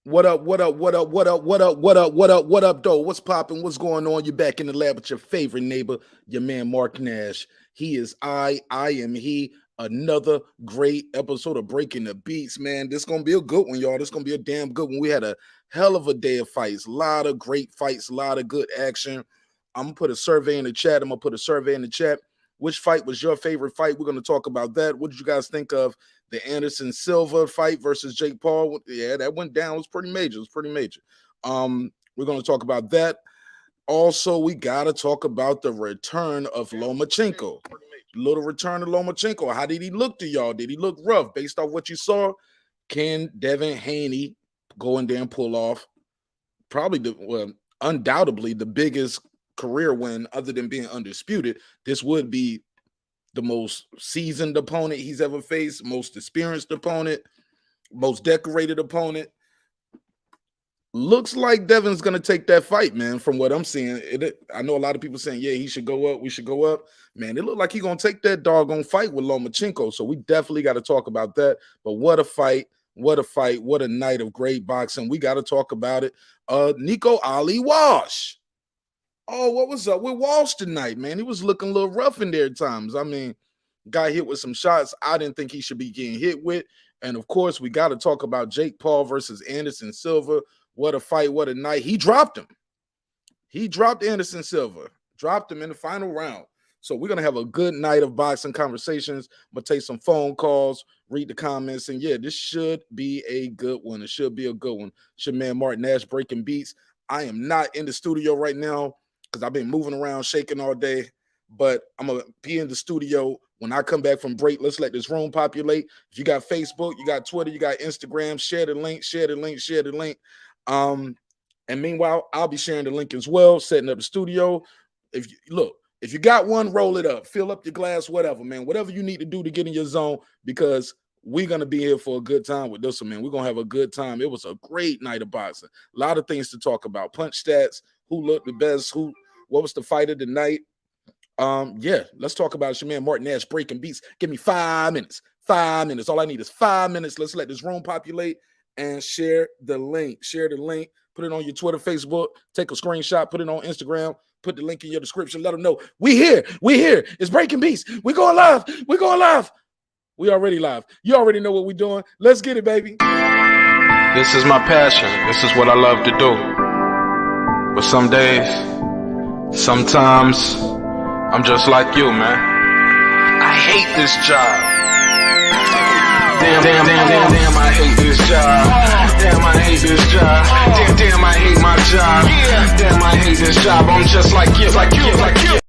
What up? What up? What up? What up? What up? What up? What up? What up, though? What's popping? What's going on? You back in the lab with your favorite neighbor, your man Mark Nash. He is I am he. Another great episode of Breaking the Beats, man. This gonna be a good one, y'all. This gonna be a damn good one. We had a hell of a day of fights, a lot of great fights, a lot of good action. I'm gonna put a survey in the chat. I'm gonna put a survey in the chat. Which fight was your favorite fight? We're gonna talk about that. What did you guys think of the Anderson Silva fight versus Jake Paul? Yeah, that went down. It was pretty major. It was pretty major. We're going to talk about that. Also, we got to talk about the return of Lomachenko. Little return of Lomachenko. How did he look to y'all? Did he look rough? Based off what you saw, can Devin Haney go in there and pull off probably undoubtedly the biggest career win other than being undisputed? This would be the most seasoned opponent he's ever faced, most experienced opponent, most decorated opponent. Looks like Devin's going to take that fight, man, from what I'm seeing. I know a lot of people saying, yeah, he should go up. We should go up. Man, it looked like he's going to take that doggone fight with Lomachenko. So we definitely got to talk about that. But what a fight. What a fight. What a night of great boxing. We got to talk about it. Nico Ali Walsh. Oh, what was up with Walsh tonight, man? He was looking a little rough in there at times. I mean, got hit with some shots I didn't think he should be getting hit with. And of course, we got to talk about Jake Paul versus Anderson Silva. What a fight, what a night. He dropped him. He dropped Anderson Silva, dropped him in the final round. So we're going to have a good night of boxing conversations. I'm going to take some phone calls, read the comments, and yeah, this should be a good one. It should be a good one. It's your man Mark Nash breaking beats. I am not in the studio right now because I've been moving around, shaking all day, but I'm going to be in the studio when I come back from break. Let's let this room populate. If you got Facebook, you got Twitter, you got Instagram, share the link, share the link, share the link. And meanwhile, I'll be sharing the link as well, setting up the studio. If you got one, roll it up, fill up your glass, whatever, man. Whatever you need to do to get in your zone, because we're gonna be here for a good time with this one, man. We're gonna have a good time. It was a great night of boxing. A lot of things to talk about. Punch stats, who looked the best, what was the fight of the night. Yeah, let's talk about it. It's your man Martin Nash breaking beats. Give me 5 minutes. 5 minutes. All I need is 5 minutes. Let's let this room populate and share the link. Share the link. Put it on your Twitter, Facebook. Take a screenshot. Put it on Instagram. Put the link in your description. Let them know we here. We here. It's breaking beats. We going live. We going live. We already live. You already know what we're doing. Let's get it, baby. This is my passion. This is what I love to do. But some days, sometimes, I'm just like you, man. I hate this job. Damn, I hate this job. Damn, I hate this job. Damn, I hate my job. Damn, I hate this job. I'm just like you.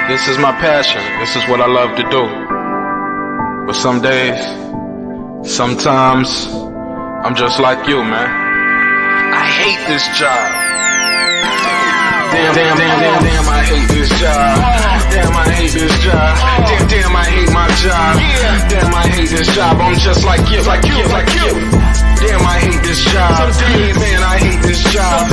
This is my passion. This is what I love to do. But some days, sometimes, I'm just like you, man. I hate this job. Damn, I hate this job. Damn, I hate this job. Damn, I hate my job. Damn, I hate this job. I'm just like you. Damn, I hate this job. Man, I hate this job.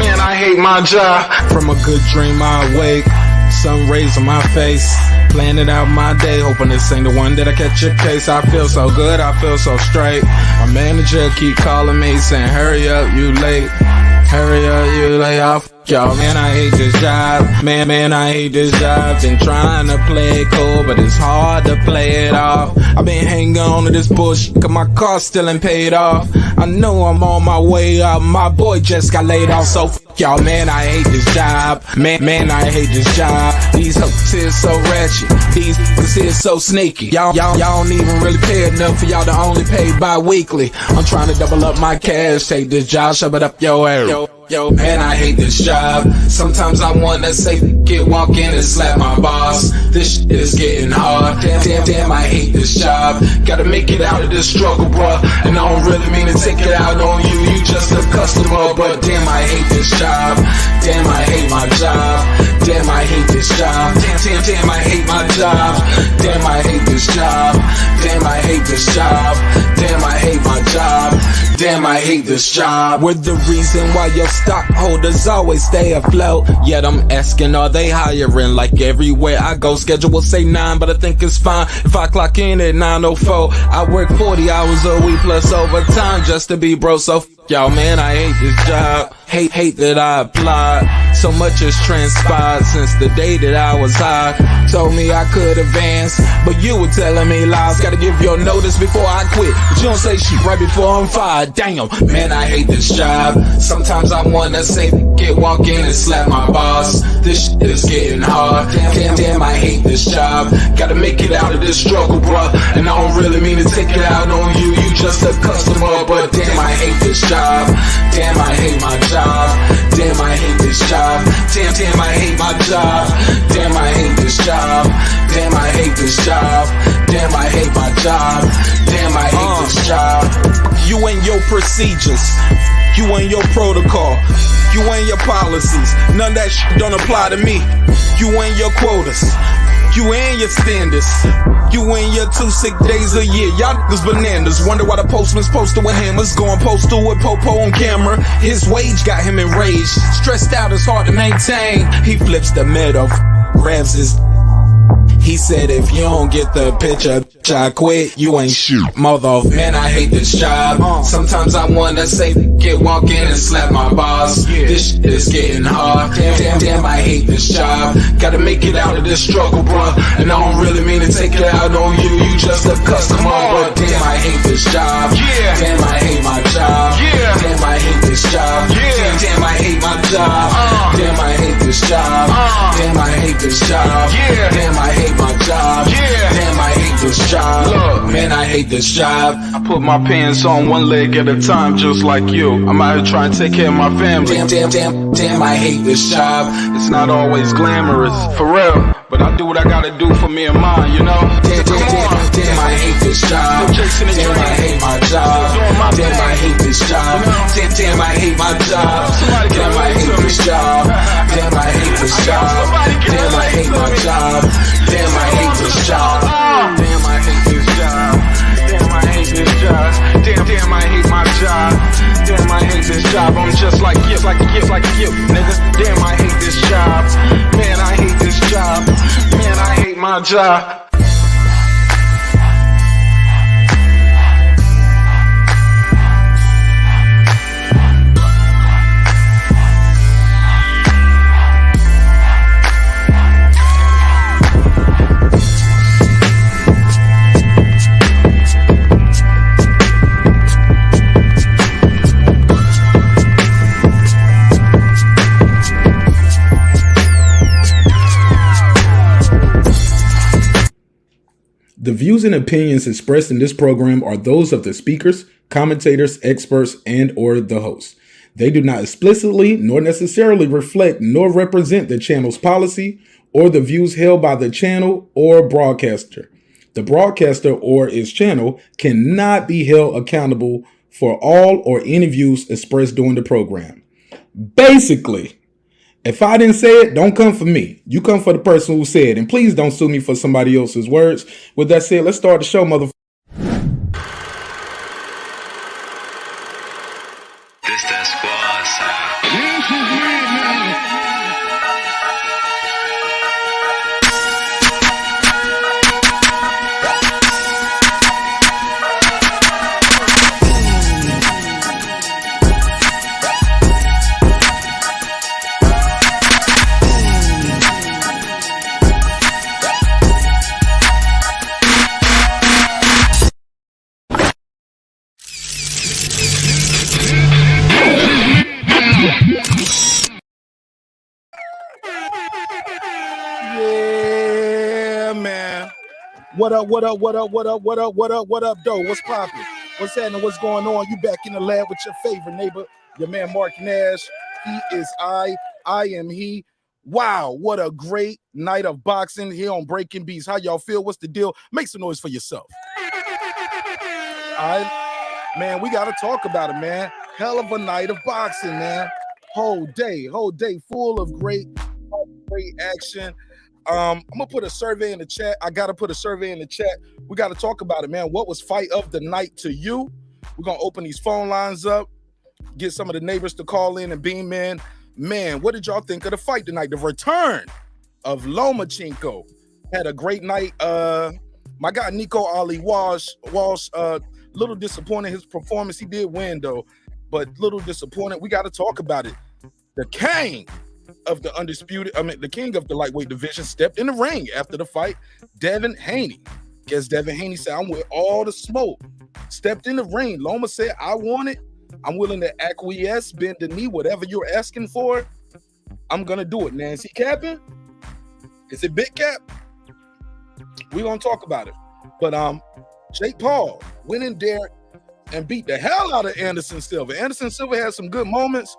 Man, I hate my job. From a good dream I awake, sun rays on my face, planning out my day, hoping this ain't the one that I catch a case. I feel so good, I feel so straight. My manager keep calling me saying, hurry up, you late. Hurry up, you lay off. Y'all, man, I hate this job. Man, I hate this job. Been trying to play it cool, but it's hard to play it off. I've been hanging on to this bullshit, cause my car still ain't paid off. I know I'm on my way up, my boy just got laid off, so y'all, man, I hate this job. Man, I hate this job. These hoes here so ratchet, these niggas here so sneaky. Y'all don't even really pay enough for y'all to only pay bi-weekly. I'm trying to double up my cash, take this job, shove it up your area. Yo, man, I hate this job. Sometimes I wanna say, walk in and slap my boss. This shit is getting hard. Damn, I hate this job. Gotta make it out of this struggle, bruh. And I don't really mean to take it out on you. You just a customer, but damn, I hate this job. Damn, I hate my job. Damn, I hate this job. Damn, I hate my job. Damn, I hate this job. Damn, I hate this job. Damn, I hate my job. Damn, I hate this job. We're the reason why your stockholders always stay afloat. Yet I'm asking, are they hiring? Like everywhere I go, schedule will say 9, but I think it's fine if I clock in at 9:04. I work 40 hours a week plus overtime just to be bro. So y'all, man, I hate this job. Hate that I applied. So much has transpired since the day that I was high. Told me I could advance, but you were telling me lies. Gotta give your notice before I quit, but you don't say shit right before I'm fired. Damn, man, I hate this job. Sometimes I wanna say, walk in and slap my boss. This shit is getting hard. Damn, I hate this job. Gotta make it out of this struggle, bruh. And I don't really mean to take it out on you. You just a customer, but damn, I hate this job. Damn, I hate my job. Damn, I hate this job. Damn, I hate my job. Damn, I hate this job. Damn, I hate this job. Damn, I hate my job. Damn, I hate this job. You and your procedures, you and your protocol, you and your policies, none of that shit don't apply to me. You and your quotas, you and your standards, you and your 2 sick days a year. Y'all niggas bananas. Wonder why the postman's posted with hammers, going postal with Popo on camera. His wage got him enraged, stressed out, it's hard to maintain. He flips the middle, grabs his. He said, if you don't get the picture, I quit, you ain't shit, mother. Man, I hate this job. Sometimes I wanna say, walk in and slap my boss. This shit is getting hard. Damn, I hate this job. Gotta make it out of this struggle, bruh. And I don't really mean to take it out on you. You just a customer, but damn, I hate this job. Damn, I hate my job. Damn, I hate this job. Damn, I hate my job. Damn, I hate this job. Damn, I hate this job. Damn, I hate my job. Damn, I hate this job. Look, man, I hate this job. I put my pants on one leg at a time, just like you. I'm out here trying to take care of my family. Damn, I hate this job. It's not always glamorous, for real, but I do what I gotta do for me and mine, you know? Damn, I hate this job. Damn, I hate my job. Damn, I hate this job. Damn, I hate my job. Damn, I hate this job. Damn, I hate this job. Damn, I hate my job. Damn, I hate this job. Damn, I hate this job. Damn, I hate this job. Damn, I hate my job. Damn, I hate this job. I'm just like you, nigga. Damn, I hate this job. Man, I hate this job. Man, I hate my job. The views and opinions expressed in this program are those of the speakers, commentators, experts, and/or the host. They do not explicitly nor necessarily reflect nor represent the channel's policy or the views held by the channel or broadcaster. The broadcaster or its channel cannot be held accountable for all or any views expressed during the program. Basically, if I didn't say it, don't come for me. You come for the person who said it. And please don't sue me for somebody else's words. With that said, let's start the show, motherfucker. This that squad sound. Yeah, man. What up, though? What's poppin'? What's happening? What's going on? You back in the lab with your favorite neighbor, your man Mark Nash. He is I am he. Wow, what a great night of boxing here on Breaking Beats. How y'all feel? What's the deal? Make some noise for yourself. All right, man, we got to talk about it, man. Hell of a night of boxing, man. Whole day full of great action. I'm gonna put a survey in the chat. I gotta put a survey in the chat. We gotta talk about it, man. What was fight of the night to you? We're gonna open these phone lines up, get some of the neighbors to call in and beam in. Man, what did y'all think of the fight tonight? The return of Lomachenko had a great night. My guy Nico Ali Walsh, little disappointed his performance. He did win though, but little disappointed. We got to talk about it. The king of the the king of the lightweight division stepped in the ring after the fight. Devin Haney. Guess Devin Haney said, I'm with all the smoke. Stepped in the ring. Loma said, I want it. I'm willing to acquiesce, bend the knee, whatever you're asking for. I'm going to do it. Nancy capping? Is it big cap? We're going to talk about it. But Jake Paul went in there and beat the hell out of Anderson Silva. Anderson Silva had some good moments,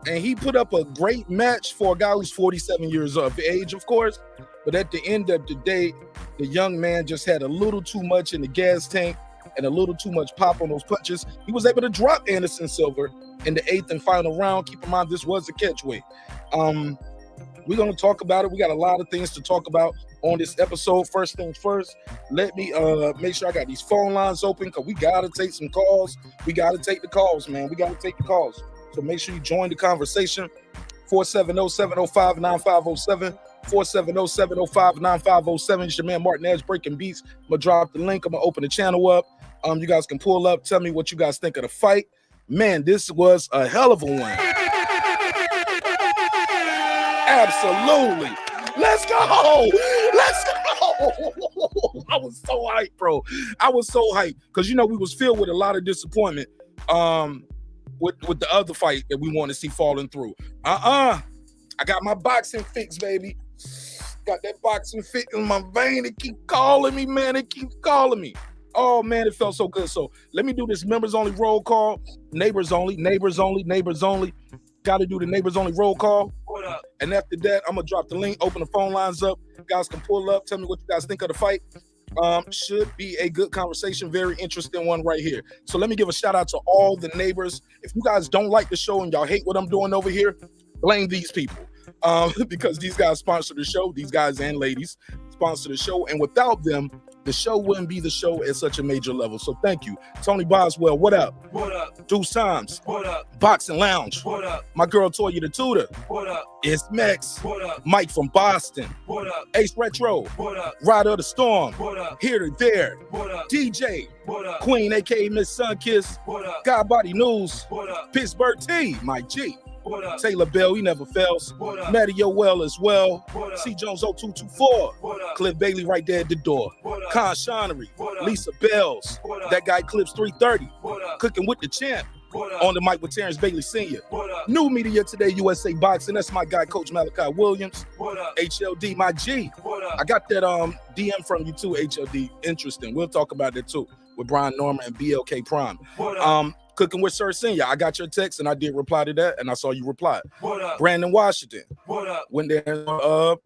and he put up a great match for a guy who's 47 years of age, of course. But at the end of the day, the young man just had a little too much in the gas tank and a little too much pop on those punches. He was able to drop Anderson Silva in the 8th and final round. Keep in mind, this was a catchweight. We're going to talk about it. We got a lot of things to talk about on this episode. First things first, let me make sure I got these phone lines open because we got to take some calls. We got to take the calls, man. We got to take the calls. So make sure you join the conversation. 470-705-9507. 470-705-9507. It's your man Martin Nash, Breaking Beats. I'm going to drop the link. I'm going to open the channel up. You guys can pull up. Tell me what you guys think of the fight. Man, this was a hell of a one. Absolutely. Let's go. Let's go. I was so hyped, bro. I was so hyped because, you know, we was filled with a lot of disappointment with the other fight that we want to see falling through. I got my boxing fix, baby. Got that boxing fix in my vein. It keep calling me, man. It keeps calling me. Oh, man, it felt so good. So let me do this members only roll call. Neighbors only. Got to do the neighbors only roll call. What up? And after that, I'm going to drop the link, open the phone lines up. You guys can pull up. Tell me what you guys think of the fight. Should be a good conversation. Very interesting one right here. So let me give a shout out to all the neighbors. If you guys don't like the show and y'all hate what I'm doing over here, blame these people. Because these guys sponsor the show. These guys and ladies sponsor the show. And without them, the show wouldn't be the show at such a major level. So thank you. Tony Boswell, what up? What up? Deuce Times. What up? Boxing Lounge. What up? My girl Toya the Tutor. What up? It's Max. What up? Mike from Boston. What up? Ace Retro. What up? Rider of the Storm. What up? Here to There. What up? DJ. What up? Queen, aka Miss Sunkiss. What up? God Body News. What up? Pittsburgh T. Mike G. What up? Taylor Bell, he never fails. What up? Matty Well as well. What up? C Jones 0224. What up? Cliff Bailey right there at the door. What up? Con Shonery. What up? Lisa Bells. What up? That guy Clips 330. What up? Cooking with the champ. What up? On the mic with Terrence Bailey Sr. What up? New Media Today, USA Boxing. That's my guy, Coach Malachi Williams. What up? HLD, my G. What up? I got that DM from you too, HLD. Interesting. We'll talk about that too with Brian Norman and BLK Prime. What up? Cooking with Sir Senior. I got your text and I did reply to that, and I saw you reply. What up? Brandon Washington. What up? Went there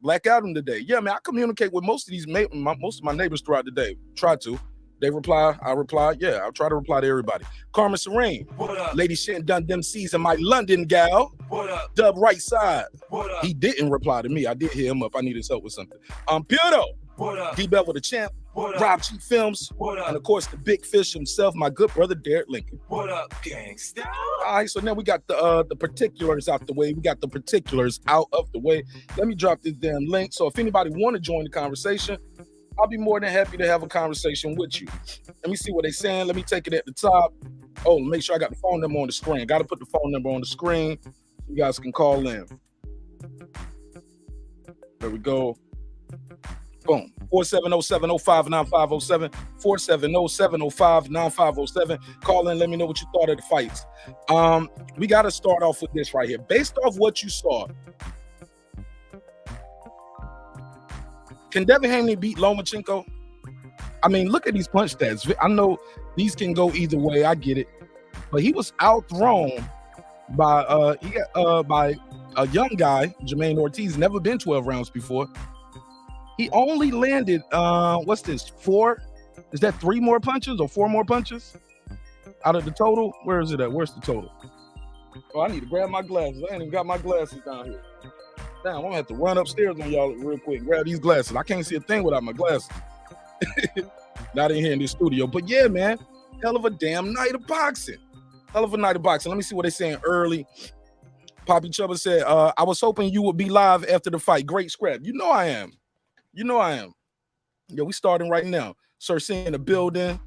Black Adam today. Yeah, man, I communicate with most of these most of my neighbors throughout the day. Try to. They reply, I reply. Yeah, I'll try to reply to everybody. Carmen Serene. What up? Lady Shin done them season, my London gal. What up? Dub right side. What up? He didn't reply to me. I did hit him up. I need his help with something. Puto. What up? D Bevel the champ. What up? Rob G Films. What up? And of course the big fish himself, my good brother Derek Lincoln. What up, gangsta? All right, so now we got the particulars out the way. We got the particulars out of the way. Let me drop this damn link. So if anybody want to join the conversation, I'll be more than happy to have a conversation with you. Let me see what they're saying. Let me take it at the top. Oh, make sure I got the phone number on the screen. Got to put the phone number on the screen. You guys can call in. There we go. Boom. 470-705-9507. 470-705-9507. Call in. Let me know what you thought of the fights. We got to start off with this right here. Based off what you saw, can Devin Haney beat Lomachenko? I mean, look at these punch stats. I know these can go either way. I get it, but he was outthrown by a young guy, Jermaine Ortiz. Never been 12 rounds before. He only landed what's this? 4? Is that 3 more punches or 4 more punches out of the total? Where is it at? Where's the total? Oh, I need to grab my glasses. I ain't even got my glasses down here. Damn, I'm gonna have to run upstairs on y'all real quick. Grab these glasses. I can't see a thing without my glasses. Not in here in this studio. But yeah, man, hell of a damn night of boxing. Hell of a night of boxing. Let me see what they're saying early. Poppy Chubba said, I was hoping you would be live after the fight. Great scrap. You know I am. You know I am. Yeah, we starting right now. Sir C in the building.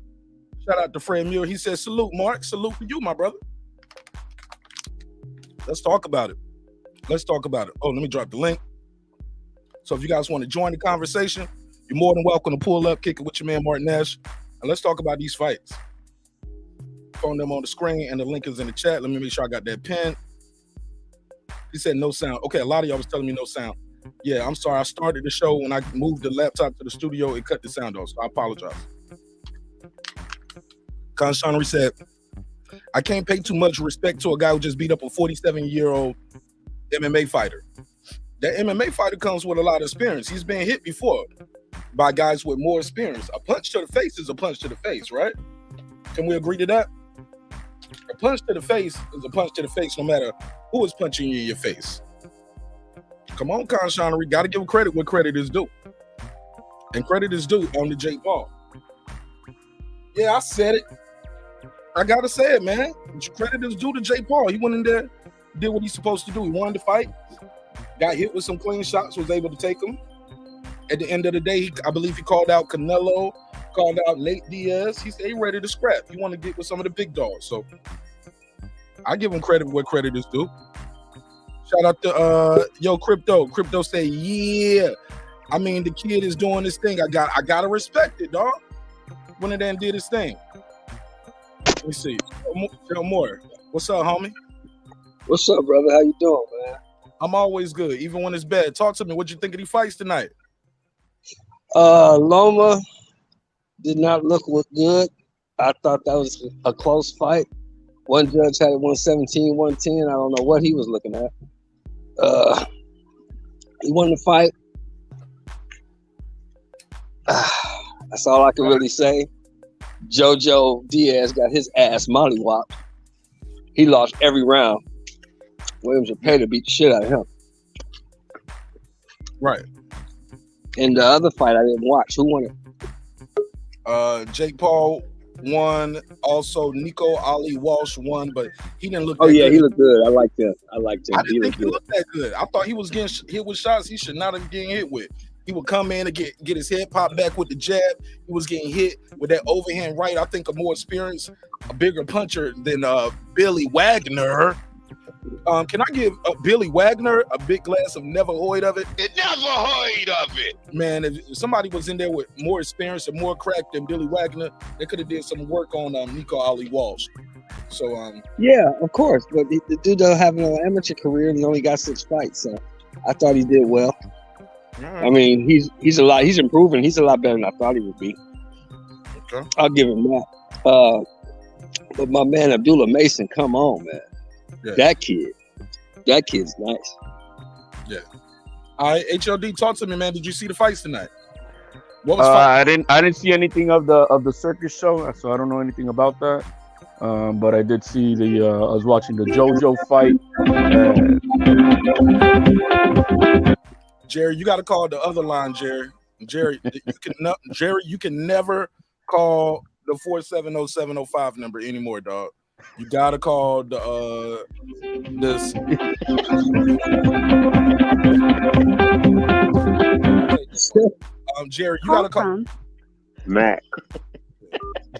Shout out to Fred Muir. He says, salute, Mark. Salute to you, my brother. Let's talk about it. Let's talk about it. Oh, let me drop the link. So if you guys want to join the conversation, you're more than welcome to pull up, kick it with your man Martin Nash, and let's talk about these fights. Phone them on the screen, and the link is in the chat. Let me make sure I got that pin. He said no sound. Okay, a lot of y'all was telling me no sound. Yeah, I'm sorry. I started the show when I moved the laptop to the studio. It cut the sound off, so I apologize. Conshonery said, I can't pay too much respect to a guy who just beat up a 47-year-old MMA fighter. That MMA fighter comes with a lot of experience. He's been hit before by guys with more experience. A punch to the face is a punch to the face, right? Can we agree to that? A punch to the face is a punch to the face no matter who is punching you in your face. Come on, Conshonery. Got to give credit where credit is due. And credit is due on the Jake Paul. Yeah, I said it. I got to say it, man. Credit is due to Jake Paul. He went in there, did what he's supposed to do. He wanted to fight. Got hit with some clean shots, was able to take them. At the end of the day, I believe he called out Canelo, called out Nate Diaz. He said he ready to scrap. He want to get with some of the big dogs. So I give him credit where credit is due. Shout out to Yo Crypto. Crypto say, yeah. I mean, the kid is doing this thing. I gotta respect it, dog. Went in there and did his thing. Let me see. Tell more. What's up, homie? What's up, brother? How you doing, man? I'm always good, even when it's bad. Talk to me. What you think of these fights tonight? Loma did not look good. I thought that was a close fight. One judge had it 117, 110. I don't know what he was looking at. He won the fight. That's all I can really say. Jojo Diaz got his ass mollywopped. He lost every round. Williams Zepeda beat the shit out of him. Right. And the other fight I didn't watch. Who won it? Jake Paul won. Also, Nico Ali Walsh won, but he didn't look. Oh yeah, good. he looked good. I liked him. I didn't think he looked that good. I thought he was getting hit with shots he should not have getting hit with. He would come in and get his head popped back with the jab. He was getting hit with that overhand right. I think a more experienced, a bigger puncher than Billy Wagner. Can I give Billy Wagner a big glass of Never Heard of It? Never heard of it. Man, if somebody was in there with more experience and more crack than Billy Wagner, they could have did some work on Nico Ali Walsh. So yeah, of course. But the dude don't have an amateur career and he only got 6 fights. So I thought he did well. Right. I mean, he's improving. He's a lot better than I thought he would be. Okay. I'll give him that. But my man Abdullah Mason, come on, man. Yeah. That kid's nice. Yeah. All right, HLD, talk to me, man. Did you see the fights tonight? What was I didn't see anything of the circus show, so I don't know anything about that. But I did see I was watching the JoJo fight. Jerry, you got to call the other line, Jerry. Jerry, you can never call the 470-705 number anymore, dog. You got to call this. Jerry, you got to call Mac.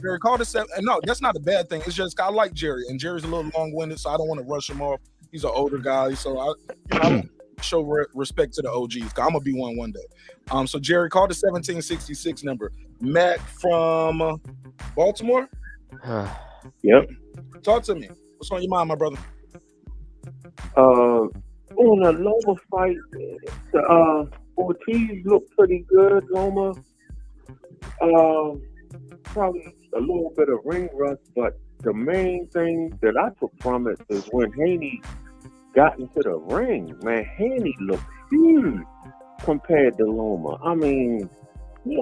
Jerry, call the 7. No, that's not a bad thing. It's just I like Jerry, and Jerry's a little long-winded, so I don't want to rush him off. He's an older guy, so I show respect to the OGs. I'm gonna be one day. So Jerry, call the 1766 number. Mac from Baltimore. Yep. Talk to me. What's on your mind, my brother? On the Loma fight, Ortiz looked pretty good. Loma, probably a little bit of ring rust, but the main thing that I took from it is when Haney got into the ring. Man, Haney looked huge compared to Loma. I mean, he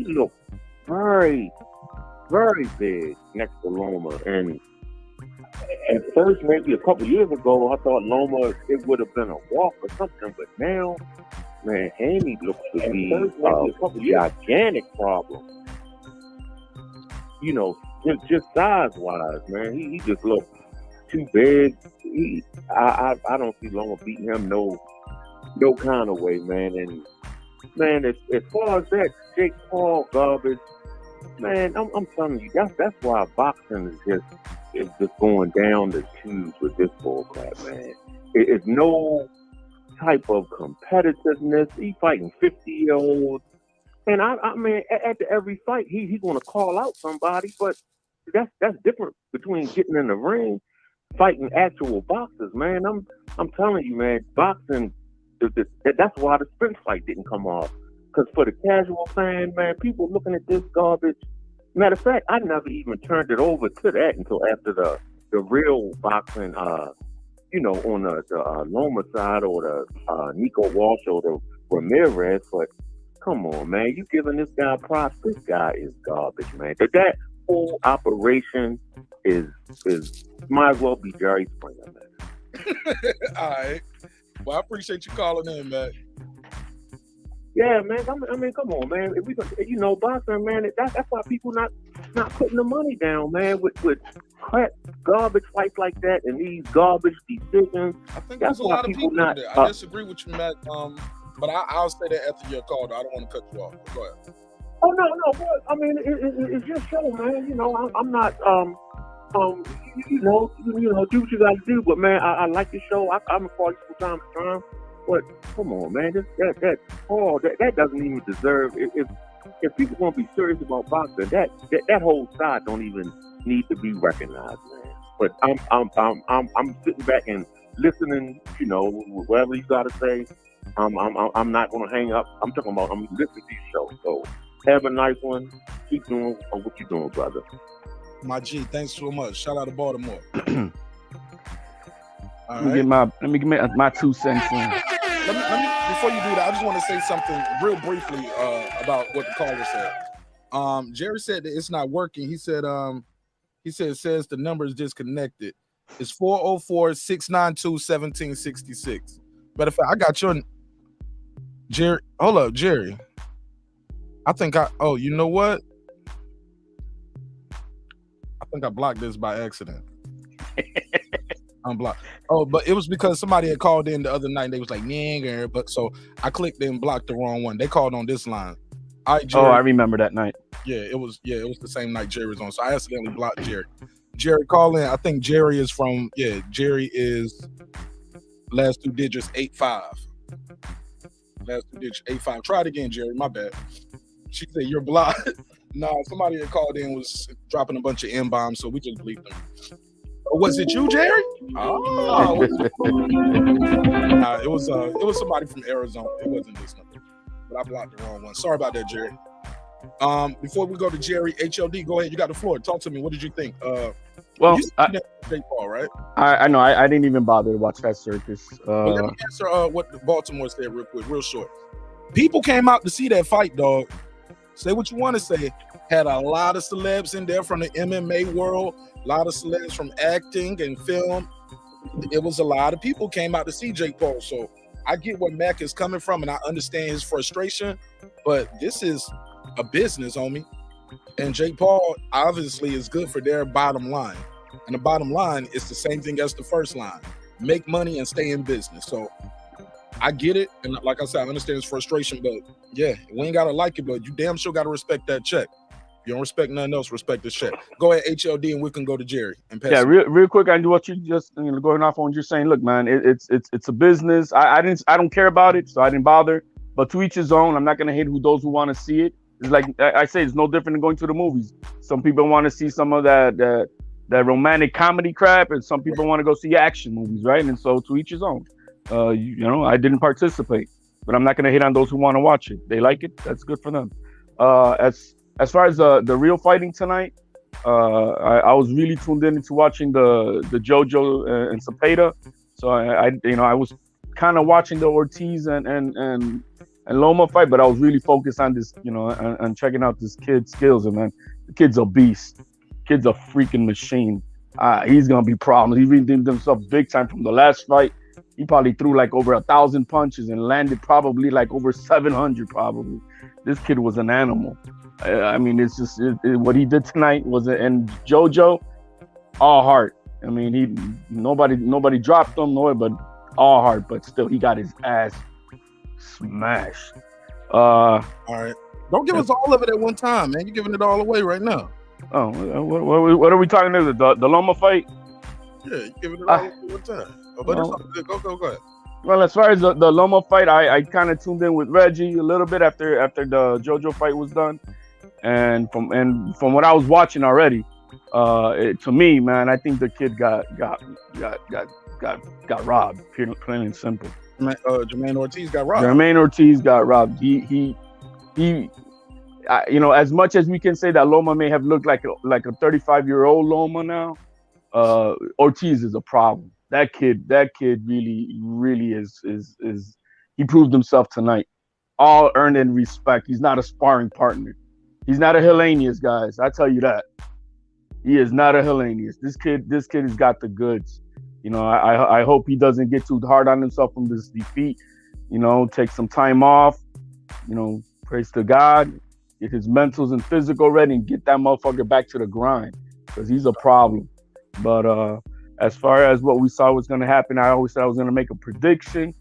looked very, very big next to Loma. And at first, maybe a couple years ago, I thought Loma, it would have been a walk or something. But now, man, Haney looks to be a gigantic problem. You know, just size-wise, man. He just looked too big. I don't see Loma beating him no kind of way, man. And man, as far as that Jake Paul garbage, man, I'm telling you, that's why boxing is just going down the tubes with this bullcrap, man. It's no type of competitiveness. He fighting 50-year-olds, and I mean, at every fight, he's going to call out somebody, but that's different between getting in the ring, fighting actual boxers, man. I'm telling you, man, boxing. That's why the sprint fight didn't come off. Because for the casual fan, man, people looking at this garbage. Matter of fact, I never even turned it over to that until after the real boxing, you know, on the Loma side or the Nico Walsh or the Ramirez. But come on, man, you giving this guy props? This guy is garbage, man. That whole operation is might as well be Jerry Springer, man. All right. Well, I appreciate you calling in, man. Yeah, man. I mean, come on, man. If we, you know, boxing, man. That's why people not putting the money down, man. With crap, garbage fights like that and these garbage decisions. I think there's a lot of people not. I disagree with you, Matt. But I'll say that after your call. Though. I don't want to cut you off. Go ahead. Oh no. But, I mean, it's your show, man. You know, I'm not. You know, do what you got to do. But man, I like the show. I'm a party from time to time. But come on, man, that doesn't even deserve. If people want to be serious about boxing, that whole side don't even need to be recognized, man. But I'm sitting back and listening. You know, whatever you got to say. I'm not going to hang up. I'm talking about I'm listening to your show. So have a nice one. Keep doing what you're doing, brother. My G, thanks so much. Shout out to Baltimore. All right. Let me get my 2 cents in. Let me before you do that, I just want to say something real briefly about what the caller said. Jerry said that it's not working. He said it says the number is disconnected. It's 404-692-1766. Matter of fact, I got your Jerry. Hold up, Jerry. You know what? I think I blocked this by accident. Unblocked. Oh, but it was because somebody had called in the other night. And they was like, "Nigger," but so I clicked and blocked the wrong one. They called on this line. All right, Jerry. Oh, I remember that night. Yeah, it was the same night Jerry was on. So I accidentally blocked Jerry. Jerry, call in. I think Jerry is from. Yeah, Jerry is last 2 digits 85. Last 2 digits 85. Try it again, Jerry. My bad. She said you're blocked. No, somebody that called in was dropping a bunch of M-bombs, so we just bleeped them. Was it you, Jerry? Oh, it was somebody from Arizona. It wasn't this number, but I blocked the wrong one. Sorry about that, Jerry. Before we go to Jerry, HLD, go ahead. You got the floor. Talk to me. What did you think? Well, you seen that Jake Paul, right? I know I didn't even bother to watch that circus. Well, let me answer what Baltimore said real quick, real short. People came out to see that fight, dog. Say what you want to say. Had a lot of celebs in there from the MMA world, a lot of celebs from acting and film. It was a lot of people came out to see Jake Paul. So I get where Mac is coming from, and I understand his frustration. But this is a business, homie. And Jake Paul obviously is good for their bottom line. And the bottom line is the same thing as the first line. Make money and stay in business. So I get it. And like I said, I understand his frustration. But yeah, we ain't got to like it, but you damn sure got to respect that check. You don't respect nothing else, respect the check. Go ahead, HLD, and we can go to Jerry. And pass real quick, I do what you just going off on. You're saying, look, man, it's a business. I don't care about it, so I didn't bother. But to each his own. I'm not gonna hate those who want to see it. It's like I say, it's no different than going to the movies. Some people want to see some of that romantic comedy crap, and some people want to go see action movies, right? And so to each his own. I didn't participate, but I'm not gonna hate on those who want to watch it. They like it, that's good for them. As far as the real fighting tonight, I was really tuned into watching the JoJo and Cepeda. So I was kind of watching the Ortiz and Loma fight, but I was really focused on this, and checking out this kid's skills. And man, the kid's a beast. Kid's a freaking machine. He's gonna be problems. He redeemed himself big time from the last fight. He probably threw like over 1,000 punches and landed probably like over 700 probably. This kid was an animal. I mean, it's just what he did tonight was and JoJo, all heart. I mean, nobody dropped him, but all heart. But still, he got his ass smashed. All right, don't give us all of it at one time, man. You're giving it all away right now. Oh, what are we talking about? The Loma fight? Yeah, you're giving it all away at one time. But it's all good. Go ahead. Well, as far as the Loma fight, I kind of tuned in with Reggie a little bit after the JoJo fight was done. And from what I was watching already, to me, man, I think the kid got robbed. Plain and simple. Jermaine Ortiz got robbed. Jermaine Ortiz got robbed. He as much as we can say that Loma may have looked like a 35-year-old Loma now, Ortiz is a problem. That kid really is. He proved himself tonight. All earned in respect. He's not a sparring partner. He's not a Hellenius, guys. I tell you that. He is not a Hellenius. This kid has got the goods. I hope he doesn't get too hard on himself from this defeat. Take some time off. Praise to God. Get his mentals and physical ready and get that motherfucker back to the grind, because he's a problem. But as far as what we saw was going to happen, I always said I was going to make a prediction.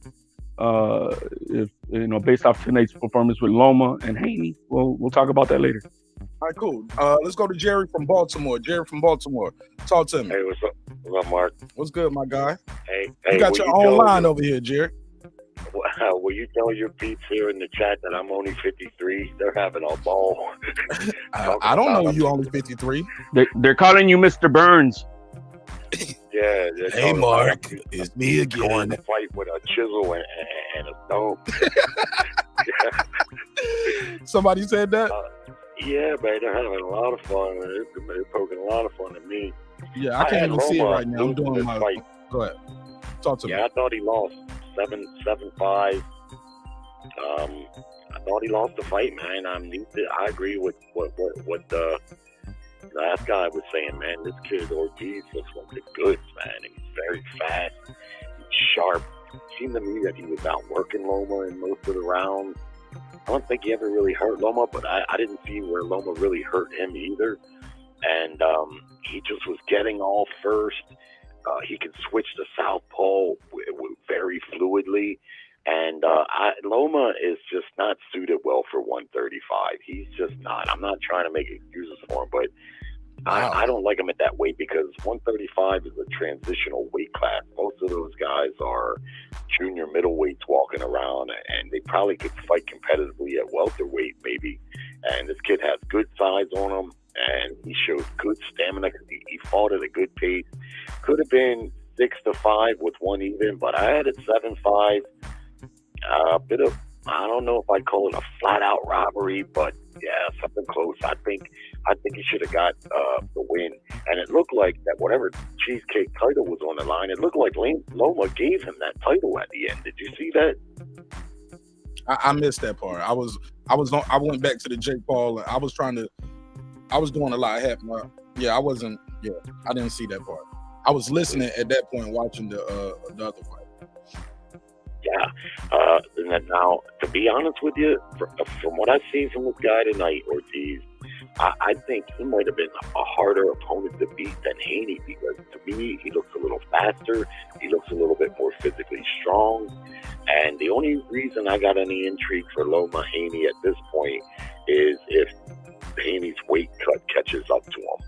Based off tonight's performance with Loma and Haney. We'll talk about that later. All right, cool. Let's go to Jerry from Baltimore. Jerry from Baltimore. Talk to me. Hey, what's up? What's up, Mark? What's good, my guy? Hey, you got your own line over here, Jerry. Will you tell your peeps here in the chat that I'm only 53? They're having a ball. I don't know you only 53. They're calling you Mr. Burns. Yeah. Hey, Mark, it's me again. Going to fight with a chisel and a stone. Somebody said that? Yeah, man, they're having a lot of fun. They're poking a lot of fun at me. Yeah, I can't even see it right now. I'm doing my fight. Go ahead. Talk to me. Yeah, I thought he lost 7-5. I thought he lost the fight, man. I agree with what the last guy was saying, man. This kid Ortiz looks like the goods, man. He's very fast. He's sharp. It seemed to me that he was outworking Loma in most of the rounds. I don't think he ever really hurt Loma, but I didn't see where Loma really hurt him either. And he just was getting off first. He could switch to southpaw very fluidly. And Loma is just not suited well for 135. He's just not. I'm not trying to make excuses for him, but I don't like him at that weight, because 135 is a transitional weight class. Most of those guys are junior middleweights walking around, and they probably could fight competitively at welterweight maybe. And this kid has good size on him, and he shows good stamina. He fought at a good pace. Could have been 6-5 with one even, but I had it 7-5. A bit of I don't know if I'd call it a flat out robbery, but yeah, something close. I think he should have got the win, and it looked like that whatever cheesecake title was on the line. It looked like Loma gave him that title at the end. Did you see that? I missed that part. I went back to the Jake Paul. And I was doing a lot. I didn't see that part. I was listening at that point, watching the other fight. Yeah. And then now, to be honest with you, from what I've seen from this guy tonight, Ortiz, I think he might have been a harder opponent to beat than Haney, because to me, he looks a little faster. He looks a little bit more physically strong. And the only reason I got any intrigue for Loma Haney at this point is if Haney's weight cut catches up to him.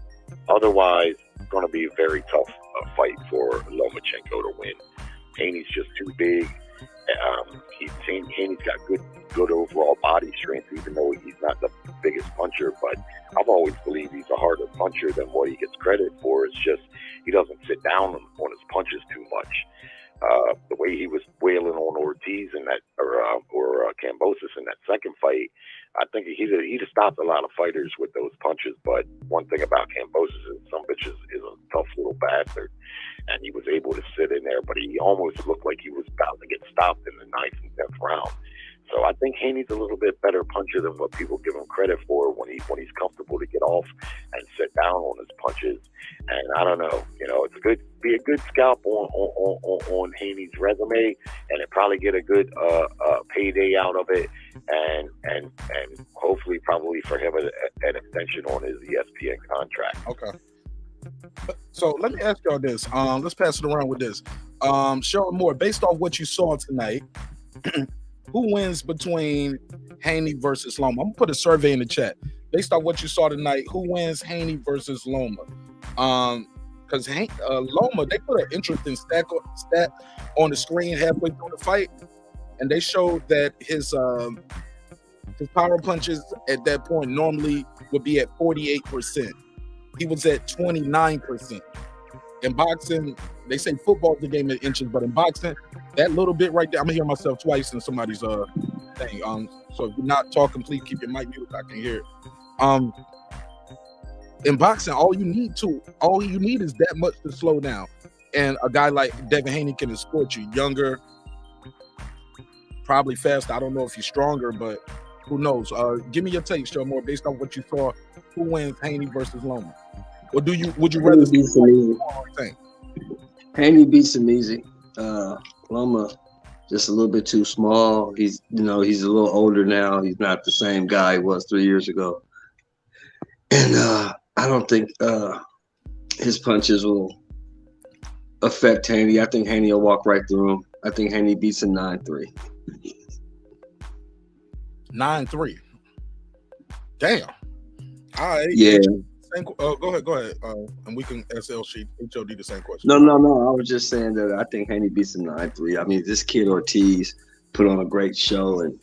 Otherwise, it's going to be a very tough fight for Lomachenko to win. Haney's just too big. Haney's got good overall body strength, even though he's not the biggest puncher. But I've always believed he's a harder puncher than what he gets credit for. It's just he doesn't sit down on his punches too much. The way he was wailing on Ortiz in that, or Kambosos in that second fight, I think he'd have stopped a lot of fighters with those punches. But one thing about Kambosos is some bitch is a tough little bastard, and he was able to sit in there, but he almost looked like he was about to get stopped in the 9th and 10th round. So I think Haney's a little bit better puncher than what people give him credit for when he's comfortable to get off and sit down on his punches. And I don't know, it's be a good scalp on Haney's resume, and it probably get a good payday out of it, and hopefully probably for him an extension on his ESPN contract. Okay. So let me ask y'all this. Let's pass it around with this. Show more based off what you saw tonight. Who wins between Haney versus Loma? I'm gonna put a survey in the chat. Based on what you saw tonight, who wins Haney versus Loma? Because Loma, they put an interesting stat on the screen halfway through the fight, and they showed that his power punches at that point normally would be at 48%. He was at 29%. In boxing, they say football's the game of inches, but in boxing, that little bit right there, I'm gonna hear myself twice in somebody's thing. So if you're not talking, please keep your mic muted. I can hear it. In boxing, all you need is that much to slow down. And a guy like Devin Haney can escort you. Younger, probably fast. I don't know if he's stronger, but who knows? Give me your take, show more based on what you saw. Who wins, Haney versus Loma? Or would you rather see easy? Haney beats him easy. Loma just a little bit too small. He's a little older now. He's not the same guy he was 3 years ago. And I don't think his punches will affect Haney. I think Haney will walk right through him. I think Haney beats him 9-3. 9-3. Damn. All right. Yeah. Go ahead. And we can ask HOD the same question. No. I was just saying that I think Haney beats him 9-3. I mean, this kid Ortiz put on a great show, and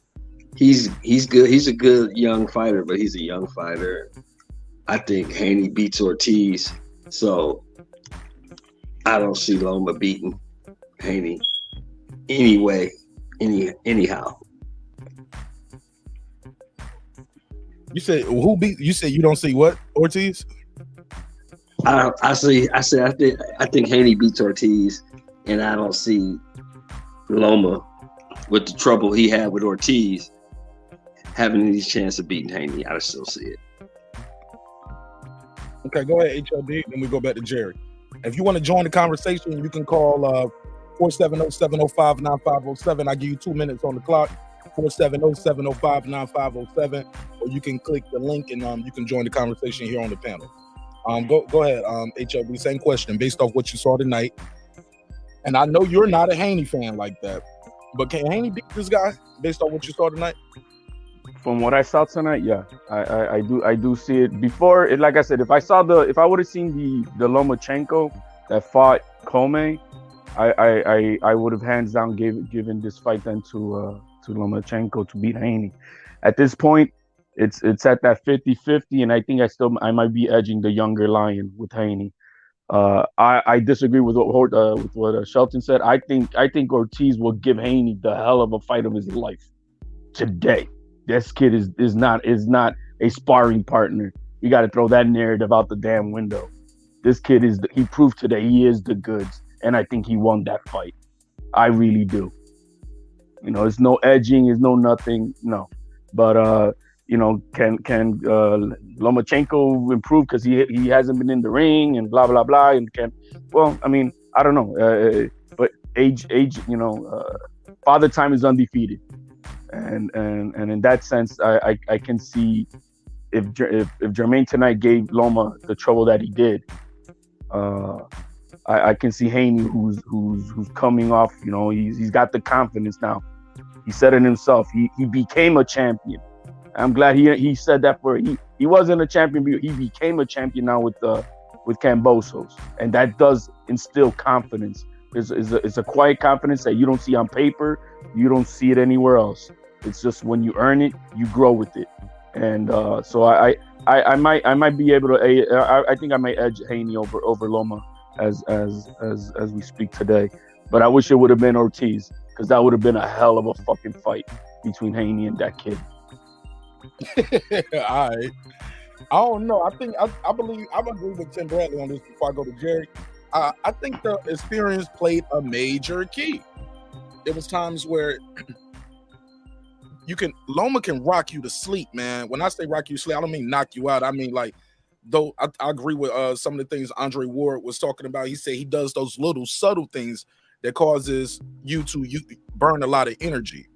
he's good. He's a good young fighter, but he's a young fighter. I think Haney beats Ortiz, so I don't see Loma beating Haney anyhow. You said who beat? You said you don't see what, Ortiz? I think Haney beats Ortiz, and I don't see Loma, with the trouble he had with Ortiz, having any chance of beating Haney. I still see it. Okay, go ahead, HLD. Then we go back to Jerry. If you want to join the conversation, you can call 470-705-9507. I give you 2 minutes on the clock. 470-705-9507, or you can click the link and you can join the conversation here on the panel. Go ahead, HLB. Same question based off what you saw tonight. And I know you're not a Haney fan like that, but can Haney beat this guy based on what you saw tonight? From what I saw tonight, yeah, I do see it. Before it, like I said, if I would have seen the Lomachenko that fought Comey, I would have hands down given this fight then to Lomachenko to beat Haney. At this point, it's at that 50-50, and I think I might be edging the younger lion with Haney. I disagree with what Shelton said. I think Ortiz will give Haney the hell of a fight of his life. today. This kid is not a sparring partner. You got to throw that narrative out the damn window. This kid he proved today he is the goods, and I think he won that fight. I really do. You know, it's no edging, it's no nothing, no. But you know, can Lomachenko improve because he hasn't been in the ring and blah blah blah, and well, I mean, I don't know, but age, you know, Father Time is undefeated, and in that sense, I can see if Jermaine tonight gave Loma the trouble that he did, I can see Haney who's coming off, you know, he's got the confidence now. He said it himself. He became a champion. I'm glad he said that he wasn't a champion, but he became a champion now with Kambosos, and that does instill confidence. It's a quiet confidence that you don't see on paper, you don't see it anywhere else. It's just when you earn it, you grow with it, and so I might be able to. I think I might edge Haney over Loma as we speak today, but I wish it would have been Ortiz, because that would have been a hell of a fucking fight between Haney and that kid. All right. I don't know. I believe I'm agree with Tim Bradley on this before I go to Jerry. I think the experience played a major key. There was times where Loma can rock you to sleep, man. When I say rock you to sleep, I don't mean knock you out. I mean, like, though I agree with some of the things Andre Ward was talking about. He said he does those little subtle things that causes you burn a lot of energy.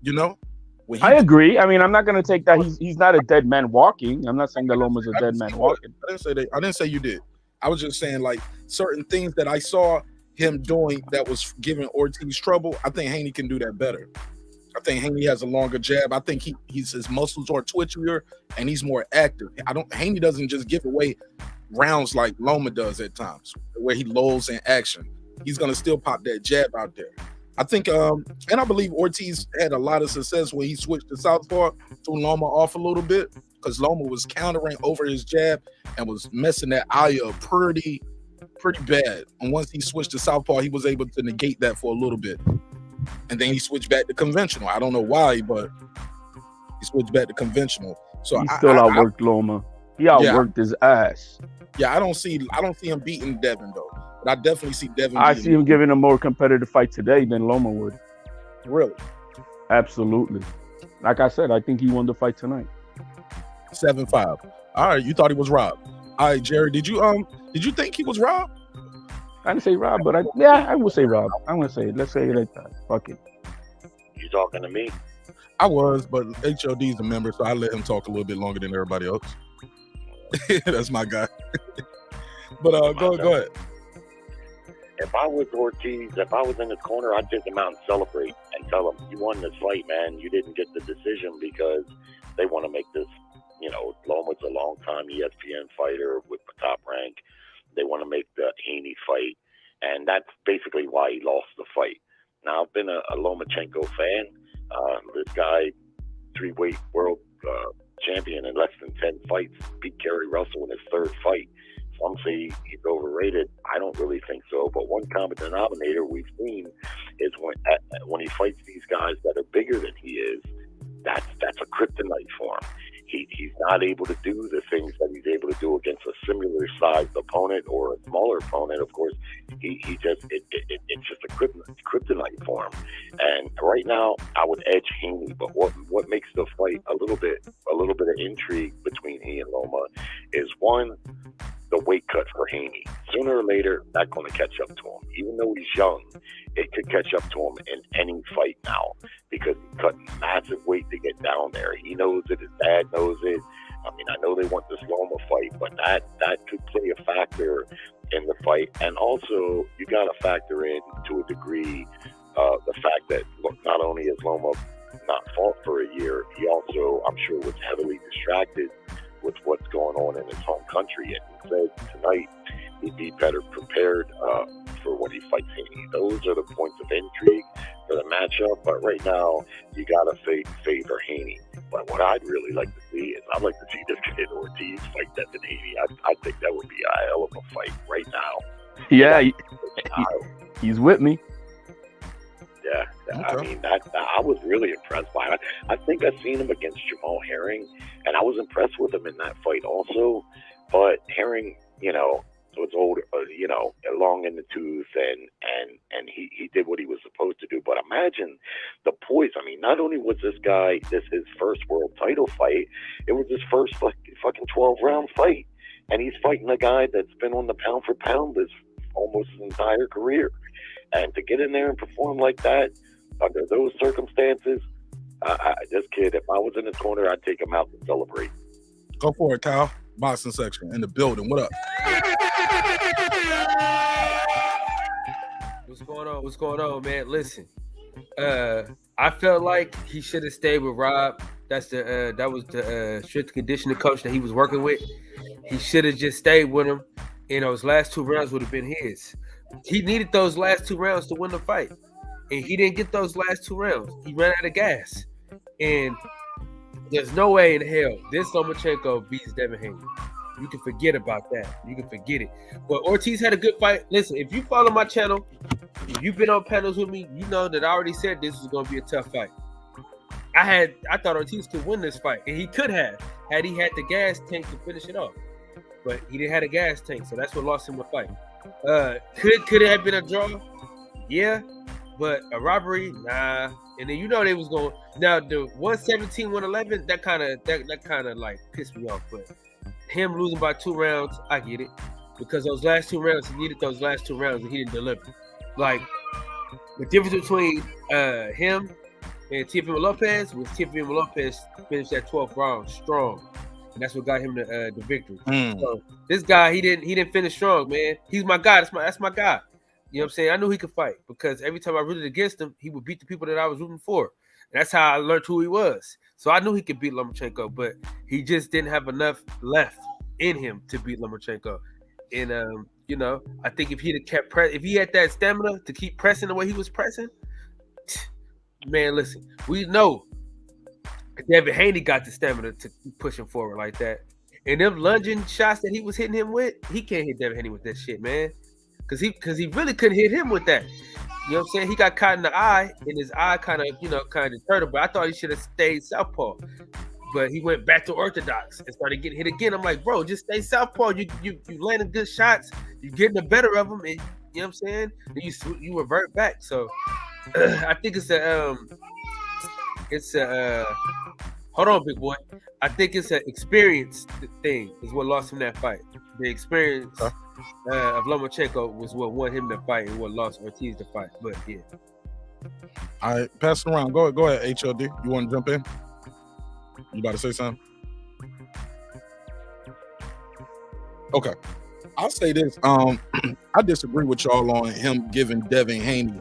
You know? I agree. I mean, I'm not going to take that. He's not a dead man walking. I'm not saying that Loma's a dead man walking. I didn't say that. I didn't say you did. I was just saying, like, certain things that I saw him doing that was giving Ortiz trouble. I think Haney can do that better. I think Haney has a longer jab. I think his muscles are twitchier and he's more active. Haney doesn't just give away rounds like Loma does at times, where he lulls in action. He's gonna still pop that jab out there. I think, and I believe Ortiz had a lot of success when he switched to southpaw, threw Loma off a little bit, because Loma was countering over his jab and was messing that eye up pretty bad. And once he switched to southpaw, he was able to negate that for a little bit. And then he switched back to conventional. I don't know why, but he switched back to conventional. So he still outworked Loma. He outworked his ass. Yeah, I don't see him beating Devin though. But I definitely see Devin. I see him giving a more competitive fight today than Loma would. Really? Absolutely. Like I said, I think he won the fight tonight. 7-5. All right, you thought he was robbed. All right, Jerry, did you think he was robbed? I didn't say robbed, but I would say robbed. I'm gonna say it. Let's say it like that. Fuck it. You talking to me? I was, but HOD's a member, so I let him talk a little bit longer than everybody else. That's my guy. But go ahead. If I was Ortiz, if I was in his corner, I'd take him out and celebrate and tell him, you won this fight, man. You didn't get the decision because they want to make this, you know, Loma's a long-time ESPN fighter with the top rank. They want to make the Haney fight, and that's basically why he lost the fight. Now, I've been a Lomachenko fan. This guy, 3-weight world champion in less than 10 fights, beat Kerry Russell in his 3rd fight. Some say he's overrated. I don't really think so. But one common denominator we've seen is when he fights these guys that are bigger than he is, that's a kryptonite for him. He's not able to do the things that he's able to do against a similar sized opponent or a smaller opponent. Of course, it's just a kryptonite for him. And right now, I would edge Haney. But what makes the fight a little bit of intrigue between he and Loma is, one, the weight cut for Haney. Sooner or later, that's going to catch up to him. Even though he's young, it could catch up to him in any fight now, because he's cutting massive weight to get down there. He knows it. His dad knows it. I mean, I know they want this Loma fight, but that could play a factor in the fight. And also, you got to factor in, to a degree, the fact that, look, not only has Loma not fought for a year, he also, I'm sure, was heavily distracted with what's going on in his home country. And he said tonight he'd be better prepared for when he fights Haney. Those are the points of intrigue for the matchup. But right now, you got to favor Haney. But what I'd really like to see is, I'd like to see this kid Ortiz fight Devin Haney. I think that would be a hell of a fight right now. Yeah, he's with me. Yeah, I Okay. mean I was really impressed by it. I think I seen him against Jamal Herring, and I was impressed with him in that fight also. But Herring, was old, long in the tooth, and he did what he was supposed to do. But imagine the poise. I mean, not only was this his first world title fight, it was his first fucking 12-round fight, and he's fighting a guy that's been on the pound for pound list almost his entire career. And to get in there and perform like that under those circumstances, this kid, if I was in his corner, I'd take him out and celebrate. Go for it, Kyle. Boxing section in the building. What up? What's going on, man? Listen, I felt like he should have stayed with Rob. That was the strength conditioning coach that he was working with. He should have just stayed with him. Those last 2 rounds would have been his. He needed those last 2 rounds to win the fight, and he didn't get those last 2 rounds. He ran out of gas, and there's no way in hell this Lomachenko beats Devin Haney. You can forget about that. You can forget it. But Ortiz had a good fight. Listen, if you follow my channel, if you've been on panels with me, you know that I already said this was going to be a tough fight. I thought Ortiz could win this fight, and he could have had he had the gas tank to finish it off. But he didn't have a gas tank, so that's what lost him the fight. Could it have been a draw? Yeah, but a robbery, nah. And then they was going. Now the 117-111, that kind of like pissed me off. But him losing by 2 rounds, I get it, because those last 2 rounds, he needed those last 2 rounds, and he didn't deliver. Like the difference between him and Teofimo Lopez was Teofimo Lopez finished that 12th round strong. And that's what got him the victory. So this guy, he didn't finish strong, man. He's my guy. That's my guy. You know what I'm saying? I knew he could fight because every time I rooted against him, he would beat the people that I was rooting for. And that's how I learned who he was. So I knew he could beat Lomachenko, but he just didn't have enough left in him to beat Lomachenko. And I think if he'd have kept if he had that stamina to keep pressing the way he was pressing, man, listen, we know Devin Haney got the stamina to keep pushing forward like that. And them lunging shots that he was hitting him with, he can't hit Devin Haney with that shit, man. Because he really couldn't hit him with that. You know what I'm saying? He got caught in the eye, and his eye kind of deterred him. But I thought he should have stayed southpaw. But he went back to orthodox and started getting hit again. I'm like, bro, just stay southpaw. You landing good shots. You getting the better of them, and you know what I'm saying? And you revert back. So I think hold on, big boy. I think it's an experience thing is what lost him that fight. The experience of Lomachenko was what won him the fight and what lost Ortiz the fight. But yeah. All right, pass it around. Go ahead, HLD. You want to jump in? You about to say something? Okay. I'll say this. I disagree with y'all on him giving Devin Haney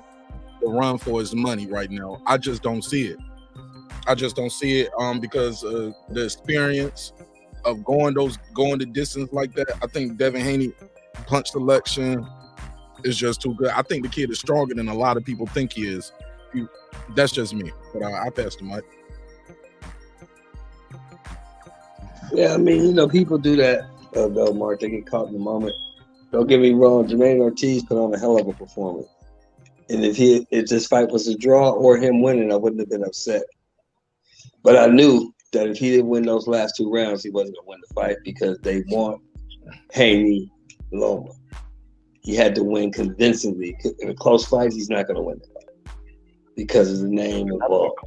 the run for his money right now. I just don't see it. Because the experience of going the distance like that. I think Devin Haney punch selection is just too good. I think the kid is stronger than a lot of people think he is. That's just me. But I passed the mic. Yeah, I mean, people do that, though, Mark. They get caught in the moment. Don't get me wrong. Jermaine Ortiz put on a hell of a performance. And if this fight was a draw or him winning, I wouldn't have been upset. But I knew that if he didn't win those last 2 rounds, he wasn't going to win the fight because they want Haney Loma. He had to win convincingly. In a close fight, he's not going to win the fight because of the name involved.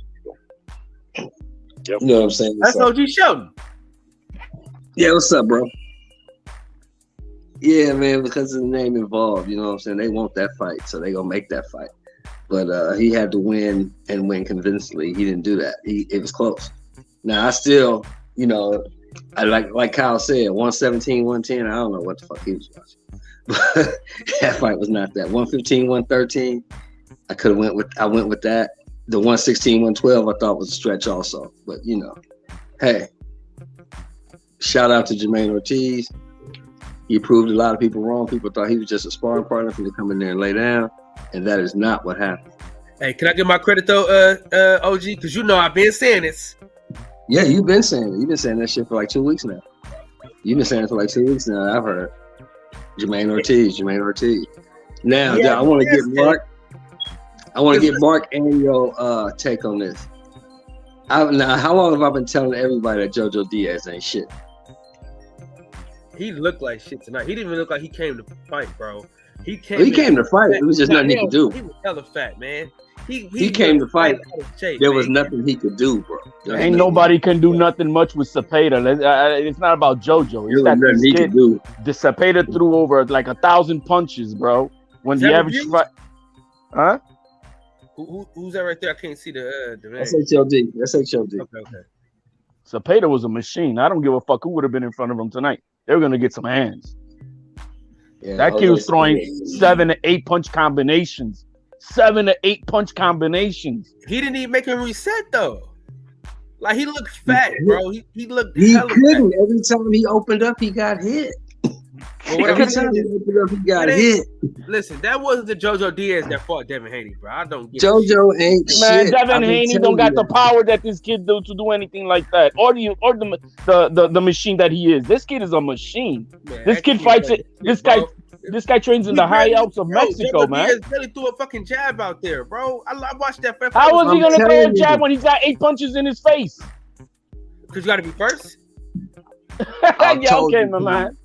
Yep. You know what I'm saying? That's OG Sheldon. Yeah, what's up, bro? Yeah, man, because of the name involved, you know what I'm saying? They want that fight, so they gonna make that fight. But he had to win and win convincingly. He didn't do that. It was close. Now I still, I like Kyle said, 117, 110. I don't know what the fuck he was watching. But that fight was not that. 115, 113. I went with that. The 116, 112 I thought was a stretch also. But hey. Shout out to Jermaine Ortiz. He proved a lot of people wrong. People thought he was just a sparring partner for him to come in there and lay down, and that is not what happened. Hey, can I give my credit though, OG? Because I've been saying this. Yeah, you've been saying it. You've been saying that shit for like 2 weeks now. You've been saying it for like 2 weeks now. I've heard Jermaine Ortiz. Now, yeah, I want to I want to get Mark and your take on this. Now, how long have I been telling everybody that JoJo Diaz ain't shit? He looked like shit tonight. He didn't even look like he came to fight, bro. He came to fight. It was just nothing he could do. He was hella fat, man. He came to fight. There was nothing he could do, bro. Ain't nobody can do nothing much with Cepeda. It's not about JoJo. It's that this kid, the Cepeda threw over like 1,000 punches, bro. When the average fight, huh? Who's that right there? I can't see the name. That's HLD. That's HLD. Okay. Cepeda was a machine. I don't give a fuck who would have been in front of him tonight. They were gonna get some hands. Yeah, that kid was throwing 7 to 8 punch combinations. 7 to 8 punch combinations. He didn't even make him reset though. Like he looked fat, bro. He looked. He couldn't. Fat. Every time he opened up, he got hit. Every time he opened up, he got hit. Listen, that wasn't the JoJo Diaz that fought Devin Haney, bro. I don't get JoJo ain't shit. Man, Devin Haney don't got the power that this kid do to do anything like that, or the machine that he is. This kid is a machine. Man, this kid fights it. This guy trains in the high Alps of Mexico, man. Diaz really threw a fucking jab out there, bro. I watched that. How was he gonna throw a jab when he's got 8 punches in his face? Because you got to be first. Yeah, okay, my man.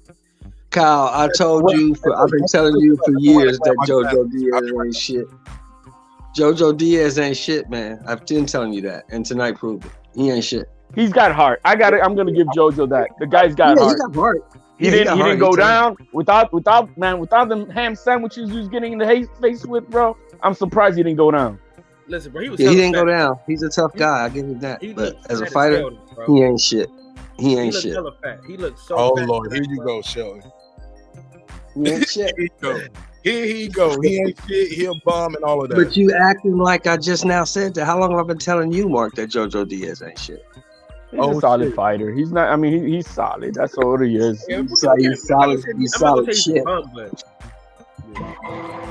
Kyle, I told you, I've been telling you for years that JoJo Diaz ain't shit. JoJo Diaz ain't shit, man. I've been telling you that, and tonight proved it. He ain't shit. He's got heart. I'm gonna give JoJo that. The guy's got heart. He got heart. He didn't go down without the ham sandwiches he was getting in the face with, bro. I'm surprised he didn't go down. Listen, bro, he didn't go down. He's a tough guy. I give him that. But as a fighter, he ain't shit. He ain't shit. He looked so oh fat. Lord, here you go, Shelton. He ain't shit. Here he go. He ain't shit. He a bum and all of that. But you acting like I just now said that. How long have I been telling you, Mark, that JoJo Diaz ain't shit? He's a solid fighter. He's not. I mean, he's solid. That's all he is. He's solid. He's solid shit.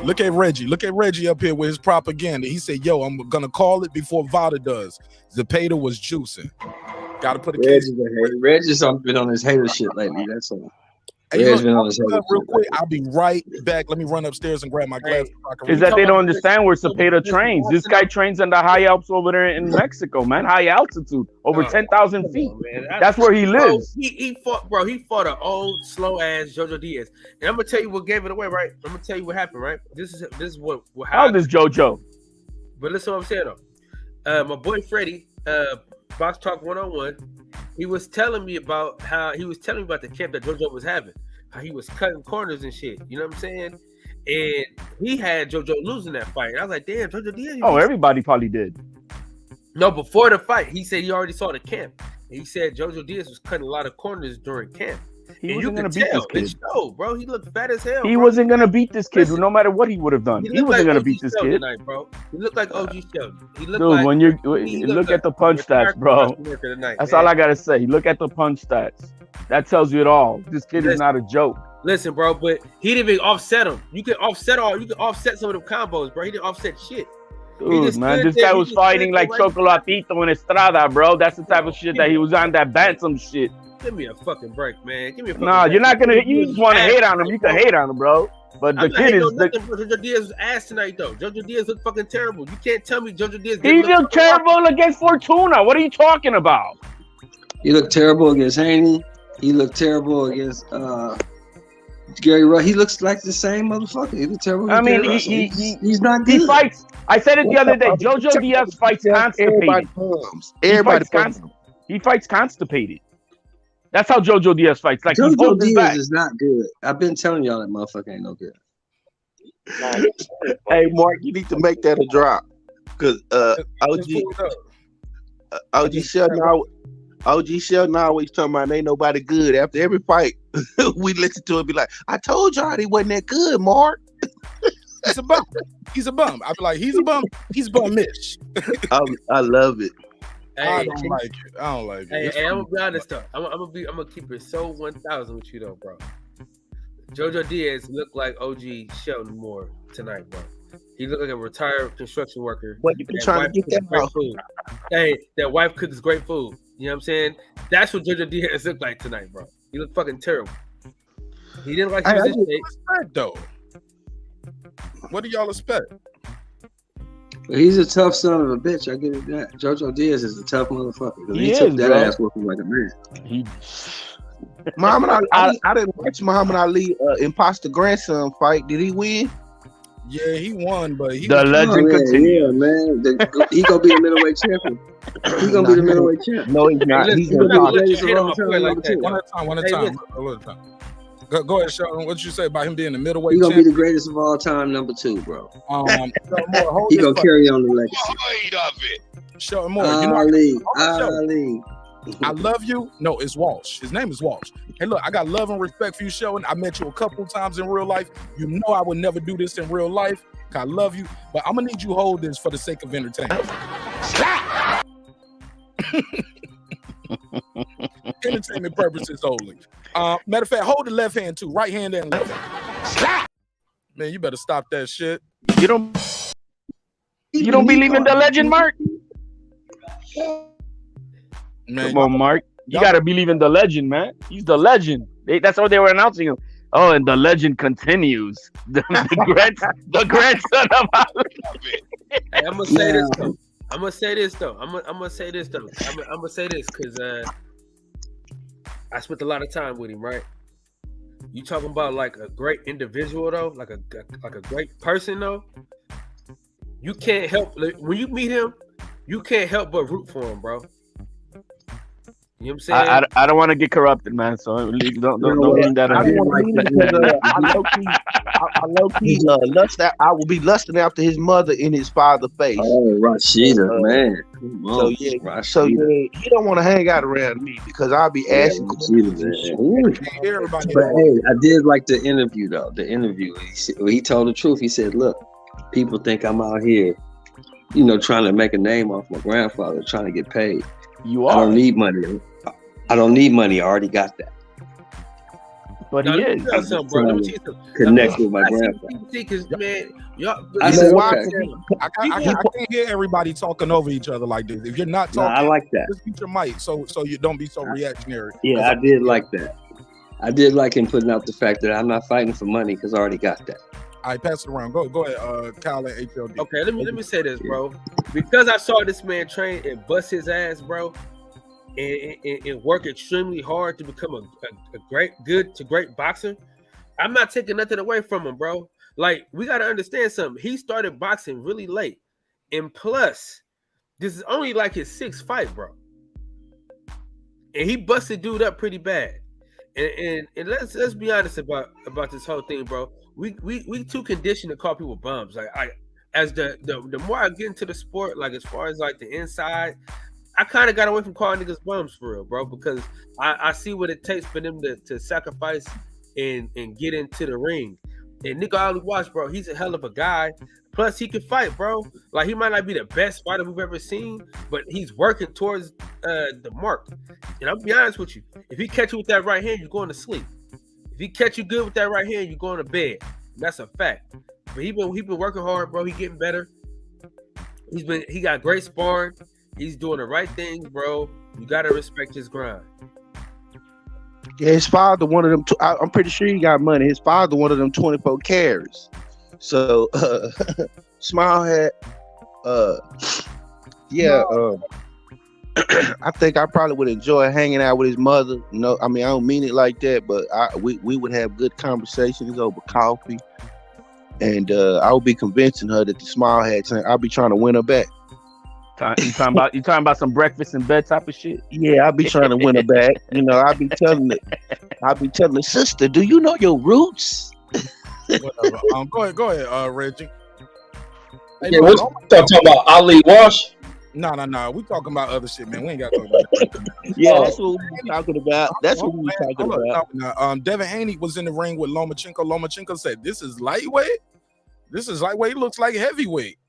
Look at Reggie. Look at Reggie up here with his propaganda. He said, "Yo, I'm gonna call it before Vada does." Cepeda was juicing. Got to put a case. Reggie's been on his hater shit lately. That's all. Hey, look, real quick, I'll be right back. Let me run upstairs and grab my glasses. Is that they don't understand where Cepeda trains? This guy trains in the high Alps over there in Mexico, man. High altitude, over 10,000 feet. That's where he lives. He fought an old, slow ass JoJo Diaz. And I'm gonna tell you what gave it away, right? I'm gonna tell you what happened, right? This is what happened. How old is JoJo? But listen to what I'm saying though. My boy Freddie, Box Talk 101. He was telling me about the camp that JoJo was having, how he was cutting corners and shit. You know what I'm saying? And he had JoJo losing that fight. And I was like, damn, JoJo Diaz. Oh, everybody probably did. No, before the fight, he said he already saw the camp. And he said JoJo Diaz was cutting a lot of corners during camp. He wasn't gonna beat this kid. Bro, he looked fat as hell. He wasn't gonna beat this kid, no matter what he would have done. He wasn't gonna beat this kid, bro. He looked like OG Sheldon. Dude, when you look at the punch stats, bro. That's all I gotta say. Look at the punch stats. That tells you it all. This kid is not a joke. Listen, bro, but he didn't even offset him. You can offset some of them combos, bro. He didn't offset shit. Dude, man, this guy was fighting like Chocolatito and Estrada, bro. That's the type of shit that he was on, that bantam shit. Give me a fucking break, man. Give me a fucking break. You're not gonna. You just want to hate on him. You can hate on him, bro. But the kid is. JoJo Diaz was ass tonight, though. JoJo Diaz looked fucking terrible. You can't tell me JoJo Diaz. He looked terrible against Fortuna. What are you talking about? He looked terrible against Haney. He looked terrible against Gary Rush. He looks like the same motherfucker. He looked terrible. I mean, he's not good. He fights. I said it the other day. JoJo Diaz fights constipated. He fights constipated. That's how JoJo Diaz fights. Like JoJo Diaz is not good. I've been telling y'all that motherfucker ain't no good. Hey, Mark, you need to make that a drop because OG Sheldon always talking about ain't nobody good. After every fight, we listen to it, be like, "I told y'all he wasn't that good, Mark." He's a bum. He's a bum. I be like, he's a bum. He's bum-ish. I love it. Hey, I don't like it. I don't like it. Hey, I'm gonna be honest though. I'm gonna keep it so 1,000 with you though, bro. JoJo Diaz looked like OG Sheldon more tonight, bro. He looked like a retired construction worker. What you been trying to get that great food. Hey, that wife cooks great food. You know what I'm saying? That's what JoJo Diaz looked like tonight, bro. He looked fucking terrible. He didn't like his though. What do y'all expect? He's a tough son of a bitch. I give it that. JoJo Diaz is a tough motherfucker. He took that ass whooping like a man. Muhammad Ali, I didn't watch Muhammad Ali imposter grandson fight. Did he win? Yeah, he won, but he the legend continues. Yeah, man. He gonna be the middleweight champion. He's gonna be the middleweight champion. No, he's not. He's gonna be the greatest of all time. One at a time. Go ahead, Sheldon. What you say about him being the middleweight He's gonna champion? be the greatest of all time, number 2, bro. Hold He gonna carry on the legacy. Sheldon Moore. Ali. I love you. No, it's Walsh. His name is Walsh. Hey, look, I got love and respect for you, Sheldon. I met you a couple times in real life. You know I would never do this in real life. I love you, but I'm gonna need you to hold this for the sake of entertainment. Entertainment purposes only. Matter of fact, hold the left hand too. Right hand and left hand. Man, you better stop that shit. You don't believe in the legend, Mark? Man, come on, Mark. You gotta believe in the legend, man. He's the legend. That's what they were announcing him. Oh, and the legend continues. The grandson of Ali. Hey, I'm gonna say this though. Because I spent a lot of time with him, right? You talking about like a great individual though, like a great person though. You can't help when you meet him. You can't help but root for him, bro. You know what I'm saying? I don't want to get corrupted, man. So don't end that. I will be lusting after his mother in his father's face. Oh, Rashida, man. So he don't want to hang out around me because I'll be asking. But hey, I did like the interview though. The interview, he told the truth. He said, "Look, people think I'm out here, trying to make a name off my grandfather, trying to get paid. You are. I don't need money. I already got that." But he is. Connect with my grandfather. I said, okay. I can't hear everybody talking over each other like this. If you're not talking, I like that. Just mute your mic so you don't be so reactionary. Yeah, I did like that. I did like him putting out the fact that I'm not fighting for money because I already got that. All right, pass it around. Go ahead, Kyle and HLD. Okay, let me say this, bro. Because I saw this man train and bust his ass, bro, and work extremely hard to become a great boxer. I'm not taking nothing away from him, bro. Like, we got to understand something. He started boxing really late. And plus, this is only like his 6th fight, bro. And he busted dude up pretty bad. And let's be honest about this whole thing, bro. We too conditioned to call people bums. Like, the more I get into the sport, like as far as like the inside, I kind of got away from calling niggas bums for real, bro, because I see what it takes for them to sacrifice and get into the ring. And Nico Ali Walsh, bro, he's a hell of a guy. Plus, he can fight, bro. Like, he might not be the best fighter we've ever seen, but he's working towards the mark. And I'll be honest with you, if he catch you with that right hand, you're going to sleep. If he catch you good with that right hand, you're going to bed. That's a fact. But he been working hard, bro. He getting better. He got great sparring. He's doing the right things, bro. You gotta respect his grind. Yeah, his father, one of them. I'm pretty sure he got money. His father, one of them 24 carries. So, Smile had, I think I probably would enjoy hanging out with his mother. No, I mean, I don't mean it like that, but we would have good conversations over coffee, and I would be convincing her that the Smile had. I'll be trying to win her back. You talking about some breakfast in bed type of shit? Yeah, I'll be trying to win her back. I'll be telling her, sister, do you know your roots? Whatever. Go ahead, Reggie. Hey, yeah, we're talking about Ali Walsh. No. We talking about other shit, man. We ain't got to talk about that. Yeah, that's what we're talking about. Devin Haney was in the ring with Lomachenko. Lomachenko said, "This is lightweight. This is lightweight. Looks like heavyweight.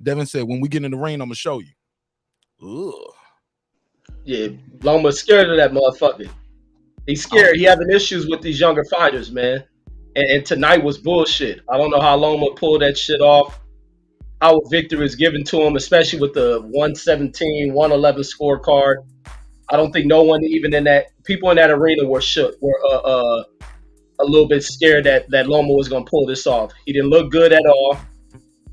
Devin said, "When we get in the ring, I'm gonna show you." Ugh. Yeah, Loma's scared of that motherfucker. He's scared. He having issues with these younger fighters, man. And tonight was bullshit. I don't know how Loma pulled that shit off. How victory is given to him, especially with the 117, 111 scorecard. I don't think no one even people in that arena were shook. A little bit scared that Loma was going to pull this off. He didn't look good at all.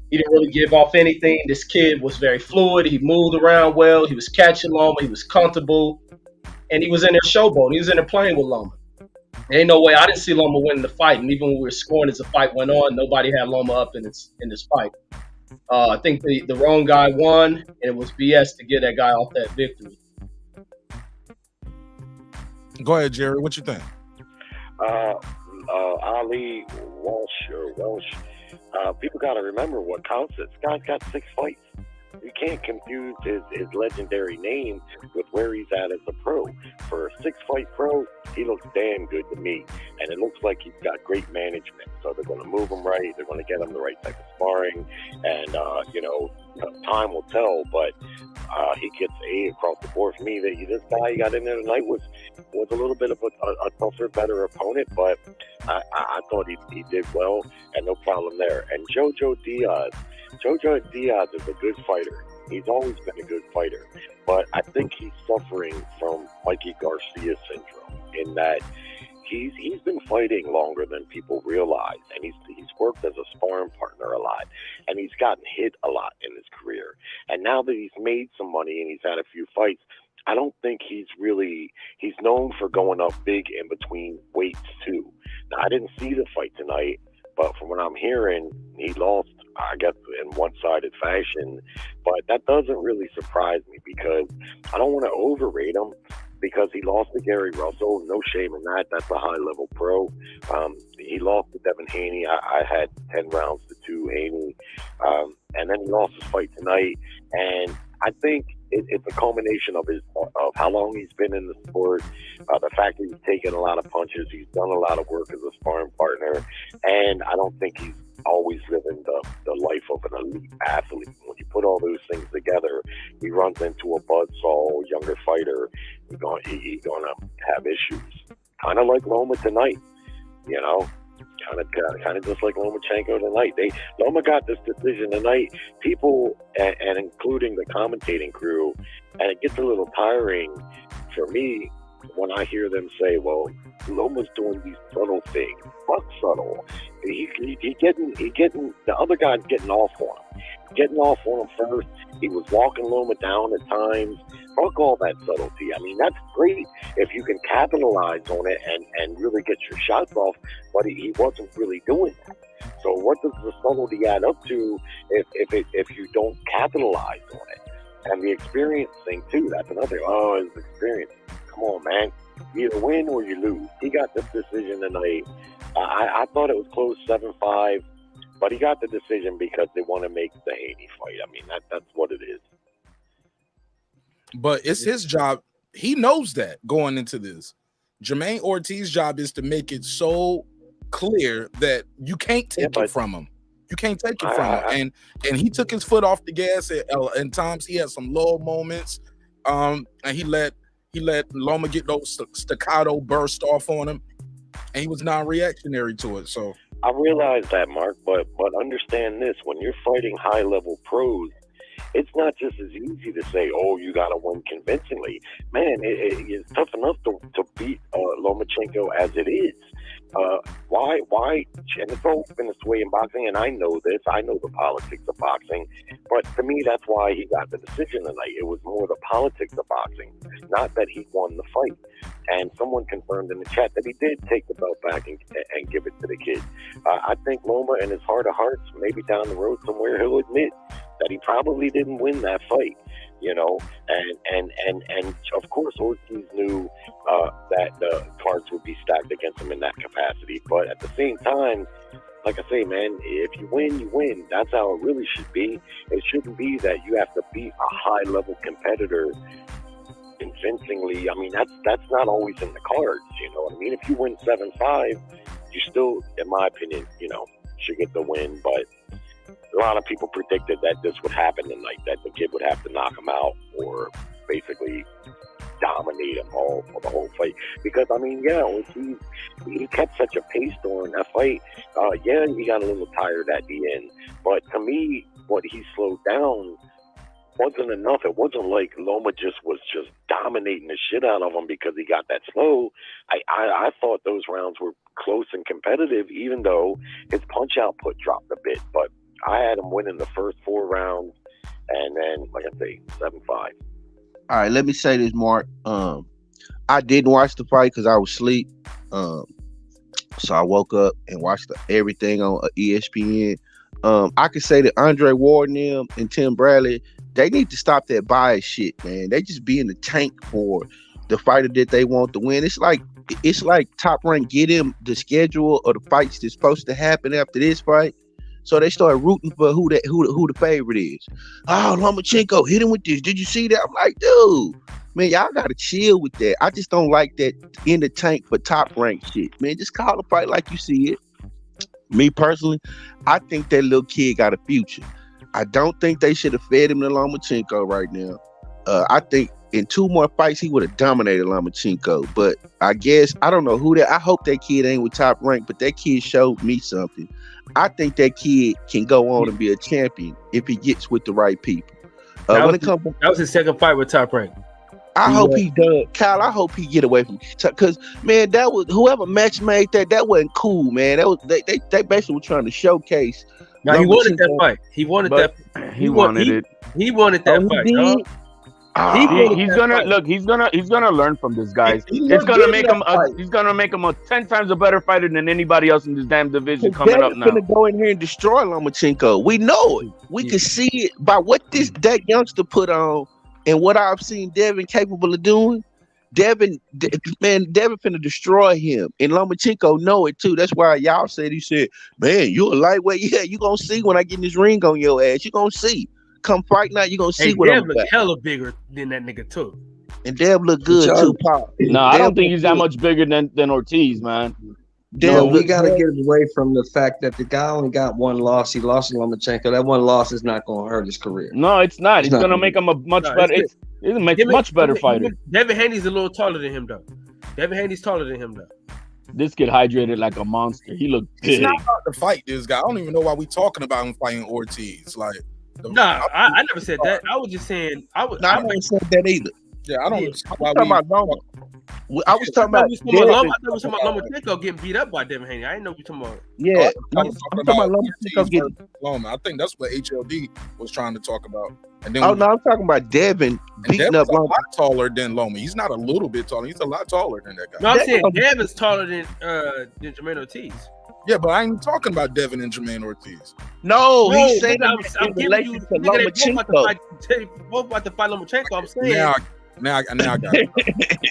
He didn't really give off anything. This kid was very fluid. He moved around well. He was catching Loma. He was comfortable. And he was in there showboating. He was in there playing with Loma. There ain't no way I didn't see Loma winning the fight. And even when we were scoring as the fight went on, nobody had Loma up in this fight. I think the wrong guy won, and it was BS to get that guy off that victory. Go ahead, Jerry. What you think? Ali Welsh. People got to remember what counts. This guy's got 6 fights. You can't confuse his legendary name with where he's at as a pro. For a 6-fight pro, he looks damn good to me. And it looks like he's got great management. So they're going to move him right. They're going to get him the right type of sparring. And, time will tell. But he gets A across the board for me. This guy he got in there tonight was a little bit of a tougher, better opponent. But I thought he did well. And no problem there. And Jojo Diaz is a good fighter. He's always been a good fighter. But I think he's suffering from Mikey Garcia syndrome in that he's been fighting longer than people realize. And he's worked as a sparring partner a lot. And he's gotten hit a lot in his career. And now that he's made some money and he's had a few fights, I don't think he's known for going up big in between weights too. Now, I didn't see the fight tonight, but from what I'm hearing, he lost, I guess, in one-sided fashion. But that doesn't really surprise me because I don't want to overrate him because he lost to Gary Russell. No shame in that. That's a high-level pro. He lost to Devin Haney. I had 10 rounds to 2 Haney. And then he lost his fight tonight. And I think it's a culmination of how long he's been in the sport, the fact that he's taken a lot of punches, he's done a lot of work as a sparring partner, and I don't think he's always living the life of an elite athlete. When you put all those things together, he runs into a buzzsaw younger fighter. He's gonna have issues, kind of like Loma tonight, you know. Kind of just like Lomachenko tonight. Loma got this decision tonight. People, and including the commentating crew, and it gets a little tiring for me when I hear them say, "Well, Loma's doing these subtle things." Fuck subtle. He getting the other guy's getting off on him first. He was walking Loma down at times. Fuck all that subtlety. I mean, that's great if you can capitalize on it and really get your shots off, but he wasn't really doing that. So what does the subtlety add up to if you don't capitalize on it? And the experience thing too, that's another thing. Oh, his experience. Come on, man. You either win or you lose. He got this decision tonight. I thought it was close 7-5, but he got the decision because they want to make the Haney fight. I mean, that's what it is. But it's his job. He knows that going into this. Jermaine Ortiz's job is to make it so clear that you can't take it from him. You can't take it from him. And he took his foot off the gas at times. He had some low moments. And he let Loma get those staccato burst off on him. And he was non-reactionary to it. So I realize that, Mark, but understand this: when you're fighting high-level pros, it's not just as easy to say, "Oh, you got to win convincingly." Man, it's tough enough to beat Lomachenko as it is. Why? And it's always been this way in boxing, and I know this. I know the politics of boxing, but to me, that's why he got the decision tonight. It was more the politics of boxing, not that he won the fight. And someone confirmed in the chat that he did take the belt back and give it to the kid. I think Loma, in his heart of hearts, maybe down the road somewhere, he'll admit that he probably didn't win that fight. You know, and of course Ortiz knew that the cards would be stacked against him in that capacity. But at the same time, like I say, man, if you win, you win. That's how it really should be. It shouldn't be that you have to beat a high-level competitor convincingly. I mean, that's not always in the cards. You know what I mean? If you win 7-5, you still, in my opinion, you know, should get the win. But a lot of people predicted that this would happen tonight, that the kid would have to knock him out or basically dominate him all for the whole fight. Because, I mean, yeah, he kept such a pace during that fight. Yeah, he got a little tired at the end. But to me, what he slowed down wasn't enough. It wasn't like Loma was just dominating the shit out of him because he got that slow. I thought those rounds were close and competitive, even though his punch output dropped a bit. But I had him winning the first 4 rounds, and then, like I say, 7-5. All right, let me say this, Mark. I didn't watch the fight because I was asleep. So I woke up and watched everything on ESPN. I could say that Andre Ward and Tim Bradley, they need to stop that bias shit, man. They just be in the tank for the fighter that they want to win. It's like Top Rank get him the schedule of the fights that's supposed to happen after this fight. So they start rooting for who the favorite is. Oh, Lomachenko hit him with this. Did you see that? I'm like, dude, man, y'all gotta chill with that. I just don't like that in the tank for Top Rank shit, man. Just call the fight like you see it. Me personally, I think that little kid got a future. I don't think they should have fed him to Lomachenko right now. I think in 2 more fights he would have dominated Lomachenko. But I guess I don't know who that. I hope that kid ain't with Top Rank, but that kid showed me something. I think that kid can go on and be a champion if he gets with the right people. That was his second fight with Top Rank. I hope he does, Kyle. I hope he get away from, because man, that was whoever match made that wasn't cool, man. That was they basically were trying to showcase. Now he wanted that fight. He wanted that. He wanted it. He wanted that fight. Dog. He's gonna learn from this guy. It's gonna make him. He's gonna make him a 10 times a better fighter than anybody else in this damn division coming up now. He's gonna go in here and destroy Lomachenko. We know it. We can see it by what that youngster put on and what I've seen Devin capable of doing. Devin finna destroy him, and Lomachenko know it too. That's why y'all said he said, "Man, you a lightweight. Yeah, you gonna see when I get in this ring on your ass. You gonna see." Come fight night, you gonna see what Dev I'm look hella bigger than that nigga too. And Dev look good too, Pop. No, I don't think he's that much bigger than Ortiz, man. No, we got to get away from the fact that the guy only got 1 loss. He lost to Lomachenko. That 1 loss is not going to hurt his career. No, it's not. It's going to make him a much better. It's make him much better fighter. Devin Haney's a little taller than him, though. Devin Haney's taller than him, though. This kid hydrated like a monster. He looked big. It's not about to fight this guy. I don't even know why we talking about him fighting Ortiz. Like, I never said that. I was just saying. I ain't said that either. Yeah, I don't. I was talking about Loma. I was talking about. I thought we were talking about Lomachenko getting beat up by Devin Haney. I didn't know what you talking about. Yeah, I'm talking about Lomachenko getting. Loma. I think that's what HLD was trying to talk about. And then I'm talking about Devin beating up Loma. A lot taller than Loma. He's not a little bit taller. He's a lot taller than that guy. No, I'm saying Devin's taller than Jermaine Ortiz. Yeah, but I ain't talking about Devin and Jermaine Ortiz. No, he's saying I'm giving you Lomachenko. Both about to fight Lomachenko. I'm saying. Now I got it.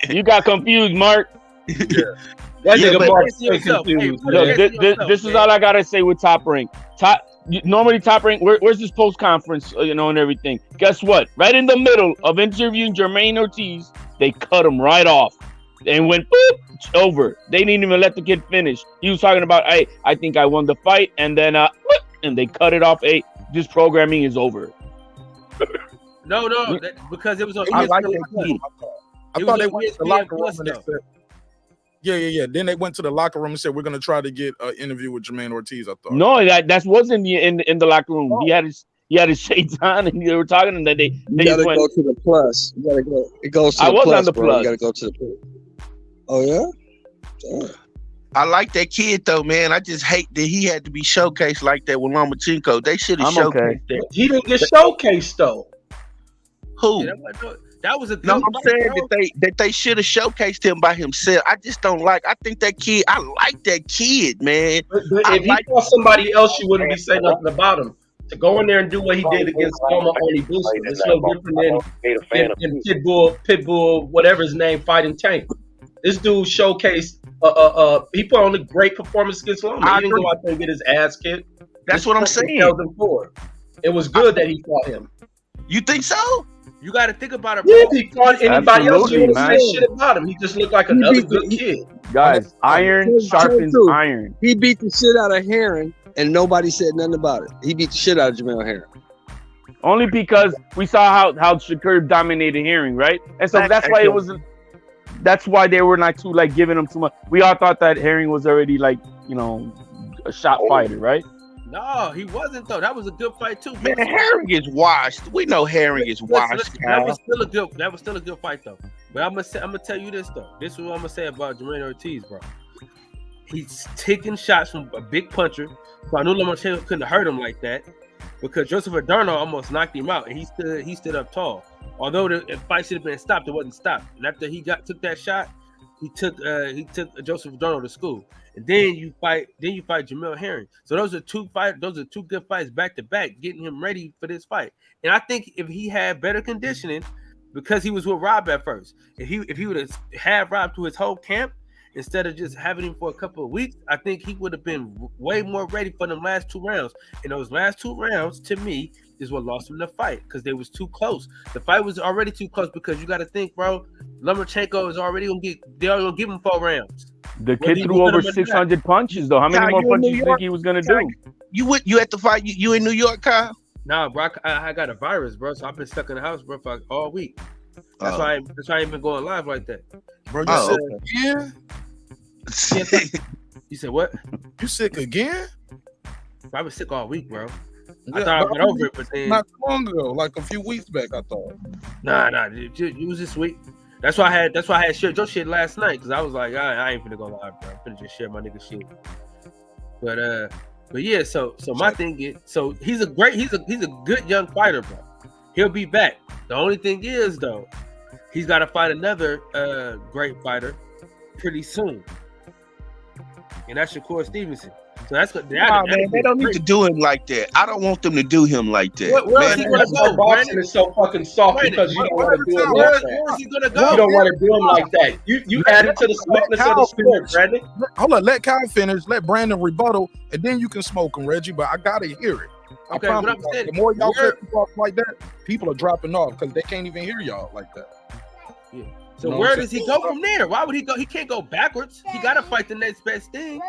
You got confused, Mark. Yeah. That nigga Mark confused. Look, this is all I gotta say with Top Rank. Normally Top Rank, where's this post conference, and everything? Guess what? Right in the middle of interviewing Jermaine Ortiz, they cut him right off and went boop, over. They didn't even let the kid finish. He was talking about, hey, I think I won the fight, and then and they cut it off. Hey, this programming is over. No, because it was on. I like that kid. I thought they went to the locker room and they said, yeah. Then they went to the locker room and said, we're gonna try to get an interview with Jermaine Ortiz. I thought. No, that wasn't in the locker room. Oh. He had his shades on and they were talking, and then they gotta go to the plus. You gotta go. It goes to the plus. I was on the plus. You gotta go to the plus. Oh yeah. I like that kid though, man. I just hate that he had to be showcased like that with Lomachenko. They should have showcased that. He didn't get showcased though. Who? Yeah, that was a good I'm saying that they should have showcased him by himself. I just don't like. I think that kid. I like that kid, man. But if he fought somebody else, you wouldn't be saying nothing about him. To go in there and do what he did against Loma only boosted. It's no different than Pitbull, whatever his name, fighting Tank. This dude showcased. He put on a great performance against Loma. He didn't go out there and get his ass kicked. That's what I'm saying. It was good that he fought him. You think so? You got to think about it, bro. Yeah, if he fought anybody else, you wouldn't say shit about him. He just looked like another good kid. Guys, iron sharpens iron. He beat the shit out of Herring, and nobody said nothing about it. He beat the shit out of Jamel Herring. Only because we saw how Shakur dominated Herring, right? And so that's why it was. That's why they were not giving him too much. We all thought that Herring was already a shot fighter, right? No, he wasn't though. That was a good fight too. Man, Herring is washed. We know Herring is washed. That was still a good fight though. But I'm gonna tell you this though. This is what I'm gonna say about Jermaine Ortiz, bro. He's taking shots from a big puncher. So I knew Lomachenko couldn't hurt him like that because Joseph Adorno almost knocked him out, and he stood up tall. Although the fight should have been stopped, it wasn't stopped. And after he took that shot, he took Joseph Adorno to school. And then you fight Jamil Herring. So those are two good fights back to back, getting him ready for this fight. And I think if he had better conditioning, because he was with Rob at first, if he would have had Rob through his whole camp instead of just having him for a couple of weeks, I think he would have been way more ready for them last 2 rounds. And those last 2 rounds, to me, is what lost him the fight because they was too close. The fight was already too close because you got to think, bro. Lomachenko is already they're gonna give him 4 rounds. The kid threw over 600 punches, though. How many more punches do you think he was gonna do? You at the fight? You in New York, Kyle? Nah, bro. I got a virus, bro. So I've been stuck in the house, bro, for all week. That's why I ain't been going live like that. Bro, you sick again? You said what? You sick again? I was sick all week, bro. I thought I got over it, but then not long ago, like a few weeks back, I thought. Nah, it was this week. That's why I had shared your shit last night because I was like, I ain't finna go live, bro. I'm finna just share my nigga shit. But yeah, so my thing is, so he's a good young fighter, bro. He'll be back. The only thing is though, he's got to fight another great fighter pretty soon, and that's Shakur Stevenson. So that's what man. They don't need to do him like that. I don't want them to do him like that. Where is he gonna go? Boxing is so fucking soft because you don't want to do him like that. Where is he gonna go? You don't want to do him like that. You added to the smoothness of the sport, Brandon. Hold on, let Kyle finish. Let Brandon rebuttal, and then you can smoke him, Reggie. But I gotta hear it. Okay, what I'm saying, the more y'all cut off like that, people are dropping off because they can't even hear y'all like that. Yeah. So where does he go from there? Why would he go? He can't go backwards. He got to fight the next best thing.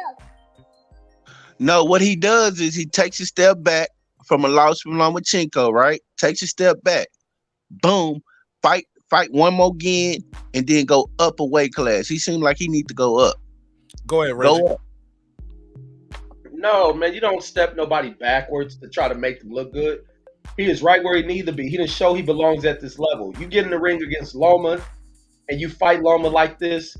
No, what he does is he takes a step back from a loss from Lomachenko, right? Takes a step back. Boom. Fight one more again, and then go up a weight class. He seemed like he need to go up. Go ahead, Reggie. Go up. No, man, you don't step nobody backwards to try to make them look good. He is right where he needs to be. He didn't show he belongs at this level. You get in the ring against Loma, and you fight Loma like this,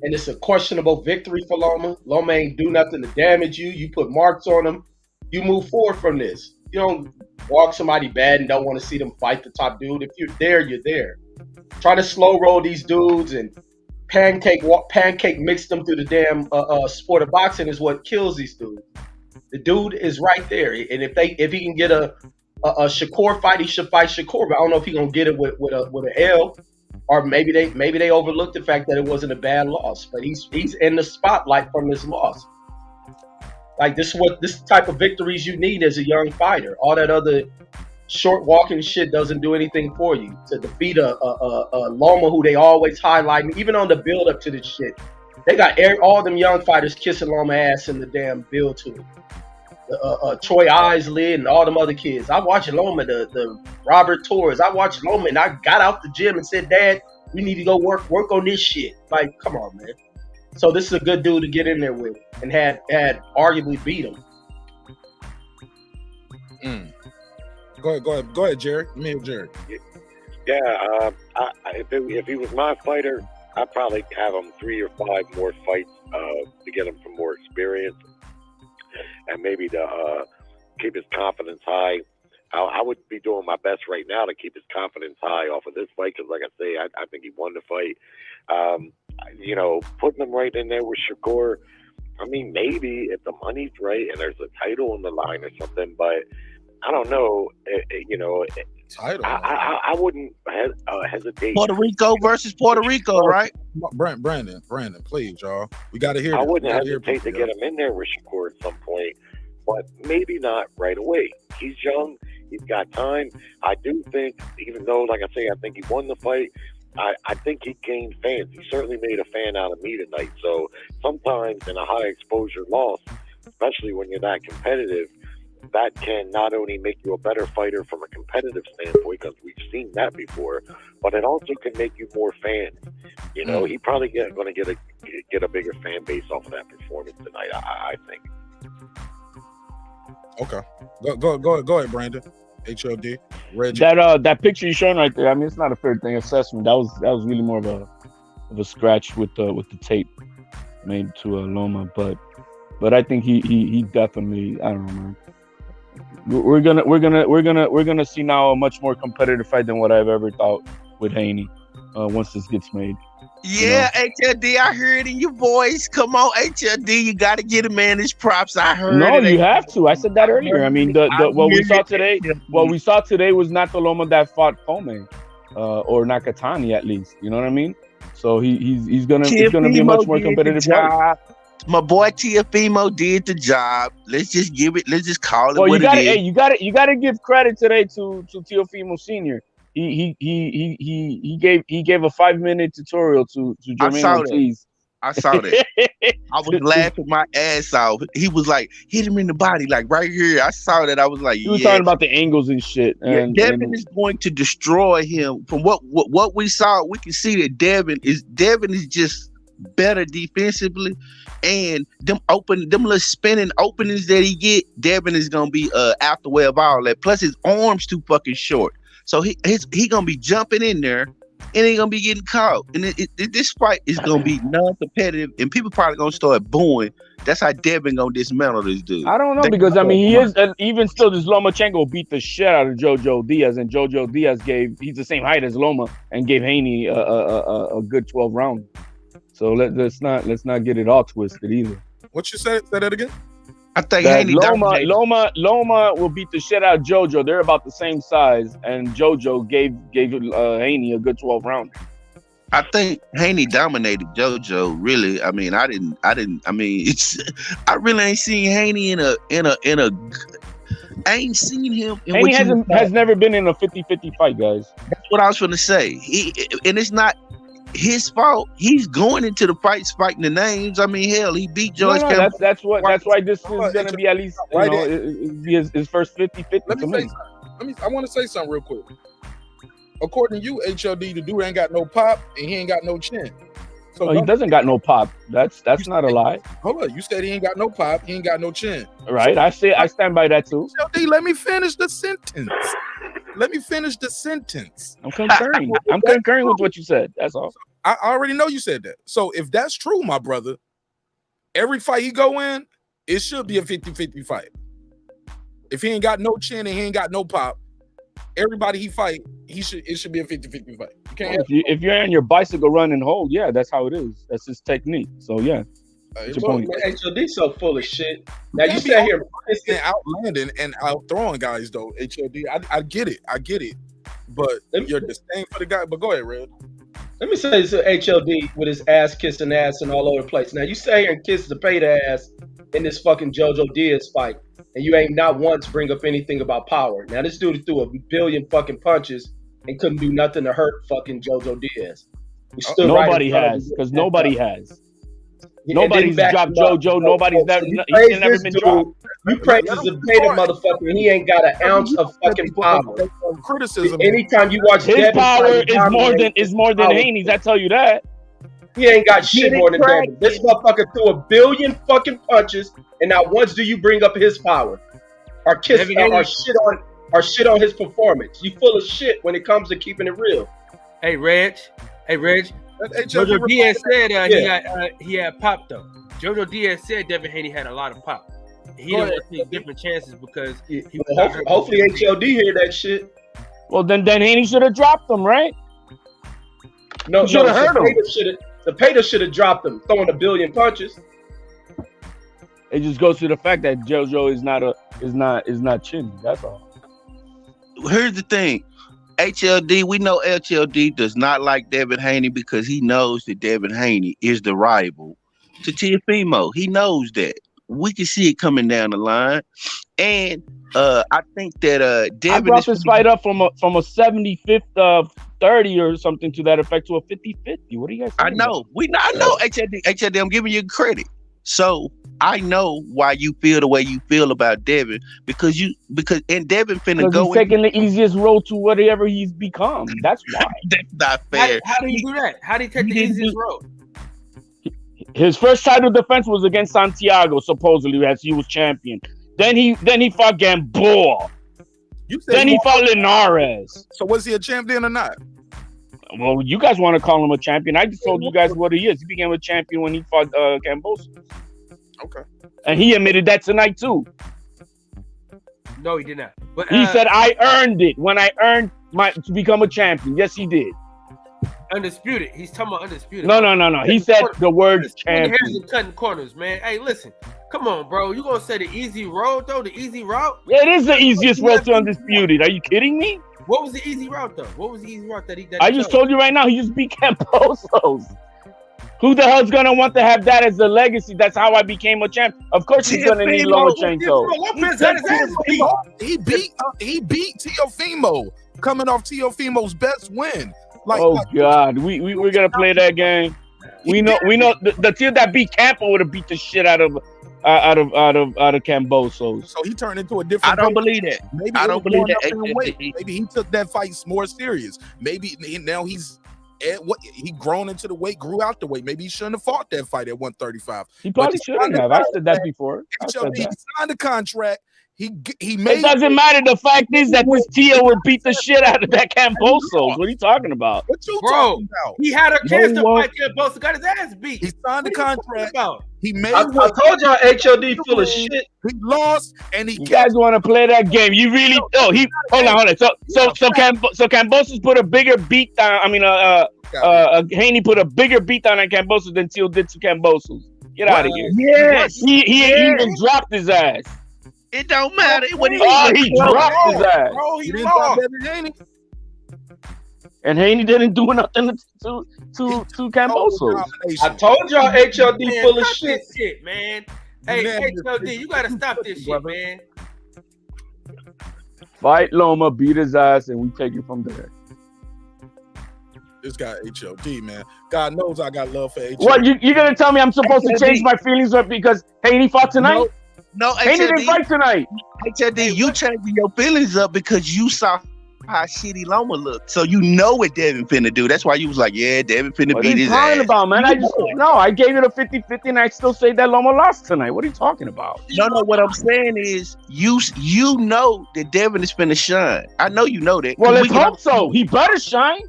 and it's a questionable victory for Loma. Loma ain't do nothing to damage you. You put marks on him. You move forward from this. You don't walk somebody bad and don't want to see them fight the top dude. If you're there, you're there. Try to slow roll these dudes and pancake mix them through the damn sport of boxing is what kills these dudes. The dude is right there, and if he can get a Shakur fight, he should fight Shakur. But I don't know if he gonna get it with an L. Or maybe they overlooked the fact that it wasn't a bad loss, but he's in the spotlight from this loss. Like this type of victories you need as a young fighter. All that other short walking shit doesn't do anything for you. To defeat a Loma who they always highlight, even on the build up to this shit, they got all them young fighters kissing Loma ass in the damn build to it. Troy Isley and all them other kids. I watched Loma, the Robert Torres. I watched Loma and I got out the gym and said, Dad, we need to go work on this shit. Like, come on, man. So this is a good dude to get in there with and had arguably beat him. Go ahead, Jerry. Me and Jerry. Yeah, if he was my fighter, I'd probably have him 3 or 5 more fights to get him some more experience. And maybe to keep his confidence high. I would be doing my best right now to keep his confidence high off of this fight because, like I say, I think he won the fight. Putting him right in there with Shakur, I mean, maybe if the money's right and there's a title on the line or something, but I don't know. Title. I wouldn't hesitate. Puerto Rico versus Puerto Rico, right? Brandon, please, y'all. We got to hear. I wouldn't hesitate to get him in there with Shakur at some point, but maybe not right away. He's young. He's got time. I do think, even though, like I say, I think he won the fight, I think he gained fans. He certainly made a fan out of me tonight. So sometimes in a high exposure loss, especially when you're that competitive, that can not only make you a better fighter from a competitive standpoint, because we've seen that before, but it also can make you more fans. He probably going to get a bigger fan base off of that performance tonight, I think. Okay, go ahead, Brandon. HLD, Reggie. That picture you're showing right there, I mean, it's not a fair thing assessment. That was really more of a scratch with the tape. made to Loma, but I think he definitely, I don't know, man. We're gonna see now a much more competitive fight than what I've ever thought with Haney once this gets made. Yeah, HLD, I heard it in your voice. Come on, HLD, you got to get a man his props. I heard No, it. you have to. I said that earlier. I mean, what we saw today was not the Loma that fought Coleman or Nakatani, at least. You know what I mean? So he's gonna be a much more competitive fight. My boy Tiafimo did the job. Let's just call it Well, what it is. Hey, you gotta give credit today to Teofimo Sr. He gave a 5-minute tutorial to Jermaine Ortiz. I saw that. I was laughing my ass off. He was like, hit him in the body, like right here. I saw that. I was like, he was talking about the angles and shit. And Devin is going to destroy him. From what we saw, we can see that Devin is just better defensively, and them little spinning openings that he get, Devin is gonna be out the way of all that. Plus his arms too fucking short, so he gonna be jumping in there and he gonna be getting caught. And this fight is gonna be non-competitive, and people probably gonna start booing. That's how Devin gonna dismantle this dude. I don't know, because I mean he is, and even still, this Lomachenko beat the shit out of Jojo Diaz, and Jojo Diaz he's the same height as Loma and gave Haney a good 12 rounds. So let's not get it all twisted either. What you said? Say that again. I think Haney Loma will beat the shit out of Jojo. They're about the same size, and Jojo gave Haney a good 12 round. I think Haney dominated Jojo. Really, I mean, I mean, I really ain't seen Haney in a. I ain't seen him. Haney has never been in a 50-50 fight, guys. That's what I was going to say. And it's not his fault. He's going into the fights fighting the names. I mean, hell, he beat George. No, that's why this is going to be at least his first 50-50. I want to say something real quick. According to you, HLD, the dude ain't got no pop and he ain't got no chin. So he doesn't got no pop. That's not a lie. Hold on, you said he ain't got no pop, he ain't got no chin. Right, I stand by that too. HLD, let me finish the sentence. I'm concurring with what you said. That's all. I already know you said that. So if that's true, my brother, every fight he go in, it should be a 50-50 fight. If he ain't got no chin and he ain't got no pop, everybody he fight, it should be a 50-50 fight. You can't if you're on your bicycle run and hold, yeah, that's how it is. That's his technique. So yeah. HLD so full of shit. Now you sit here outlanding and out throwing guys though. HLD, I get it. But you're disdain for the guy. But go ahead, Red. Let me say this to HLD with his ass kissing ass and all over the place. Now you sit here and kiss the payday ass in this fucking Jojo Diaz fight, and you ain't not once bring up anything about power. Now this dude threw a billion fucking punches and couldn't do nothing to hurt fucking Jojo Diaz. Nobody has, because nobody has. Nobody's dropped JoJo. Nobody's never been dropped. You praise this beta motherfucker, and he ain't got an ounce of fucking power. Criticism. Anytime you watch his power is more than Haney's. I tell you that. He ain't got shit more than Devin. This motherfucker threw a billion fucking punches, and not once do you bring up his power or shit on his performance. You full of shit when it comes to keeping it real. Hey, Reg. Jojo Diaz said he had pop though. Jojo Diaz said Devin Haney had a lot of pop. He didn't want to take different chances because hopefully HLD hear that shit. Well, then Haney should have dropped him, right? No, should have heard him. The Pater should have dropped him, throwing a billion punches. It just goes to the fact that JoJo is not chinny. That's all. Here's the thing. HLD, we know HLD does not like Devin Haney because he knows that Devin Haney is the rival to Teofimo. He knows that. We can see it coming down the line. And I think that Devin I brought this fight up from a 75th 30 or something to that effect to a 50-50. What do you guys think? I know HLD, I'm giving you credit. So I know why you feel the way you feel about Devin because Devin finna go. He's taking the easiest road to whatever he's become. That's why. That's not fair. How do you do that? How do you take the easiest road? His first title defense was against Santiago, supposedly, as he was champion. Then he fought Gamboa. Then he fought Linares. So was he a champion or not? Well, you guys want to call him a champion. I just told you guys what he is. He became a champion when he fought Kambosos. Okay. And he admitted that tonight, too. No, he did not. But he said, I earned it when I earned to become a champion. Yes, he did. Undisputed. He's talking about undisputed. No. He said the word champion. Here's the cutting corners, man. Hey, listen. Come on, bro. You gonna say the easy road, though? The easy route? Yeah, it is the easiest road to undisputed. Are you kidding me? What was the easy route, though? What was the easy route that he I just told you right now, he just beat Kambosos. Who the hell's gonna want to have that as a legacy? That's how I became a champ. Of course, he's gonna need Lomachenko. He beat Teofimo, coming off Teofimo's best win. God, we're gonna play that game. We know the team that beat Campo would have beat the shit out of Kambosos. So he turned into a different. I don't believe that. Maybe I don't believe that. Maybe he took that fight more serious. Maybe now he's. He grown into the weight, grew out the weight. Maybe he shouldn't have fought that fight at 135. He probably shouldn't have. I said that before. He signed a contract. He It made. doesn't matter. The fact is that this Tio would beat the shit out of that Kambosos. What are you talking about? What you talking about? He had a chance to fight Kambosos. Got his ass beat. He signed the contract. He made. I told y'all HOD full of shit. He lost, and he. You guys want to play that game? You really? Oh, he. Hold on. So Kambosos put a bigger beat down. I mean, Haney put a bigger beat down on Kambosos than Tio did to Kambosos. Get out of here. Yes. He even dropped his ass. It don't matter. When he dropped his ass. Bro, he lost. And Haney didn't do nothing to Kambosos. I told y'all HLD full of shit. Man. Hey, HLD, you gotta stop this shit, man. Fight Loma, beat his ass, and we take it from there. This guy HLD, man. God knows I got love for HLD. What, you gonna tell me I'm supposed to change my feelings up because Haney fought tonight? No, Haney didn't fight tonight. HLD, you changing your feelings up because you saw how shitty Loma looked. So you know what Devin finna do. That's why you was like, yeah, Devin finna beat his ass. What are you talking about, man? I gave it a 50-50 and I still say that Loma lost tonight. What are you talking about? No, what I'm saying is you know that Devin is finna shine. I know you know that. Well, let's hope so. He better shine.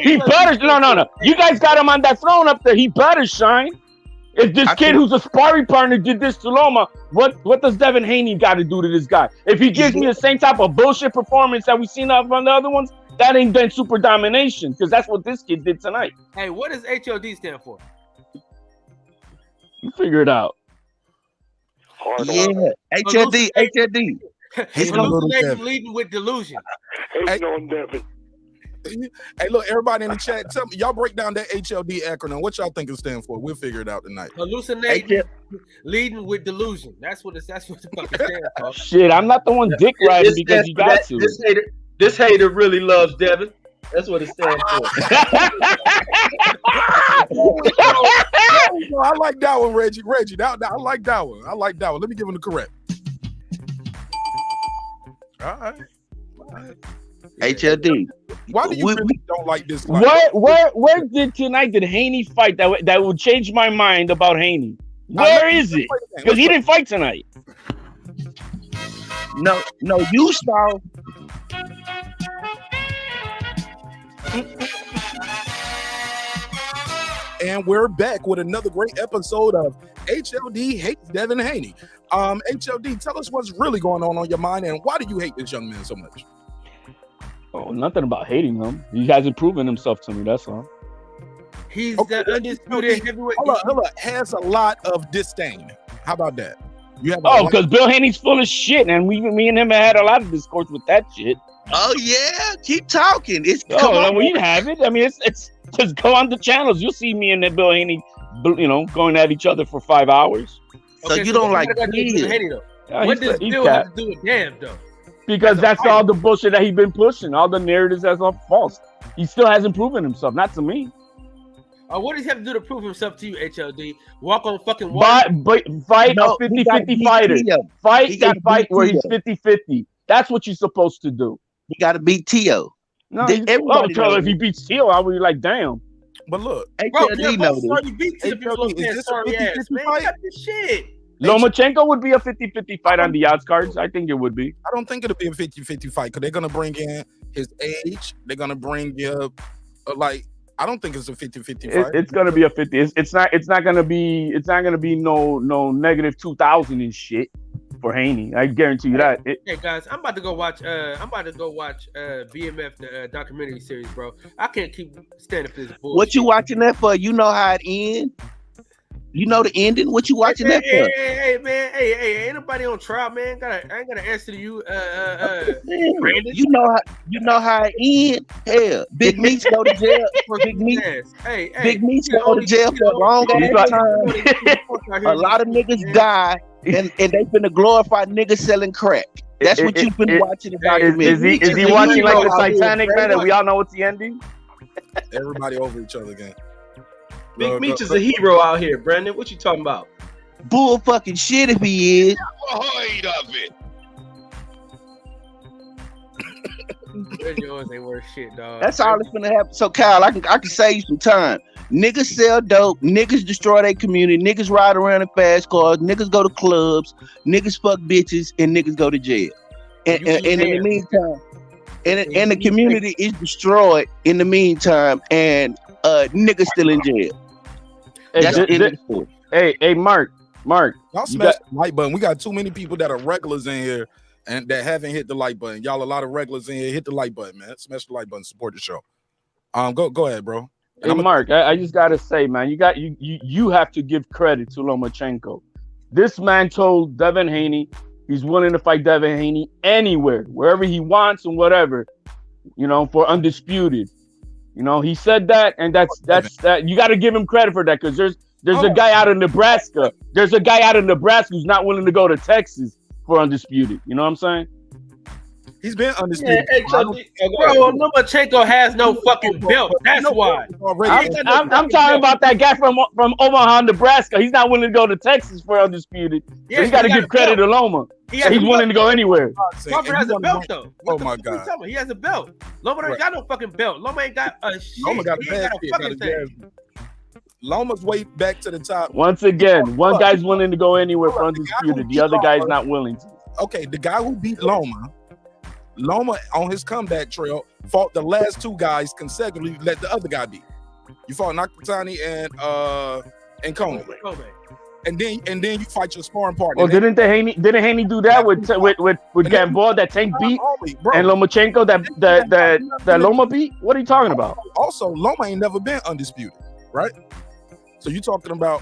He better. No. You guys got him on that throne up there. He better shine. If this kid who's a sparring partner did this to Loma, what does Devin Haney got to do to this guy? If he gives me the same type of bullshit performance that we seen up on the other ones, that ain't been super domination because that's what this kid did tonight. Hey, what does HOD stand for? You figure it out. Yeah, HLD. He's leading with delusion. Devin. Hey, look, everybody in the chat, tell me, y'all break down that HLD acronym. What y'all think it stands for? We'll figure it out tonight. Hallucinating, leading with delusion. That's what the fucking stands for. Shit, I'm not the one dick riding because you got to. This hater really loves Devin. That's what it stands for. I like that one, Reggie. I like that one. Let me give him the correct. All right. HLD. Why do you really don't like this? Where did Haney fight that would change my mind about Haney? Where is it? Because he didn't fight tonight. No, you saw. And we're back with another great episode of HLD Hates Devin Haney. HLD, tell us what's really going on your mind and why do you hate this young man so much? Oh, nothing about hating him. He hasn't proven himself to me, that's all. He's the undisputed heavyweight. Hold up. Has a lot of disdain. How about that? Because Bill Haney's full of shit, and me and him had a lot of discourse with that shit. Oh yeah, keep talking. We have it. I mean, it's just go on the channels. You'll see me and that Bill Haney, going at each other for 5 hours. So you don't like Haney though? What does Bill have to do with damn though? Because that's all the bullshit that he's been pushing. All the narratives that's all false. He still hasn't proven himself. Not to me. What does he have to do to prove himself to you, HLD? Walk on fucking water? Fight a 50-50 fighter. Fight a fight where he's 50-50. That's what you're supposed to do. He got to beat Tio. No, if he beats Tio, I would be like, damn. But look, HLD knows shit. Lomachenko would be a 50-50 fight on the odds cards. I think it would be. I don't think it'll be a 50-50 fight because they're going to bring in his age. They're gonna bring you like I don't think it's a 50-50 fight. It's gonna be a 50. It's not gonna be no negative 2,000 and shit for Haney. I guarantee you that. Hey guys, I'm about to go watch BMF the documentary series, bro. I can't keep standing for this bullshit. What you watching that for? You know how it ends. You know the ending. What you watching that for? Hey, man. Hey, ain't nobody on trial, man. I ain't gonna answer to you. Brandon. You know how it ends. Hell, Big Meats go to jail for Big Meats. Big Meats go to jail for a long ass time. A lot of niggas die, and they finna glorify niggas selling crack. That's what you've been watching about. Is he watching like the Titanic, man? And we all know what's the ending. Everybody over each other again. Big Meech is a hero out here, Brandon. What you talking about? Bull fucking shit if he is. Avoid of it. Yours ain't worth shit, dog. That's all that's gonna happen. So Kyle, I can save you some time. Niggas sell dope, niggas destroy their community, niggas ride around in fast cars, niggas go to clubs, niggas fuck bitches, and niggas go to jail. And in the meantime, and the community is destroyed in the meantime, and niggas still in jail. Hey, Mark. Y'all smash the like button. We got too many people that are regulars in here and that haven't hit the like button. Y'all a lot of regulars in here. Hit the like button, man. Smash the like button. Support the show. Go ahead, bro. Hey, Mark, I just gotta say, man, you have to give credit to Lomachenko. This man told Devin Haney he's willing to fight Devin Haney anywhere, wherever he wants and whatever, for undisputed. He said that, and that's that. You got to give him credit for that, because there's a guy out of Nebraska. There's a guy out of Nebraska who's not willing to go to Texas for undisputed. You know what I'm saying? He's been undisputed. Bro, Lomachenko has no fucking belt. That's why. I'm talking about that guy from Omaha, Nebraska. He's not willing to go to Texas for undisputed. Yeah, so you got to give credit to Loma. He's willing to go anywhere. Loma has a belt though. Oh my God! He has a belt. Loma ain't got no fucking belt. Loma ain't got a shit. Loma got a bad fucking thing. Loma's way back to the top. Once again, one guy's willing to go anywhere for undisputed. The other guy's not willing to. Okay, the guy who beat Loma on his comeback trail fought the last two guys consecutively. Let the other guy beat. You fought Nakatani and Kobe. And then you fight your sparring partner. Oh, didn't Haney do that with Gamboa that Tank beat and Lomachenko that Loma beat? What are you talking about? Also, Loma ain't never been undisputed, right? So you talking about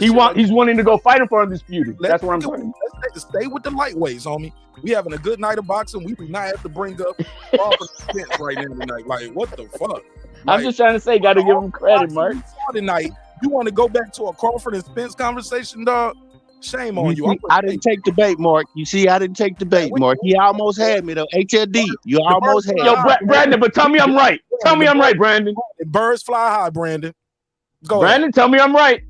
he's wanting to go fight him for undisputed. That's what I'm saying. Let's stay with the lightweights, homie. We having a good night of boxing. We do not have to bring up all the spins right now tonight. Like, what the fuck? I'm just trying to say, got to give him credit, Mark. Tonight, you want to go back to a Crawford and Spence conversation, dog? Shame on you. I didn't take the bait, Mark. You see, I didn't take the bait, Mark. He almost had me though. HLD, you almost had me. Yo, Brandon, but tell me I'm right. Tell me I'm right, Brandon. Birds fly high, Brandon. Go Brandon, ahead. tell me I'm right.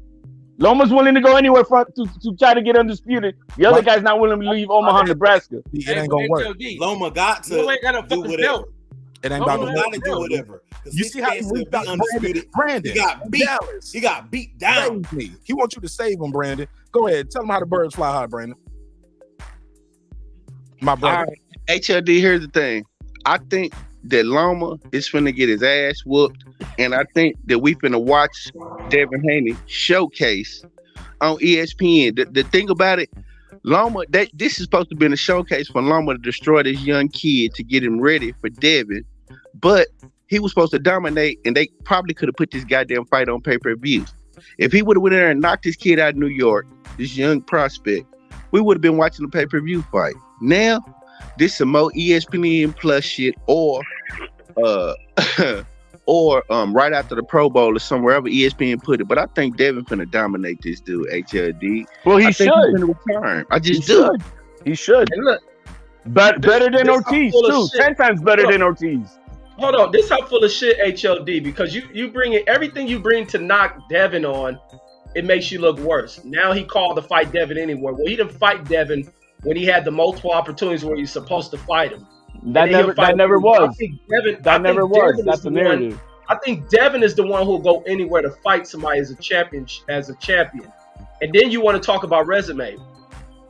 Loma's willing to go anywhere to try to get undisputed. The other guy's not willing to leave Omaha, Nebraska. It ain't gonna work. Loma got to do whatever. It ain't about to do whatever. You see how he got undisputed? Brandon, he got beat. Dallas. He got beat down. He wants you to save him, Brandon. Go ahead, tell him how the birds fly high, Brandon. My brother. All right. HLD, here's the thing. I think that Loma is finna get his ass whooped, and I think that we finna watch Devin Haney showcase on ESPN. The thing about it, Loma, this is supposed to be a showcase for Loma to destroy this young kid to get him ready for Devin, but he was supposed to dominate, and they probably could have put this goddamn fight on pay-per-view. If he would have went in there and knocked this kid out of New York, this young prospect, we would have been watching the pay-per-view fight. Now, this some more ESPN Plus shit, or right after the Pro Bowl or somewhere ever ESPN put it. But I think Devin finna dominate this dude, HLD. Well, he should. He's finna return. I just do. He should. And look, better than Ortiz too. 10 times better than Ortiz. Hold on, this how full of shit HLD, because you bring in everything you bring to knock Devin on, it makes you look worse. Now he called to fight Devin anywhere. Well, he didn't fight Devin when he had the multiple opportunities where he's supposed to fight him. That never was. Devin That's the narrative. I think Devin is the one who'll go anywhere to fight somebody as a champion. And then you want to talk about resume.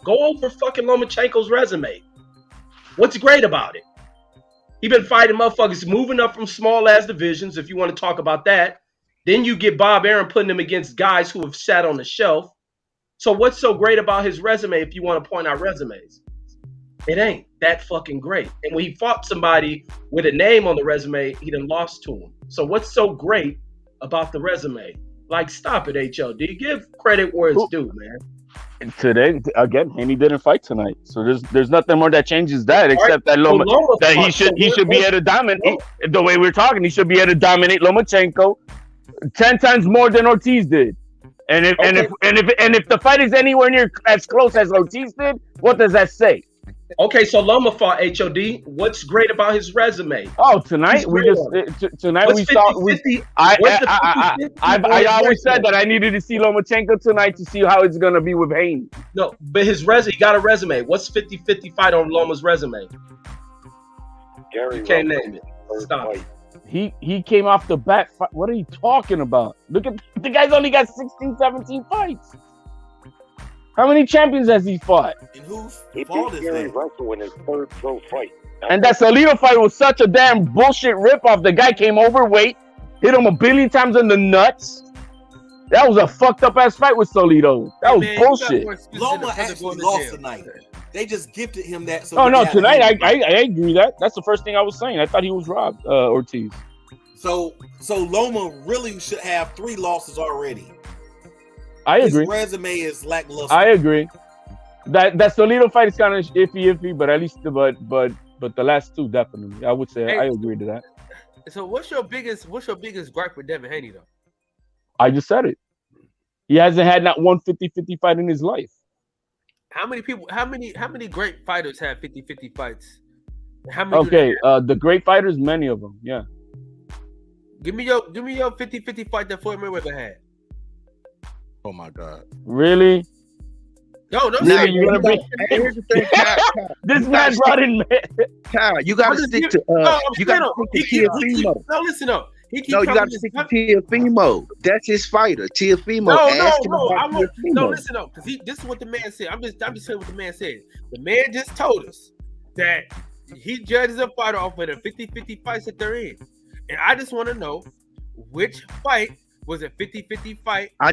Go over fucking Lomachenko's resume. What's great about it? He been fighting motherfuckers, moving up from small ass divisions. If you want to talk about that, then you get Bob Arum putting him against guys who have sat on the shelf. So what's so great about his resume? If you want to point out resumes, it ain't that fucking great. And when he fought somebody with a name on the resume, he done lost to him. So what's so great about the resume? Like, stop it, HLD. Give credit where it's due, man. And today, again, Haney didn't fight tonight, so there's nothing more that changes that except that Loma that he should be able to dominate. The way we're talking, he should be able to dominate Lomachenko 10 times more than Ortiz did. And if the fight is anywhere near as close as Ortiz did, what does that say? Okay, so Loma fought HOD. What's great about his resume? Oh, tonight we saw. I always said that I needed to see Lomachenko tonight to see how it's gonna be with Haney. No, but his resume, he got a resume. What's 50-50 fight on Loma's resume? Gary you can't name it. Stop it. He came off the bat. What are you talking about? Look at the guy's only got 16, 17 fights. How many champions has he fought? And who's He beat Gary Russell in his third pro fight. And that Silva fight was such a damn bullshit ripoff. The guy came overweight, hit him a billion times in the nuts. That was a fucked up ass fight with Solito. That was bullshit. Loma actually lost tonight. They just gifted him that. So no, tonight I agree that. That's the first thing I was saying. I thought he was robbed, Ortiz. So Loma really should have 3 losses already. I agree. His resume is lackluster. I agree. That Solito fight is kind of iffy, but at least but the last 2 definitely. I would say I agree to that. So what's your biggest gripe with Devin Haney though? I just said it. He hasn't had not one 50-50 fight in his life. How many great fighters have 50-50 fights? The great fighters, many of them, yeah. Give me your 50-50 fight that Floyd Mayweather had. Oh my God! Really? No. Here's the thing, Kyle. This man brought in. Kyle, you gotta stick to Teofimo. No, listen up. You gotta stick to Teofimo. That's his fighter, Teofimo. No, listen up, because this is what the man said. I'm just saying what the man said. The man just told us that he judges a fighter off of the 50-50 fights that they're in, and I just want to know which fight was a 50-50 fight. I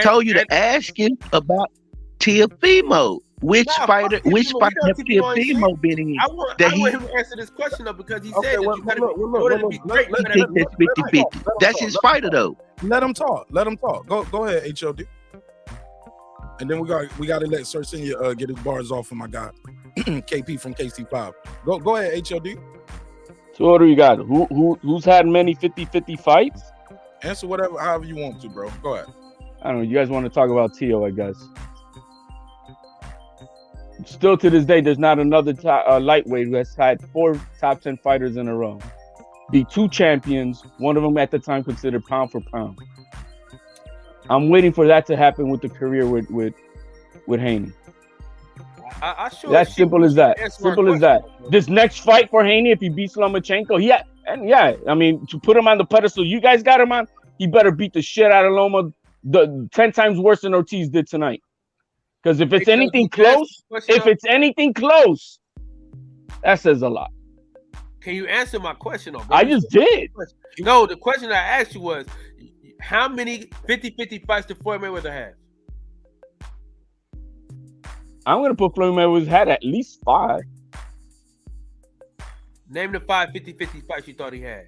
told you to ask him about Teofimo. Which fighter have Teofimo been in? I want him to answer this question though, because he said that be great. That's 50-50. That's his fighter though. Let him talk. Go ahead, HOD. And then we got to let Sir Senior get his bars off for my guy, KP from KC5. Go ahead, HOD. So what do you got? Who's had many 50-50 fights? Answer however you want to, bro. Go ahead. I don't know. You guys want to talk about Tio, I guess. Still to this day, there's not another lightweight who has had 4 top 10 fighters in a row. Be 2 champions, one of them at the time considered pound for pound. I'm waiting for that to happen with the career with Haney. That's simple as that. Simple as that. This next fight for Haney, if he beats Lomachenko, I mean, to put him on the pedestal you guys got him on, he better beat the shit out of Loma 10 times worse than Ortiz did tonight. Because if it's anything close, that says a lot. Can you answer my question though, bro? I just did. No, the question I asked you was, how many 50-50 fights did Floyd Mayweather have? I'm going to put Floyd Mayweather's had at least 5. Name the 5 50-50 fights you thought he had.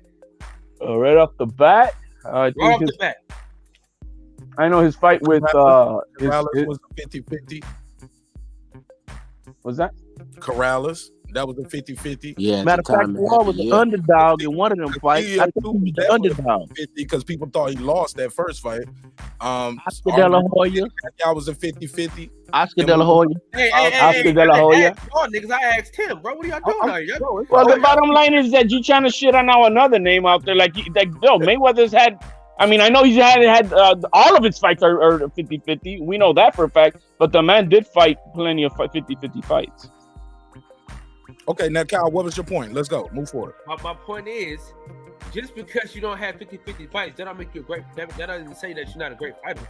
Right off the bat? I know his fight with Corrales was a 50-50. Was that? Corrales. That was a 50-50. Yeah. Matter of fact, Wall was an underdog in one of them fights. I think he was the underdog. Because people thought he lost that first fight. Oscar De La Hoya. That was a 50-50. Oscar De La Hoya. Oscar De La Hoya. Oh, niggas, I asked him, bro. What are y'all doing? Well, the bottom line is that you trying to shit on now another name out there. Mayweather's had. I mean, I know he's had all of his fights are 50-50. We know that for a fact. But the man did fight plenty of 50-50 fights. Okay, now, Kyle, what was your point? Let's go. Move forward. My point is, just because you don't have 50-50 fights, that don't make you a great. That doesn't say that you're not a great fighter.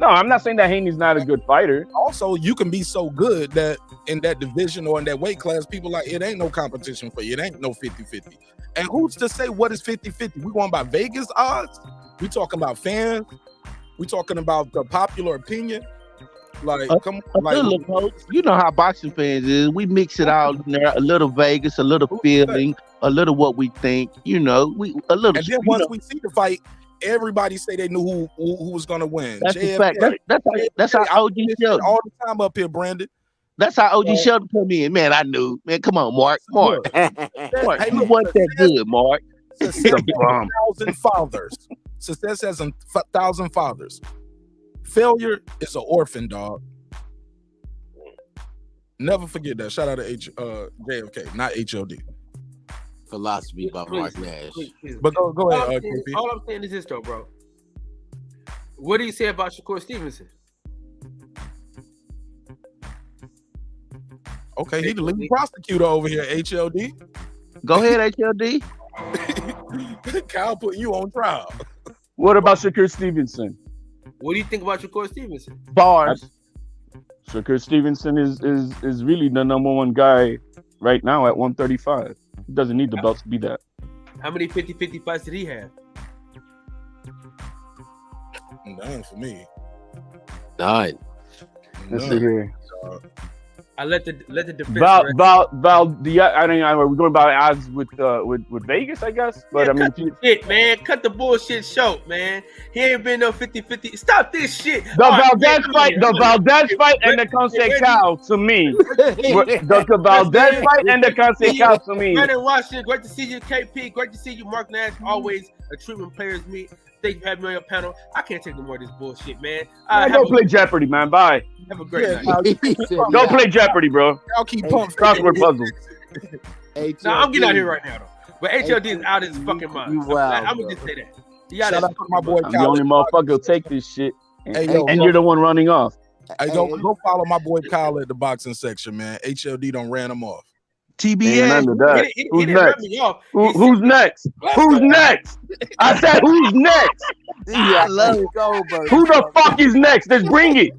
No, I'm not saying that Haney's not a good fighter. Also, you can be so good that in that division or in that weight class, people like, it ain't no competition for you. It ain't no 50-50. And who's to say what is 50-50? We going by Vegas odds? We talking about fans? We talking about the popular opinion? Like, come on, like, little, coach. You know how boxing fans is. We mix it all in there. A little Vegas, a little feeling, a little what we think. You know, a little. And then once we see the fight, everybody say they knew who was gonna win. That's a fact. That's how OG Sheldon all the time up here, Brandon. That's how OG Sheldon come in. Man, I knew. Man, come on, Mark. Hey, you wasn't that good, Mark. Success has 1,000 fathers. Success has 1,000 fathers. Failure is an orphan, dog. Never forget that. Shout out to JFK, not HOD. Philosophy about Mark Nash. But go ahead, KP. All I'm saying is this, though, bro. What do you say about Shakur Stevenson? Okay, he the lead prosecutor over here, HLD. Go ahead, HLD. Kyle putting you on trial. What about Shakur Stevenson? What do you think about Shakur Stevenson? Bars. Shakur Stevenson is really the number one guy right now at 135. He doesn't need the belt to be that. How many 50-50 fights did he have? None for me. None. Let's see here. I let the defense. We're going about odds with Vegas, I guess. But man, cut the bullshit short, man. He ain't been no 50-50. Stop this shit. The Valdez fight, and the Conceição to me. The Valdez fight and the Conceição to me. Brandon Washington, great to see you, KP. Great to see you, Mark Nash. Always a treatment players meet. Thank you for having me on your panel. I can't take no more of this bullshit, man. Go play Jeopardy, man. Bye. Have a great night. Go play Jeopardy, bro. I'll keep pumping. Crossword puzzle. No, I'm getting out of here right now, though. But HLD is out of his fucking mind. I'm going to just say that. Shout out to my boy I'm the only motherfucker who'll take this shit. Hey, and you're the one running off. Hey, go follow my boy Kyle at the boxing section, man. HLD done ran him off. TBA. Who's next? Who's next? Who's next? I said, who's next? Yeah, let's go, bro. Who the fuck is next? Let's bring it.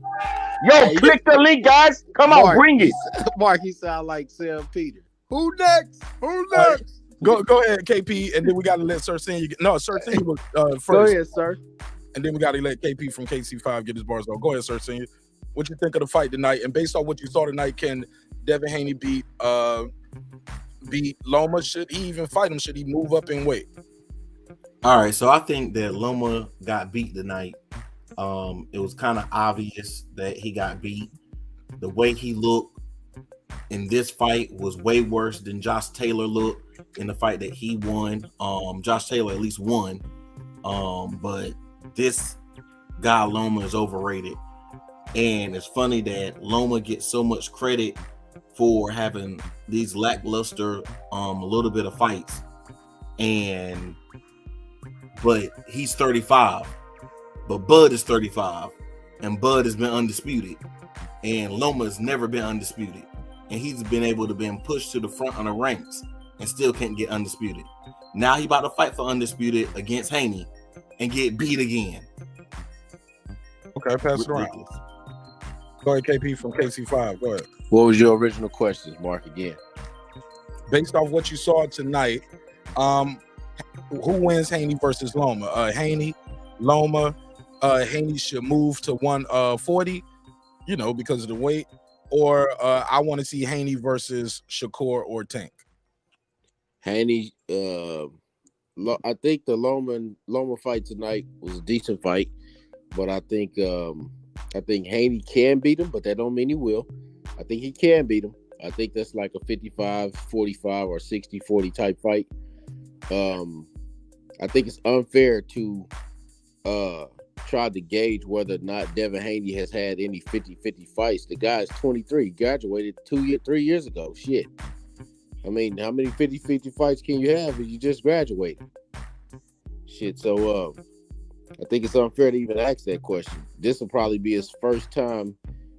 Yo, click the link, guys. Come on, bring it. Mark, he sound like Sam Peter. Who next? Who next? Go ahead, KP, and then we got to let Sir Senior get. No, Sir Senior was first. Go ahead, sir. And then we got to let KP from KC5 get his bars on. Go ahead, Sir Senior. What you think of the fight tonight? And based on what you saw tonight, can Devin Haney beat Loma? Should he even fight him? Should he move up in weight? All right, so I think that Loma got beat tonight. It was kind of obvious that he got beat. The way he looked in this fight was way worse than Josh Taylor looked in the fight that he won. Josh Taylor at least won. But this guy Loma is overrated. And it's funny that Loma gets so much credit for having these lackluster a little bit of fights. But he's 35. But Bud is 35. And Bud has been undisputed. And Loma has never been undisputed. And he's been able to be pushed to the front of the ranks and still can't get undisputed. Now he about to fight for undisputed against Haney and get beat again. Okay, pass it around. Go ahead, KP from KC5. Go ahead. What was your original questions, Mark, again? Based off what you saw tonight, who wins Haney versus Loma? Haney, Loma, Haney should move to 140, because of the weight. Or I want to see Haney versus Shakur or Tank. Haney, I think the Loma fight tonight was a decent fight, but I think Haney can beat him, but that don't mean he will. I think he can beat him. I think that's like a 55-45 or 60-40 type fight. I think it's unfair to try to gauge whether or not Devin Haney has had any 50-50 fights. The guy's 23, graduated 3 years ago. Shit. I mean, how many 50-50 fights can you have if you just graduated? Shit, so I think it's unfair to even ask that question. This will probably be his first time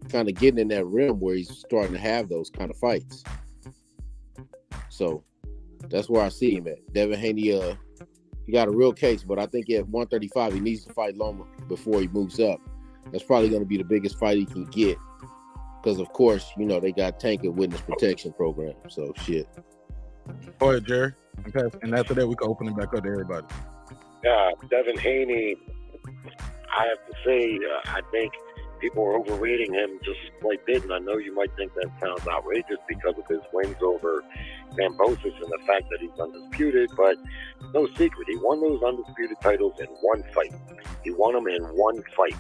kind of getting in that rim where he's starting to have those kind of fights. So that's where I see him at. Devin Haney, he got a real case, but I think at 135 he needs to fight Loma before he moves up. that's probably going to be the biggest fight he can get. Because of course, you know, they got Tank and witness protection program. So shit. Go ahead, Jerry. And after that, we can open it back up to everybody. Devin Haney, I have to say, I think people are overrating him just like bit, and I know you might think that sounds outrageous because of his wins over Kambosos and the fact that he's undisputed, but no secret, he won those undisputed titles in one fight. He won them in one fight.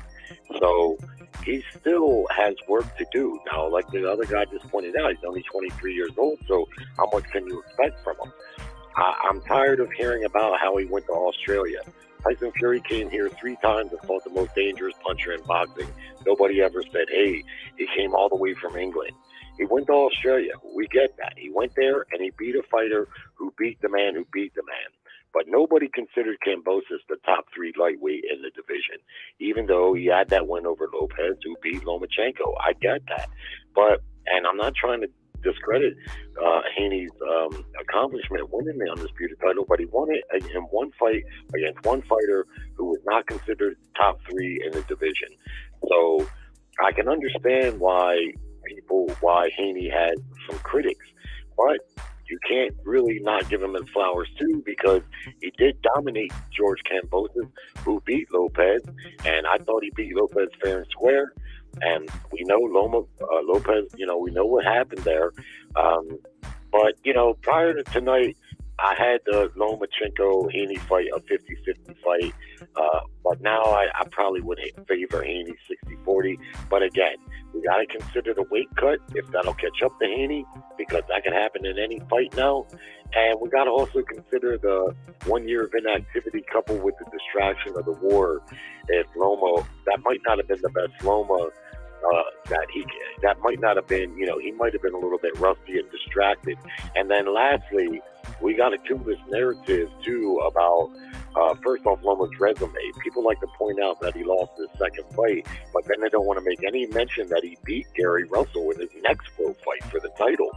So he still has work to do. Now, like the other guy just pointed out, he's only 23 years old, so how much can you expect from him? I'm tired of hearing about how he went to Australia. Tyson Fury came here 3 times and fought the most dangerous puncher in boxing. Nobody ever said, hey, he came all the way from England. He went to Australia. We get that. He went there and he beat a fighter who beat the man who beat the man. But nobody considered Kambosos the top 3 lightweight in the division, even though he had that win over Lopez, who beat Lomachenko. I get that. And I'm not trying to discredit Haney's accomplishment winning the undisputed title, but he won it in one fight against one fighter who was not considered top 3 in the division. So I can understand why Haney had some critics, but you can't really not give him his flowers too, because he did dominate George Kambosos, who beat Lopez, and I thought he beat Lopez fair and square. And we know Lopez, you know, we know what happened there. But, you know, prior to tonight, I had the Lomachenko-Haney fight, a 50-50 fight. But now I probably would favor Haney 60-40. But again, we got to consider the weight cut, if that'll catch up to Haney, because that can happen in any fight now. And we got to also consider the 1 year of inactivity coupled with the distraction of the war. If Loma, that might not have been the best Loma that might not have been, you know, he might have been a little bit rusty and distracted. And then lastly, we got to kill this narrative too about first off, Loma's resume. People like to point out that he lost his second fight, but then they don't want to make any mention that he beat Gary Russell in his next pro fight for the title.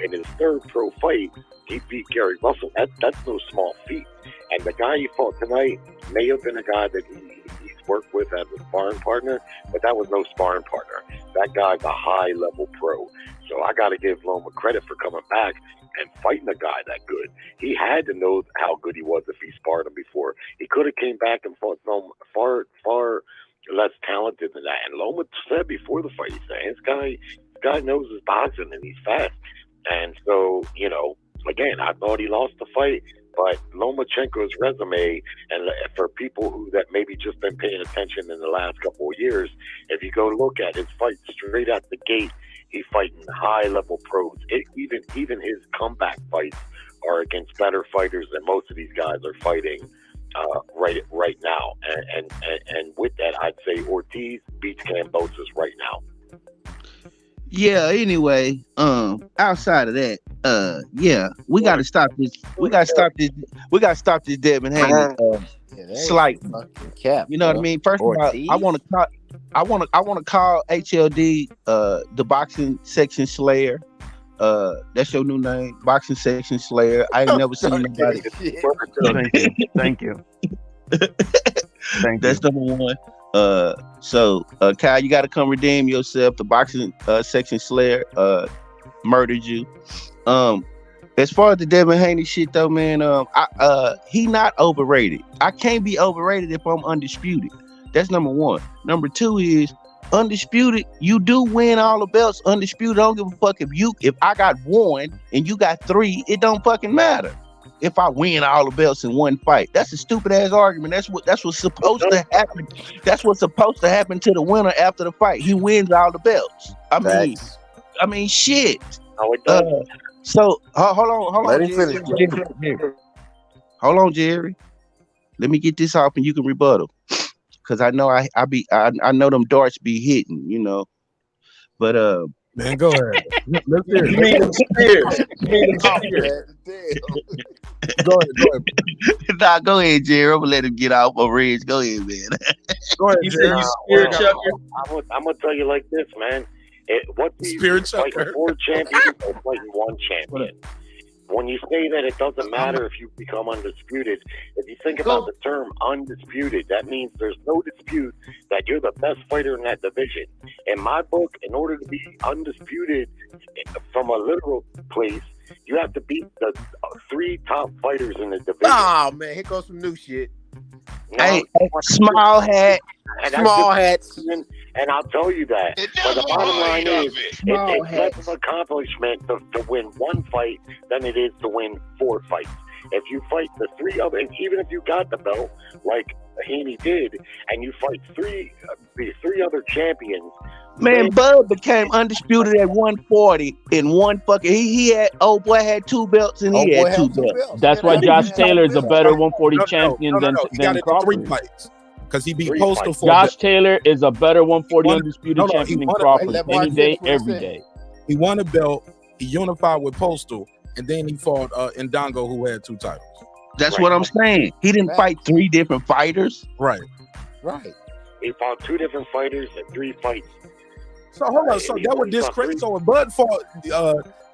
In his third pro fight, he beat Gary Russell. That's no small feat. And the guy he fought tonight may have been a guy that he's worked with as a sparring partner, but that was no sparring partner. That guy's a high-level pro. So I got to give Loma credit for coming back and fighting a guy that good. He had to know how good he was if he sparred him before. He could have came back and fought some far less talented than that. And Loma said before the fight, he said, this guy knows his boxing and he's fast. And so, you know, again, I thought he lost the fight, but Lomachenko's resume, and for people who that maybe just been paying attention in the last couple of years, if you go look at his fight straight out the gate, he's fighting high-level pros. Even his comeback fights are against better fighters than most of these guys are fighting right now. And with that, I'd say Ortiz beats Kambosos right now. Yeah, anyway, outside of that, yeah, we gotta stop this. We gotta stop this Devin Haney slight cap. You know what I mean? First of all, I want to call HLD the boxing section slayer. That's your new name, boxing section slayer. I ain't never seen anybody. Thank you. That's number one. So Kyle, you got to come redeem yourself. The boxing section slayer murdered you. As far as the Devin Haney shit though, man, he not overrated. I can't be overrated if I'm undisputed. That's number one. Number two is undisputed. You do win all the belts. Undisputed. I don't give a fuck if I got one and you got three. It don't fucking matter. If I win all the belts in one fight, that's a stupid ass argument. That's what's supposed to happen. That's what's supposed to happen to the winner after the fight. He wins all the belts. I mean, shit. So hold on. Let him Jerry. finish. Hold on, Jerry. Let me get this off and you can rebuttal. Cause I know I know them darts be hitting, you know. But man, go ahead. Let's hear it. You mean them spears? Go ahead. Nah, go ahead, Jerry. I'm gonna let him get off on Ridge. Go ahead, man. Go ahead, Jerry. I'm gonna tell you like this, man. What these Spirit fighting chucker. 4 champions or fighting 1 champion? when you say that it doesn't matter if you become undisputed, if you think about the term undisputed, that means there's no dispute that you're the best fighter in that division. In my book, in order to be undisputed from a literal place, you have to beat the 3 top fighters in the division. Oh man, here goes some new shit. Hey, small hat. Small hats. And I'll tell you that. But the bottom line is, it's less of an accomplishment to win 1 fight than it is to win 4 fights. If you fight the 3 other, even if you got the belt, like Haney did, and you fight the 3 other champions. Man, Bud became undisputed at 140 in one fucking. He had old boy had 2 belts and he had 2 belts. That's why Josh Taylor is a better 140 champion than Crawford. 3 fights because he beat 3 Postal. fights. Josh Taylor is a better 140 undisputed champion than Crawford any day, every day. He won a belt. He unified with Postal, and then he fought Ndongo, who had 2 titles. That's what I'm saying. He didn't fight 3 different fighters. Right. He fought 2 different fighters and 3 fights. So hold on. So that would discredit. So if Bud fought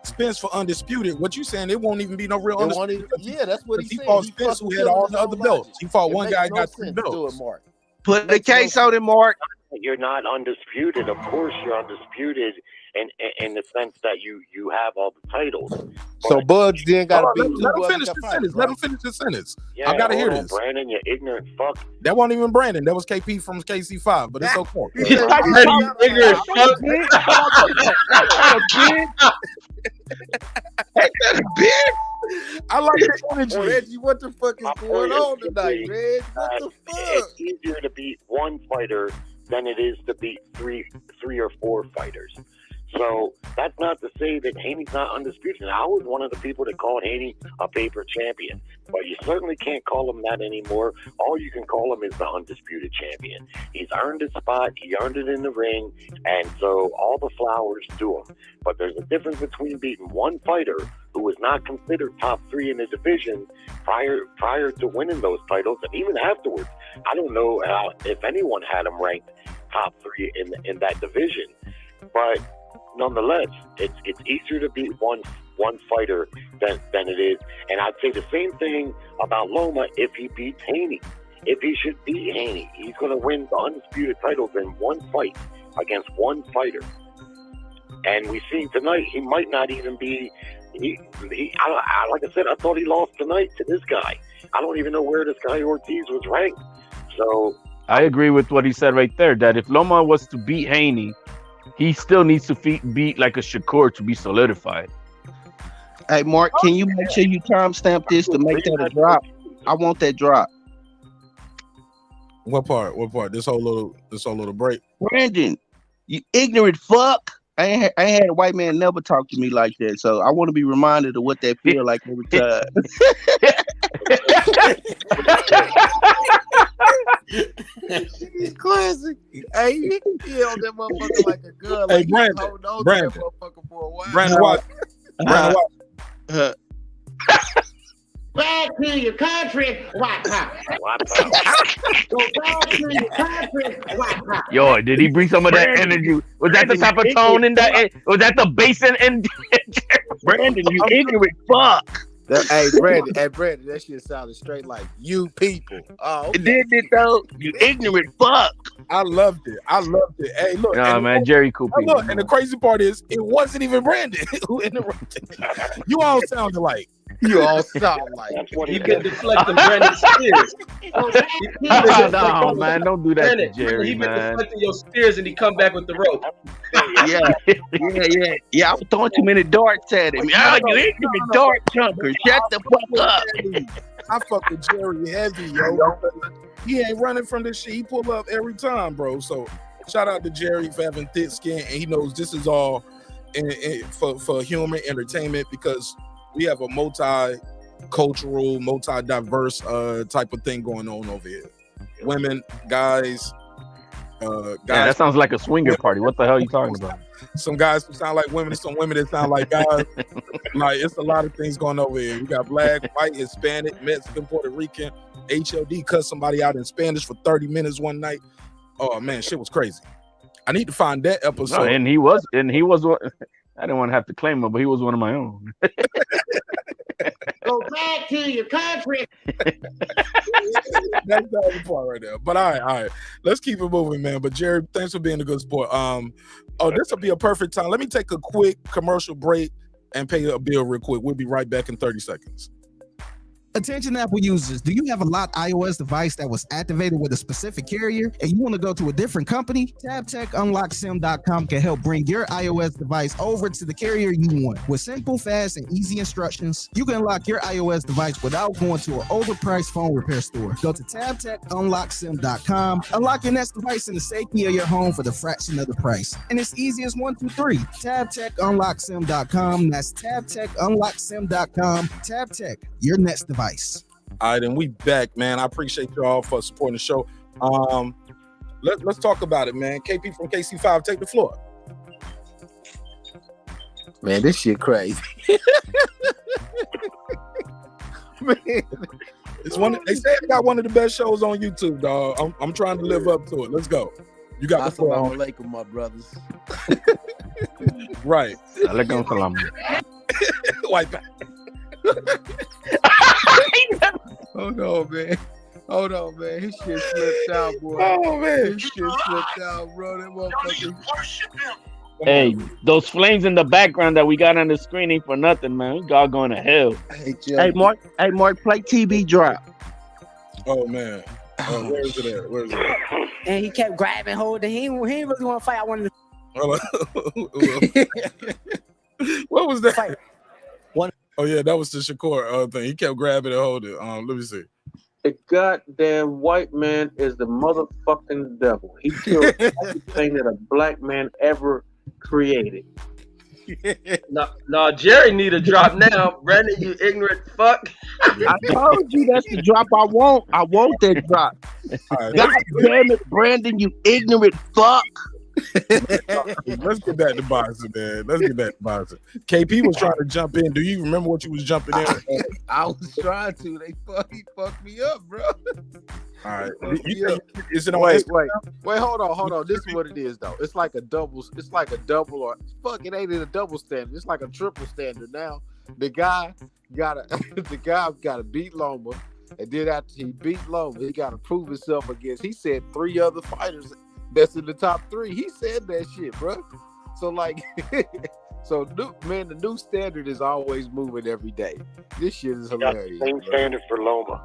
Spence for undisputed, what you saying? It won't even be no real undisputed. Yeah, that's what he said. He fought Spence, who had all the other belts. He fought one guy who got 3 belts. Put the case on it, Mark. You're not undisputed. Of course, you're undisputed in the sense that you have all the titles. So Bud's then got to beat let him finish the sentence. Let him finish the sentence. Yeah, I gotta hear this. Brandon, you ignorant fuck. That wasn't even Brandon. That was KP from KC5, but it's okay. Ignorant I like the energy. Reggie, what the fuck is going on tonight, Reg? What the fuck? It's easier to beat 1 fighter than it is to beat 3 or 4 fighters. So that's not to say that Haney's not undisputed. I was one of the people that called Haney a paper champion, but you certainly can't call him that anymore. All you can call him is the undisputed champion. He's earned his spot. He earned it in the ring, and so all the flowers to him. But there's a difference between beating 1 fighter who was not considered top 3 in the division prior to winning those titles, and even afterwards. I don't know if anyone had him ranked top 3 in that division, but nonetheless, it's easier to beat one fighter than it is. And I'd say the same thing about Loma if he beats Haney. If he should beat Haney, he's going to win the undisputed titles in 1 fight against 1 fighter. And we see tonight he might not even be. Like I said, I thought he lost tonight to this guy. I don't even know where this guy Ortiz was ranked. So I agree with what he said right there. That if Loma was to beat Haney, he still needs to beat like a Shakur to be solidified. Hey, Mark, can you make sure you timestamp this to make that a drop? I want that drop. What part? This whole little break. Brandon, you ignorant fuck. I ain't had a white man never talk to me like that, so I want to be reminded of what that feel like every time. He's classic. Hey, he held that motherfucker like a gun. Hey, like Brandon, that motherfucker for a while. Brandon Watson. Back to your country, white power. Go back to your country, white power. Yo, did he bring some of that energy? Was that the type of tone in that? Was that the bass in Brandon, you ignorant fuck. Hey, Brandon, that shit sounded straight like you people. Oh, okay. Did it though? You ignorant fuck. I loved it. Hey, look. Nah, man, Jerry Cooper. Look, and the crazy part is, it wasn't even Brandon who interrupted. You all sound alike. You all sound like you been deflecting Brandon Spears. No, man, don't do that Brandon, to Jerry, he been man. deflecting your spears and he come back with the rope. Yeah. I was throwing too many darts at him. Oh, you ignorant dart chunker. Shut the fuck up. I fuck with Jerry heavy, yo. He ain't running from this shit. He pull up every time, bro. So shout out to Jerry for having thick skin, and he knows this is all for humor, entertainment, because we have a multi-cultural, multi-diverse type of thing going on over here. Women, guys. Yeah, that sounds like a swinger party. What the hell are you talking about? Some guys who sound like women, some women that sound like guys. Like, it's a lot of things going over here. We got black, white, Hispanic, Mexican, Puerto Rican. HLD cut somebody out in Spanish for 30 minutes one night. Oh man, shit was crazy. I need to find that episode. No, and he was one. I didn't want to have to claim him, but he was one of my own. Go back to your country. That's the other part right there. But all right. Let's keep it moving, man. But Jerry, thanks for being a good sport. This will be a perfect time. Let me take a quick commercial break and pay a bill real quick. We'll be right back in 30 seconds. Attention Apple users, do you have a locked iOS device that was activated with a specific carrier and you want to go to a different company? TabTechUnlockSim.com can help bring your iOS device over to the carrier you want. With simple, fast, and easy instructions, you can unlock your iOS device without going to an overpriced phone repair store. Go to TabTechUnlockSim.com, unlock your next device in the safety of your home for the fraction of the price. And it's easy as 1, 2, 3. TabTechUnlockSim.com. That's TabTechUnlockSim.com. TabTech, your next device. All right, and we back, man. I appreciate y'all for supporting the show. Let's talk about it, man. KP from KC5, take the floor. Man, this shit crazy. Man, it's they say I got one of the best shows on YouTube, dog. I'm trying to live up to it. Let's go. You got the floor. Assalamu alaikum, my brothers. Right. Alaikum salam. White back. Hold on, man. His shit slipped out, boy. Oh, man. His shit slipped out, bro. That motherfucker. Hey, those flames in the background that we got on the screen ain't for nothing, man. We got going to hell. Hey, Mark, play TB drop. Oh, man. Where is it at? And he kept grabbing, holding. He didn't really want to fight. I wanted to. What was that? Fight. Oh yeah, that was the Shakur thing. He kept grabbing and holding. Let me see. The goddamn white man is the motherfucking devil. He killed everything that a black man ever created. No, Jerry need a drop now. Brandon, you ignorant fuck. I told you that's the drop I want. I want that drop. Right, God damn it, Brandon, you ignorant fuck. Let's get back to boxing, man. KP was trying to jump in. Do you remember what you was jumping in? I was trying to. He fucked me up, bro. All right. Is it on? Wait, hold on. This is what it is, though. It's like a double. It's like a double, or fuck, it ain't a double standard. It's like a triple standard now. The guy got to beat Loma, and then after he beat Loma, he got to prove himself against. He said 3 other fighters that's in the top 3. He said that shit, bro. So like, the new standard is always moving every day. This shit is hilarious. Same standard for Loma.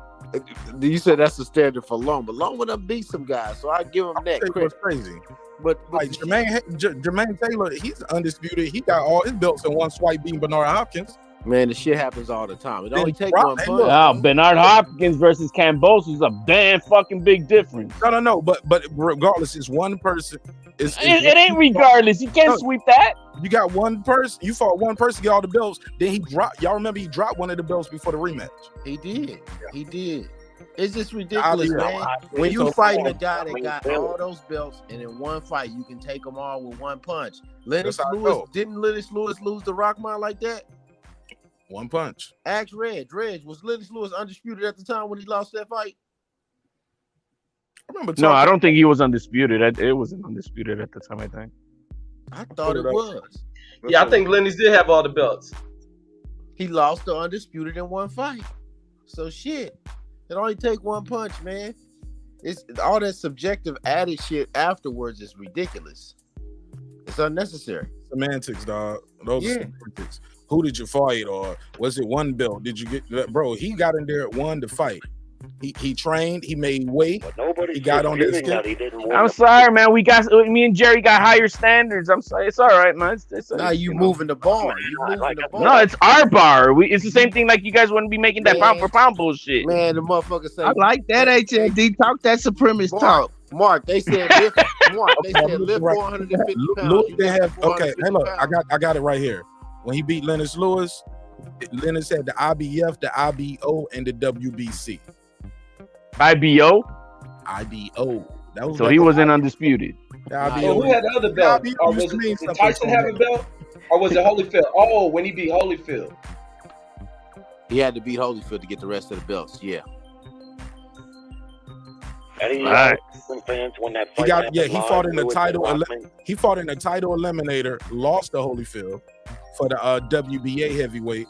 You said that's the standard for Loma. Loma done beat some guys, so I give him that credit. Crazy. But like Jermaine Taylor, he's undisputed. He got all his belts in one swipe, beating Bernard Hopkins. Man, the shit happens all the time. It only takes one punch. Wow, Bernard Hopkins versus Kambosos is a damn fucking big difference. No. But regardless, it's one person. It ain't regardless. You can't sweep that. You got one person. You fought one person, get all the belts. Then he dropped. Y'all remember he dropped one of the belts before the rematch. He did. He did. It's just ridiculous, man. When you fighting a guy that got all those belts, and in one fight you can take them all with one punch. Lennox Lewis, didn't Lennox Lewis lose to Rockmire like that? One punch. Ask Reg. Was Lennox Lewis undisputed at the time when he lost that fight? No, I don't think he was undisputed. It wasn't undisputed at the time, I think. I thought it was. Yeah, I think Lennox did have all the belts. He lost the undisputed in one fight. So shit. It only take one punch, man. It's all that subjective added shit afterwards is ridiculous. It's unnecessary. Semantics, dog. Those are semantics. Who did you fight, or was it one belt? Did you get that, bro? He got in there at one to fight. He trained. He made weight. He got on that skin. I'm sorry, man. Me and Jerry got higher standards. I'm sorry. It's all right, man. Now you moving the bar. No, it's our bar. It's the same thing. Like you guys wouldn't be making that pound for pound bullshit. Man, the motherfucker say. I like that HMD talk. That supremacist talk. Mark, they said lift. Mark, they said lift 450 pounds. Okay, hey, look, I got it right here. When he beat Lennox Lewis, Lennox had the IBF, the IBO, and the WBC. IBO? That was so he wasn't undisputed. Who had the other belt? Or did Tyson have a belt? Or was it Holyfield? Oh, when he beat Holyfield. He had to beat Holyfield to get the rest of the belts, yeah. Any fans when that fight he fought in the title. He fought in the title eliminator, lost to Holyfield for the WBA heavyweight.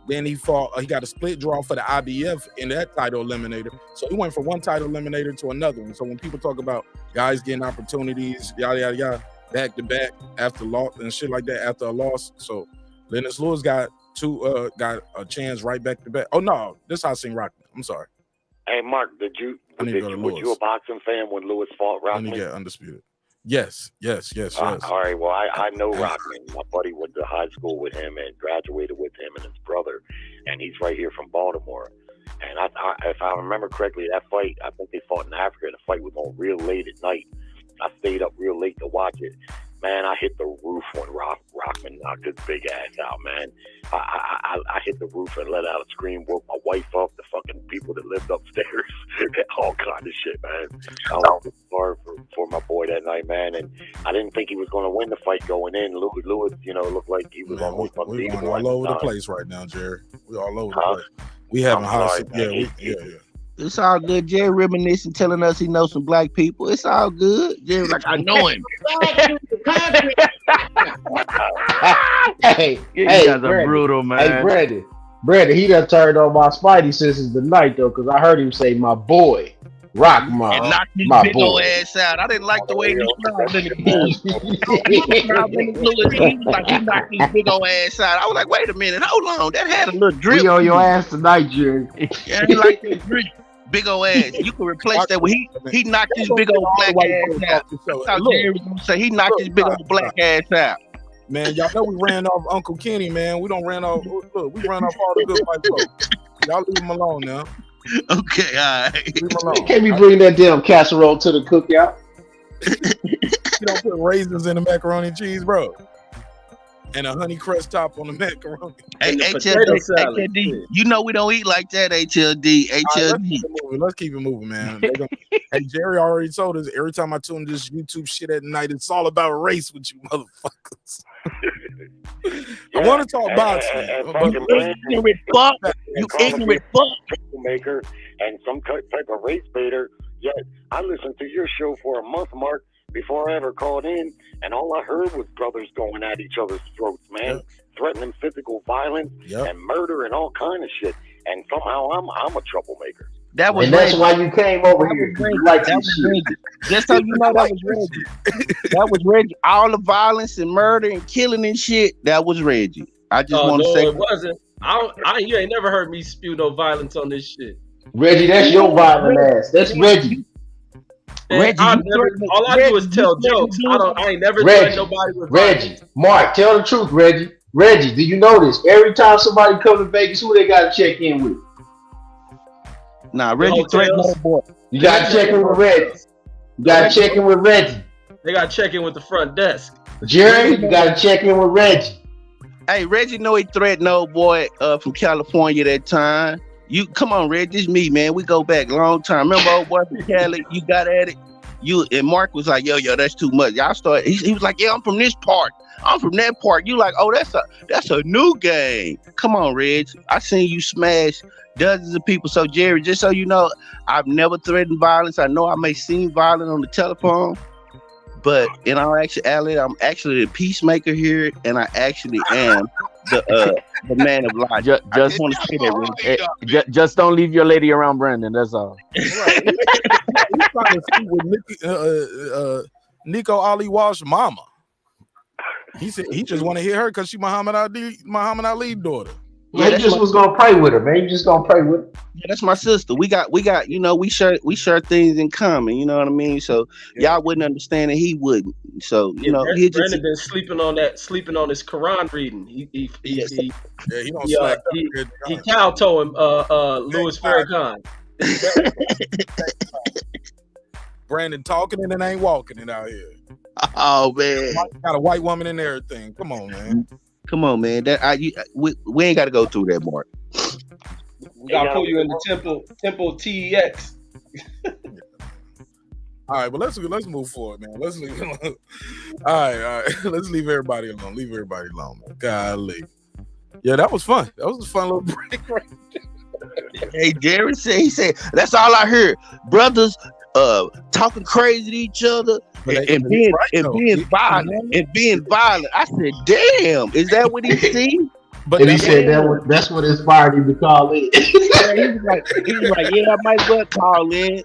Then he got a split draw for the IBF in that title eliminator. So he went from one title eliminator to another one. So when people talk about guys getting opportunities, yada yada yada, back to back after loss and shit like that after a loss. So Lennox Lewis got a chance right back to back. Oh no, this is how I seen Rockman. I'm sorry. Hey Mark, were you a boxing fan when Lewis fought Rockman? Let me get Undisputed. Yes. All right. Well, I know Rockman. My buddy went to high school with him and graduated with him and his brother, and he's right here from Baltimore. And if I remember correctly, that fight, I think they fought in Africa. The fight was on real late at night. I stayed up real late to watch it. Man, I hit the roof when Rockman knocked his big ass out, man. I hit the roof and let out a scream, woke my wife up, the fucking people that lived upstairs, all kind of shit, man. I was sorry for my boy that night, man, and I didn't think he was going to win the fight going in. Lewis, looked like he was almost unbeatable. We're all over the place right now, Jerry. We're all over the place. We having hot. Yeah. It's all good. Jerry reminiscing, telling us he knows some black people. It's all good. Jerry like, I know him. Hey, you guys are brutal, man. Hey, Brandon, he done turned on my Spidey senses tonight though, because I heard him say my boy, Rockman. And knocked his my big boy. old ass out. I didn't like the way he smiled in he knocked his big old ass out. I was like, wait a minute, hold on. That had a little drip. We on your ass tonight, Jerry. Yeah, he like that drip. Big old ass. You can replace that with he knocked his big old black ass out. That's how Jerry was gonna say. He knocked his big old black ass out. Man, y'all know we ran off Uncle Kenny, man. We don't ran off. Look, we ran off all the good white folks. Y'all leave him alone now. Okay, all right. Leave him alone. Can't we bring that damn casserole to the cookout? You don't put raisins in the macaroni and cheese, bro. And a honey crust top on the macaroni. Hey, HLD, you know we don't eat like that, HLD. Let's keep it moving, man. Hey, Jerry already told us every time I tune this YouTube shit at night, it's all about race with you motherfuckers. I want to talk boxing. You ignorant fuck. You ignorant fuck. Maker and some type of race baiter. Yet I listened to your show for a month, Mark, before I ever called in, and all I heard was brothers going at each other's throats, man, threatening physical violence and murder and all kind of shit. And somehow I'm a troublemaker. That was that's why you came over here. You like that was just so you know, that was Reggie. That was Reggie. All the violence and murder and killing and shit. That was Reggie. I just want to say it wasn't. You ain't never heard me spew no violence on this shit. Reggie, that's your violent ass. That's Reggie. Reggie, all I do is tell jokes. I ain't never threatened nobody with Reggie, violence. Mark, tell the truth, Reggie. Reggie, do you know this? Every time somebody comes to Vegas, who they got to check in with? Nah, Reggie threatened no boy. You got to check in with Reggie. You got to check in with Reggie. They got to check in with the front desk. Jerry, you got to check in with Reggie. Hey, Reggie know he threatened old boy from California that time. You come on, Red. This me, man. We go back a long time. Remember, old boy from Cali? You got at it. You and Mark was like, yo, that's too much. Y'all started. He was like, yeah, I'm from this part. I'm from that part. You like, oh, that's a new game. Come on, Red. I seen you smash dozens of people. So Jerry, just so you know, I've never threatened violence. I know I may seem violent on the telephone, but in all actuality, I'm actually the peacemaker here, and I actually am the man of life. Just want to say that. Just don't leave your lady around Brandon. That's all. He's trying to see with Nico Ali Walsh's mama. He said he just want to hear her because she Muhammad Ali's daughter. Yeah, he just was gonna pray with her, man. You just gonna pray with her. Yeah, that's my sister. We got, you know, we share things in common. You know what I mean? So y'all wouldn't understand and he wouldn't. So you know, he Brandon been sleeping on his Quran reading. He don't slack. He kowtow him, Louis Farrakhan. Brandon talking and it ain't walking it out here. Oh man, got a white woman and everything. Come on, man. Come on, man. We ain't got to go through that, Mark. We gotta put you in the temple TEX. All right, but let's move forward, man. Let's leave it alone. All right. Let's leave everybody alone. Leave everybody alone, man. Golly. Yeah, that was fun. That was a fun little break right there. Hey, Jerry said that's all I heard. Brothers talking crazy to each other and being violent. I said, damn, is that what he see? And he said that's what inspired him to call in. Yeah, he was like, yeah, I might well call in.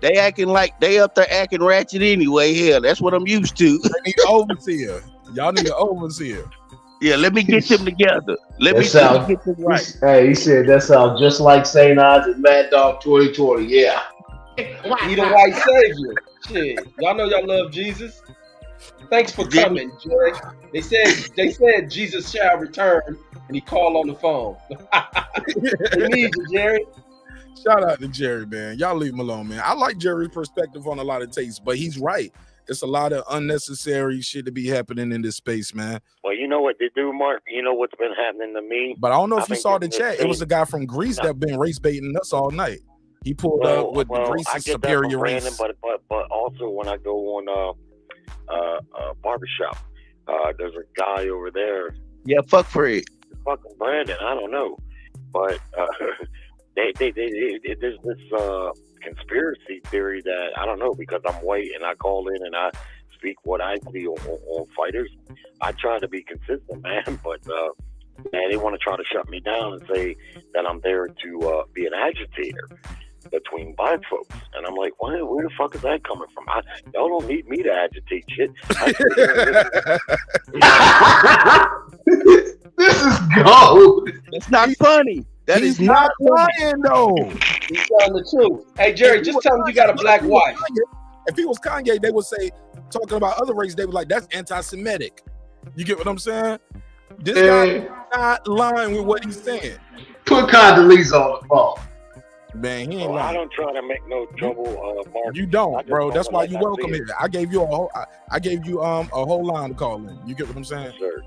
They acting like they up there acting ratchet anyway. Hell, that's what I'm used to. They need an overseer. Y'all need an overseer. Yeah, let me get them together. Let me get them right. Hey, he said that sounds just like St. Ives and Mad Dog 2020. Yeah. He the white savior. Shit, y'all know y'all love Jesus. Thanks for coming, Jerry. They said Jesus shall return, and he called on the phone. They need you, Jerry. Shout out to Jerry, man. Y'all leave him alone, man. I like Jerry's perspective on a lot of takes, but he's right. It's a lot of unnecessary shit to be happening in this space, man. Well, you know what they do, Mark? You know what's been happening to me? But I don't know if you saw the chat. It was a guy from Greece that been race baiting us all night. He pulled up with the Greece's superior race. But also when I go on barbershop, there's a guy over there. Yeah, fuck Fred. Fucking Brandon, I don't know, but there's this conspiracy theory that I don't know, because I'm white and I call in and I speak what I see on fighters. I try to be consistent, man, but man, they want to try to shut me down and say that I'm there to be an agitator between black folks, and I'm like, where the fuck is that coming from? Y'all don't need me to agitate shit. This is gold. It's not funny. That is not lying, though. He's telling the truth. Hey, Jerry, just tell him you got a black wife. If he was Kanye, they would say, talking about other races, they would like, that's anti-Semitic. You get what I'm saying? This guy is not lying with what he's saying. Put Condoleezza on the phone. Man, he ain't lying. I don't try to make no trouble, Mark. You don't, bro. That's why you welcome here. I gave you a whole line to call in. You get what I'm saying? Sure.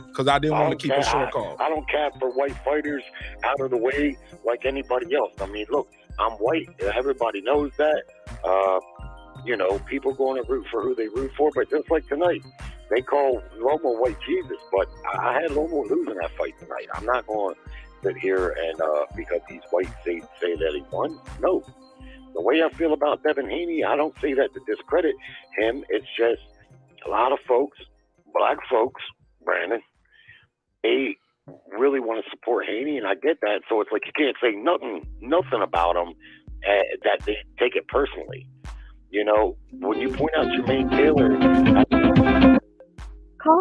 Because I didn't want to keep a short call. I don't cap for white fighters out of the way like anybody else. I mean, look, I'm white. Everybody knows that. You know, people going to root for who they root for. But just like tonight, they call Loma White Jesus. But I had Loma losing that fight tonight. I'm not going to sit here and because he's white say that he won. No. The way I feel about Devin Haney, I don't say that to discredit him. It's just a lot of folks, black folks, Brandon, they really want to support Haney, and I get that. So it's like you can't say nothing about him that they take it personally. You know, when you point out Jermaine Taylor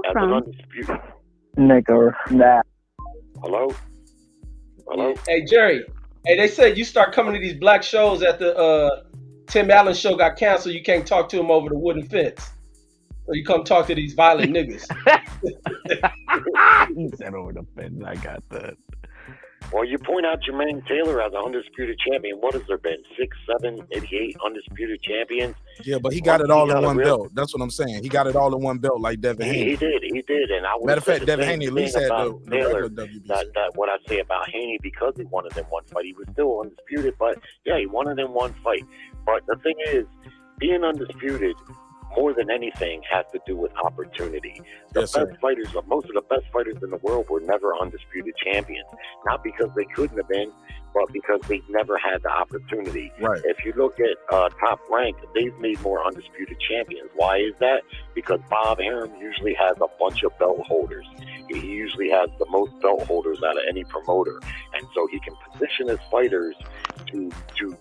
as an undisputed. Nigga, that. Hello? Hey, Jerry. Hey, they said you start coming to these black shows at the Tim Allen show got canceled. You can't talk to him over the wooden fence. So you come talk to these violent niggas. He said over the fence. I got that. Well, you point out Jermaine Taylor as an undisputed champion. What has there been? 6, 7, maybe 8 undisputed champions? Yeah, but he got it all in one belt. That's what I'm saying. He got it all in one belt like Devin Haney. He did. And I would matter of fact, Devin Haney at least had the Taylor, regular WBC. That what I say about Haney, because he won it in one fight, he was still undisputed. But yeah, he won it in one fight. But the thing is, being undisputed, more than anything, has to do with opportunity. Most of the best fighters in the world were never undisputed champions. Not because they couldn't have been, but because they never had the opportunity. Right. If you look at Top Rank, they've made more undisputed champions. Why is that? Because Bob Arum usually has a bunch of belt holders. He usually has the most belt holders out of any promoter. And so he can position his fighters to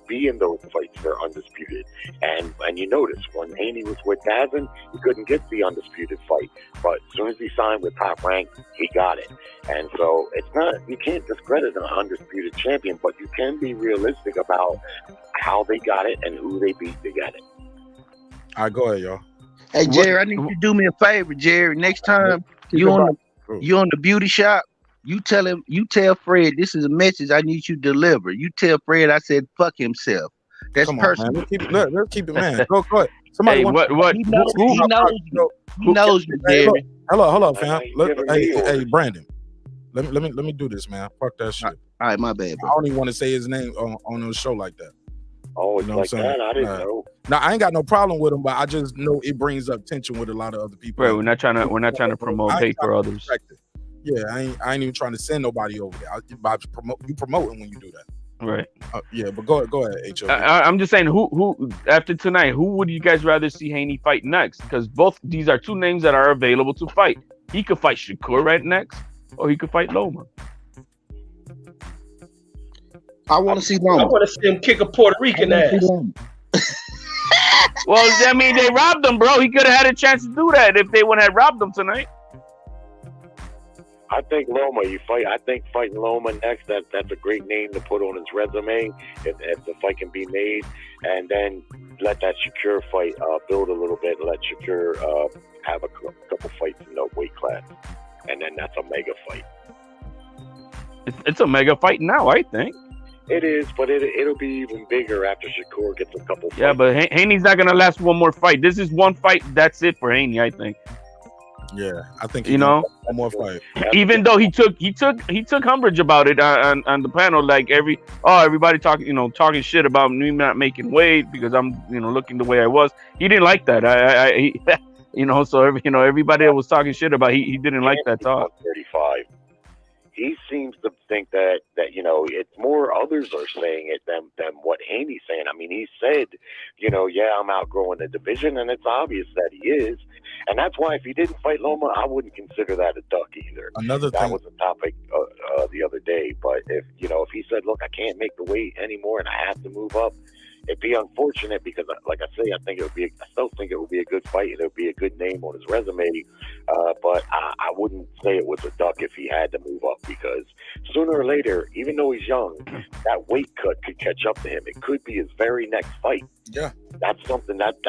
be in those fights for undisputed. And you notice when Haney was with Dazin, he couldn't get the undisputed fight. But as soon as he signed with Top Rank, he got it. And so it's not, you can't discredit an undisputed champion, but you can be realistic about how they got it and who they beat to get it. All right, go ahead, y'all. Hey, Jerry, I need you to do me a favor, Jerry. Next time you on the beauty shop, you tell Fred this is a message I need you to deliver. You tell Fred I said fuck himself. That's personal. Let's keep it, man. Go ahead. Somebody He knows me, Jerry. Hello, fam. Hey, Brandon. Let me do this, man. Fuck that shit. All right, my bad, bro. I don't even want to say his name on a show like that. Oh, it's like that? I didn't know. No, I ain't got no problem with him, but I just know it brings up tension with a lot of other people. Right, we're not trying to promote hate for others. Yeah, I ain't even trying to send nobody over there. You promoting when you do that. Right. Yeah, but go ahead, H.O. I'm just saying, who after tonight, who would you guys rather see Haney fight next? Because both these are two names that are available to fight. He could fight Shakur right next, or he could fight Loma. I want to see I Loma. want to see him kick a Puerto Rican ass. Well, I mean, they robbed him, bro. He could have had a chance to do that if they wouldn't have robbed him tonight. I think Loma, I think fighting Loma next. That's a great name to put on his resume if the fight can be made, and then let that Shakur fight build a little bit. Let Shakur have a couple fights in the weight class, and then that's a mega fight. It's a mega fight now, I think. It is, but it'll be even bigger after Shakur gets a couple. Yeah, but Haney's not gonna last one more fight. This is one fight. That's it for Haney, I think. Yeah, I think one more fight. Even though he took umbrage about it on the panel, like everybody talking shit about me not making weight because I'm looking the way I was. He didn't like that. So everybody that was talking shit about he didn't like that talk. 35. He seems to think that it's more others are saying it than what Haney's saying. I mean, he said, I'm outgrowing the division, and it's obvious that he is. And that's why if he didn't fight Loma, I wouldn't consider that a duck either. That was a topic the other day. But if he said, look, I can't make the weight anymore and I have to move up, it'd be unfortunate because, like I say, I still think it would be a good fight and it would be a good name on his resume. But I wouldn't say it was a duck if he had to move up because sooner or later, even though he's young, that weight cut could catch up to him. It could be his very next fight. Yeah, that's something that's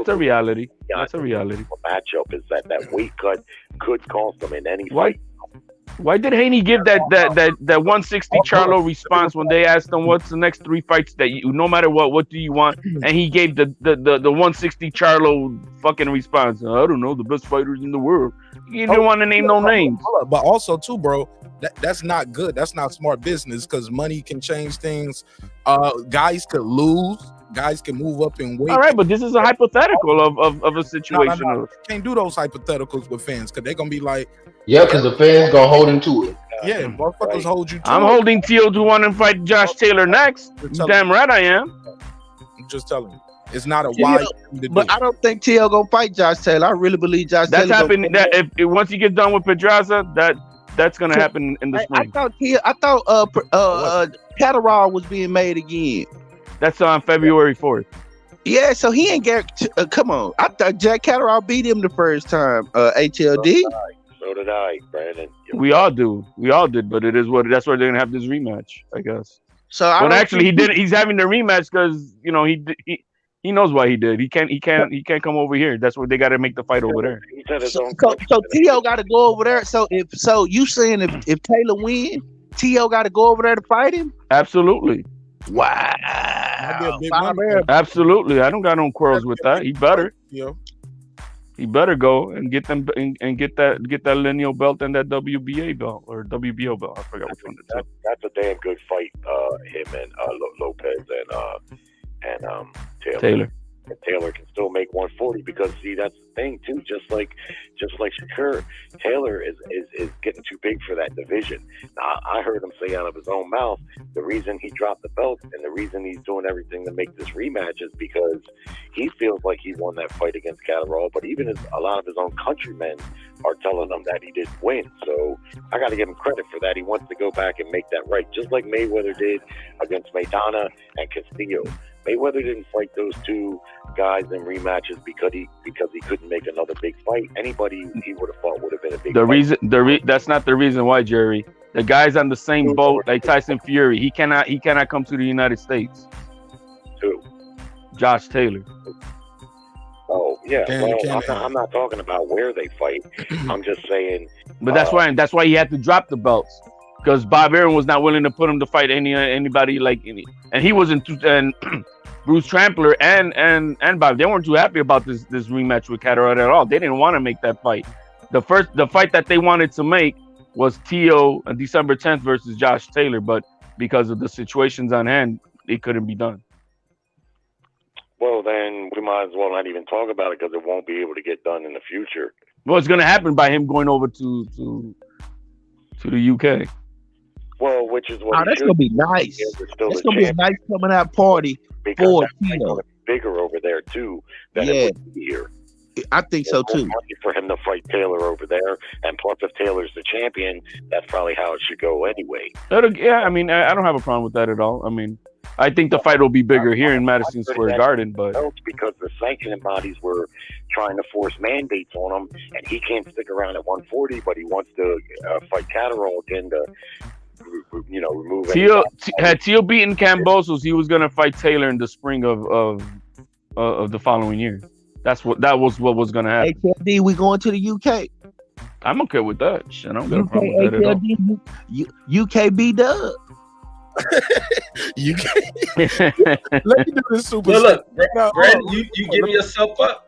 a reality. That's a reality. Matchup is that weight cut could cost him in any Why? fight. Why did Haney give that 160 Charlo response when they asked him what's the next 3 fights that no matter what do you want, and he gave the 160 Charlo fucking response? I don't know, the best fighters in the world. He didn't want to name no names. But also too, bro, that's not good. That's not smart business because money can change things. Guys could lose. Guys can move up in weight. All right, but this is a hypothetical of a situation. No. Can't do those hypotheticals with fans because they're gonna be like, yeah, because the fans gonna hold him to it. Yeah, motherfuckers hold you to I'm it. holding Teal to want to fight Josh Taylor next. Damn right I am. I'm just telling you. It's not a wide thing to do. But I don't think Teal gonna fight Josh Taylor. I really believe Josh Taylor. That's happening. That if once he gets done with Pedraza, that's gonna happen in the spring. I thought Catterall was being made again. That's on February 4th. Yeah, so he ain't get. Come on, I thought Jack Catterall beat him the first time. HLD. So did I, Brandon. We all did, but it is what. That's why they're gonna have this rematch, I guess. So, but actually, he did. He's having the rematch because he knows why he did. He can't come over here. That's why they got to make the fight over there. So T.O. got to go over there. So you saying if Taylor win, T.O. got to go over there to fight him? Absolutely. Wow. Absolutely. I don't got no quarrels with that. He better. He better go and get them and get that lineal belt and that WBA belt or WBO belt. I forgot which one it is. That's a damn good fight. Him and Lopez and Taylor. And Taylor can still make 140 because see that's the thing too. Just like Shakur, Taylor is getting too big for that division. Now I heard him say out of his own mouth the reason he dropped the belt and the reason he's doing everything to make this rematch is because he feels like he won that fight against Catterall, but even a lot of his own countrymen are telling him that he didn't win. So I got to give him credit for that. He wants to go back and make that right, just like Mayweather did against Maidana and Castillo. Mayweather didn't fight those two guys in rematches because he couldn't make another big fight. Anybody he would have fought would have been a big fight. That's not the reason why, Jerry. The guy's on the same boat like Tyson Fury. He cannot come to the United States. Who? Josh Taylor. Oh yeah. I'm not talking about where they fight. I'm just saying. But that's why he had to drop the belts. Because Bob Arum was not willing to put him to fight anybody and he wasn't and Bruce Trampler and Bob, they weren't too happy about this rematch with Catterall at all. They didn't want to make that fight. The fight that they wanted to make was T.O. on December 10th versus Josh Taylor, but because of the situations on hand, it couldn't be done. Well, then we might as well not even talk about it because it won't be able to get done in the future. Well, it's going to happen by him going over to the UK. Well, which is what that's gonna be nice. That's gonna be a nice coming out party for Tito. Bigger over there too than it would be here. I think so too. Money for him to fight Taylor over there, and plus, if Taylor's the champion, that's probably how it should go anyway. Yeah, I mean, I don't have a problem with that at all. I mean, I think the fight will be bigger here in Madison Square Garden, but because the sanctioning bodies were trying to force mandates on him, and he can't stick around at 140, but he wants to fight Catterall again to, remove. Had Teal beaten Kambosos, he was gonna fight Taylor in the spring of the following year. That was what was gonna happen. HLD, we going to the UK. I'm okay with that. Shit, I don't got a problem with that at all. UKB dub. You can't. Let me do this super. Look, Brandon, you giving yourself up.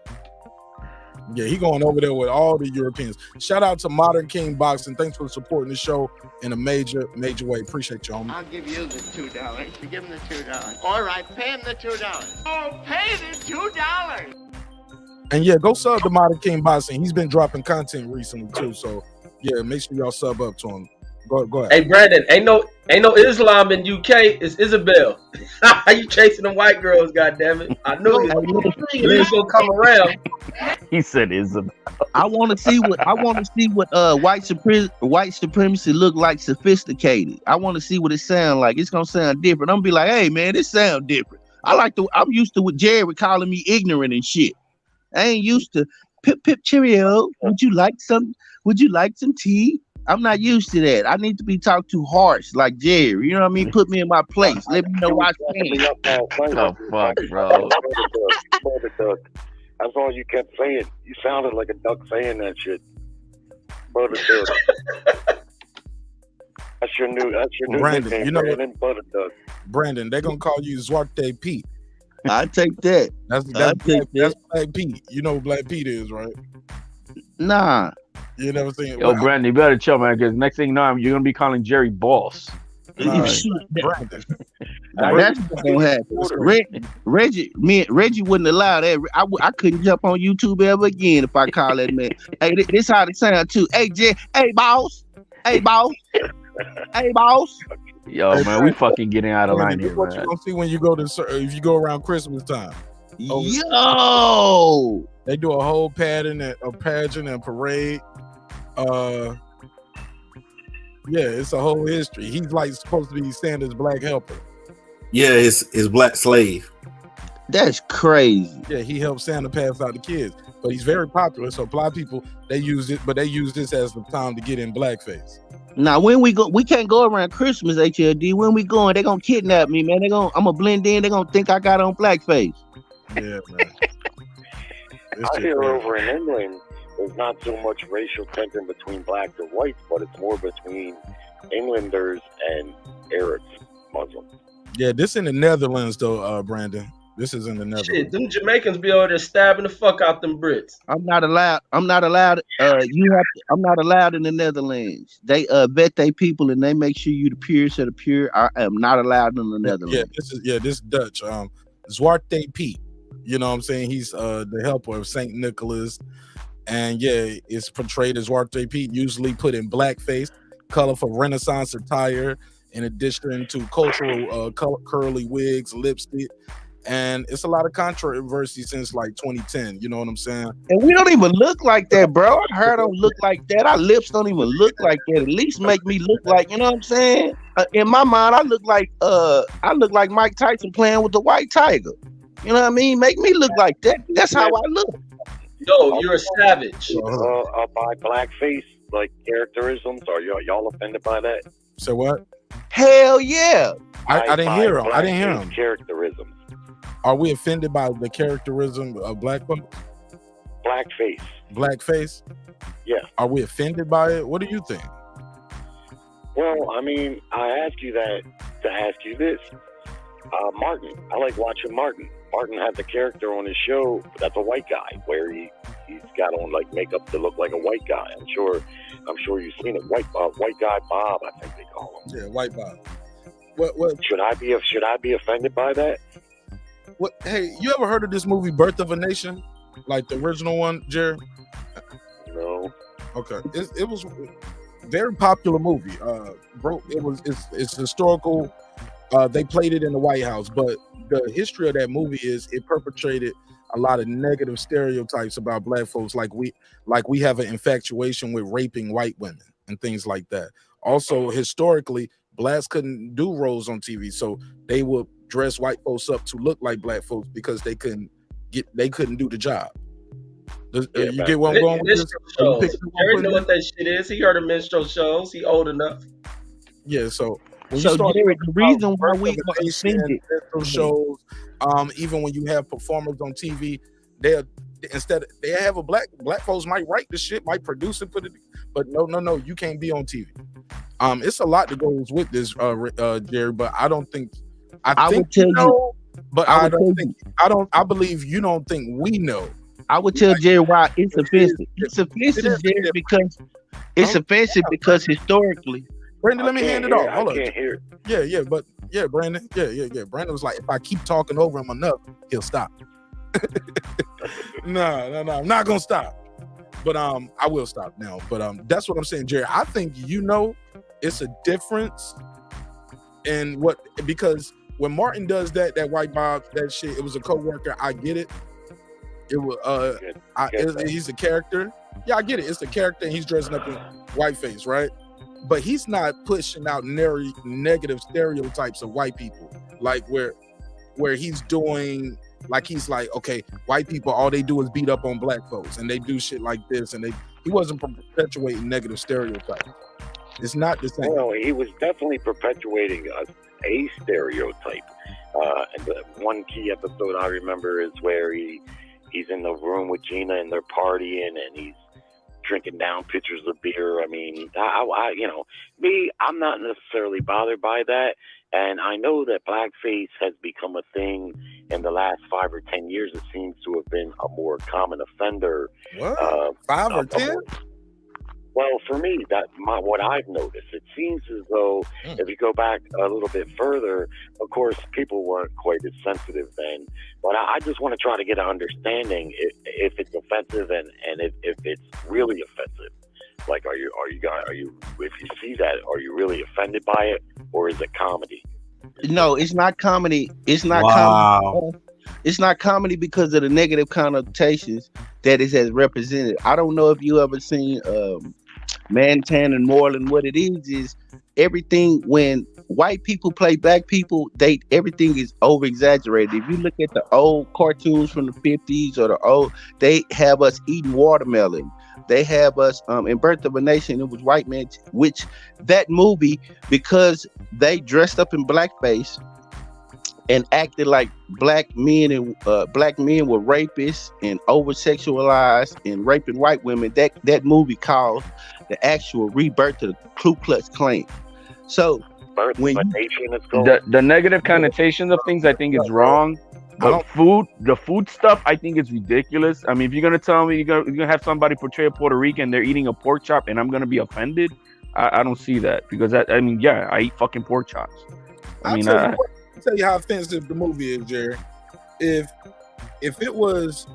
Yeah, he going over there with all the Europeans. Shout out to Modern King Boxing. Thanks for supporting the show in a major way. Appreciate you, homie. I'll give you the $2. You give him the $2. All right, pay him the $2. Oh, pay the $2. And yeah, go sub to Modern King Boxing. He's been dropping content recently too. So yeah, make sure y'all sub up to him. Go ahead. Hey Brandon, ain't no Islam in UK. It's Isabel. You chasing them white girls? Goddammit! I knew you was gonna come around. He said Isabel. I want to see what white supremacy look like sophisticated. I want to see what it sound like. It's gonna sound different. I'm gonna be like, hey man, this sound different. I'm used to what Jared calling me ignorant and shit. I ain't used to pip cheerio. Would you like some tea? I'm not used to that. I need to be talked to harsh like Jerry. You know what I mean? Put me in my place. Let me know I stand. Oh fuck, bro. That's all you kept saying. You sounded like a duck saying that shit. Butter duck. That's your new Brandon. nickname, You know Brandon, Butter duck. Brandon, they're gonna call you Zwarte Pete. I take that. That's Black Pete. You know who Black Pete is, right? Nah. You never seen it. Yo, Brandon, you better chill, man, because next thing you know, you're gonna be calling Jerry boss. Brandon. That's what's gonna happen. Reggie wouldn't allow that. I couldn't jump on YouTube ever again if I call that man. Hey, this how they sound too. Hey, hey, boss. Hey, boss. Hey, boss. Yo, man, we fucking getting out of line here, What man. you gonna see when you go around Christmas time? Yo, they do a whole pageant and parade. Yeah, it's a whole history. He's like supposed to be Santa's black helper. Yeah, it's black slave. That's crazy. Yeah, he helps Santa pass out the kids, but he's very popular. So a lot of people they use it, but they use this as the time to get in blackface. Now, when we go, we can't go around Christmas, HLD. When we going, they gonna kidnap me, man. I'm gonna blend in. They gonna think I got on blackface. Yeah, man. I hear over in England, there's not so much racial tension between blacks and whites, but it's more between Englanders and Arabs, Muslims. Yeah, this in the Netherlands though, Brandon. This is in the Netherlands. Shit, them Jamaicans be over there stabbing the fuck out them Brits. I'm not allowed. I'm not allowed in the Netherlands. They vet their people and they make sure you the purest of the pure. I am not allowed in the Netherlands. This Dutch. Zwarte Piet. You know what I'm saying? He's the helper of Saint Nicholas. And yeah, it's portrayed as Zwarte Piet, usually put in blackface, colorful Renaissance attire, in addition to cultural curly wigs, lipstick. And it's a lot of controversy since like 2010. You know what I'm saying? And we don't even look like that, bro. Our hair don't look like that. Our lips don't even look like that. At least make me look like, you know what I'm saying? In my mind, I look like Mike Tyson playing with the white tiger. You know what I mean? Make me look like that. That's how I look. Yo, you're a savage. By blackface, like characterisms, are y'all offended by that? So what? Hell yeah. I didn't hear him. I didn't hear him. Characterisms. Are we offended by the characterism of black folks? Blackface. Blackface? Yeah. Are we offended by it? What do you think? Well, I mean, I ask you that to ask you this. Martin. I like watching Martin. Martin has a character on his show that's a white guy, where he's got on like makeup to look like a white guy. I'm sure you've seen it. White guy Bob, I think they call him. Yeah, white Bob. What should I be offended by that? What? Hey, you ever heard of this movie Birth of a Nation? Like the original one, Jared? No. Okay. It was a very popular movie. It's historical They played it in the White House, but the history of that movie is it perpetrated a lot of negative stereotypes about black folks, like we have an infatuation with raping white women and things like that. Also, historically, blacks couldn't do roles on TV, so they would dress white folks up to look like black folks because they couldn't do the job. You get what I'm going with this? Jerry know what that shit is. He heard of minstrel shows. He old enough. Yeah, so when So, you start Jerry, the reason why we are representation, offended, minstrel shows, even when you have performers on TV, they have a black folks might write the shit, might produce it, put it, but no, you can't be on TV. It's a lot that goes with this, Jerry, but I don't think I would tell you, but I believe you don't think we know. I would tell Jerry why it's offensive. It's offensive, Jerry, because it's offensive because historically. Brandon, let me hand it off. Hold on. Hear. Yeah, Brandon. Yeah. Brandon was like, if I keep talking over him enough, he'll stop. No, I'm not gonna stop. But I will stop now. But that's what I'm saying, Jerry. I think it's a difference in what, because when Martin does that white Bob, that shit, it was a coworker. I get it. It was he's a character. Yeah, I get it. It's a character, and he's dressing up in whiteface, right? But he's not pushing out negative stereotypes of white people, like where he's doing, like he's like, okay, white people, all they do is beat up on black folks, and they do shit like this, and he wasn't perpetuating negative stereotypes. It's not the same. No, he was definitely perpetuating a stereotype. And the one key episode I remember is where he's in the room with Gina and they're partying, and he's drinking down pitchers of beer. I mean, I'm not necessarily bothered by that. And I know that blackface has become a thing in the last 5 or 10 years. It seems to have been a more common offender. What? 5 or 10? Well, for me, what I've noticed, it seems as though if you go back a little bit further, of course, people weren't quite as sensitive then. But I just want to try to get an understanding if it's offensive and if it's really offensive. Like, are you if you see that, are you really offended by it, or is it comedy? No, it's not comedy. It's not comedy. It's not comedy because of the negative connotations that it has represented. I don't know if you ever seen Mantan and Moreland. What it is everything when white people play black people, everything is over exaggerated. If you look at the old cartoons from the 50s or they have us eating watermelon. They have us in Birth of a Nation. It was white men, which that movie, because they dressed up in blackface and acted like black men were rapists and over sexualized and raping white women. That movie caused the actual rebirth of the Ku Klux Klan. So when the negative connotations of things, I think is wrong. But the food stuff, I think is ridiculous. I mean, if you're gonna tell me you're gonna have somebody portray a Puerto Rican, they're eating a pork chop, and I'm gonna be offended, I don't see that, because I eat fucking pork chops. I'll tell you how offensive the movie is, Jerry. If it was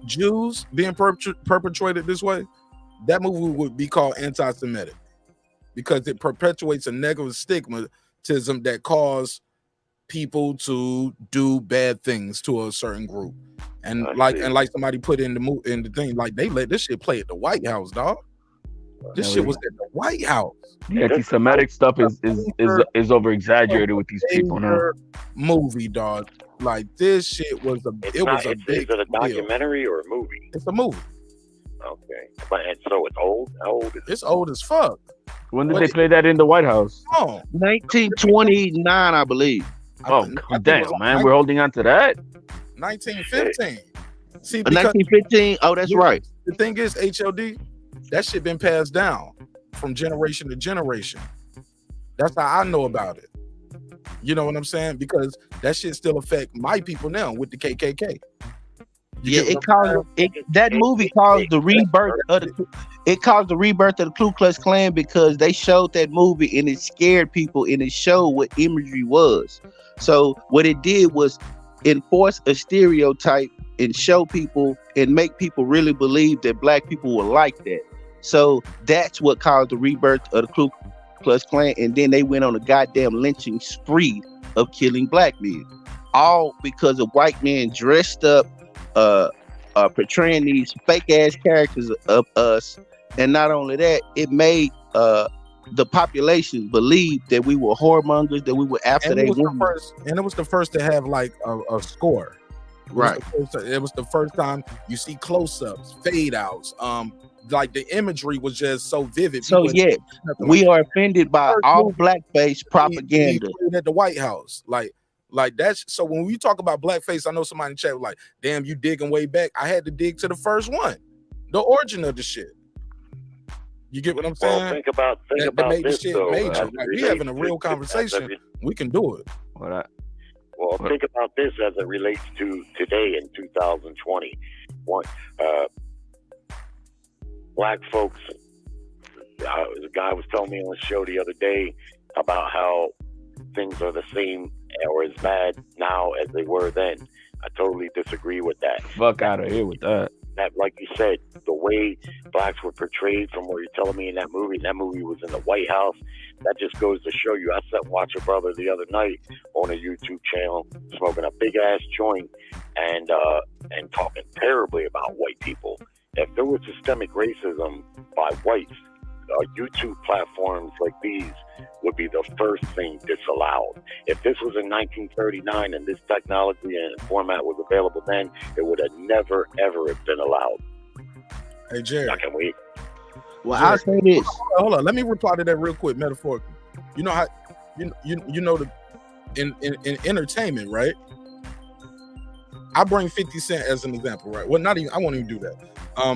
Jews being perpetrated this way, that movie would be called anti-Semitic, because it perpetuates a negative stigmatism that cause people to do bad things to a certain group, and like somebody put in the thing, like they let this shit play at the White House, dog. This shit was at the White House. The anti-Semitic stuff is over exaggerated with these people now. Movie, dog. Like this shit was a big. Is it a documentary or a movie? It's a movie. Okay, and so it's old. How old is it? It's old as fuck. When did they play that in the White House? Oh, 1929, I believe. Oh, damn, man. We're holding on to that? 1915. See, 1915? Oh, that's right. The thing is, HLD, that shit been passed down from generation to generation. That's how I know about it. You know what I'm saying? Because that shit still affect my people now with the KKK. That movie caused the rebirth of the Ku Klux Klan, because they showed that movie and it scared people and it showed what imagery was. So what it did was enforce a stereotype and show people and make people really believe that black people were like that. So that's what caused the rebirth of the Klux Klan, and then they went on a goddamn lynching spree of killing black men, all because of white men dressed up, portraying these fake ass characters of us. And not only that, it made the population believe that we were whoremongers, that we were after And they it was women. it was the first to have like a score. Right. It was the first time you see close-ups, fade outs. Like the imagery was just so vivid. So People yeah, we are offended by all blackface propaganda. at the White House. Like that's so when we talk about blackface, I know somebody in the chat was like, damn, you digging way back. I had to dig to the first one, the origin of the shit. You get what I'm saying? Well, think about that made this the shit though. major. as it Like, we relates having a real to- conversation. We can do it. Well, think about this as it relates to today in 2020. Black folks, the guy was telling me on the show the other day about how things are the same or as bad now as they were then. I totally disagree with that. Fuck out of here with that. That, like you said, the way blacks were portrayed from what you're telling me in that movie was in the White House. That just goes to show you. I sat and watched a brother the other night on a YouTube channel smoking a big ass joint and talking terribly about white people. If there was systemic racism by whites, YouTube platforms like these would be the first thing disallowed. If this was in 1939 and this technology and format was available then, it would have never, ever have been allowed. Hey, Jerry. I can wait. Well, I'll say this. Hold on. Let me reply to that real quick, metaphorically. You know how you know the in entertainment, right? I bring 50 Cent as an example, right? Well, not even I won't even do that.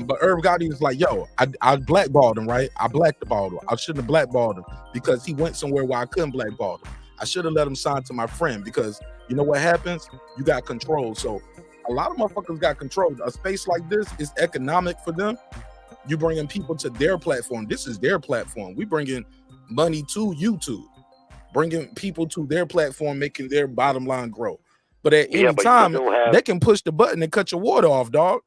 But Irv Gotti was like, yo, I blackballed him, right? I blackballed him. I shouldn't have blackballed him because he went somewhere where I couldn't blackball him. I should have let him sign to my friend because you know what happens? You got control. So a lot of motherfuckers got control. A space like this is economic for them. You bringing people to their platform. This is their platform. We bringing money to YouTube, bringing people to their platform, making their bottom line grow. But at any time, they can push the button and cut your water off, dog.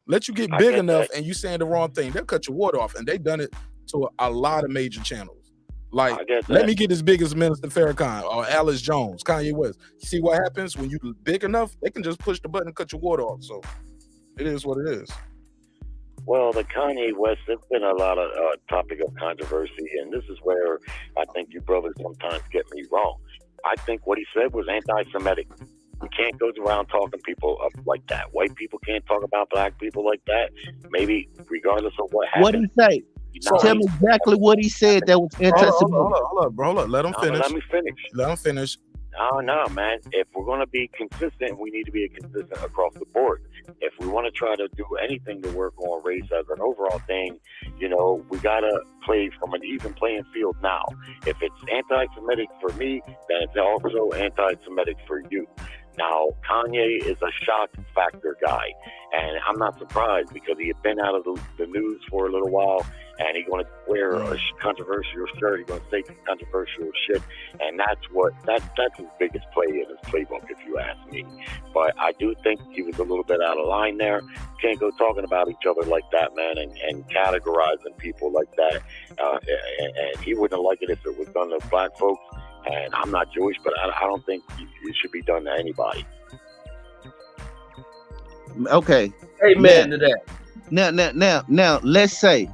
Let you get big enough and you saying the wrong thing, they'll cut your water off. And they've done it to a lot of major channels. Like, let me get as big as Minister Farrakhan or Alice Jones, Kanye West. You see what happens when you big enough? They can just push the button and cut your water off. So it is what it is. Well, the Kanye West, it's been a lot of topic of controversy, and this is where I think you brothers sometimes get me wrong. I think what he said was anti-Semitic. You can't go around talking people up like that. White people can't talk about black people like that. Maybe regardless of what happened. What did he say? Tell me exactly what he said that was anti-Semitic. Hold up, bro. Let him finish. Let me finish. Let him finish. No, man. If we're going to be consistent, we need to be consistent across the board. If we want to try to do anything to work on race as an overall thing, you know, we got to play from an even playing field now. If it's anti-Semitic for me, then it's also anti-Semitic for you. Now, Kanye is a shock factor guy, and I'm not surprised because he had been out of the news for a little while, and he's going to wear a controversial shirt. He's going to say controversial shit, and that's his biggest play in his playbook, if you ask me. But I do think he was a little bit out of line there. Can't go talking about each other like that, man, and categorizing people like that. And he wouldn't like it if it was done to black folks. And I'm not Jewish, but I don't think it should be done to anybody. Okay. Amen to that. Now, let's say,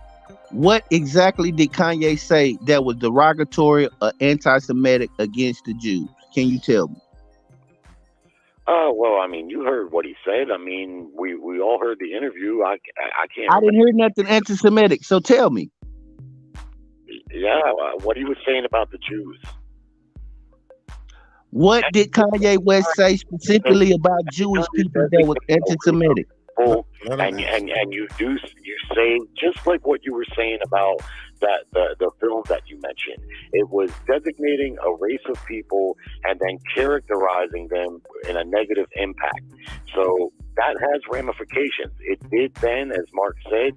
what exactly did Kanye say that was derogatory or anti-Semitic against the Jews? Can you tell me? Well, I mean, you heard what he said. I mean, we all heard the interview. I can't. I didn't hear nothing anti-Semitic, so tell me. Yeah, what he was saying about the Jews. What did Kanye West say specifically about Jewish people that was anti-Semitic? And you say just like what you were saying about that the film that you mentioned. It was designating a race of people and then characterizing them in a negative impact. So that has ramifications. It did then, as Mark said,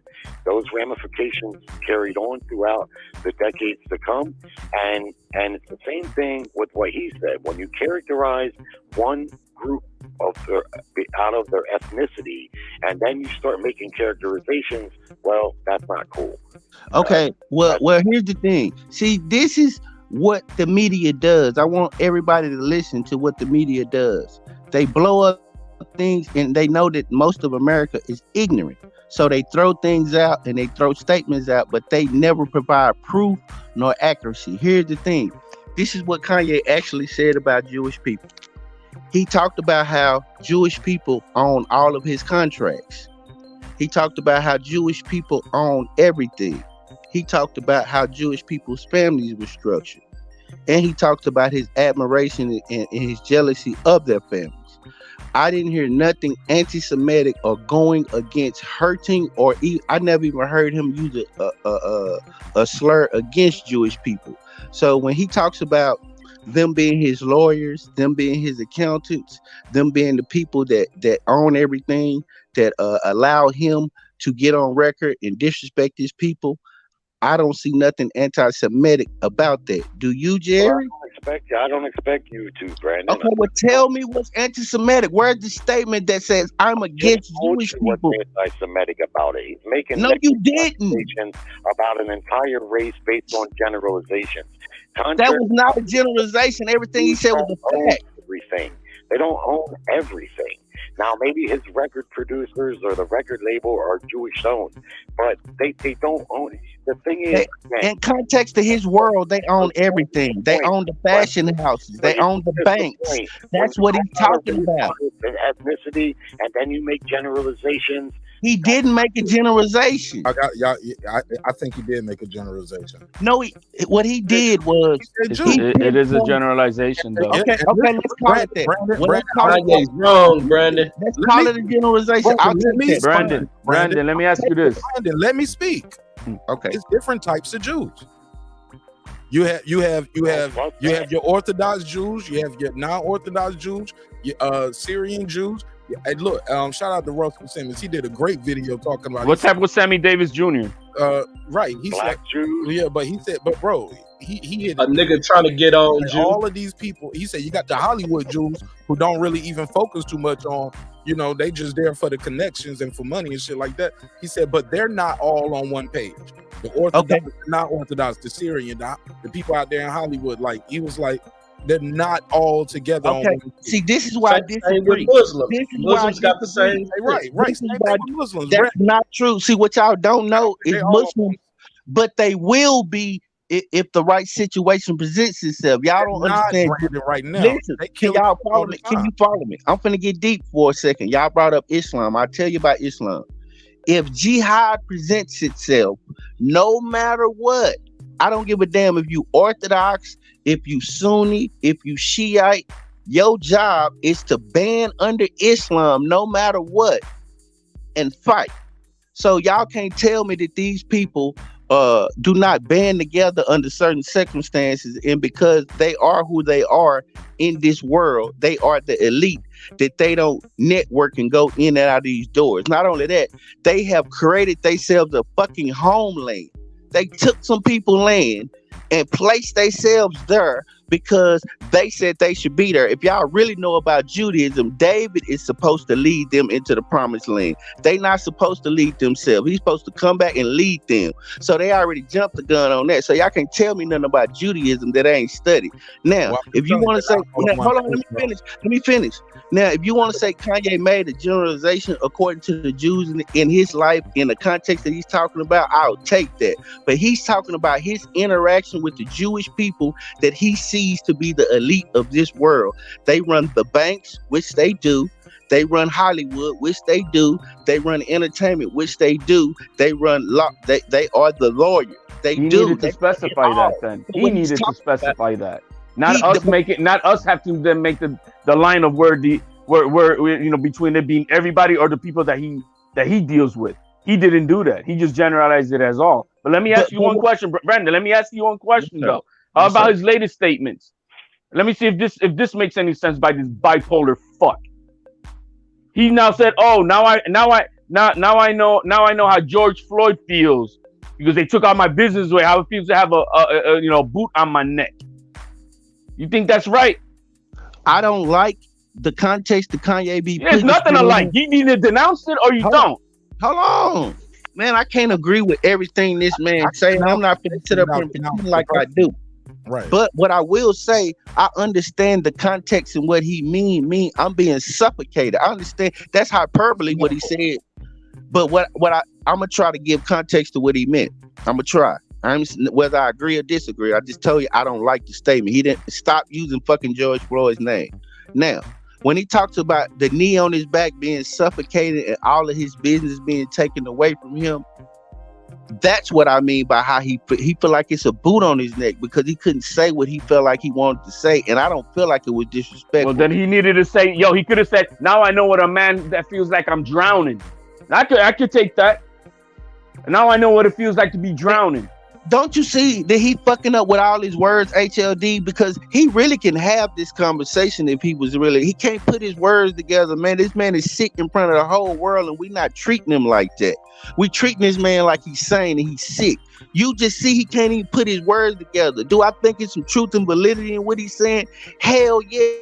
those ramifications carried on throughout the decades to come. And it's the same thing with what he said. When you characterize one group out of their ethnicity, and then you start making characterizations, well, that's not cool. Okay. Well, here's the thing. See, this is what the media does. I want everybody to listen to what the media does. They blow up things, and they know that most of America is ignorant. So they throw things out and they throw statements out, but they never provide proof nor accuracy. Here's the thing. This is what Kanye actually said about Jewish people. He talked about how Jewish people own all of his contracts. He talked about how Jewish people own everything. He talked about how Jewish people's families were structured. And he talked about his admiration and his jealousy of their families. I didn't hear nothing anti-Semitic or going against hurting or I never even heard him use a slur against Jewish people. So when he talks about them being his lawyers, them being his accountants, them being the people that own everything, that allow him to get on record and disrespect his people, I don't see nothing anti-Semitic about that. Do you, Jerry? I don't expect you to, Brandon. Okay, well, tell me what's anti-Semitic. Where's the statement that says I'm against Jewish people? What's anti-Semitic about it? He's making no, you didn't. About an entire race based on generalizations. That was not a generalization. Everything he said was a fact. Everything. They don't own everything. Now, maybe his record producers or the record label are Jewish owned, but they don't own it. The thing is, in context to his world, they own everything. They own the fashion houses. They own the banks. That's what he's talking about. Ethnicity, and then you make generalizations. He didn't make a generalization. I think he did make a generalization. No, what he did was it is a generalization, though. Okay, let's call it that. Kanye's wrong, Brandon. Let's call it a generalization. Brandon, let me ask you this. Brandon, let me speak. Okay, it's different types of Jews. You have your Orthodox Jews. You have your non-Orthodox Jews. Syrian Jews. Hey, look, shout out to Russell Simmons. He did a great video talking about what's happened with Sammy Davis Jr. Right. He Black said, Jews. Yeah, but he said, but bro, he had a nigga trying to get on Jews. All of these people. He said you got the Hollywood Jews who don't really even focus too much on, they just there for the connections and for money and shit like that. He said, but they're not all on one page. The Orthodox, not Orthodox, the Syrian, the people out there in Hollywood, like he was like, they're not all together. Okay. See, this is why I disagree. Muslims got the same. Right. Muslims. That's not true. See, what y'all don't know is Muslims, but they will be if the right situation presents itself. Y'all don't understand right now. Listen, can y'all follow me? Can you follow me? I'm finna get deep for a second. Y'all brought up Islam. I'll tell you about Islam. If jihad presents itself, no matter what, I don't give a damn if you Orthodox, if you Sunni, if you Shiite, your job is to ban under Islam no matter what and fight. So y'all can't tell me that these people do not band together under certain circumstances, and because they are who they are in this world, they are the elite, that they don't network and go in and out of these doors. Not only that, they have created themselves a fucking homeland. They took some people land and placed themselves there because they said they should be there. If y'all really know about Judaism, David is supposed to lead them into the promised land. They not supposed to lead themselves. He's supposed to come back and lead them. So they already jumped the gun on that. So y'all can't tell me nothing about Judaism that I ain't studied. Now, if you want to say, hold on, let me finish. Now, if you want to say Kanye made a generalization according to the Jews in his life, in the context that he's talking about, I'll take that. But he's talking about his interaction with the Jewish people that he sees to be the elite of this world. They run the banks, which they do. They run Hollywood, which they do. They run entertainment, which they do. They run law. They are the lawyers. He needed to specify that. Then he needed to specify that. Not us have to then make the line of where between it being everybody or the people that he deals with. He didn't do that. He just generalized it as all. But let me ask you one question, Brandon. Let me ask you one question though. How about his latest statements? Let me see if this makes any sense by this bipolar fuck. He now said, "Oh, now I know how George Floyd feels because they took out my business away. How it feels to have a boot on my neck." You think that's right? I don't like the context of Kanye be. There's nothing I like. You either denounce it or you don't. Hold on. Man, I can't agree with everything this man say. I'm not going to sit up here and pretend like I do. Right. But what I will say, I understand the context and what he mean. I'm being suffocated. I understand that's hyperbole what he said. But I'm gonna try to give context to what he meant. I'm gonna try. Whether I agree or disagree, I just tell you I don't like the statement. He didn't stop using fucking George Floyd's name. Now, when he talks about the knee on his back being suffocated and all of his business being taken away from him, that's what I mean by how he feel like it's a boot on his neck because he couldn't say what he felt like he wanted to say, and I don't feel like it was disrespectful. Well, then he needed to say, he could have said, now I know what a man that feels like I'm drowning. I could take that. And now I know what it feels like to be drowning. Don't you see that he fucking up with all his words, HLD? Because he really can have this conversation if he was really. He can't put his words together, man. This man is sick in front of the whole world, and we not treating him like that. We treating this man like he's sane and he's sick. You just see he can't even put his words together. Do I think it's some truth and validity in what he's saying? Hell yeah.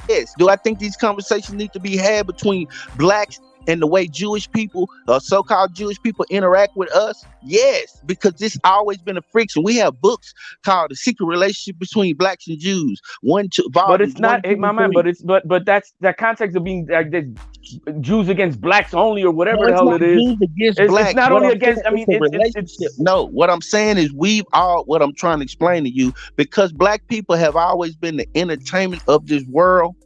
Yes. Do I think these conversations need to be had between blacks and the way Jewish people, so-called Jewish people, interact with us? Yes, because this always been a friction. We have books called "The Secret Relationship Between Blacks and Jews." But it's not, my man. But that's that context of being like this, Jews against blacks only, or whatever the hell it is. It's not only against. I mean, it's no. What I'm saying is what I'm trying to explain to you, because black people have always been the entertainment of this world.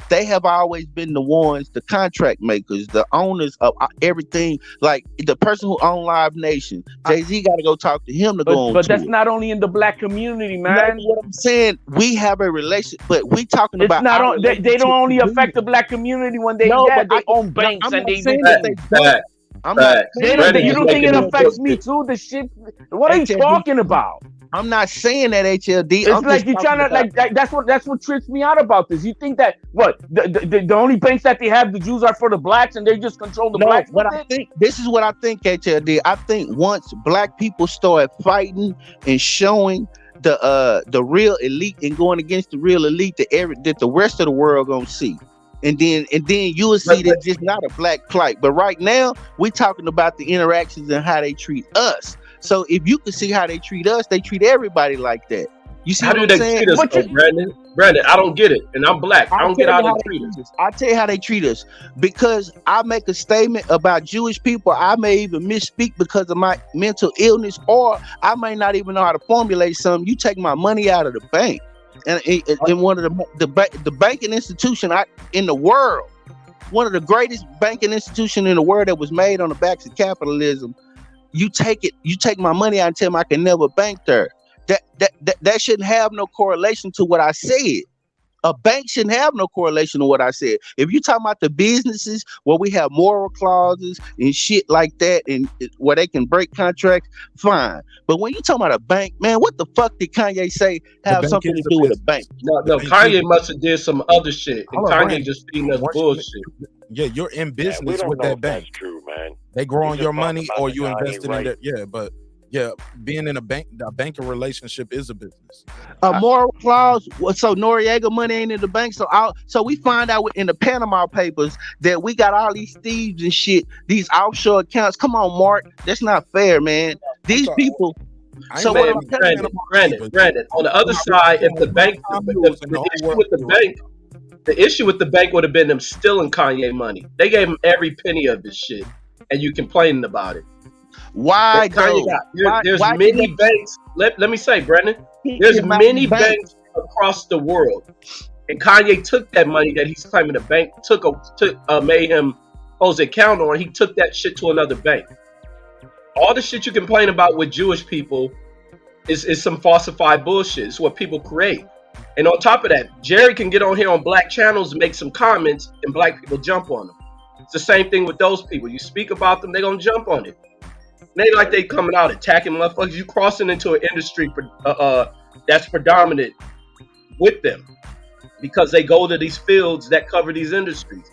They have always been the ones, the contract makers, the owners of everything. Like the person who owned Live Nation, Jay-Z got to go talk to him to go on. But that's not only in the black community, man. No, what I'm saying, we have a relationship, but we talking about. It's not. They don't only affect the black community when they have their own banks and they do that. I'm not. You don't think it affects me too? The shit. What are you talking about? I'm not saying that, HLD. It's like you're trying to that's what trips me out about this. You think that the only banks that they have, the Jews are for the blacks and they just control the blacks? This is what I think, HLD. I think once black people start fighting and showing the real elite and going against the real elite, that the rest of the world gonna see. And then you will see that it's not a black plight. But right now, we're talking about the interactions and how they treat us. So if you can see how they treat us, they treat everybody like that. You see how what do I'm they saying? treat us, Brandon? Brandon, I don't get it, and I'm black. I don't get how they treat us. I'll tell you how they treat us. Because I make a statement about Jewish people, I may even misspeak because of my mental illness, or I may not even know how to formulate something. You take my money out of the bank, and in one of the banking institution in the world, one of the greatest banking institution in the world that was made on the backs of capitalism. You take my money out and tell me I can never bank there. That shouldn't have no correlation to what I said. A bank shouldn't have no correlation to what I said. If you're talking about the businesses where we have moral clauses and shit like that, and where they can break contracts, fine. But when you talking about a bank, man, what the fuck did Kanye say have something to do with a bank? No, Kanye must have did some other shit, and Kanye just feeding us bullshit. Yeah, you're in business with that bank. That's true, man. They grow on your money, or you invested in it. Yeah, but being in a banking relationship is a business. A moral clause. So Noriega money ain't in the bank. So we find out in the Panama Papers that we got all these thieves and shit, these offshore accounts. Come on, Mark, that's not fair, man. These people. So Brandon, on the other side, if the bank, the issue with the bank would have been them stealing Kanye money. They gave him every penny of his shit, and you complaining about it. Why? There's many banks. Let me say, Brendan, there's many banks across the world, and Kanye took that money that he's claiming the bank made him close the account on. He took that shit to another bank. All the shit you complain about with Jewish people is some falsified bullshit. It's what people create. And on top of that, Jerry can get on here on black channels and make some comments, and black people jump on them. It's the same thing with those people. You speak about them, they're gonna jump on it. They like they coming out attacking motherfuckers. You crossing into an industry that's predominant with them because they go to these fields that cover these industries.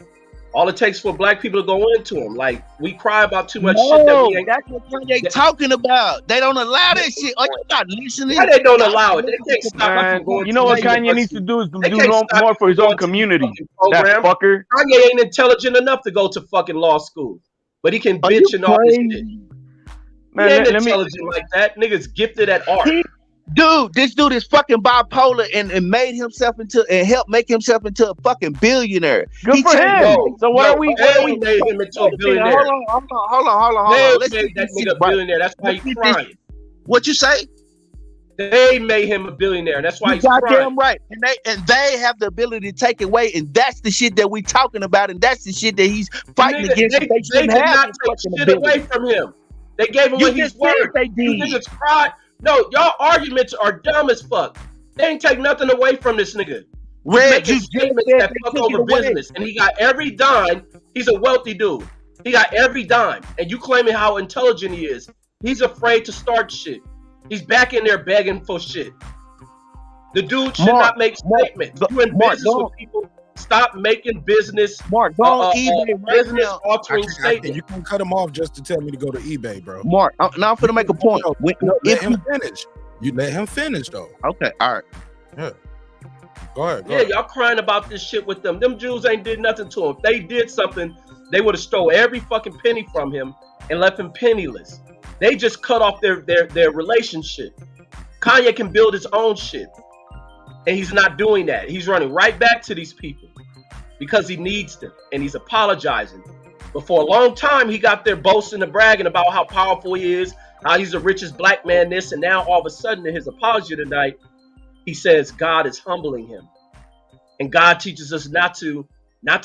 All it takes for black people to go into them. Like, we cry about too much shit that we ain't. That's what they talking about. They don't allow that shit. Are you not listening? Why they don't allow it? They can't stop. You know what Kanye needs to do is do more for his own community. That fucker. Kanye ain't intelligent enough to go to fucking law school, but he can bitch and all this shit. Man, he ain't intelligent like that. Nigga's gifted at art. This dude is fucking bipolar and made himself into and helped make himself into a fucking billionaire. Good for him. So what are we? They made him into a billionaire. Hold on. They made that nigga a billionaire. That's why he's crying. What you say? They made him a billionaire. That's why he's goddamn crying. right. And they have the ability to take away, and that's the shit that we talking about, and that's the shit that he's fighting against. They did not take shit away from him. They gave him what he's worth. You niggas cried. No, y'all arguments are dumb as fuck. They ain't take nothing away from this nigga. Red, He's making statements that fuck over business, and he got every dime. He's a wealthy dude. He got every dime, and you claiming how intelligent he is. He's afraid to start shit. He's back in there begging for shit. The dude should not make statements. You in business with people. Stop making business. Mark, go on eBay right business now. altering statements. You can cut him off just to tell me to go to eBay, bro. Mark, now I'm gonna make a point. Let him finish. You let him finish though. Okay, all right. Yeah. Go ahead. Yeah, y'all crying about this shit with them. Them Jews ain't did nothing to him. If they did something, they would have stole every fucking penny from him and left him penniless. They just cut off their relationship. Kanye can build his own shit. And he's not doing that. He's running right back to these people because he needs them. And he's apologizing. But for a long time, he got there boasting and bragging about how powerful he is, how he's the richest black man, this. And now all of a sudden in his apology tonight, he says God is humbling him. And God teaches us not to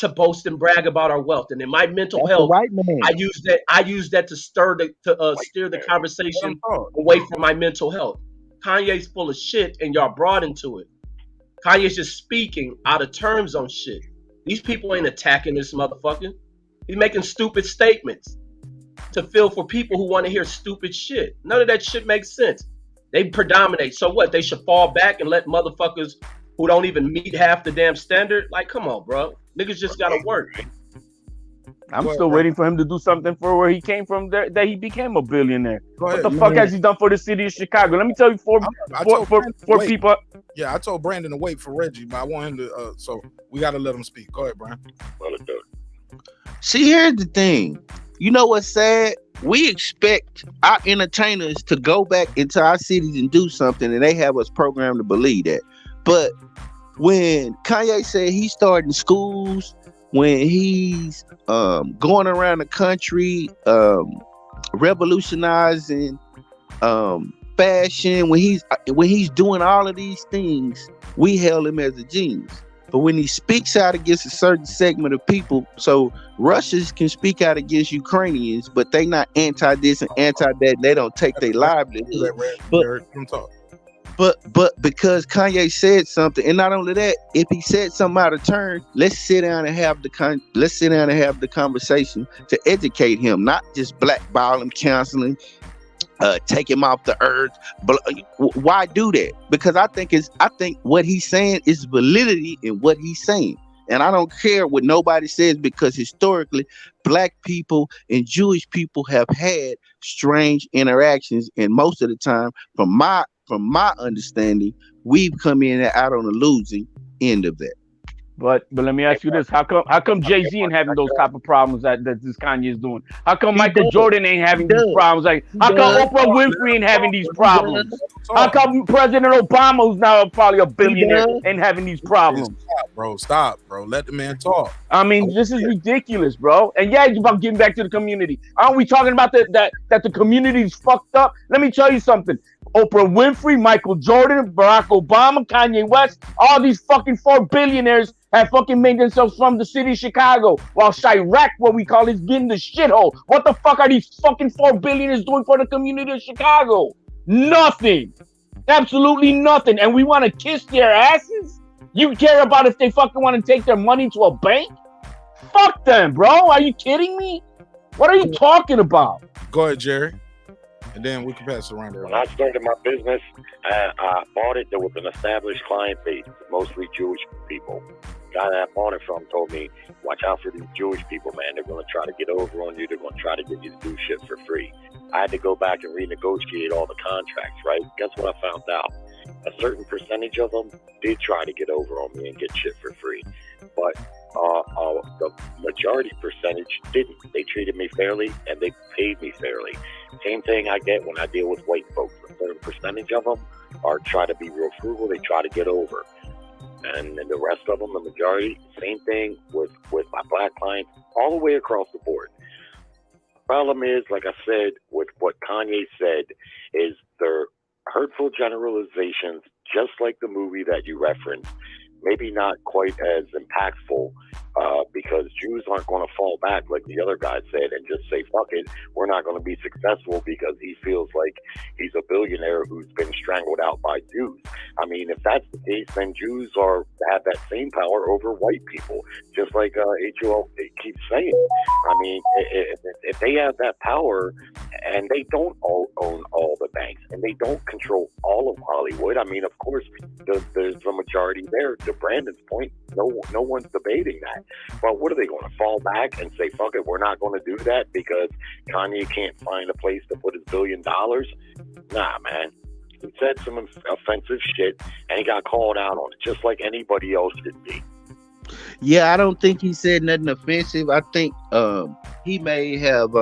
boast and brag about our wealth. And in my mental health, I use that to steer the conversation away from my mental health. Kanye's full of shit and y'all brought into it. Kanye's just speaking out of terms on shit. These people ain't attacking this motherfucker. He's making stupid statements to feel for people who want to hear stupid shit. None of that shit makes sense. They predominate. So what? They should fall back and let motherfuckers who don't even meet half the damn standard? Like, come on, bro. Niggas just gotta work. I'm still waiting for him to do something for where he came from, that he became a billionaire. What the fuck has he done for the city of Chicago? Let me tell you, four people. Yeah, I told Brandon to wait for Reggie, but I want him to. So we got to let him speak. Go ahead, Brandon. See, here's the thing. You know what's sad? We expect our entertainers to go back into our cities and do something, and they have us programmed to believe that. But when Kanye said he's starting schools, when he's going around the country, revolutionizing fashion, when he's doing all of these things, we hail him as a genius. But when he speaks out against a certain segment of people, so Russians can speak out against Ukrainians, but they not anti this and anti that. They don't take their livelihood. But because Kanye said something, and not only that, if he said something out of turn, let's sit down and have the conversation to educate him, not just blackball him, counseling, take him off the earth. But why do that? Because I think what he's saying is validity in what he's saying. And I don't care what nobody says, because historically, black people and Jewish people have had strange interactions, and most of the time, from my understanding, we've come in and out on the losing end of that. But let me ask you this: How come Jay-Z ain't having those type of problems that this Kanye is doing? How come Michael Jordan ain't having these problems? Like, how come Oprah Winfrey ain't having these problems? How come President Obama, who's now probably a billionaire, ain't having these problems? Stop, bro. Let the man talk. I mean, this is ridiculous, bro. And yeah, it's about getting back to the community. Aren't we talking about that the community's fucked up? Let me tell you something. Oprah Winfrey, Michael Jordan, Barack Obama, Kanye West, all these fucking 4 billionaires have fucking made themselves from the city of Chicago, while Chirac, what we call, is getting the shithole. What the fuck are these fucking 4 billionaires doing for the community of Chicago? Nothing. Absolutely nothing. And we want to kiss their asses? You care about if they fucking want to take their money to a bank? Fuck them, bro. Are you kidding me? What are you talking about? Go ahead, Jerry. And then we can pass it around there. When I started my business, I bought it. There was an established client base, mostly Jewish people. The guy that I bought it from told me, watch out for these Jewish people, man. They're going to try to get over on you. They're going to try to get you to do shit for free. I had to go back and renegotiate all the contracts, right? Guess what I found out? A certain percentage of them did try to get over on me and get shit for free. But The majority percentage didn't. They treated me fairly and they paid me fairly. Same thing I get when I deal with white folks. A certain percentage of them are try to be real frugal. They try to get over. And the rest of them, the majority, same thing with my black clients, all the way across the board. Problem is, like I said, with what Kanye said, is they're hurtful generalizations, just like the movie that you referenced. Maybe not quite as impactful, because Jews aren't going to fall back like the other guy said and just say, fuck it, we're not going to be successful because he feels like he's a billionaire who's been strangled out by Jews. I mean, if that's the case, then Jews have that same power over white people, just like HOL keeps saying. I mean, if they have that power and they don't own all the banks and they don't control all of Hollywood, I mean, of course, there's a majority there. To Brandon's point, no one's debating that. But what are they going to fall back and say, fuck it, we're not going to do that because Kanye can't find a place to put his $1 billion? Nah, man. He said some offensive shit and he got called out on it, just like anybody else should be. Yeah, I don't think he said nothing offensive. I think he may have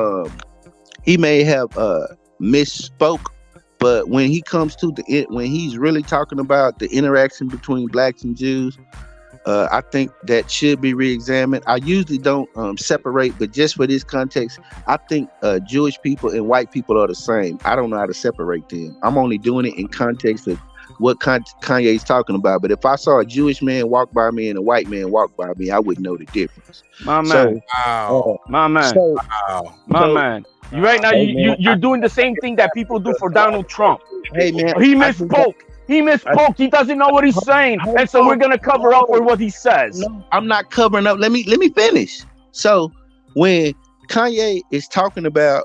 misspoke. But when he comes to when he's really talking about the interaction between blacks and Jews, I think that should be reexamined. I usually don't separate, but just for this context, I think Jewish people and white people are the same. I don't know how to separate them. I'm only doing it in context of what Kanye is talking about. But if I saw a Jewish man walk by me and a white man walk by me, I wouldn't know the difference. My man. Man. You're doing the same thing that people do for Donald Trump. Hey man, he misspoke. He doesn't know what he's saying, and so we're gonna cover up for what he says. No, I'm not covering up. Let me finish. So when Kanye is talking about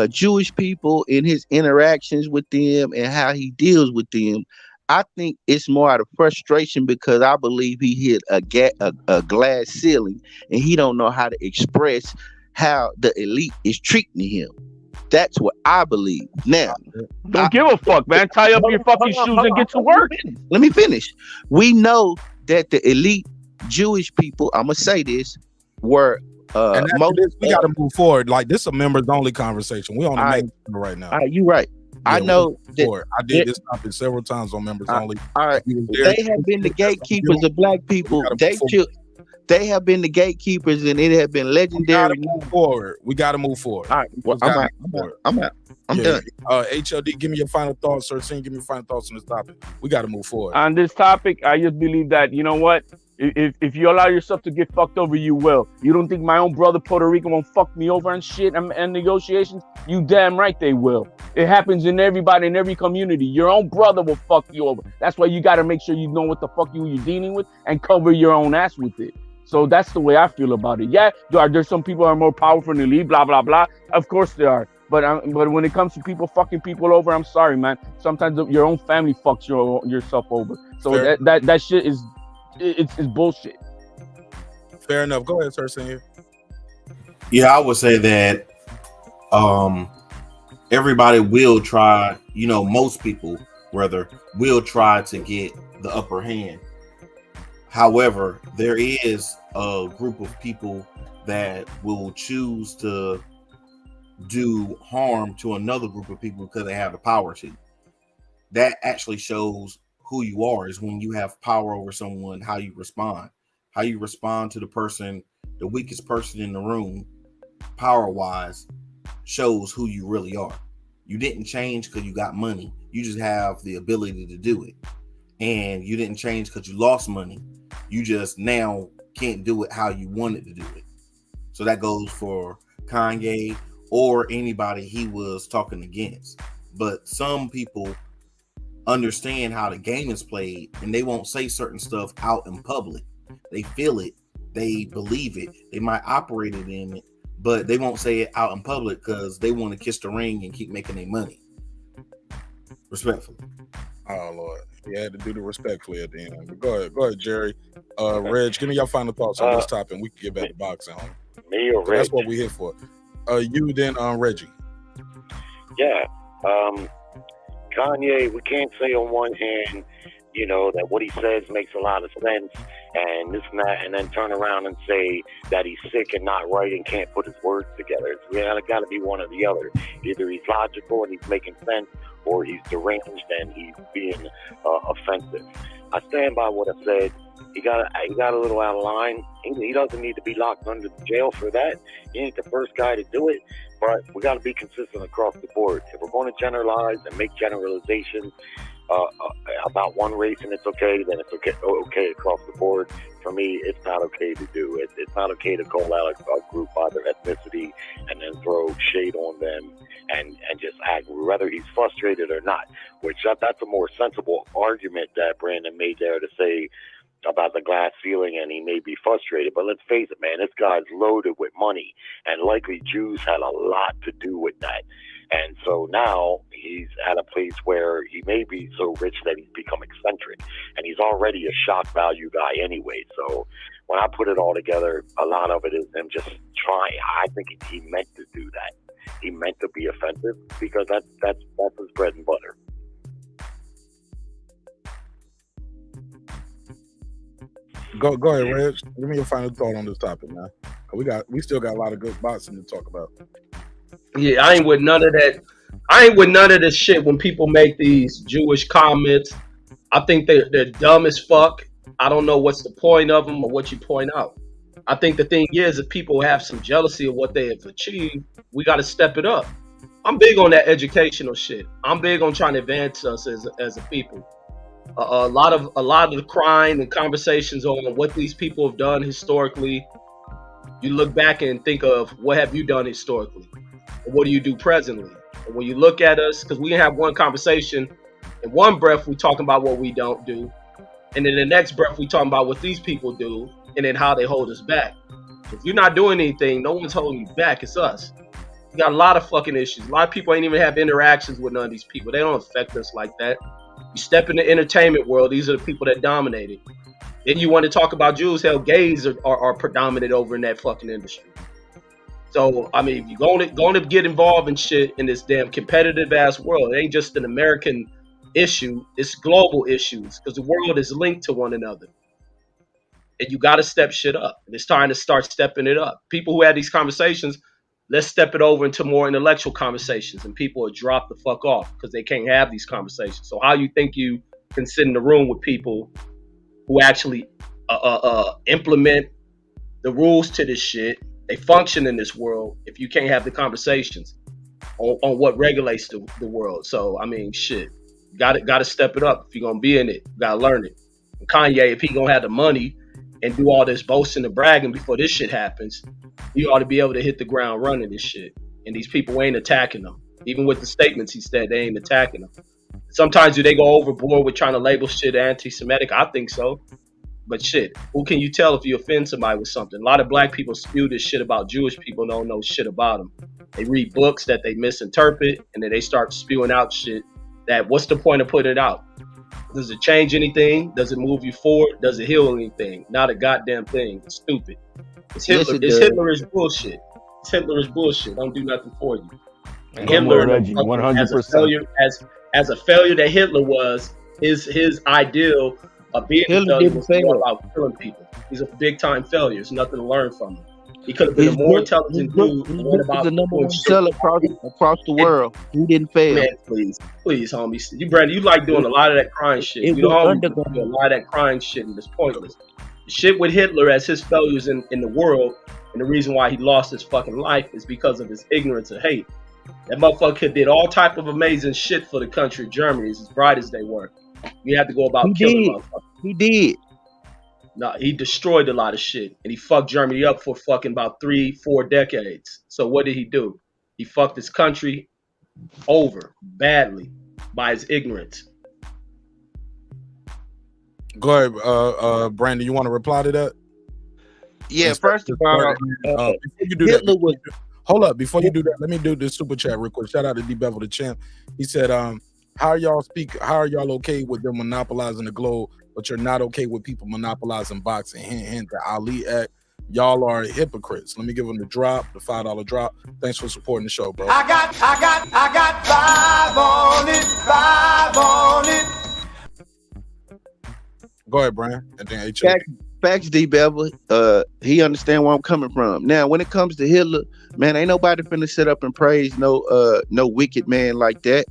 Jewish people and his interactions with them and how he deals with them, I think it's more out of frustration because I believe he hit a glass ceiling and he don't know how to express how the elite is treating him. That's what I believe. Now, don't give a fuck, man. Tie up your fucking shoes and get to work. Let me finish. We know that the elite Jewish people, I'm gonna say this, were and we got to move forward. Like this is a members only conversation. We on the main right now. You're right. Yeah, I know that I did this topic several times on members only. All right, they have been the gatekeepers of black people. They have been the gatekeepers, and it has been legendary. We got to move forward. All right, well, I'm out. I'm done. HLD, give me your final thoughts. Sir, give me your final thoughts on this topic. We got to move forward. On this topic, I just believe that, you know what? If you allow yourself to get fucked over, you will. You don't think my own brother Puerto Rican won't fuck me over and shit and negotiations? You damn right they will. It happens in everybody, in every community. Your own brother will fuck you over. That's why you got to make sure you know what the fuck you're dealing with and cover your own ass with it. So that's the way I feel about it. Yeah, there's some people who are more powerful than elite, blah, blah, blah. Of course they are. But when it comes to people fucking people over, I'm sorry, man. Sometimes your own family fucks yourself over. So that shit is it's bullshit. Fair enough. Go ahead, sir. Senior. Yeah, I would say that everybody will try, most people rather will try to get the upper hand. However, there is a group of people that will choose to do harm to another group of people because they have the power to. That actually shows who you are, is when you have power over someone, how you respond. How you respond to the person, the weakest person in the room, power-wise, shows who you really are. You didn't change because you got money. You just have the ability to do it. And you didn't change because you lost money. You just now can't do it how you wanted to do it. So that goes for Kanye or anybody he was talking against. But some people understand how the game is played and they won't say certain stuff out in public. They feel it. They believe it. They might operate it in it, but they won't say it out in public because they want to kiss the ring and keep making their money. Respectfully. Oh, Lord. You had to do the respectfully at the end. But go ahead, Jerry. Reg, give me your final thoughts on this topic and we can get back to boxing. Me or Reg? That's what we're here for. You then, Reggie. Yeah. Kanye, we can't say on one hand you know, that what he says makes a lot of sense and this and that, and then turn around and say that he's sick and not right and can't put his words together. It's got to be one or the other. Either he's logical and he's making sense, or he's deranged and he's being offensive. I stand by what I said. He got a little out of line. He doesn't need to be locked under the jail for that. He ain't the first guy to do it, but we got to be consistent across the board. If we're going to generalize and make generalizations about one race and it's okay, then it's okay across the board. For me, it's not okay to do it. It's not okay to call out a group by their ethnicity and then throw shade on them and just act, whether he's frustrated or not, which that's a more sensible argument that Brandon made there to say about the glass ceiling and he may be frustrated. But let's face it, man, this guy's loaded with money, and likely Jews had a lot to do with that. And so now he's at a place where he may be so rich that he's become eccentric, and he's already a shock value guy anyway. So when I put it all together, a lot of it is him just trying. I think he meant to do that. He meant to be offensive because that's his bread and butter. Go ahead, Reg. Give me your final thought on this topic, man. We still got a lot of good boxing to talk about. Yeah, I ain't with none of that. I ain't with none of this shit when people make these Jewish comments. I think they're dumb as fuck. I don't know what's the point of them or what you point out. I think the thing is, if people have some jealousy of what they have achieved, we got to step it up. I'm big on that educational shit. I'm big on trying to advance us as a people. A lot of the crying and conversations on what these people have done historically. You look back and think of what have you done historically, and what do you do presently. And when you look at us, because we have one conversation, in one breath we talking about what we don't do, and in the next breath we talking about what these people do, and then how they hold us back. If you're not doing anything, no one's holding you back. It's us. We got a lot of fucking issues. A lot of people ain't even have interactions with none of these people. They don't affect us like that. You step in the entertainment world, these are the people that dominate it. Then you want to talk about Jews, hell, gays are predominant over in that fucking industry. So, I mean, if you're going to get involved in shit in this damn competitive ass world, it ain't just an American issue, it's global issues, because the world is linked to one another. And you got to step shit up. And it's time to start stepping it up. People who had these conversations, let's step it over into more intellectual conversations, and people will drop the fuck off because they can't have these conversations. So how you think you can sit in the room with people who actually implement the rules to this shit, they function in this world, if you can't have the conversations on what regulates the world? So, I mean, shit, got to step it up. If you're going to be in it, you got to learn it. And Kanye, if he going to have the money and do all this boasting and bragging before this shit happens, you ought to be able to hit the ground running this shit. And these people ain't attacking them. Even with the statements he said, they ain't attacking them. Sometimes do they go overboard with trying to label shit anti-Semitic? I think so. But shit, who can you tell if you offend somebody with something? A lot of black people spew this shit about Jewish people, don't know shit about them. They read books that they misinterpret, and then they start spewing out shit that, what's the point of putting it out? Does it change anything? Does it move you forward? Does it heal anything? Not a goddamn thing. It's stupid. It's Hitler. Yes, Hitler is bullshit. It's Hitler is bullshit. Don't do nothing for you. And Hitler, 100%. As a failure that Hitler was, his ideal of being a failure was more about killing people. He's a big time failure. There's nothing to learn from him. He could have been a more intelligent dude. He's the number one seller across the world. He didn't fail. Man, please, homie. You, Brandon, you like doing a lot of that crying shit. You know, do a lot of that crying shit, and it's pointless. The shit with Hitler as his failures in the world, and the reason why he lost his fucking life is because of his ignorance and hate. That motherfucker did all type of amazing shit for the country of Germany, as bright as they were. You had to go about killing motherfuckers. He did. No, he destroyed a lot of shit, and he fucked Germany up for fucking about 3-4 decades. So what did he do? He fucked his country over badly by his ignorance. Go ahead, Brandon. You want to reply to that? Yeah. First of all, before you do Hitler that, hold up. Before you do that, let me do this super chat real quick. Shout out to D Bevel the champ. He said, "How are y'all okay with them monopolizing the globe, but you're not okay with people monopolizing boxing?" Hint, the Ali Act. Y'all are hypocrites. Let me give them the drop, the $5 drop. Thanks for supporting the show, bro. I got 5 on it. Go ahead, Brian, and then H. Facts, D. Bevel. He understand where I'm coming from. Now, when it comes to Hitler, man, ain't nobody finna sit up and praise no wicked man like that.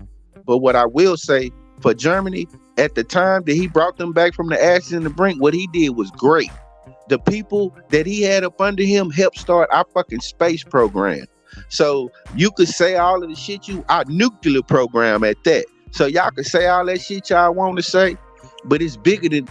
But what I will say for Germany, at the time that he brought them back from the ashes and the brink, what he did was great. The people that he had up under him helped start our fucking space program. So you could say all of the shit our nuclear program at that. So y'all could say all that shit y'all want to say, but it's bigger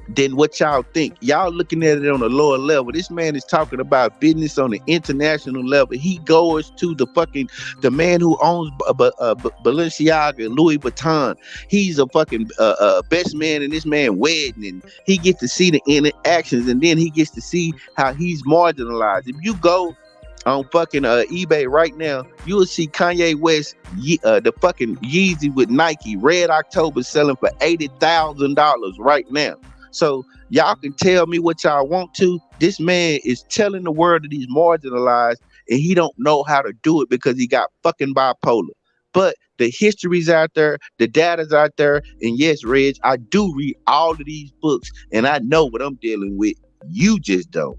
than what y'all think. Y'all looking at it on a lower level. This man is talking about business on the international level. He goes to the man who owns Balenciaga, Louis Vuitton. He's a fucking best man in this man wedding, and he gets to see the interactions, and then he gets to see how he's marginalized. If you go on fucking eBay right now, you will see Kanye West, the fucking Yeezy with Nike, Red October selling for $80,000 right now. So y'all can tell me what y'all want to. This man is telling the world that he's marginalized, and he don't know how to do it because he got fucking bipolar. But the history's out there, the data's out there, and yes, Reg, I do read all of these books, and I know what I'm dealing with. You just don't.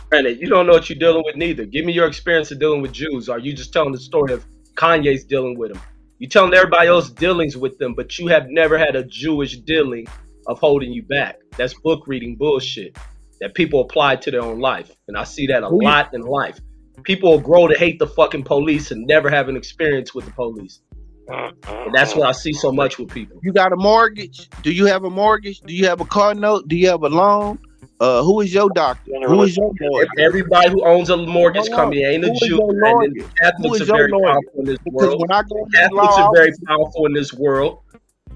Granted, you don't know what you're dealing with neither. Give me your experience of dealing with Jews. Or are you just telling the story of Kanye's dealing with them? You're telling everybody else dealings with them, but you have never had a Jewish dealing of holding you back. That's book reading bullshit that people apply to their own life. And I see that a lot in life. People will grow to hate the fucking police and never have an experience with the police. And that's what I see so much with people. You got a mortgage? Do you have a mortgage? Do you have a car note? Do you have a loan? Who is your doctor? Who is your lawyer? Everybody who owns a mortgage company ain't a Jew. And the Catholics are very powerful in this world. Catholics are very powerful in this world.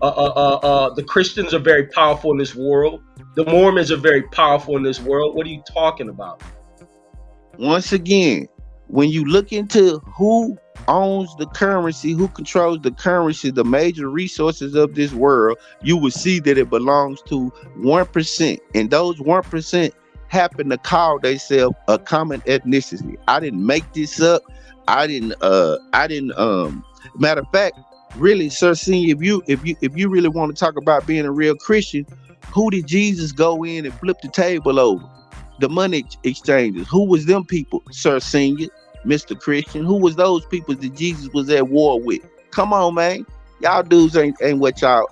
The Christians are very powerful in this world. The Mormons are very powerful in this world. What are you talking about? Once again, when you look into who owns the currency, who controls the currency, the major resources of this world, you will see that it belongs to 1%. And those 1% happen to call themselves a common ethnicity. I didn't make this up. I didn't matter of fact, really, Sir Senior, if you really want to talk about being a real Christian, who did Jesus go in and flip the table over? The money exchanges. Who was them people, Sir Senior, Mr. Christian? Who was those people that Jesus was at war with? Come on, man. Y'all dudes ain't what y'all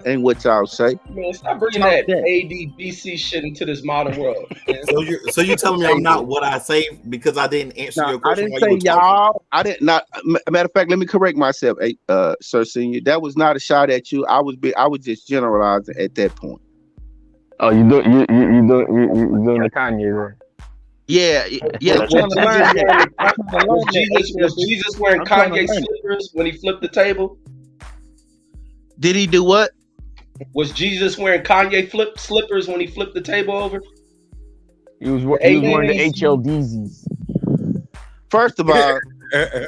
say. Man, stop bringing that AD BC shit into this modern world. So you're telling me I'm not what I say because I didn't answer your question? I didn't say y'all. I didn't not. Matter of fact, let me correct myself, Sir Senior. That was not a shot at you. I was just generalizing at that point. Oh, you doing the Kanye then? Yeah. Was Jesus wearing Kanye slippers when he flipped the table? Did he do what? Was Jesus wearing Kanye slippers when he flipped the table over? He was wearing the HLDZs. First of all, I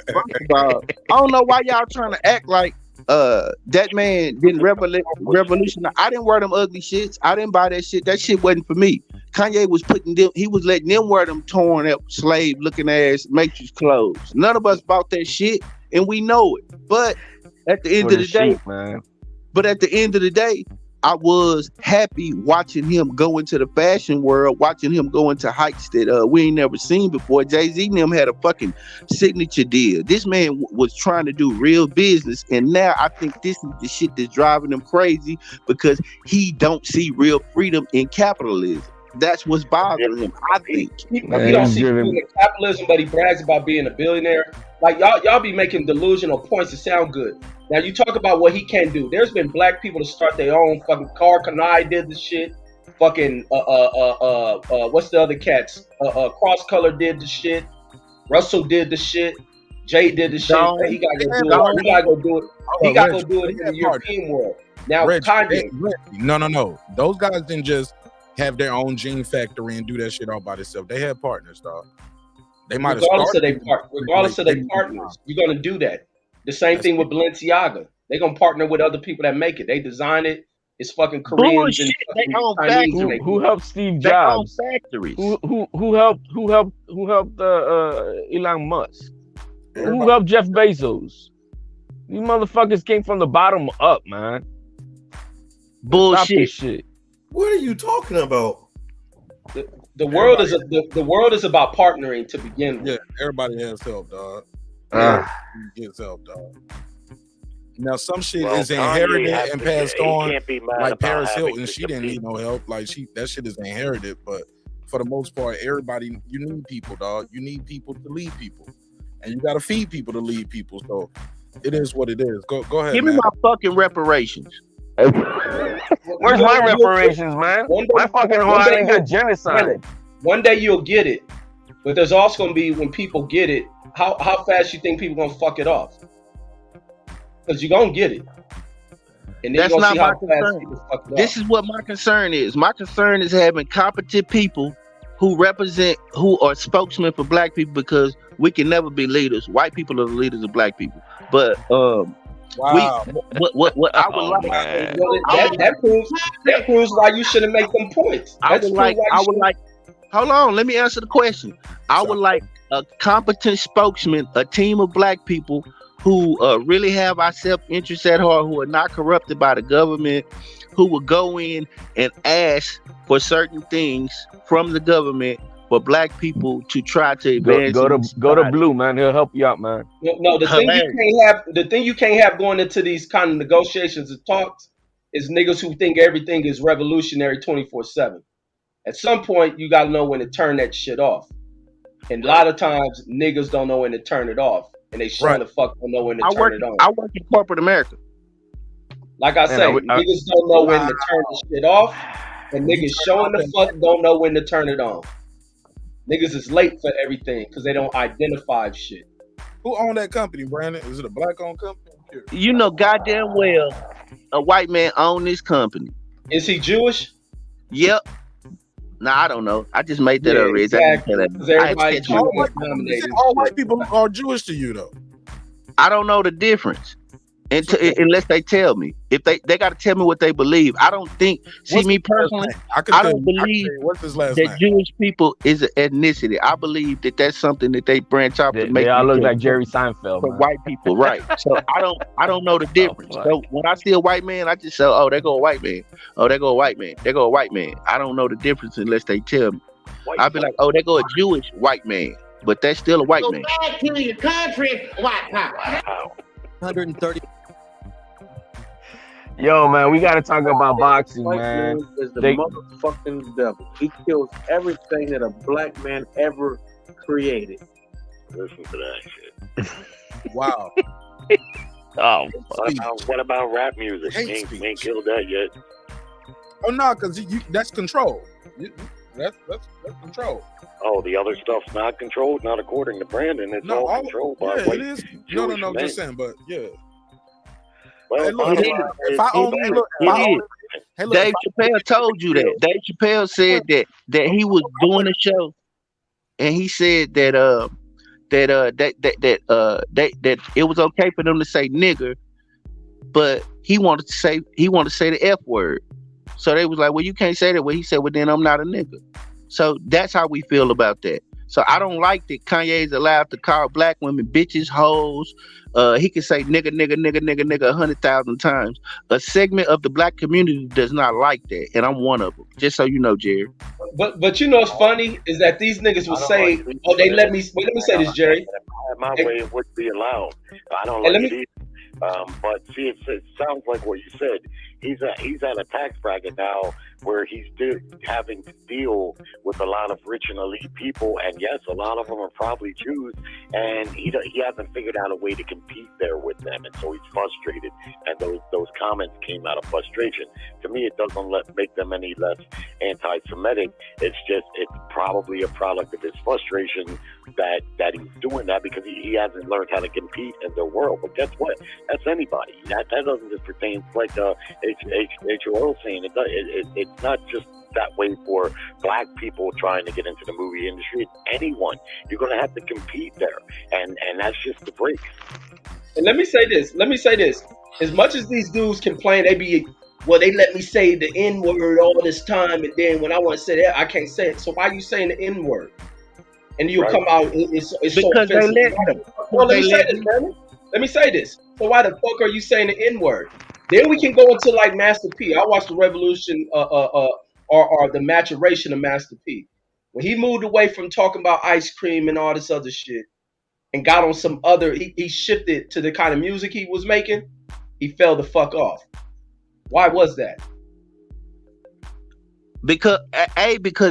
don't know why y'all trying to act like that man didn't revolutionize. I didn't wear them ugly shits. I didn't buy that shit. That shit wasn't for me. Kanye was he was letting them wear them torn up, slave looking ass Matrix clothes. None of us bought that shit, and we know it. But at the end of the day, man. But at the end of the day, I was happy watching him go into the fashion world, watching him go into heights that we ain't never seen before. Jay-Z and them had a fucking signature deal. This man was trying to do real business, and now I think this is the shit that's driving him crazy because he don't see real freedom in capitalism. That's what's bothering him, I think. He don't see freedom in capitalism, but he brags about being a billionaire. Like y'all be making delusional points to sound good. Now you talk about what he can do. There's been black people to start their own fucking car. Kanai did the shit. Fucking what's the other cats? Cross Color did the shit. Russell did the shit. Jay did the shit. He gotta go do it. He gotta go do it. He gotta go do it in the European world. Now Kanye. No. Those guys didn't just have their own gene factory and do that shit all by themselves. They had partners, dog. They might have regardless of their partners, you're gonna do that. The same thing with Balenciaga. They're gonna partner with other people that make it. They design it. It's fucking Koreans and Chinese. Who helped Steve Jobs? Factories. Who helped Elon Musk? Who helped Jeff Bezos? These motherfuckers came from the bottom up, man. Bullshit. Shit. What are you talking about? The world is the world is about partnering to begin with. Yeah, everybody has help, dog. Gets help, dog. Now some shit is inherited and passed on. Like Paris Hilton, she didn't need no help. Like that shit is inherited. But for the most part, everybody, you need people, dog. You need people to lead people, and you got to feed people to lead people. So it is what it is. Go ahead. Give me my fucking reparations. Where's my reparations, man? My fucking Hawaii got genocide. One day you'll get it, but there's also gonna be when people get it. How fast you think people gonna fuck it off? Because you're gonna get it. And that's not my concern. This is what my concern is. My concern is having competent people who represent, who are spokesmen for black people, because we can never be leaders. White people are the leaders of black people. But wow. What I would like that proves why you shouldn't make them points. Hold on, let me answer the question. I would like a competent spokesman, a team of black people who really have our self-interest at heart, who are not corrupted by the government, who will go in and ask for certain things from the government for black people to try to advance. Go to Blue, man. He'll help you out, man. No, the thing you can't have going into these kind of negotiations and talks is niggas who think everything is revolutionary 24/7. At some point, you gotta know when to turn that shit off. And a lot of times, niggas don't know when to turn it off. And they sure the fuck don't know when to turn it on. I work in corporate America. Like I say, niggas don't know when to turn the shit off, and niggas showing the fuck don't know when to turn it on. Niggas is late for everything because they don't identify shit. Who owned that company, Brandon? Is it a black-owned company? You know goddamn well a white man owned this company. Is he Jewish? Yep. Nah, I don't know. I just made that up. Exactly. All white people are Jewish to you, though. I don't know the difference unless they tell me. If they got to tell me what they believe. I don't think. Me personally, I don't believe that Jewish people is an ethnicity. I believe that that's something that they branch out to make. They all look like Jerry Seinfeld. For white people, right? So I don't know the difference. So when I see a white man, I just say, oh, there go a white man. Oh, there go a white man. There go a white man. I don't know the difference unless they tell me. I'll be like, oh, there go a Jewish white man, but that's still a white man. Back to your country, white power. 130. Yo, man, we got to talk about boxing, man. Is the motherfucking devil. He kills everything that a black man ever created. Listen to that shit. Wow. What about rap music? We ain't killed that yet. Oh no, because that's control. That's control. Oh, the other stuff's not controlled, not according to Brandon. It's all controlled by white. It is. Jewish No, men. just saying, but yeah. Well, hey, look, if I only Dave Chappelle told you that. Dave Chappelle said that he was doing a show, and he said that it was okay for them to say nigger, but he wanted to say the F word. So they was like, well, you can't say that. Well, he said, well, then I'm not a nigger. So that's how we feel about that. So I don't like that Kanye is allowed to call black women bitches, hoes. He can say nigga 100,000 times. A segment of the black community does not like that, and I'm one of them. Just so you know, Jerry. But you know what's funny is that these niggas will say, "Oh, they let me." Wait, let me say this, Jerry. My way it would be allowed. I don't like it either. But see, it sounds like what you said. He's at a tax bracket now where he's still having to deal with a lot of rich and elite people, and yes, a lot of them are probably Jews, and he hasn't figured out a way to compete there with them, and so he's frustrated. And those comments came out of frustration. To me, it doesn't make them any less anti-Semitic. It's probably a product of his frustration that he's doing that because he hasn't learned how to compete in their world. But guess what? That's anybody. That doesn't just pertain to like H.O.L. saying it's not just that way for black people trying to get into the movie industry. It's anyone. You're going to have to compete there, and that's just the break. And let me say this. As much as these dudes complain, they let me say the N-word all this time, and then when I want to say that, I can't say it. So why are you saying the N-word? And you'll come out, it's so offensive. Well, let me say this, man. Let me say this. So why the fuck are you saying the N-word? Then we can go into like Master P. I watched the revolution, or the maturation of Master P. When he moved away from talking about ice cream and all this other shit, and got on some other, he shifted to the kind of music he was making. He fell the fuck off. Why was that? Because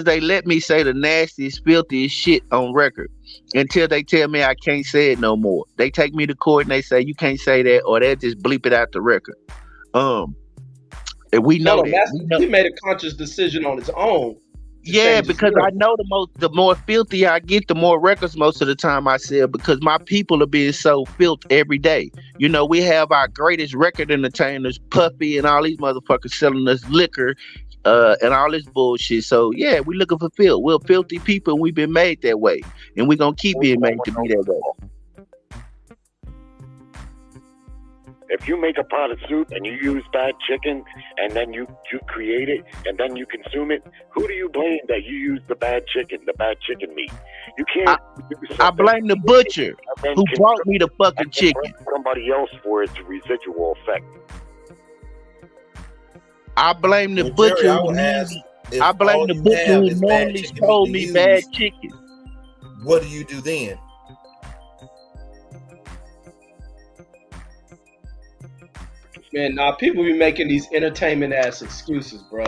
they let me say the nastiest, filthiest shit on record until they tell me I can't say it no more. They take me to court and they say you can't say that, or they just bleep it out the record. And we know that. He made a conscious decision on his own. Yeah, because I know the more filthy I get, the more records most of the time I sell, because my people are being so filthy every day. You know, we have our greatest record entertainers, Puffy and all these motherfuckers selling us liquor and all this bullshit. So yeah, we looking for filth. We're filthy people and we've been made that way. And we're gonna keep being made to be that way. If you make a pot of soup and you use bad chicken and then you create it and then you consume it, who do you blame that you use the bad chicken meat? You can't. I blame the butcher who brought me the fucking chicken. Somebody else for its residual effect. I blame the butcher. I blame the butcher who normally sold me bad chicken. What do you do then? Man, people be making these entertainment ass excuses, bro.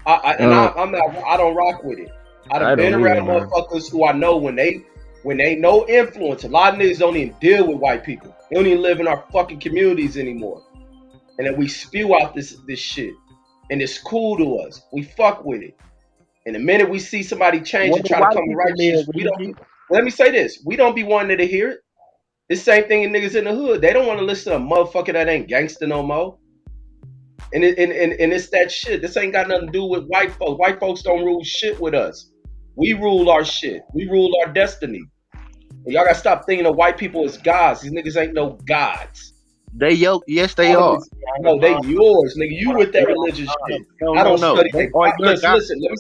I don't rock with it. I've been around motherfuckers who I know when they know influence. A lot of niggas don't even deal with white people. They don't even live in our fucking communities anymore. And then we spew out this shit, and it's cool to us. We fuck with it. And the minute we see somebody change and try to come to right shit, we don't. Let me say this: we don't be wanting to hear it. The same thing in niggas in the hood. They don't want to listen to a motherfucker that ain't gangster no more. And it's that shit. This ain't got nothing to do with white folks. White folks don't rule shit with us. We rule our shit. We rule our destiny. And y'all gotta stop thinking of white people as gods. These niggas ain't no gods. Yes, they are. No, they yours, nigga. You with that religious shit. I don't study their Bibles. Listen, let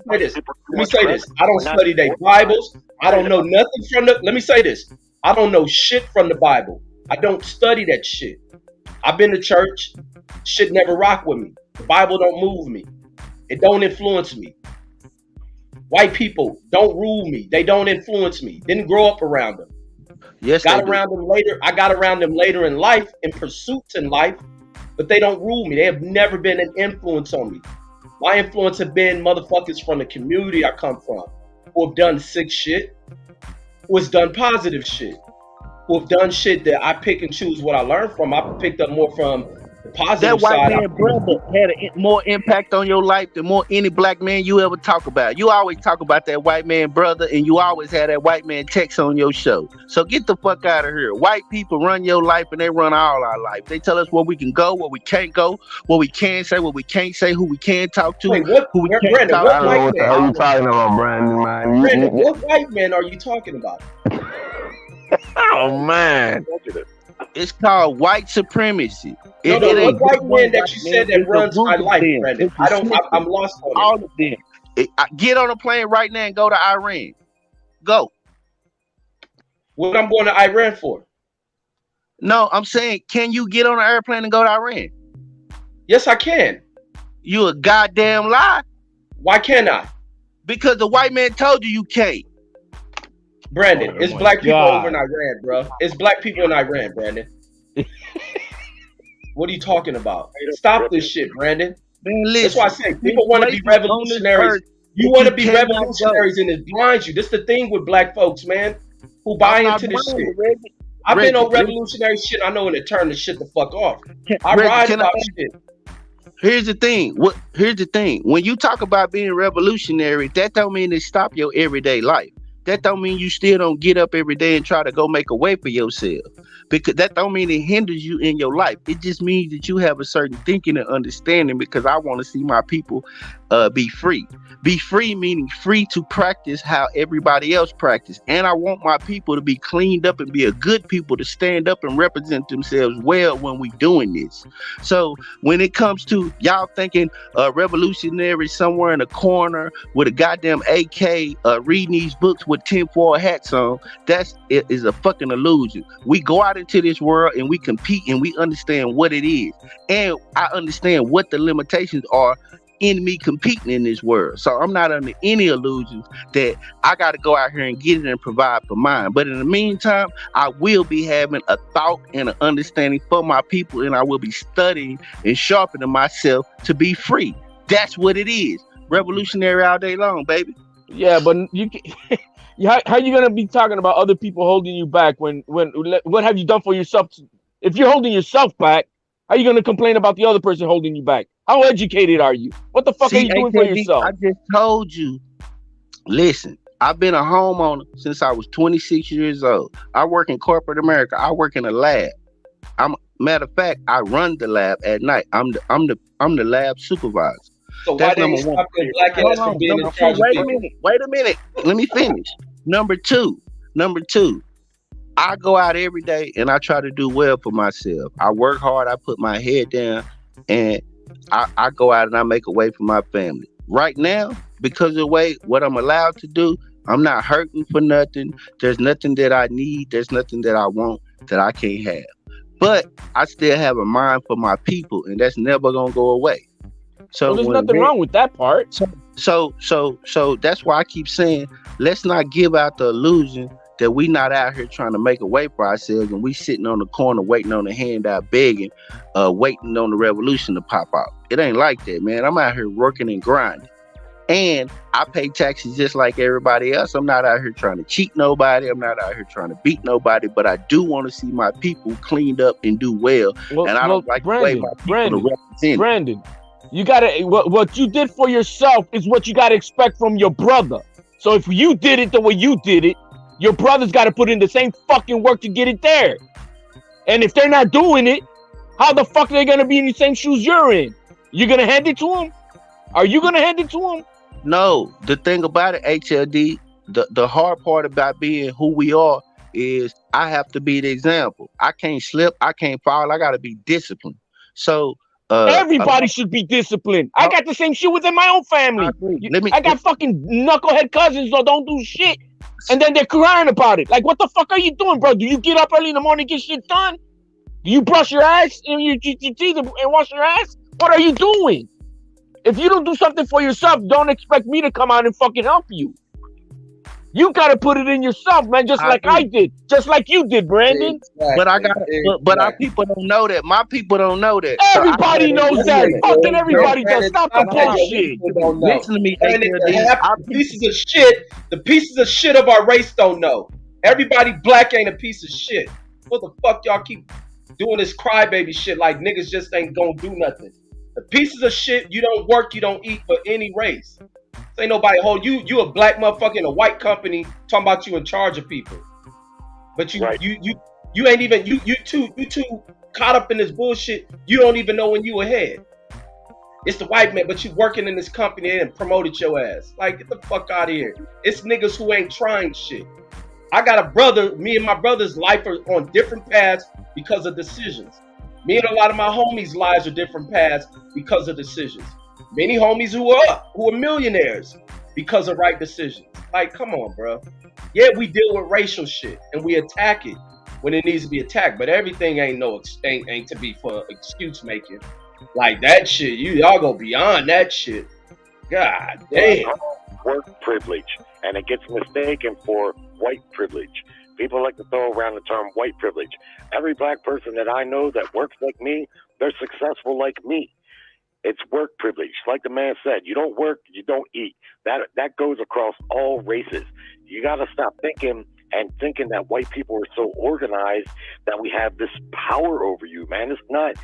me say this. I don't study their Bibles. I don't know nothing from the. Let me say this. I don't know shit from the Bible. I don't study that shit. I've been to church. Shit never rock with me. The Bible don't move me. It don't influence me. White people don't rule me. They don't influence me. Didn't grow up around them. Yes, got around them later. I got around them later in life, in pursuits in life, but they don't rule me. They have never been an influence on me. My influence have been motherfuckers from the community I come from, who have done sick shit, who has done positive shit, who have done shit that I pick and choose what I learned from. I picked up more from the positive that white side. Man brother had more impact on your life than more any black man you ever talk about. You always talk about that white man brother, and you always have that white man text on your show. So get the fuck out of here. White people run your life, and they run all our life. They tell us where we can go, where we can't go, what we can say, what we can't say, who we can talk to, who we can't talk to. I don't know what the hell you talking about, Brandon, man. Brandon, what white man are you talking about? Oh, man. It's called white supremacy. No, what white man that you said that runs my life, Brandon? I'm lost on it. All of them. Get on a plane right now and go to Iran. Go. What I'm going to Iran for? No, I'm saying, can you get on an airplane and go to Iran? Yes, I can. You a goddamn lie. Why can't I? Because the white man told you can't. Brandon, it's black people over in Iran, bro. It's black people in Iran, Brandon. What are you talking about? Stop this shit, Brandon. Man, that's why I say people want to be revolutionaries. You want to be revolutionaries and it blinds you. This the thing with black folks, man, who buy into this shit. I've been on revolutionary shit. I know when to turn the shit the fuck off. I ride about shit. Here's the thing. Here's the thing. When you talk about being revolutionary, that don't mean it stop your everyday life. That don't mean you still don't get up every day and try to go make a way for yourself. Because that don't mean it hinders you in your life. It just means that you have a certain thinking and understanding, because I want to see my people be free. Be free meaning free to practice how everybody else practice. And I want my people to be cleaned up and be a good people to stand up and represent themselves well when we doing this. So when it comes to y'all thinking revolutionary somewhere in a corner with a goddamn AK reading these books with tinfoil hats on, it is a fucking illusion. We go out into this world and we compete and we understand what it is. And I understand what the limitations are in me competing in this world. So I'm not under any illusions that I got to go out here and get it and provide for mine. But in the meantime, I will be having a thought and an understanding for my people, and I will be studying and sharpening myself to be free. That's what it is. Revolutionary all day long, baby. Yeah, but you can, how you gonna be talking about other people holding you back when what have you done for yourself? If you're holding yourself back, how are you gonna complain about the other person holding you back? How educated are you? What the fuck are you doing for yourself? I just told you. Listen, I've been a homeowner since I was 26 years old. I work in corporate America. I work in a lab. Matter of fact, I run the lab at night. I'm the lab supervisor. So That's why didn't you stop the black ass from being in charge of people? Wait a minute. Let me finish. Number two, I go out every day and I try to do well for myself. I work hard. I put my head down and I go out and I make a way for my family. Right now, because of the way what I'm allowed to do, I'm not hurting for nothing. There's nothing that I need. There's nothing that I want that I can't have. But I still have a mind for my people, and that's never gonna go away. So there's nothing wrong with that part. So that's why I keep saying, let's not give out the illusion that we not out here trying to make a way for ourselves and we sitting on the corner waiting on the handout, begging, waiting on the revolution to pop out. It ain't like that, man. I'm out here working and grinding. And I pay taxes just like everybody else. I'm not out here trying to cheat nobody. I'm not out here trying to beat nobody, but I do want to see my people cleaned up and do well. And I don't like the way my people are represented. Brandon, you gotta what you did for yourself is what you gotta expect from your brother. So if you did it the way you did it, your brother's got to put in the same fucking work to get it there. And if they're not doing it, how the fuck are they gonna be in the same shoes you're in? You gonna hand it to them? Are you gonna hand it to them? No. The thing about it, HLD, the hard part about being who we are is I have to be the example. I can't slip. I can't fall. I got to be disciplined. So everybody should be disciplined. I got the same shit within my own family. I got fucking knucklehead cousins that don't do shit, and then they're crying about it. Like, what the fuck are you doing, bro? Do you get up early in the morning and get shit done? Do you brush your ass and your teeth and wash your ass? What are you doing? If you don't do something for yourself, don't expect me to come out and fucking help you. You gotta put it in yourself, man, just like I did, just like you did, Brandon. But I got, but our people don't know that. My people don't know that. Everybody knows that. Fucking everybody does. Stop the bullshit. Listen to me, the pieces of shit of our race don't know. Everybody black ain't a piece of shit. What the fuck y'all keep doing this crybaby shit like niggas just ain't gonna do nothing? The pieces of shit, you don't work, you don't eat for any race. Ain't nobody hold you. You a black motherfucker in a white company talking about you in charge of people, but you ain't even you too caught up in this bullshit. You don't even know when you ahead. It's the white man, but you working in this company and promoted your ass. Like, get the fuck out of here. It's niggas who ain't trying shit. I got a brother. Me and my brother's life are on different paths because of decisions. Me and a lot of my homies' lives are different paths because of decisions. Many homies who are millionaires because of right decisions. Like, come on, bro. Yeah, we deal with racial shit and we attack it when it needs to be attacked, but everything ain't to be for excuse making. Like that shit, y'all go beyond that shit. God damn. Work privilege, and it gets mistaken for white privilege. People like to throw around the term white privilege. Every black person that I know that works like me, they're successful like me. It's work privilege. Like the man said, you don't work, you don't eat. That goes across all races. You got to stop thinking that white people are so organized that we have this power over you, man. It's not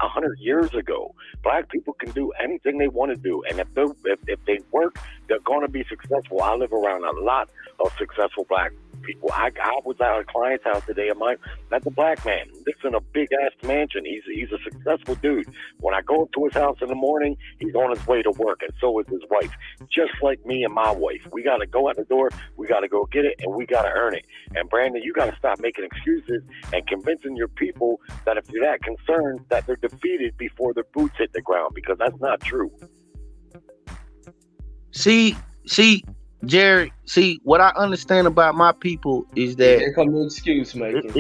100 years ago. Black people can do anything they want to do, and if they work, they're going to be successful. I live around a lot of successful black people. I was at a client's house today of mine. That's a black man. Lives in a big ass mansion. He's a successful dude. When I go up to his house in the morning, he's on his way to work, and so is his wife. Just like me and my wife. We got to go out the door. We got to go get it, and we got to earn it. And Brandon, you got to stop making excuses and convincing your people that if you're that concerned, that they're defeated before their boots hit the ground, because that's not true. See, Jerry, see what I understand about my people is that Here come the excuse making.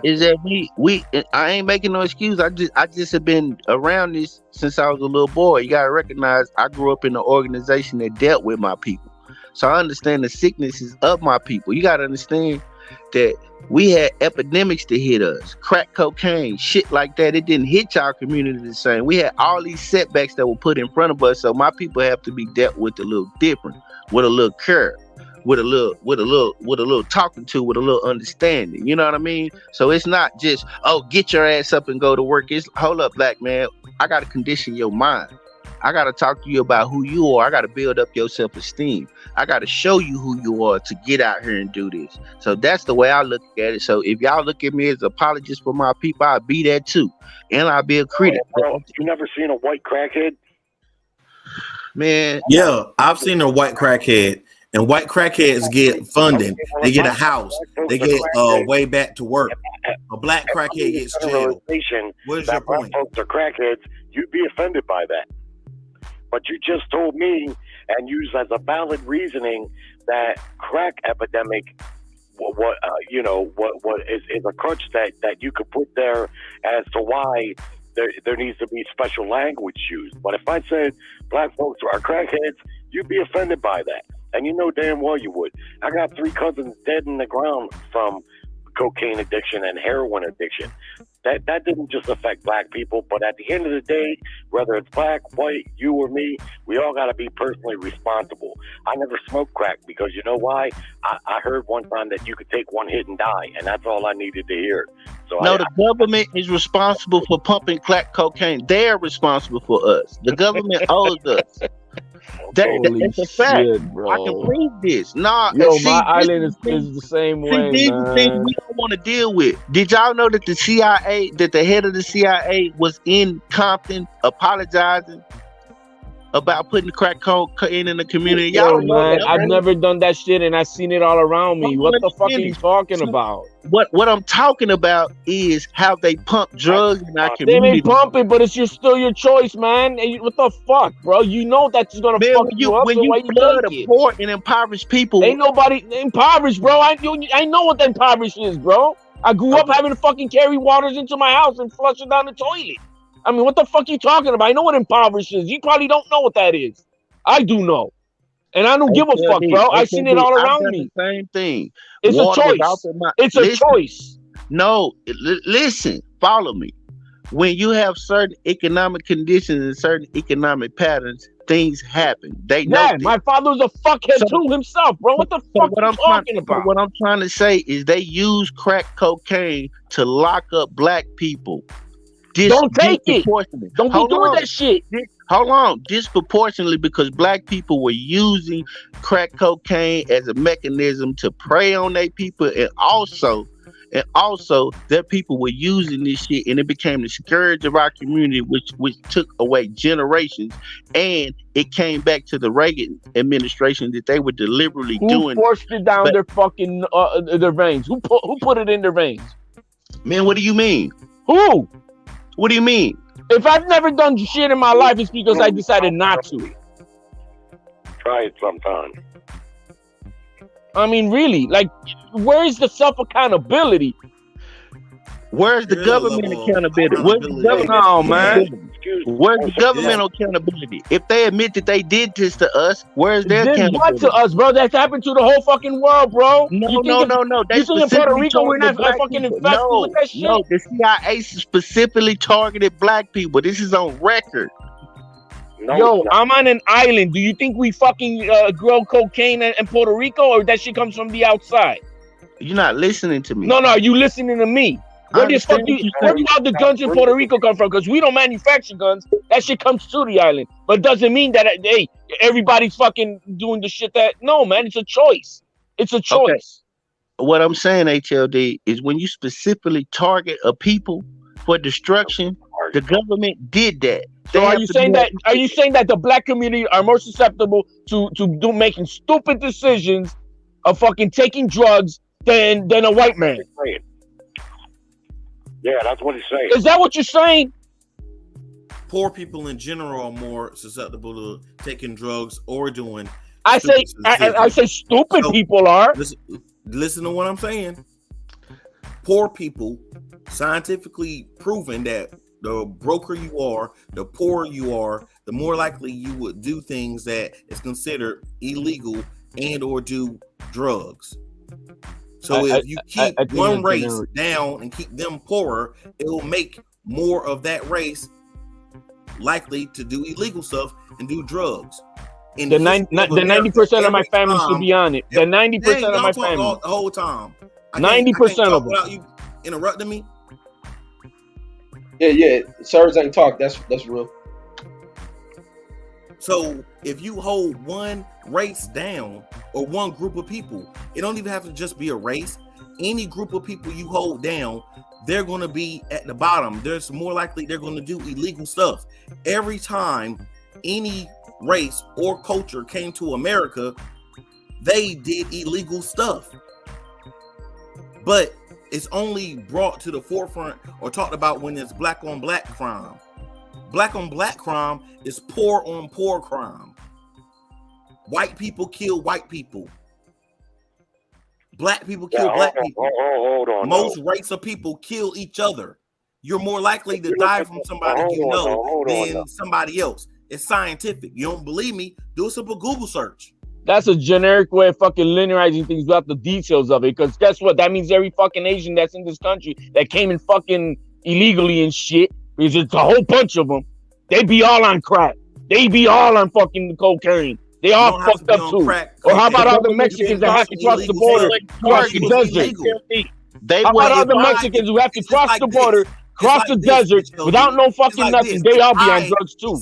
is that we I ain't making no excuse. I just have been around this since I was a little boy. You gotta recognize I grew up in an organization that dealt with my people, so I understand the sicknesses of my people. You gotta understand that we had epidemics to hit us, crack cocaine, shit like that. It didn't hit our community the same. We had all these setbacks that were put in front of us, so my people have to be dealt with a little different, with a little care, with a little talking to, with a little understanding. You know what I mean? So it's not just, oh, get your ass up and go to work. It's, hold up, black man, I gotta condition your mind. I gotta talk to you about who you are. I gotta build up your self-esteem. I gotta show you who you are to get out here and do this. So that's the way I look at it. So if y'all look at me as an apologist for my people, I'll be that too, and I'll be a critic. Well, you never seen a white crackhead? Man, yeah, I've seen a white crackhead, and white crackheads get funding. They get a house. They get way back to work. A black crackhead gets jailed. What is your point? Black folks are crackheads. You'd be offended by that. But you just told me and used as a valid reasoning that crack epidemic, what is a crutch that you could put there as to why there needs to be special language used. But if I said black folks are crackheads, you'd be offended by that. And you know damn well you would. I got 3 cousins dead in the ground from cocaine addiction and heroin addiction. That didn't just affect black people, but at the end of the day, whether it's black, white, you or me, we all got to be personally responsible. I never smoked crack because you know why? I heard one time that you could take one hit and die, and that's all I needed to hear. So the government is responsible for pumping crack cocaine. They're responsible for us. The government owes us. That's a fact. Shit, bro. I can prove this. Nah, Yo, my island is the same way, these man. are things we don't want to deal with. Did y'all know that the CIA, that the head of the CIA was in Compton apologizing about putting crack cocaine in the community? Y'all Yo, don't know man, that, I've right? never done that shit, and I've seen it all around me. What the fuck are you talking about? What I'm talking about is how they pump drugs in our They community. may pump it, but it's still your choice, man. And what the fuck, bro? You know that's gonna fuck you up. When So you why you flood take a it? poor and impoverished people, Ain't nobody impoverished, bro. I know what the impoverished is, bro. I grew up having to fucking carry waters into my house and flush it down the toilet. I mean, what the fuck you talking about? I know what impoverished is. You probably don't know what that is. I do know. And I don't give a fuck, bro. I seen it all around me. Same thing. It's Water a was choice. out there, It's a choice. No, listen, follow me. When you have certain economic conditions and certain economic patterns, things happen. They know. Yeah, my father was a fuckhead too himself, bro. What the fuck are you talking about? What I'm trying to say is they use crack cocaine to lock up black people. Don't take it. Don't be doing that shit. Hold on, disproportionately, because black people were using crack cocaine as a mechanism to prey on their people, and also their people were using this shit, and it became the scourge of our community, which took away generations, and it came back to the Reagan administration that they were deliberately doing. Who forced it down their fucking their veins? Who put it in their veins? Man, what do you mean? Who? What do you mean? If I've never done shit in my life, it's because I decided not to. Try it sometime. I mean, really, like, where is the self-accountability? Where's the government accountability? Where's the government? No, man. Where's the government accountability? If they admit that they did this to us, where's their Did what accountability? to us, bro? That's happened to the whole fucking world, bro. No. They You think in Puerto specifically Rico we're not targeted black fucking people. infested with that shit? No, the CIA specifically targeted black people. This is on record. Yo, I'm on an island. Do you think we fucking grow cocaine in Puerto Rico, or that shit comes from the outside? You're not listening to me. No, you listening to me. Where do all the guns in Puerto Rico come from? Because we don't manufacture guns. That shit comes to the island. But doesn't mean that, hey, everybody's fucking doing the shit that... No, man, it's a choice. It's a choice. Okay. What I'm saying, HLD, is when you specifically target a people for destruction, the government did that. So are you saying that the black community are more susceptible to making stupid decisions of fucking taking drugs than a white man? Yeah, that's what he's saying. Is that what you're saying? Poor people in general are more susceptible to taking drugs or doing I say stupid people are. Listen to what I'm saying. Poor people, scientifically proven that the broker you are, the poorer you are, the more likely you would do things that is considered illegal and or do drugs. So if you keep one race down and keep them poorer, it will make more of that race likely to do illegal stuff and do drugs. The 90% of my family should be on it. The 90% of my family the whole time. 90% of them. Without you interrupting me. Yeah. Sirs ain't talk. That's real. So if you hold one race down or one group of people, it don't even have to just be a race. Any group of people you hold down, they're going to be at the bottom. There's more likely they're going to do illegal stuff. Every time any race or culture came to America, they did illegal stuff. But it's only brought to the forefront or talked about when it's black on black crime. Black on black crime is poor on poor crime. White people kill white people. Black people kill black people. Hold on. Most race of people kill each other. You're more likely to die from somebody than somebody else. It's scientific. You don't believe me? Do a simple Google search. That's a generic way of fucking linearizing things without the details of it. Because guess what? That means every fucking Asian that's in this country that came in fucking illegally and shit, because it's a whole bunch of them, they be all on crack. They be all on fucking cocaine. They all fucked up too. Or how about all the Mexicans that have to cross the border, cross the desert? How about all the Mexicans who have to cross the border, cross the desert without no fucking nothing? They all be on drugs too.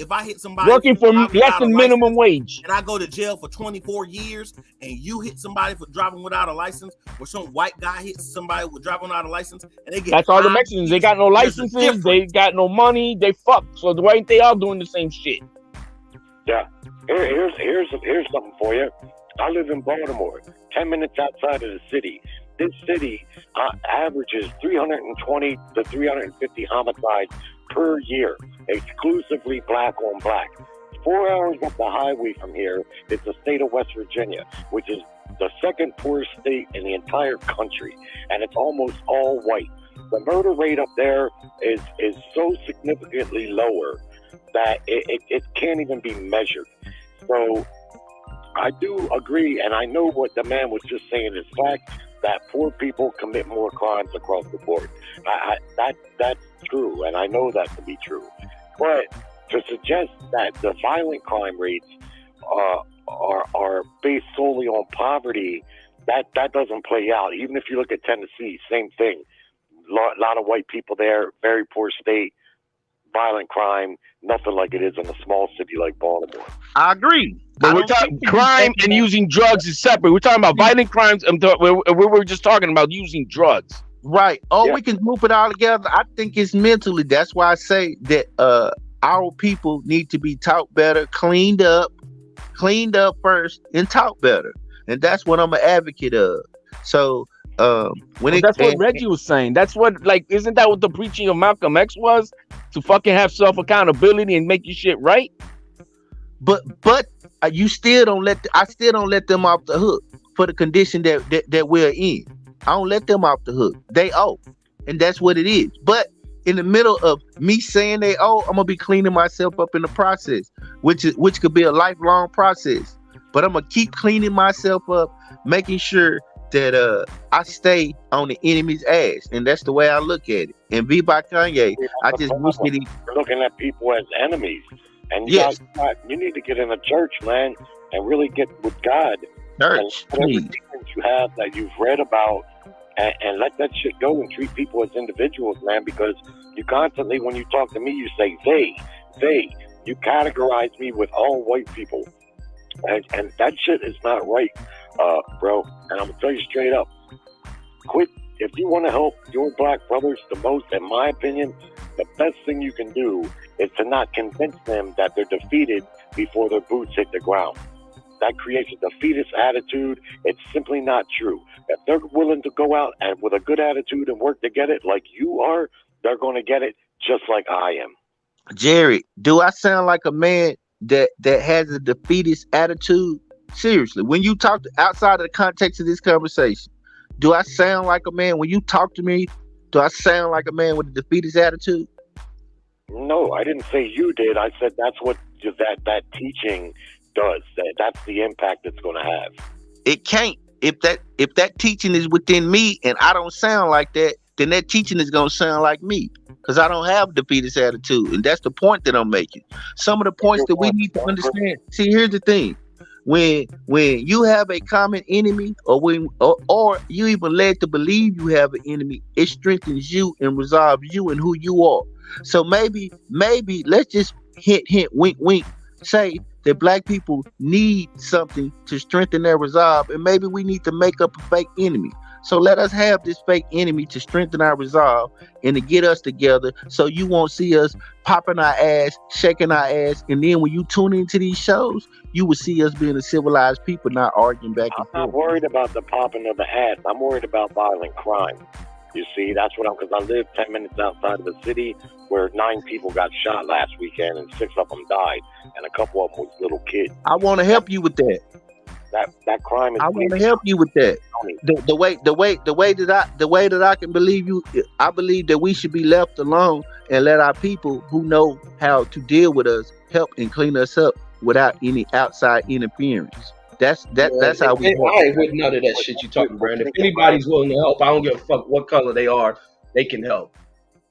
If I hit somebody working for less than minimum wage, and I go to jail for 24 years, and you hit somebody for driving without a license, or some white guy hits somebody with driving without a license, and they get that's all the Mexicans. They got no licenses, they got no money, they fuck. So why ain't they all doing the same shit? Yeah. Here's something for you. I live in Baltimore, 10 minutes outside of the city. This city averages 320 to 350 homicides per year, exclusively black on black. 4 hours up the highway from here is the state of West Virginia, which is the second poorest state in the entire country, and it's almost all white. The murder rate up there is so significantly lower that it can't even be measured. So I do agree, and I know what the man was just saying is fact, that poor people commit more crimes across the board. That's true, and I know that to be true. But to suggest that the violent crime rates are based solely on poverty, that doesn't play out. Even if you look at Tennessee, same thing. A lot of white people there, very poor state, violent crime, nothing like it is in a small city like Baltimore. I agree. But we're talking crime and using drugs is separate. We're talking about violent crimes, and we were just talking about using drugs. Right. We can group it all together. I think it's mentally. That's why I say that our people need to be taught better, cleaned up first, and taught better. And that's what I'm an advocate of. So that's what Reggie was saying. That's what, isn't that what the preaching of Malcolm X was? To fucking have self accountability and make your shit right. But you still don't I still don't let them off the hook for the condition that we're in. I don't let them off the hook. They owe, and that's what it is. But in the middle of me saying they owe, I'm gonna be cleaning myself up in the process, which could be a lifelong process. But I'm gonna keep cleaning myself up, making sure that I stay on the enemy's ass, and that's the way I look at it. And be by Kanye, I just wish that You're looking at people as enemies, and you need to get in a church, man, and really get with God. Church, and whatever demons you have that you've read about, and let that shit go and treat people as individuals, man. Because you constantly, when you talk to me, you say they. You categorize me with all white people, and that shit is not right. Bro, and I'm gonna tell you straight up, quit. If you want to help your black brothers the most, in my opinion, the best thing you can do is to not convince them that they're defeated before their boots hit the ground. That creates a defeatist attitude. It's simply not true. If they're willing to go out and with a good attitude and work to get it like you are, they're going to get it just like I am. Jerry, do I sound like a man that has a defeatist attitude? Seriously, when you talk outside of the context of this conversation, do I sound like a man? When you talk to me, do I sound like a man with a defeatist attitude? No, I didn't say you did. I said that's what that teaching does. That's the impact it's going to have. It can't. If that teaching is within me and I don't sound like that, then that teaching is going to sound like me, because I don't have defeatist attitude, and that's the point that I'm making. Some of the points that we need to understand. See, here's the thing: when you have a common enemy, or you even led to believe you have an enemy, it strengthens you and resolves you and who you are. So maybe let's just hint, wink, wink, say that black people need something to strengthen their resolve, and maybe we need to make up a fake enemy. So let us have this fake enemy to strengthen our resolve and to get us together, so you won't see us popping our ass, shaking our ass, and then when you tune into these shows, you will see us being a civilized people, not arguing back and forth. I'm not worried about the popping of the ass. I'm worried about violent crime. You see, that's what because I live 10 minutes outside of the city where 9 people got shot last weekend and 6 of them died, and a couple of them was little kids. I want to help you with that. That crime is. I want to help you with that. The way that I can believe you, I believe that we should be left alone and let our people who know how to deal with us help and clean us up without any outside interference. That's how we. I ain't with none of that shit you talking, Brandon. If anybody's willing to help, I don't give a fuck what color they are. They can help.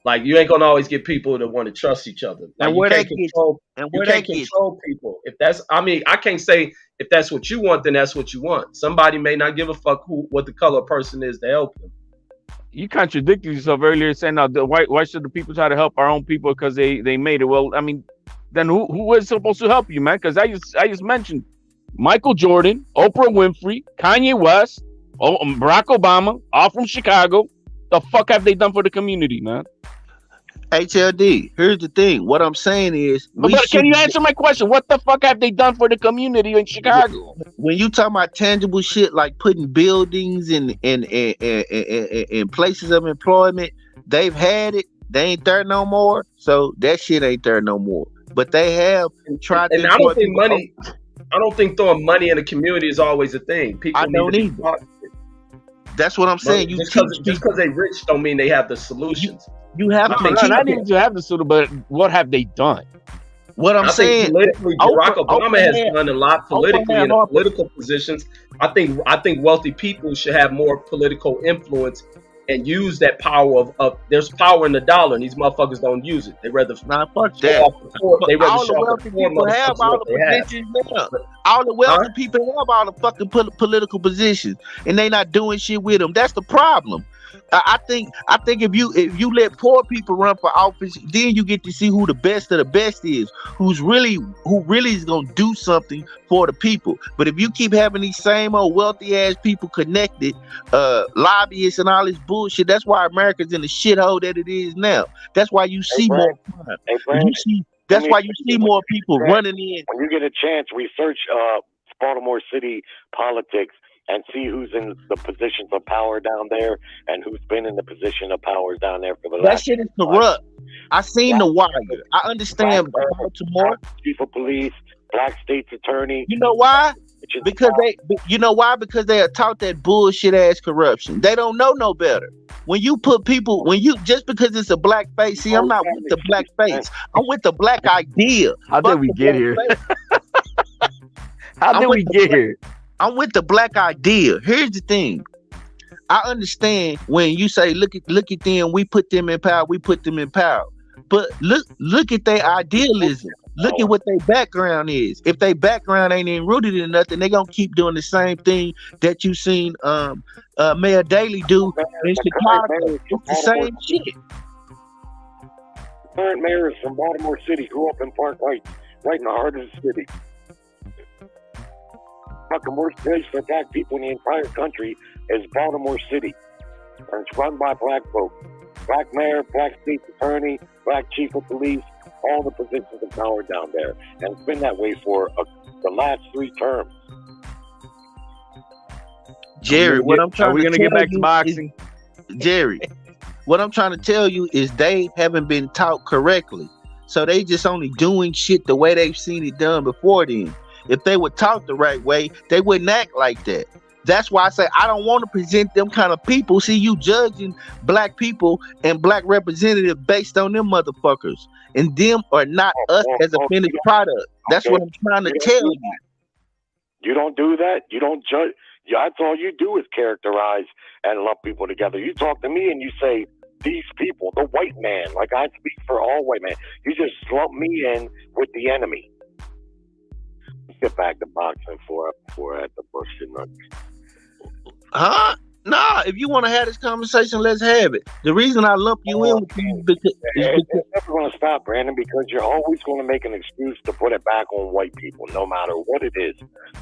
Like, you ain't gonna always get people that want to trust each other. Like, and where you they can't control people. If that's, I mean, I can't say if that's what you want, then that's what you want. Somebody may not give a fuck what the color person is to help them. You contradicted yourself earlier saying, "Now, why should the people try to help our own people because they made it?" Well, I mean, then who is supposed to help you, man? Because I just mentioned Michael Jordan, Oprah Winfrey, Kanye West, Barack Obama, all from Chicago. The fuck have they done for the community, man? HLD, here's the thing. What I'm saying is, can you answer my question? What the fuck have they done for the community in Chicago? When you talk about tangible shit like putting buildings in places of employment, they've had it. They ain't there no more. So that shit ain't there no more. But they have tried. And I don't think money. I don't think throwing money in the community is always a thing. People need to be taught. That's what I'm saying. Just because they rich don't mean they have the solutions. You have to. Not even to have the solution, but what have they done? What I'm saying, politically, Barack Obama has done a lot politically in political positions. I think wealthy people should have more political influence and use that power of there's power in the dollar, and these motherfuckers don't use it. They rather fuck that. They rather all the wealthy people have all the positions now. All the wealthy people have all the fucking political positions, and they not doing shit with them. That's the problem. I think if you let poor people run for office, then you get to see who the best of the best is, who really is gonna do something for the people. But if you keep having these same old wealthy ass people connected, lobbyists and all this bullshit, that's why America's in the shithole that it is now. That's why you see more crime. That's why you see more people running in. When you get a chance, research Baltimore City politics and see who's in the positions of power down there and who's been in the position of power down there for the last. That shit is corrupt. I seen The Wire. I understand Baltimore. Chief of police, black state's attorney. You know why? Because they are taught that bullshit ass corruption. They don't know no better. When you put people, just because it's a black face, see, I'm not with the black face. I'm with the black idea. How did we get here? How did we get here? I'm with the black idea. Here's the thing. I understand when you say, look at them, we put them in power, But look at their idealism. Look at what their background is. If their background ain't even rooted in nothing, they gonna keep doing the same thing that you seen Mayor Daley do in Chicago. It's the same shit. Current mayor is from Baltimore City, grew up in Park Heights, right in the heart of the city. Fucking worst place for black people in the entire country is Baltimore City. And it's run by black folks. Black mayor, black state attorney, black chief of police, all the positions of power down there. And it's been that way for the last 3 terms. Jerry, what I'm trying to tell you, get back to boxing? Jerry, what I'm trying to tell you is they haven't been taught correctly. So they just only doing shit the way they've seen it done before then. If they were taught the right way, they wouldn't act like that. That's why I say I don't want to present them kind of people. See, you judging black people and black representatives based on them motherfuckers. And them are not us as a finished product. That's what I'm trying to tell you. You don't do that. You don't judge. That's all you do is characterize and lump people together. You talk to me and you say, these people, the white man, like I speak for all white men. You just lump me in with the enemy. Let's get back to boxing before I have to burst your nuts. Huh? Nah, if you want to have this conversation, let's have it. The reason I lump you in with you because it's never going to stop, Brandon, because you're always going to make an excuse to put it back on white people, no matter what it is,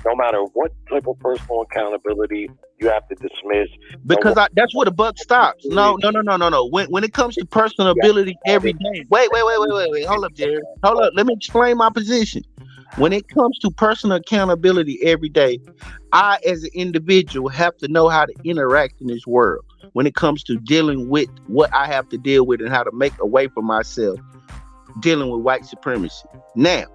no matter what type of personal accountability you have to dismiss. Because that's where the buck stops. No. When it comes to personal ability every day, wait. Hold up, Jared. Hold up. Let me explain my position. When it comes to personal accountability every day, I, as an individual, have to know how to interact in this world when it comes to dealing with what I have to deal with and how to make a way for myself dealing with white supremacy. Now,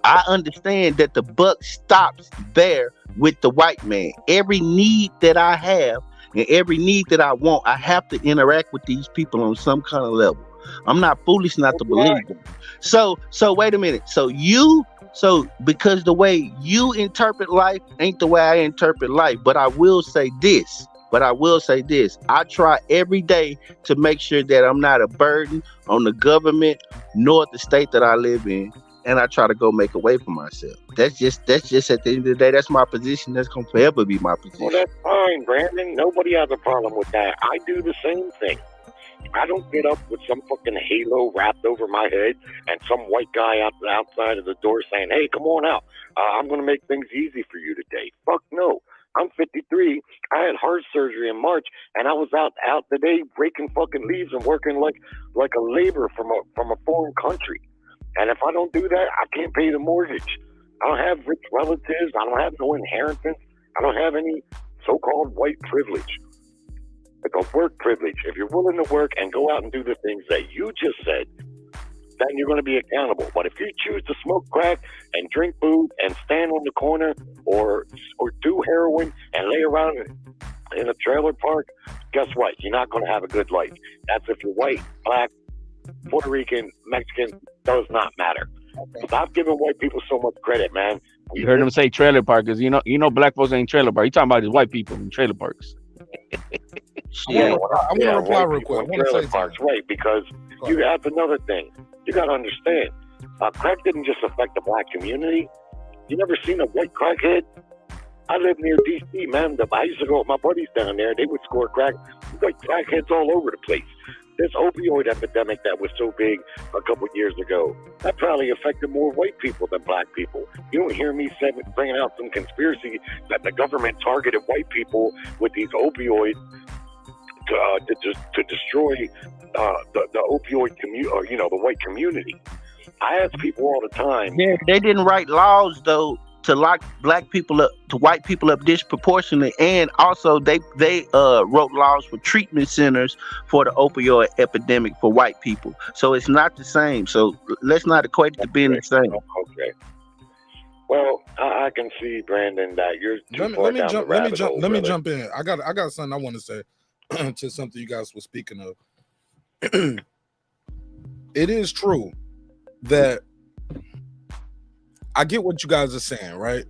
I understand that the buck stops there with the white man. Every need that I have and every need that I want, I have to interact with these people on some kind of level. I'm not foolish not to believe them. So wait a minute. So because the way you interpret life ain't the way I interpret life, but I will say this. I try every day to make sure that I'm not a burden on the government nor the state that I live in, and I try to go make a way for myself. That's just at the end of the day, that's my position. That's gonna forever be my position. Well, that's fine, Brandon. Nobody has a problem with that. I do the same thing. I don't get up with some fucking halo wrapped over my head and some white guy outside of the door saying, hey, come on out. I'm going to make things easy for you today. Fuck no. I'm 53. I had heart surgery in March, and I was out today raking fucking leaves and working like a laborer from a foreign country. And if I don't do that, I can't pay the mortgage. I don't have rich relatives. I don't have no inheritance. I don't have any so-called white privilege. It's a work privilege. If you're willing to work and go out and do the things that you just said, then you're going to be accountable. But if you choose to smoke crack and drink booze and stand on the corner or do heroin and lay around in a trailer park, guess what? You're not going to have a good life. That's if you're white, black, Puerto Rican, Mexican, does not matter. Stop giving white people so much credit, man. You heard him say trailer park, because you know black folks ain't trailer park. You talking about these white people in trailer parks. I want to reply real quick. I want to say parks, right? Because you have another thing. You got to understand, crack didn't just affect the black community. You never seen a white crackhead? I live near D.C., man. I used to go with my buddies down there. They would score crack. White crackheads all over the place. This opioid epidemic that was so big a couple years ago, that probably affected more white people than black people. You don't hear me bringing out some conspiracy that the government targeted white people with these opioids to destroy the opioid community, or the white community. I ask people all the time. Yeah, they didn't write laws though to lock black people up, to white people up disproportionately, and also they wrote laws for treatment centers for the opioid epidemic for white people. So it's not the same. So let's not equate it to being the same. Okay. Well, I can see, Brandon, that you're too far down the rabbit hole. Let me jump in. I got something I want to say to something you guys were speaking of. It is true that I get what you guys are saying, right?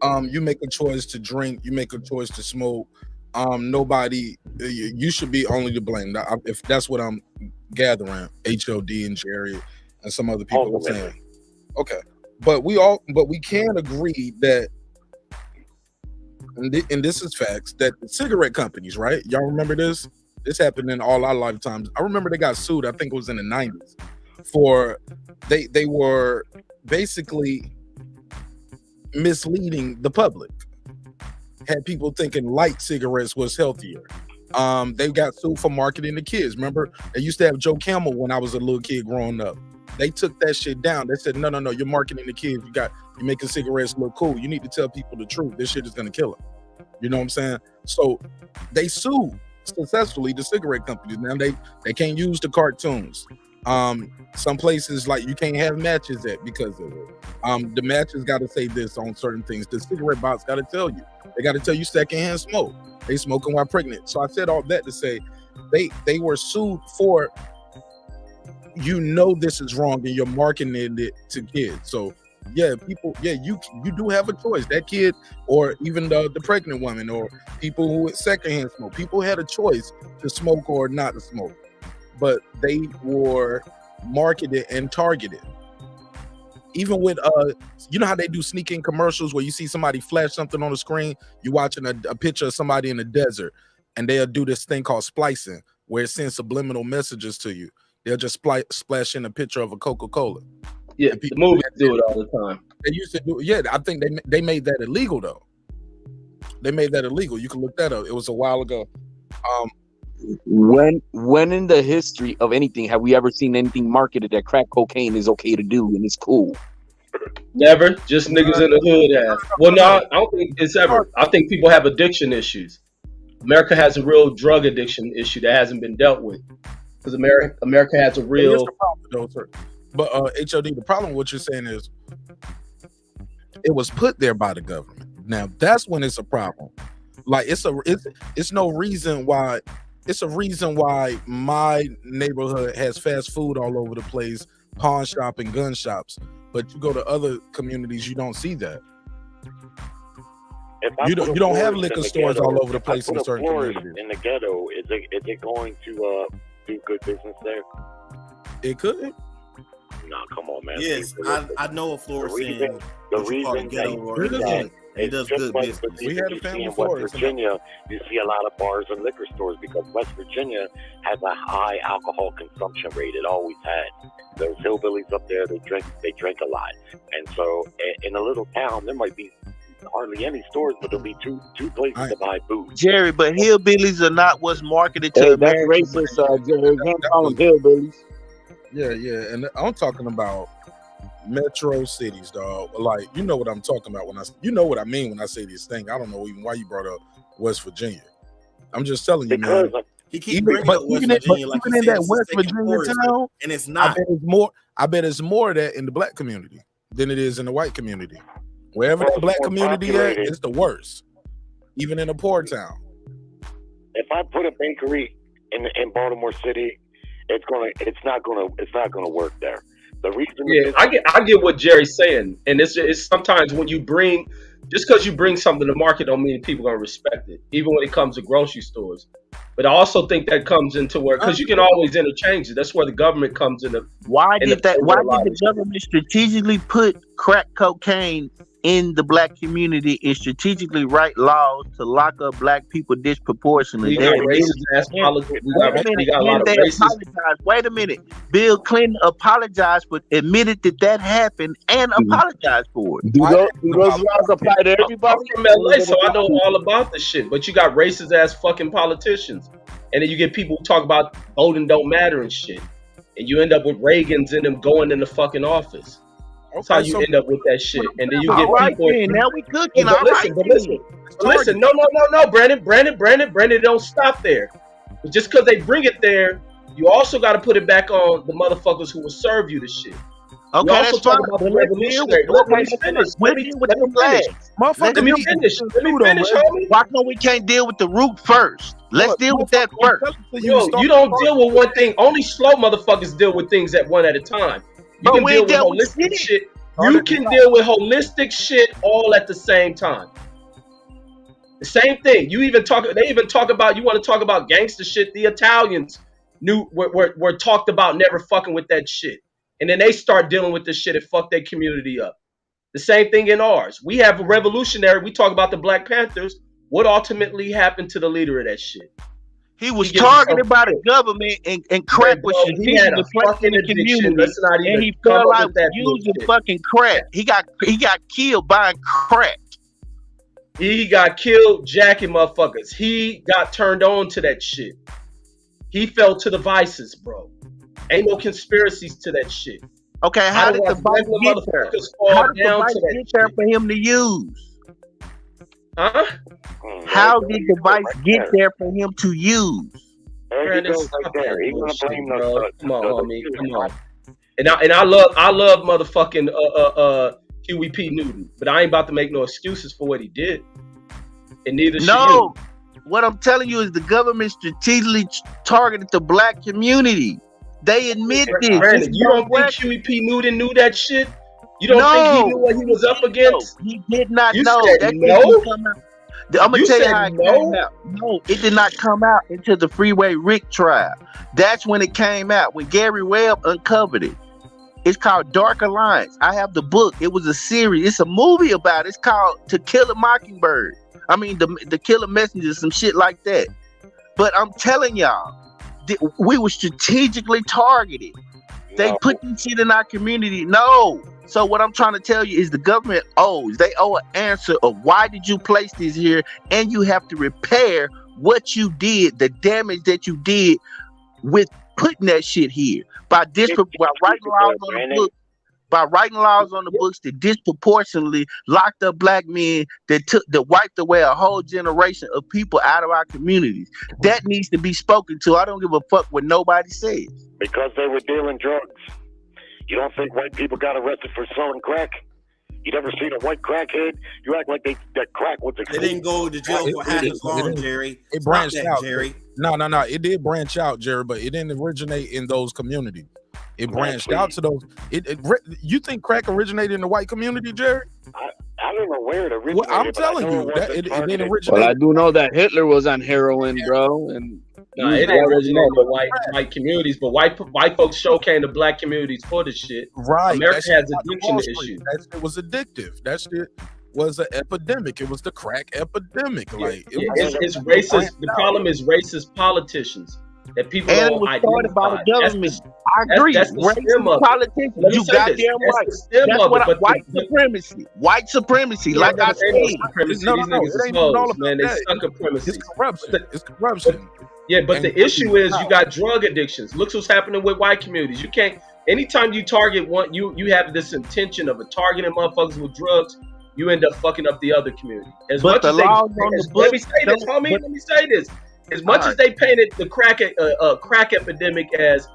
You make a choice to drink, you make a choice to smoke. Nobody, you should be only to blame. If that's what I'm gathering, HOD and Jerry and some other people are saying. Okay, but we can agree that, and this is facts, that the cigarette companies, right? Y'all remember this? This happened in all our lifetimes. I remember they got sued. I think it was in the 90s for they were basically misleading the public, had people thinking light cigarettes was healthier. They got sued for marketing to kids. Remember, they used to have Joe Camel when I was a little kid growing up. They took that shit down. They said, no, you're marketing to kids. You're making cigarettes look cool. You need to tell people the truth. This shit is gonna kill them. You know what I'm saying? So they sued successfully the cigarette companies. Now they can't use the cartoons. Some places like you can't have matches at because of it. The matches got to say this on certain things. The cigarette box got to tell you. They got to tell you secondhand smoke. They smoking while pregnant. So I said all that to say they were sued for, this is wrong and you're marketing it to kids. So yeah, people, you do have a choice. That kid, or even the pregnant woman, or people who secondhand smoke. People had a choice to smoke or not to smoke, but they were marketed and targeted. Even with you know how they do sneaking commercials where you see somebody flash something on the screen, you watching a picture of somebody in the desert, and they'll do this thing called splicing, where it sends subliminal messages to you. They'll just splash in a picture of a Coca-Cola. Yeah, the movies do it all the time. They used to do. Yeah, I think they made that illegal though. They made that illegal. You can look that up. It was a while ago. When in the history of anything have we ever seen anything marketed that crack cocaine is okay to do and it's cool? Never. Just niggas in the hood have. Well, no, I don't think it's ever. I think people have addiction issues. America has a real drug addiction issue that hasn't been dealt with. Because America has a real. But HOD, the problem with what you're saying is it was put there by the government. Now that's when it's a problem. Like it's no reason why. It's a reason why my neighborhood has fast food all over the place, pawn shop and gun shops. But you go to other communities, you don't see that. You don't have liquor stores all over the place in certain communities. In the ghetto, is it going to do good business there? It could. No, come on, man. Yes, I know a florist in the reason ghetto it does good like business. We had a family in West Virginia, you see a lot of bars and liquor stores because West Virginia has a high alcohol consumption rate. It always had. Those hillbillies up there, they drink a lot, and so in a little town there might be hardly any stores, but there'll be two places to buy booze. Jerry, but hillbillies are not what's marketed to Americans. That's racist, Jerry. Don't call them hillbillies. Yeah, and I'm talking about metro cities, dog. Like, you know what I'm talking about when what I mean when I say this thing. I don't know even why you brought up West Virginia. I'm just telling you, man. He keeps bringing up West Virginia, like even in that West Virginia town, and it's not. I bet it's more of that in the black community than it is in the white community. Wherever the black community at, it's the worst. Even in a poor town. If I put a bakery in Baltimore City, it's not gonna work there. The reason, I get what Jerry's saying, and it's sometimes when you bring, just because you bring something to market, don't mean people gonna respect it, even when it comes to grocery stores. But I also think that comes into where, because you can always interchange it. That's where the government comes in. Why did the government strategically put crack cocaine in the black community and strategically write laws to lock up black people disproportionately? We got racist ass politics. We got a lot of racist. Wait a minute. Bill Clinton apologized, but admitted that happened and apologized for it. Do those laws apply to everybody? I'm from LA, so I know all about this shit. But you got racist ass fucking politicians. And then you get people who talk about voting don't matter and shit. And you end up with Reagan's and them going in the fucking office. That's how you end up with that shit. And then you get people. Now we cooking. Listen. No, Brandon, don't stop there. But just because they bring it there, you also got to put it back on the motherfuckers who will serve you the shit. Okay, that's fine. About the revolutionary. Let me finish. Let me finish, homie. Why come we can't deal with the root first? Let's deal with that first. Yo, you don't deal with one thing. Only slow motherfuckers deal with things at one at a time. You can deal with holistic shit. You can deal with holistic shit all at the same time. The same thing. They even talk about, you want to talk about gangster shit. The Italians were talked about never fucking with that shit. And then they start dealing with this shit and fuck their community up. The same thing in ours. We have a revolutionary. We talk about the Black Panthers. What ultimately happened to the leader of that shit? He was targeted by the government and crack was strategically placed in the community. And he fell out using fucking crack. He got killed buying crack. He got killed jacking motherfuckers. He got turned on to that shit. He fell to the vices, bro. Ain't no conspiracies to that shit. Okay, how did the bike get there? How did the bike get there for him to use? Huh? How did the device get there for him to use? There Brandon, he goes stop right there. that He's gonna bullshit, blame bro. Come on, homie. the Come on. And I love motherfucking QEP Newton, but I ain't about to make no excuses for what he did. And neither should you. No, what I'm telling you is the government strategically targeted the black community. They admit this. Brandon, you don't think QEP Newton knew that shit? You don't think he knew what he was up against? He did not You know. said That no? didn't come out. I'm gonna You tell you said how it no? came out. No, it did not come out until the Freeway Rick trial. That's when it came out. When Gary Webb uncovered it. It's called Dark Alliance. I have the book. It was a series. It's a movie about it. It's called To Kill a Mockingbird. I mean, the Killer Messenger, some shit like that. But I'm telling y'all, we were strategically targeted. They put this shit in our community. No. So what I'm trying to tell you is the government they owe an answer of why did you place this here, and you have to repair what you did, the damage that you did with putting that shit here by writing laws on the book. By writing laws on the books that disproportionately locked up black men that wiped away a whole generation of people out of our communities. That needs to be spoken to. I don't give a fuck what nobody says. Because they were dealing drugs. You don't think white people got arrested for selling crack? You never seen a white crackhead? You act like that crack was They didn't go to jail for half as long, Jerry. It Stop branched that, out, Jerry. No. It did branch out, Jerry, but it didn't originate in those communities. It branched out to those. You think crack originated in the white community, Jerry? I don't know where it originated. Well, I'm telling you that it didn't originate. Well, I do know that Hitler was on heroin, bro, and No, it didn't originate in white communities, but white folks show came to black communities for this shit. Right. America That has shit addiction was issues. That shit was addictive. That shit was an epidemic. It was the crack epidemic. Like It's racist. The problem is racist politicians that people And it don't was started by identify. the government. I agree. That's the stem Racist of it. politicians. Let me You say goddamn this. That's right. the stem That's of what it. But white supremacy. White supremacy. Yeah, Like but I it ain't said. no supremacy. No, These no, niggas it is ain't even all hoes, man. They about that. suck supremacy. It's corruption. It's corruption. Yeah, but And the issue is you got drug addictions. Look what's happening with white communities. You can't. Anytime you target one, you have this intention of targeting motherfuckers with drugs. You end up fucking up the other community. As But much the as they, laws on the let me books say this, don't- homie. but- Let me say this. As much All as they painted the crack epidemic as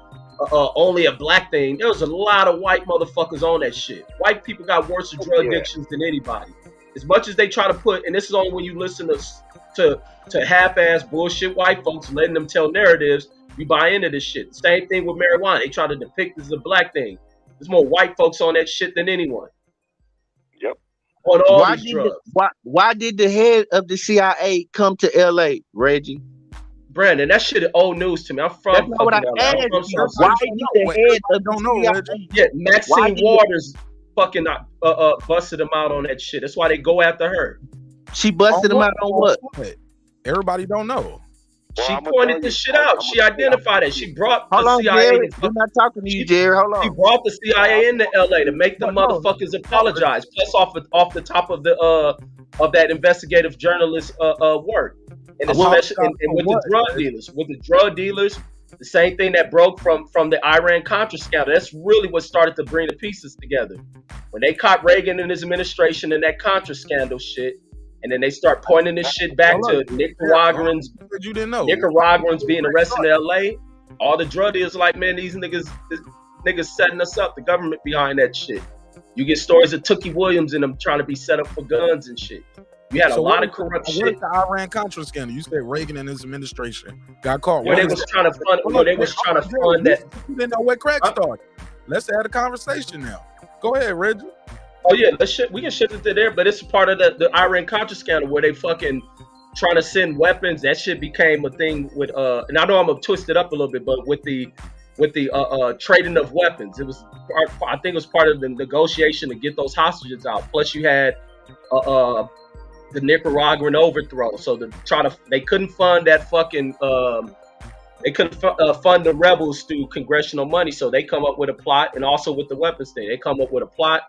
only a black thing, there was a lot of white motherfuckers on that shit. White people got worse drug addictions than anybody. As much as they try to put, and this is only when you listen to half-ass bullshit white folks letting them tell narratives, you buy into this shit. Same thing with marijuana. They try to depict this as a black thing. There's more white folks on that shit than anyone. Yep. On all these drugs. Why did the head of the CIA come to LA, Reggie? Brandon, that shit is old news to me. I'm from That's not what I fucking LA. I'm asked from you. South Why Central. did the head of the CIA? Yeah, Why Maxine did- Waters fucking busted them out on that shit. That's why they go after her. She busted him out on what? Everybody don't know. She pointed this shit out. She identified it. She brought Hold the on, CIA. Jerry. I'm not talking to you, Jerry. Hold She on. brought the CIA into LA to make the motherfuckers apologize. Plus, off the top of the of that investigative journalist work, and especially and with the drug dealers, the same thing that broke from the Iran Contra scandal. That's really what started to bring the pieces together. When they caught Reagan and his administration in that Contra scandal shit. And then they start pointing this shit back to Nicaraguans. You didn't know Nicaraguans being arrested in LA. All the drug dealers like, man, these niggas setting us up. The government behind that shit. You get stories of Tookie Williams and them trying to be set up for guns and shit. You had a lot of corrupt shit. What is the Iran Contra scandal? You said Reagan and his administration got caught. Where they was trying to fund that. You didn't know where crack started. Let's have a conversation now. Go ahead, Reggie. Oh yeah, we can shift it to there, but it's part of the Iran Contra scandal where they fucking trying to send weapons. That shit became a thing with and I know I'm gonna twist it up a little bit, but with the trading of weapons, it was I think it was part of the negotiation to get those hostages out. Plus you had the Nicaraguan overthrow, so they couldn't fund that fucking they couldn't fund the rebels through congressional money, so they come up with a plot, and also with the weapons thing, they come up with a plot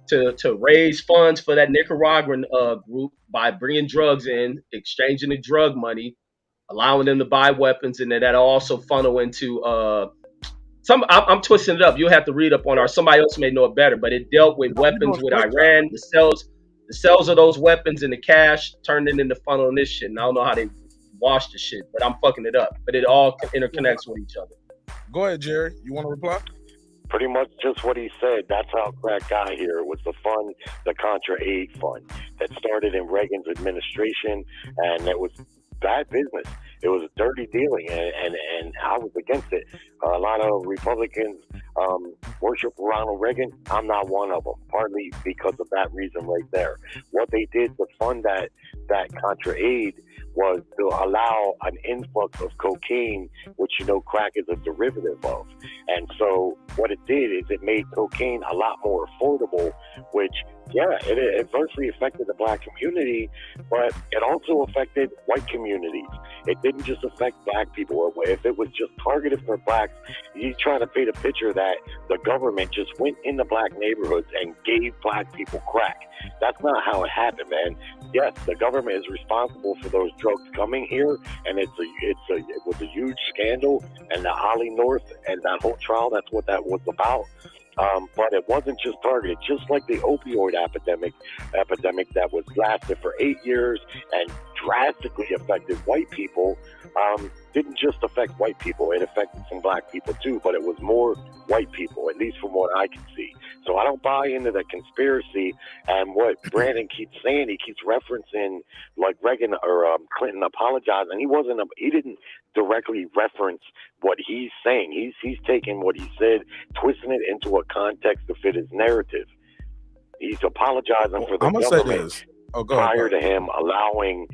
to raise funds for that Nicaraguan group by bringing drugs in, exchanging the drug money, allowing them to buy weapons, and then that also funnel into I'm twisting it up. You'll have to read up on somebody else may know it better, but it dealt with weapons with Iran, the sales of those weapons and the cash turned it into funneling this shit. And I don't know how they wash the shit, but I'm fucking it up. But it all interconnects with each other. Go ahead, Jerry. You want to reply? Pretty much just what he said. That's how crack got here. It was the fund, the Contra Aid Fund, that started in Reagan's administration, and it was bad business. It was a dirty dealing, and I was against it. A lot of Republicans worship Ronald Reagan. I'm not one of them, partly because of that reason right there. What they did to fund that Contra Aid was to allow an influx of cocaine, which crack is a derivative of. And so what it did is it made cocaine a lot more affordable, which, it adversely affected the black community, but it also affected white communities. It didn't just affect black people. If it was just targeted for blacks, you trying to paint a picture that the government just went into black neighborhoods and gave black people crack. That's not how it happened, man. Yes, the government is responsible for those drugs coming here, and it was a huge scandal, and the Ollie North and that whole trial, that's what that was about. But it wasn't just targeted, just like the opioid epidemic that was lasted for 8 years and drastically affected white people. Didn't just affect white people, it affected some black people too, but it was more white people, at least from what I can see. So I don't buy into the conspiracy, and what Brandon keeps saying, he keeps referencing like Reagan or Clinton apologizing. He didn't directly reference what he's saying. He's taking what he said, twisting it into a context to fit his narrative. He's apologizing for the government prior to him allowing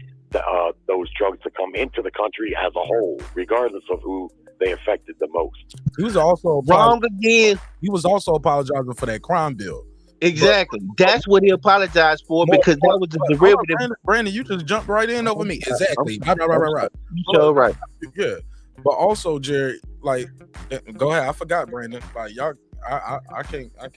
those drugs to come into the country as a whole, regardless of who they affected the most. He was also wrong again. He was also apologizing for that crime bill. Exactly. That's what he apologized for, because that was a derivative. Brandon, you just jumped right in over me. Exactly. Right. You so right. Yeah. But also, Jerry, like, go ahead. I forgot, Brandon. Like, y'all, I can't. I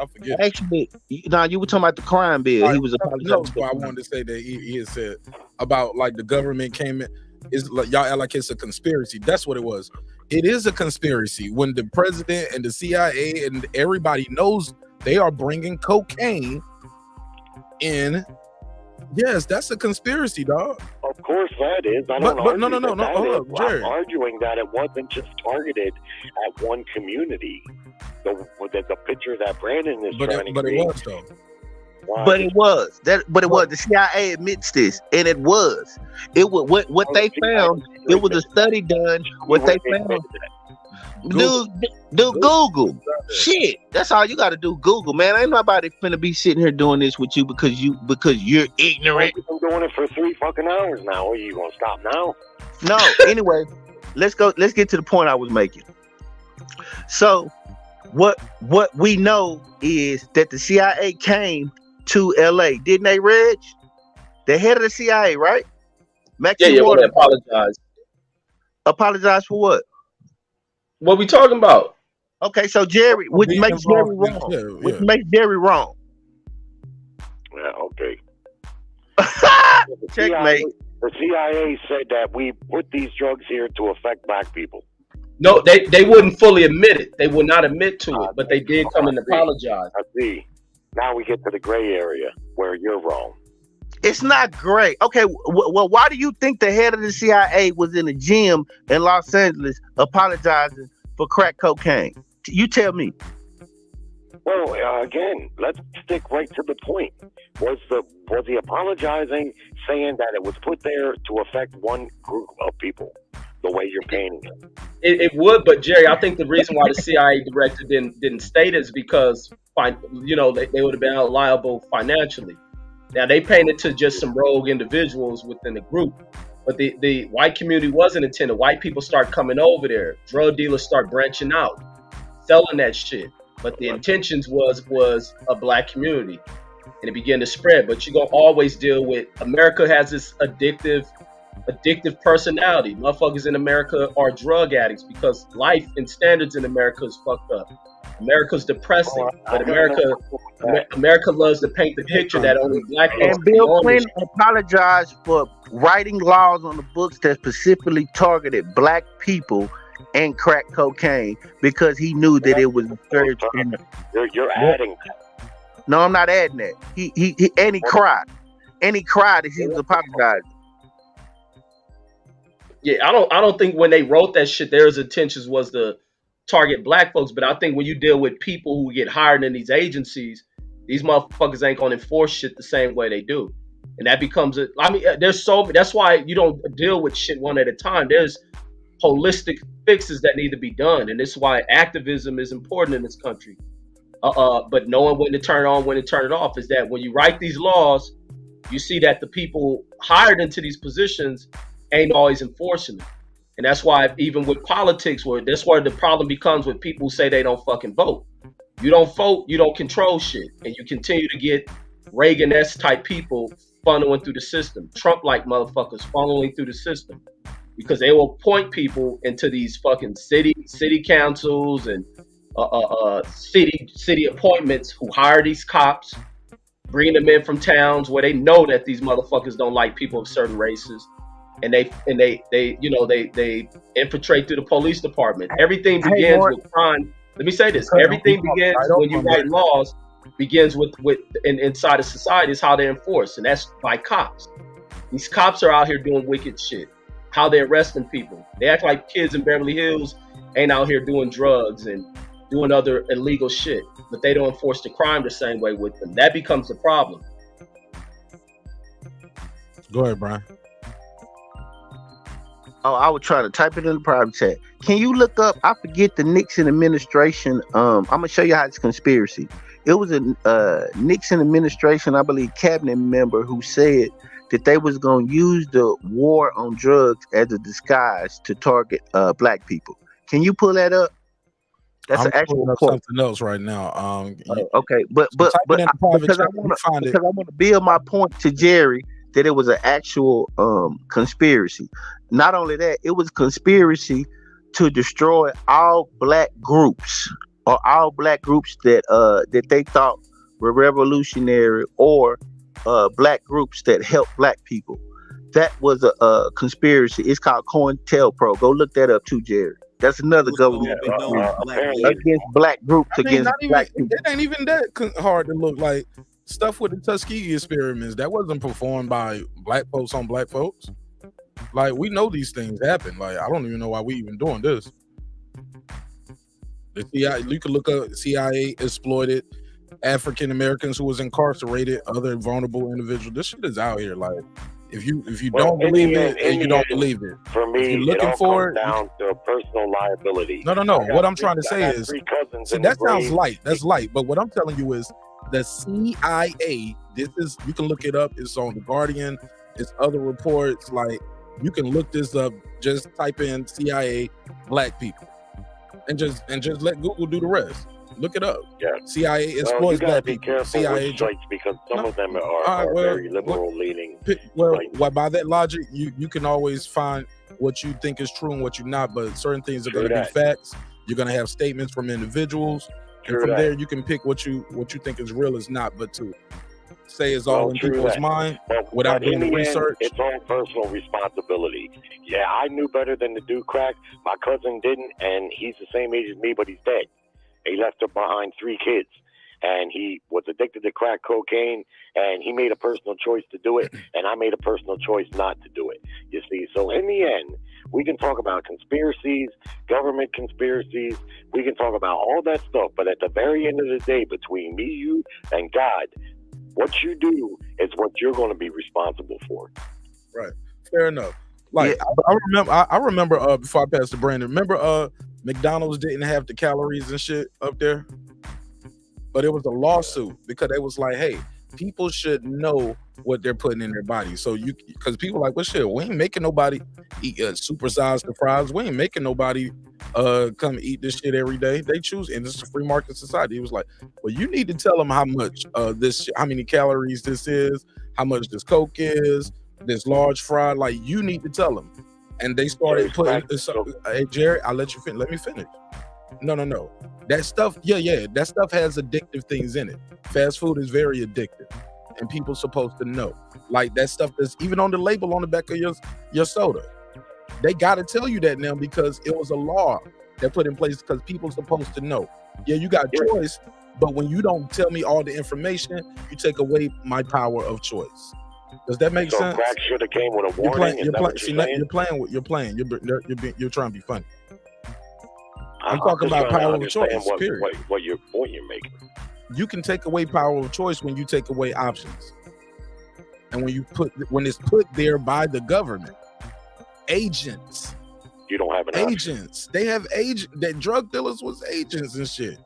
forget. Actually, you were talking about the crime bill. He was apologizing. I wanted to say that he had said about like the government came in. Is like y'all act like it's a conspiracy. That's what it was. It is a conspiracy when the president and the CIA and everybody knows they are bringing cocaine in. Yes, that's a conspiracy, dog. Of course that is. I don't argue no. I'm arguing that it wasn't just targeted at one community. The picture that Brandon is trying to but create. It was though. But it was the CIA admits this, and it was. It was what they found. It was a study done. What they found. Do Google. Shit, that's all you got to do. Google, man. Ain't nobody finna be sitting here doing this with you because you're ignorant. I've been doing it for 3 fucking hours now. Are you gonna stop now? No. Anyway, let's go. Let's get to the point I was making. So, what we know is that the CIA came to LA, didn't they, Reg? The head of the CIA, right? Yeah, well, they apologized. Apologize for what? What we talking about? Okay, so Jerry, which makes Jerry wrong. Which makes Jerry wrong. Yeah, okay. Checkmate. The CIA said that we put these drugs here to affect black people. No, they wouldn't fully admit it. They would not admit to it, but they did come and apologize. I see. Now we get to the gray area where you're wrong. It's not great. Okay, well, why do you think the head of the CIA was in a gym in Los Angeles apologizing for crack cocaine? You tell me. Well, again, let's stick right to the point. Was he apologizing, saying that it was put there to affect one group of people? The way you're painting it. It would, but Jerry, I think the reason why the CIA director didn't state it is because they would have been liable financially. Now they painted to just some rogue individuals within the group, but the white community wasn't intended. White people start coming over there. Drug dealers start branching out, selling that shit. But the intentions was a black community, and it began to spread. But you're gonna always deal with America has this addictive personality. Motherfuckers in America are drug addicts because life and standards in America is fucked up. America's depressing, but America loves to paint the picture that only black people. And Bill Clinton apologized for writing laws on the books that specifically targeted black people and crack cocaine because he knew that it was a scourge. You're adding that. No, I'm not adding that. He cried. And he cried as he was apologizing. Yeah, I don't think when they wrote that shit, their intentions was to target black folks. But I think when you deal with people who get hired in these agencies, these motherfuckers ain't gonna enforce shit the same way they do, and that becomes a. I mean, there's so that's why you don't deal with shit one at a time. There's holistic fixes that need to be done, and this is why activism is important in this country. But knowing when to turn it on, when to turn it off, is that when you write these laws, you see that the people hired into these positions ain't always enforcing it. And that's why even with politics, that's where the problem becomes with people who say they don't fucking vote. You don't vote, you don't control shit. And you continue to get Reagan-esque type people funneling through the system, Trump-like motherfuckers funneling through the system. Because they will appoint people into these fucking city councils and city appointments who hire these cops, bringing them in from towns where they know that these motherfuckers don't like people of certain races. And they infiltrate through the police department. Everything begins with crime. Let me say this: everything begins when you write laws. Begins with inside of society is how they're enforced, and that's by cops. These cops are out here doing wicked shit. How they're arresting people. They act like kids in Beverly Hills ain't out here doing drugs and doing other illegal shit, but they don't enforce the crime the same way with them. That becomes the problem. Go ahead, Brian. Oh, I was trying to type it in the private chat. Can you look up? I forget the Nixon administration. I'm gonna show you how it's conspiracy. It was a Nixon administration, I believe, cabinet member who said that they was gonna use the war on drugs as a disguise to target black people. Can you pull that up? That's I'm an actual pulling up quote. something else right now. Okay, but type it in the private because I chat, you find it. want to build my point to Jerry that it was an actual conspiracy. Not only that, it was conspiracy to destroy all black groups or all black groups that they thought were revolutionary or black groups that help black people. That was a conspiracy. It's called COINTELPRO. Go look that up too, Jerry. That's another government against black groups, I mean, against not even, black people. it ain't even that hard to look. Like stuff with the Tuskegee experiments that wasn't performed by black folks on black folks. Like we know these things happen. Like I don't even know why we even doing this. The CIA, you can look up CIA exploited African Americans who was incarcerated, other vulnerable individuals. This shit is out here. Like if you don't believe it, and you don't believe it. For me, if you're looking it all for comes down to personal liability. No. What I'm trying to say is, see, that sounds light. That's light. But what I'm telling you is, the CIA. This is, you can look it up. It's on the Guardian. It's other reports. Like you can look this up. Just type in CIA black people, and just let Google do the rest. Look it up. Yeah. CIA you exploits gotta black be people. careful CIA with sites because some of them are very liberal leaning. Well, by that logic, you can always find what you think is true and what you're not, but certain things are going to be facts. You're going to have statements from individuals, and from there you can pick what you think is real is not. But to say it's all in people's mind without doing the research, it's all personal responsibility. Yeah, I knew better than to do crack. My cousin didn't, and he's the same age as me, but he's dead. He left her behind 3 kids, and he was addicted to crack cocaine, and he made a personal choice to do it, and I made a personal choice not to do it. You see, so in the end, we can talk about conspiracies, government conspiracies, we can talk about all that stuff, but at the very end of the day, between me, you, and God, what you do is what you're going to be responsible for. Right. Fair enough. Like I remember before I passed to Brandon, remember McDonald's didn't have the calories and shit up there, but it was a lawsuit because they was like, hey, people should know what they're putting in their body. So because people like, well, shit, we ain't making nobody eat supersize the fries. We ain't making nobody come eat this shit every day. They choose, and it's a free market society. It was like, well, you need to tell them how much how many calories this is, how much this Coke is, this large fry. Like you need to tell them. And they started putting, hey, Jerry, I'll let you finish. Let me finish. No. That stuff, that stuff has addictive things in it. Fast food is very addictive, and people supposed to know. Like that stuff that's even on the label on the back of your soda. They got to tell you that now because it was a law that put in place because people supposed to know. Yeah, you got choice, but when you don't tell me all the information, you take away my power of choice. Does that make so sense? crack should have came with a warning. You're playing. You're trying to be funny. I'm talking just about trying to power of understand choice. Period. What your point you're making. You can take away power of choice when you take away options, and when it's put there by the government, agents. You don't have an agents. They have agent. That drug dealers was agents and shit.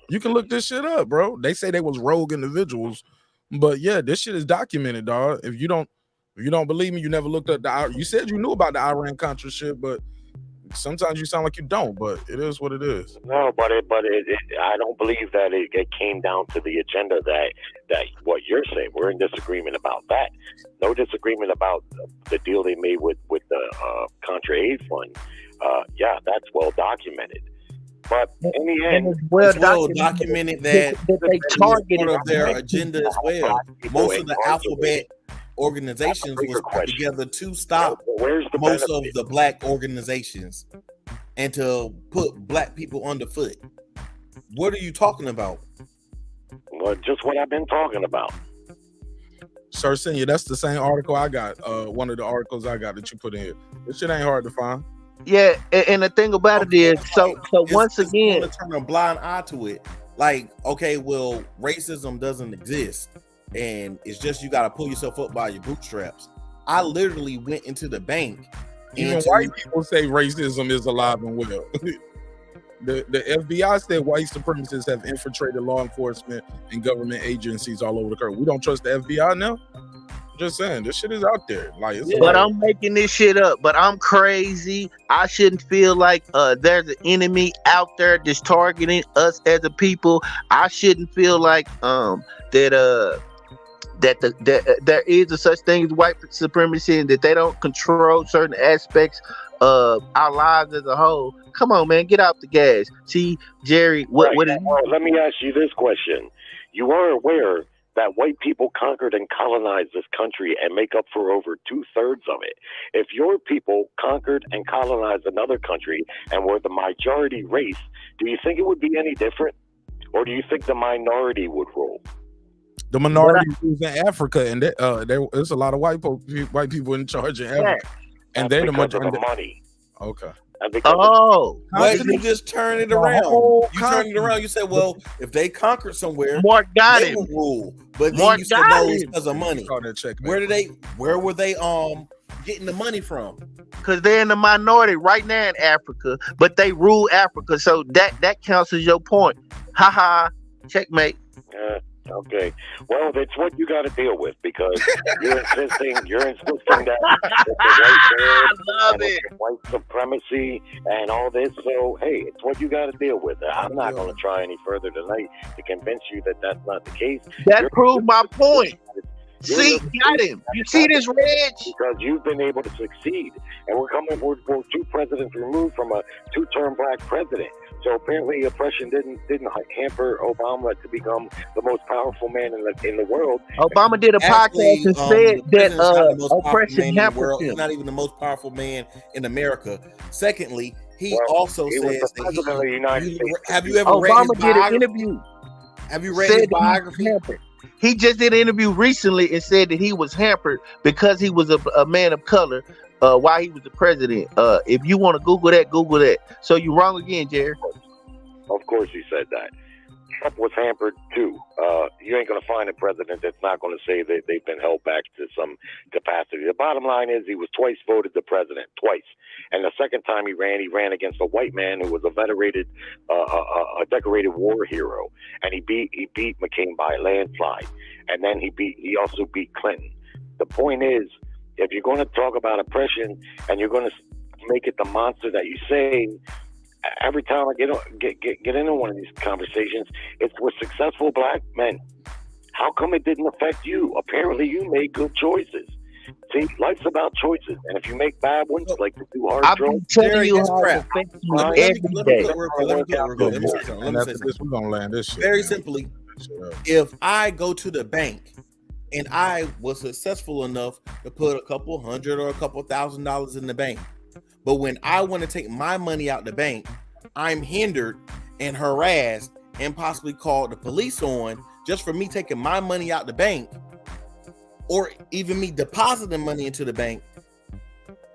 You can look this shit up, bro. They say they was rogue individuals, but yeah, this shit is documented, dog. If you don't believe me, you never looked up you said you knew about the Iran-Contra shit, but sometimes you sound like you don't. But it is what it is. No, but I don't believe that it came down to the agenda that what you're saying. We're in disagreement about that. No disagreement about the deal they made with the Contra Aid Fund. Yeah, that's well documented. But in the end, it's well documented that they targeted part of their agenda as well. Most of the alphabet organizations was put together to stop most of the black organizations and to put black people underfoot. What are you talking about? Well, just what I've been talking about. Sir Senior, that's the same article I got. One of the articles I got that you put in here. This shit ain't hard to find. Yeah, and the thing about it is, so once again, to turn a blind eye to it. Like, okay, well, racism doesn't exist, and it's just you got to pull yourself up by your bootstraps. I literally went into the bank. Even white people say racism is alive and well. The FBI said white supremacists have infiltrated law enforcement and government agencies all over the country. We don't trust the FBI now. Just saying, this shit is out there. Like, but I'm making this shit up. But I'm crazy. I shouldn't feel like there's an enemy out there that's targeting us as a people. I shouldn't feel like that there is a such thing as white supremacy and that they don't control certain aspects of our lives as a whole. Come on, man, get off the gas. See, Jerry, what is? Let me ask you this question: you are aware that white people conquered and colonized this country and make up for over 2/3 of it. If your people conquered and colonized another country and were the majority race, do you think it would be any different? Or do you think the minority would rule? The minority rules in Africa, and there's a lot of white people in charge in Africa. And they're the majority. Money. Okay. But you just turn it around. You turn it around. You say, well, if they conquered somewhere, Mark got they it. would rule. But then Mark you said got no, it's it. because of money. Where were they getting the money from? Because they're in the minority right now in Africa, but they rule Africa, so that counts as your point. Ha, checkmate. Okay. Well, that's what you got to deal with because you're insisting that the white supremacy and all this. So, hey, it's what you got to deal with. I'm not going to try any further tonight to convince you that that's not the case. That proved my point. See, got him. You see this, Reg? Because you've been able to succeed, and we're 2 presidents removed from a 2-term black president. So apparently, oppression didn't hamper Obama to become the most powerful man in the world. Obama did a podcast and said that oppression hampered him. He's not even the most powerful man in America. Secondly, he also says that have you ever read his biography? Have you read his biography? He just did an interview recently and said that he was hampered because he was a man of color while he was the president. If you want to Google that. So you're wrong again, Jerry. Of course he said that. Trump was hampered too. You ain't going to find a president that's not going to say that they've been held back to some capacity. The bottom line is he was twice voted the president, twice. And the second time he ran against a white man who was a decorated war hero. And he beat McCain by a landslide. And then he also beat Clinton. The point is, if you're going to talk about oppression and you're going to make it the monster that you say, every time I get into one of these conversations, it's with successful black men. How come it didn't affect you? Apparently, you made good choices. See, life's about choices, and if you make bad ones, like the 2 hard drugs, telling you how it affects you every day. We're gonna land this shit. Very simply, if I go to the bank and I was successful enough to put a couple $100 or a couple $1,000 in the bank, but when I want to take my money out the bank, I'm hindered and harassed and possibly called the police on just for me taking my money out the bank. or even me depositing money into the bank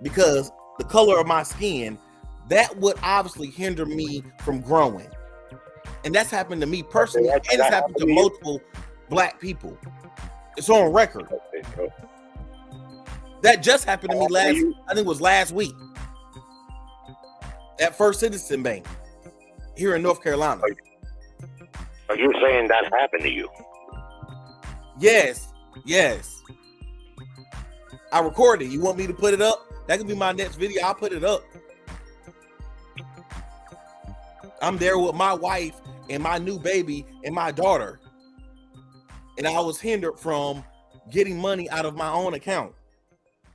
because the color of my skin, that would obviously hinder me from growing. And that's happened to me personally, and it's happened to multiple black people. It's on record. That just happened to me I think it was last week at First Citizen Bank here in North Carolina. Are you saying that happened to you? Yes. I recorded it. You want me to put it up? That could be my next video. I'll put it up. I'm there with my wife and my new baby and my daughter. And I was hindered from getting money out of my own account.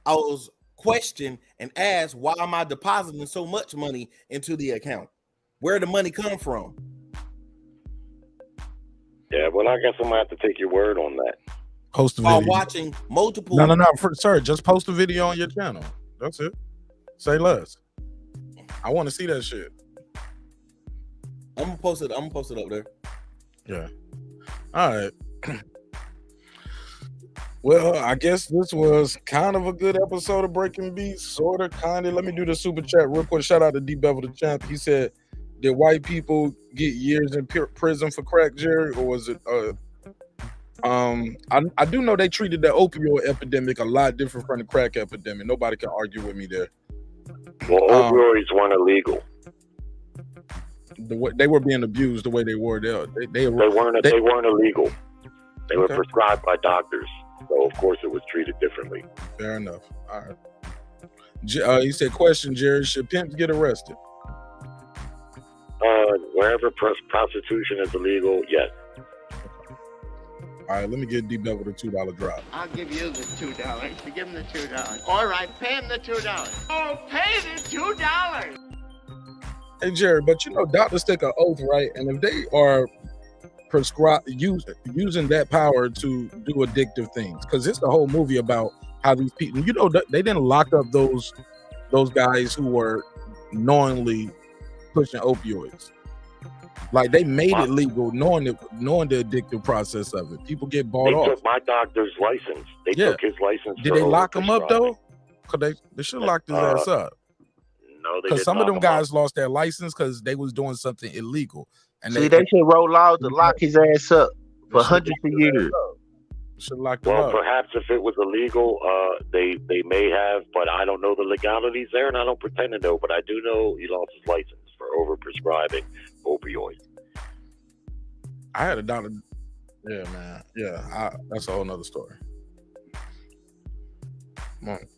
I was questioned and asked, why am I depositing so much money into the account? Where the money come from? Yeah, well, I guess I'm gonna have to take your word on that. Post a While video. watching multiple. No, sir. Just post a video on your channel. That's it. Say less. I want to see that shit. I'm gonna post it up there. Yeah. All right. Well, I guess this was kind of a good episode of Breaking Beats, sort of, kind of. Let me do the super chat real quick. Shout out to D Bevel the Champ. He said, "Did white people get years in prison for crack, Jerry, or was it?" I do know they treated the opioid epidemic a lot different from the crack epidemic. Nobody can argue with me there. Well, opioids weren't illegal. They were being abused the way they were. They weren't illegal. They were Okay. prescribed by doctors, so of course it was treated differently. Fair enough. All right. He said, "Question, Jerry: should pimps get arrested?" Wherever prostitution is illegal, yes. All right, let me get D Bevel the $2 drop. I'll give you the $2. You give him the $2. All right, pay him the $2. Oh, pay the $2. Hey Jerry, but you know doctors take an oath, right? And if they are using that power to do addictive things, because it's the whole movie about how these people, you know, they didn't lock up those guys who were knowingly pushing opioids. Like they made it legal, knowing the addictive process of it. People get bought off. They took my doctor's license. They took his license. Did they lock him up though? Because they should have locked his ass up. No, they Because did some of lock them him guys lost their license because they was doing something illegal. And See, they should roll laws to lock his ass up for hundreds of years. Should lock him Well, up. perhaps if it was illegal, they may have, but I don't know the legalities there, and I don't pretend to know. But I do know he lost his license for overprescribing opioids. I had a doctor. Yeah, man. Yeah, that's a whole nother story.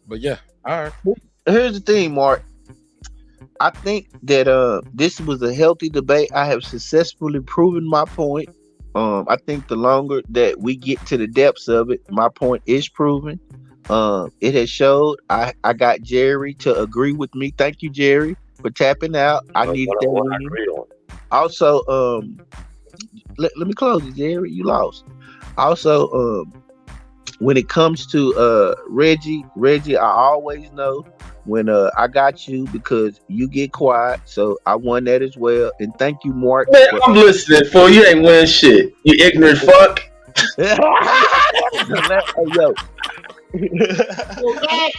But yeah, all right. Here's the thing, Mark. I think that this was a healthy debate. I have successfully proven my point. I think the longer that we get to the depths of it, my point is proven. It has showed. I got Jerry to agree with me. Thank you, Jerry, for tapping out. I needed that. Also, let me close it, Jerry. You lost. Also, when it comes to Reggie, I always know when I got you because you get quiet. So I won that as well. And thank you, Mark. Man, I'm listening for you. Ain't win shit. You ignorant fuck. Yo. That's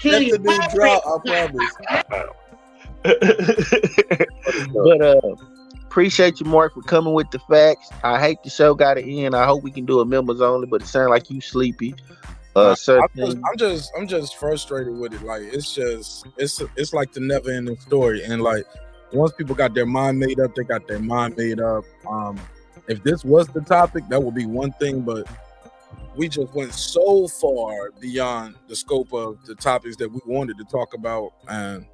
a new drop, I promise. But appreciate you, Mark, for coming with the facts. I hate the show got to end. I hope we can do a members only, but it sounds like you sleepy. I'm just frustrated with it. Like it's like the never ending story. And like once people got their mind made up, they got their mind made up. If this was the topic, that would be one thing, but we just went so far beyond the scope of the topics that we wanted to talk about, and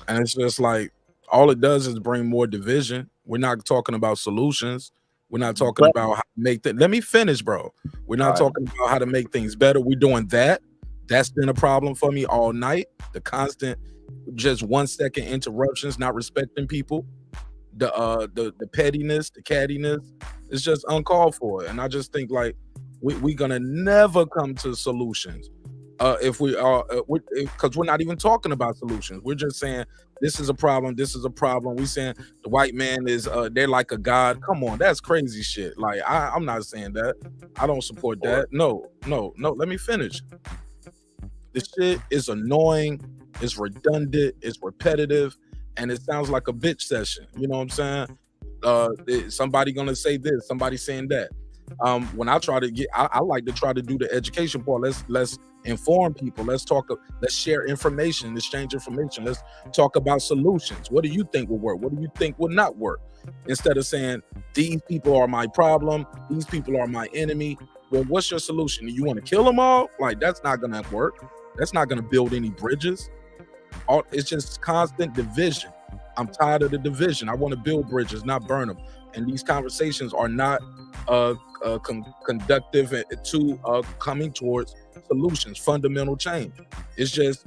it's just like all it does is bring more division. We're not talking about solutions. We're not talking about how to make things. Let me finish, bro. We're not talking about how to make things better. We're doing that. That's been a problem for me all night. The constant, just 1 second interruptions, not respecting people, the pettiness, the cattiness, it's just uncalled for. And I just think like we're gonna never come to solutions if we are, because we're not even talking about solutions. We're just saying this is a problem. This is a problem. We saying the white man is they're like a god. Come on, that's crazy shit. Like I'm not saying that. I don't support that. No. Let me finish. This shit is annoying. It's redundant. It's repetitive, and it sounds like a bitch session. You know what I'm saying? Somebody gonna say this. Somebody saying that. When I try to get, I like to try to do the education part. Let's inform people. Let's talk. Let's share information. Exchange information. Let's talk about solutions. What do you think will work? What do you think will not work? Instead of saying these people are my problem, these people are my enemy. Well, what's your solution? Do you want to kill them all? Like that's not gonna work. That's not gonna build any bridges. It's just constant division. I'm tired of the division. I want to build bridges, not burn them. And these conversations are not conductive to coming towards solutions, fundamental change. It's just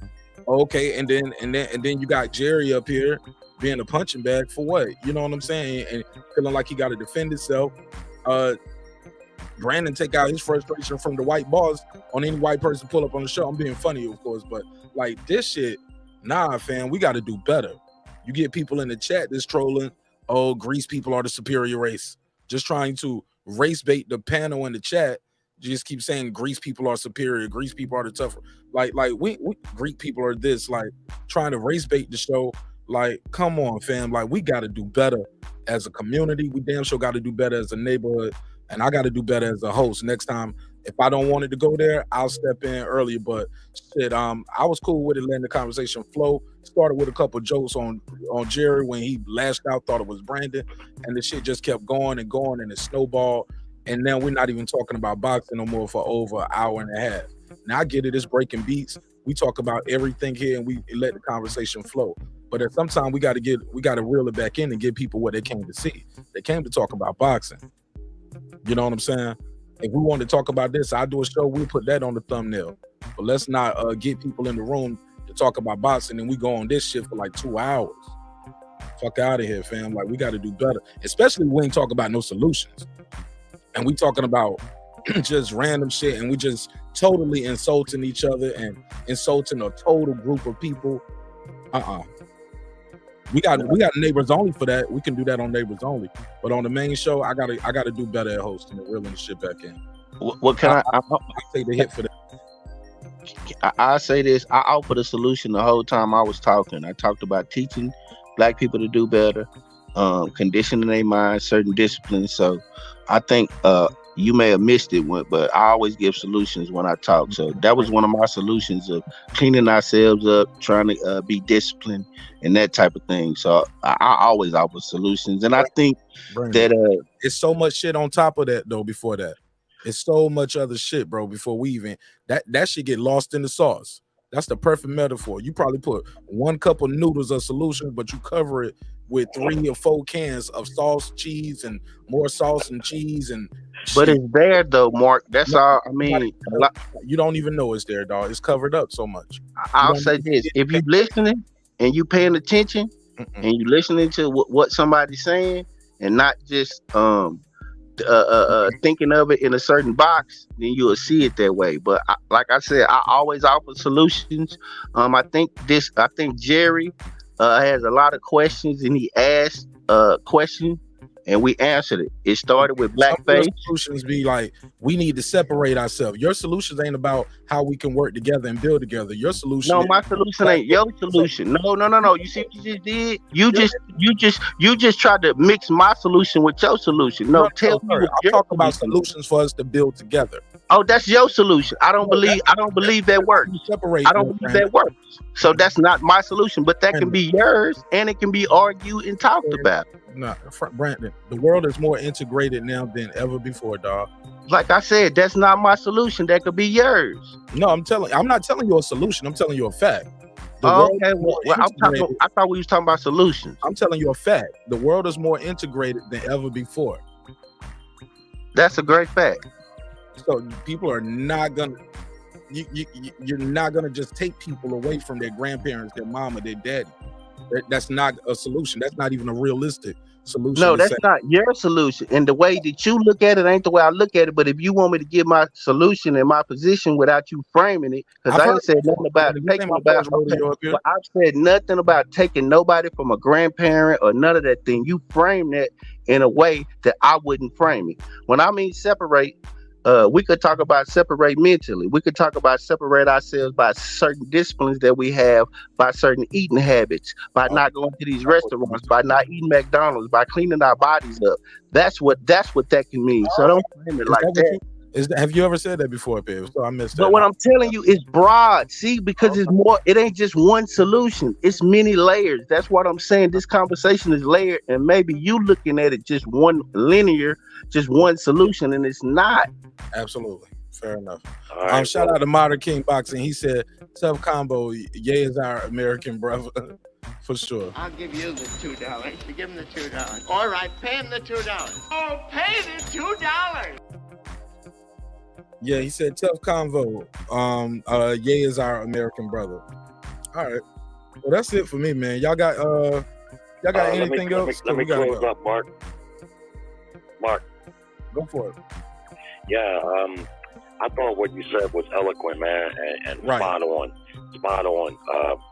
okay, and then you got Jerry up here being a punching bag for what? You know what I'm saying? And feeling like he got to defend himself. Brandon take out his frustration from the white boss on any white person pull up on the show. I'm being funny, of course, but like this shit, nah, fam, we got to do better. You get people in the chat that's trolling. Oh, Greece people are the superior race. Just trying to race bait the panel in the chat. Just keep saying Greece people are superior. Greece people are the tougher. Like we Greek people are this. Like trying to race bait the show. Like, come on, fam. Like we got to do better as a community. We damn sure got to do better as a neighborhood. And I got to do better as a host. Next time, if I don't want it to go there, I'll step in earlier. But shit, I was cool with it, letting the conversation flow. Started with a couple jokes on Jerry when he lashed out, thought it was Brandon, and the shit just kept going and going, and it snowballed. And now we're not even talking about boxing no more for over an hour and a half. Now I get it, it's breaking beats. We talk about everything here, and we let the conversation flow. But at some time, we got to reel it back in and give people what they came to see. They came to talk about boxing. You know what I'm saying? If we want to talk about this, I do a show, we'll put that on the thumbnail. But let's not get people in the room to talk about boxing and we go on this shit for like 2 hours. Fuck out of here, fam. Like, we got to do better. Especially when we ain't talk about no solutions. And we talking about just random shit and we just totally insulting each other and insulting a total group of people. We got neighbors only for that. We can do that on neighbors only. But on the main show, I gotta do better at hosting and reeling the shit back in. What can I take the hit for that? I say this. I offered a solution the whole time I was talking. I talked about teaching black people to do better, conditioning their minds, certain disciplines. So I think you may have missed it, but I always give solutions when I talk. So that was one of my solutions of cleaning ourselves up, trying to be disciplined and that type of thing. So I always offer solutions. And I think that it's so much shit on top of that though. Before that, it's so much other shit, bro. Before we even that shit get lost in the sauce. That's the perfect metaphor. You probably put 1 cup of noodles of solution, but you cover it with 3 or 4 cans of sauce, cheese, and more sauce and cheese and but it's there though, Mark. That's all. I mean, you don't even know it's there, dog. It's covered up so much. I'll say this: if you listening and you paying attention and you listening to what somebody's saying and not just thinking of it in a certain box, then you'll see it that way. But like I said, I always offer solutions. I think Jerry has a lot of questions and he asked questions. And we answered it. It started with blackface. Solutions be like, we need to separate ourselves. Your solutions ain't about how we can work together and build together. Your solution. No, my solution ain't your solution. No. You see what you just did? You just tried to mix my solution with your solution. No, tell me. I'm talking about solutions for us to build together. Oh, that's your solution. I don't believe that works. I don't believe that works. So that's not my solution, but that can be yours, and it can be argued and talked about. No, Brandon, the world is more integrated now than ever before, dog. Like I said, that's not my solution. That could be yours. No, I'm not telling you a solution. I'm telling you a fact. Okay, I thought we was talking about solutions. I'm telling you a fact. The world is more integrated than ever before. That's a great fact. So people are not gonna. You're not gonna just take people away from their grandparents, their mama, their daddy. That's not a solution. That's not even a realistic solution. No, to that's say. not your solution. And the way that you look at it ain't the way I look at it. But if you want me to give my solution and my position without you framing it, because I ain't said nothing about taking about. Well, I've said nothing about taking nobody from a grandparent or none of that thing. You frame that in a way that I wouldn't frame it. When I mean separate, we could talk about separate mentally. We could talk about separate ourselves by certain disciplines that we have, by certain eating habits, by not going to these restaurants, by not eating McDonald's, by cleaning our bodies up. That's what that can mean. So don't frame it like that. Have you ever said that before, Piv? So I missed that. But what I'm telling you is broad. See, because it's more. It ain't just one solution. It's many layers. That's what I'm saying. This conversation is layered, and maybe you looking at it just one linear, just one solution, and it's not. Absolutely. Fair enough. Right, shout out to Modern King Boxing. He said, tough combo. Ye is our American brother. For sure. I'll give you the $2. You give him the $2. All right, pay him the $2. Oh, pay the $2. Yeah, he said tough convo. Ye is our American brother. All right. Well, that's it for me, man. Y'all got anything else? Let me close up, Mark. Go for it. Yeah, I thought what you said was eloquent, man, and right. Spot on.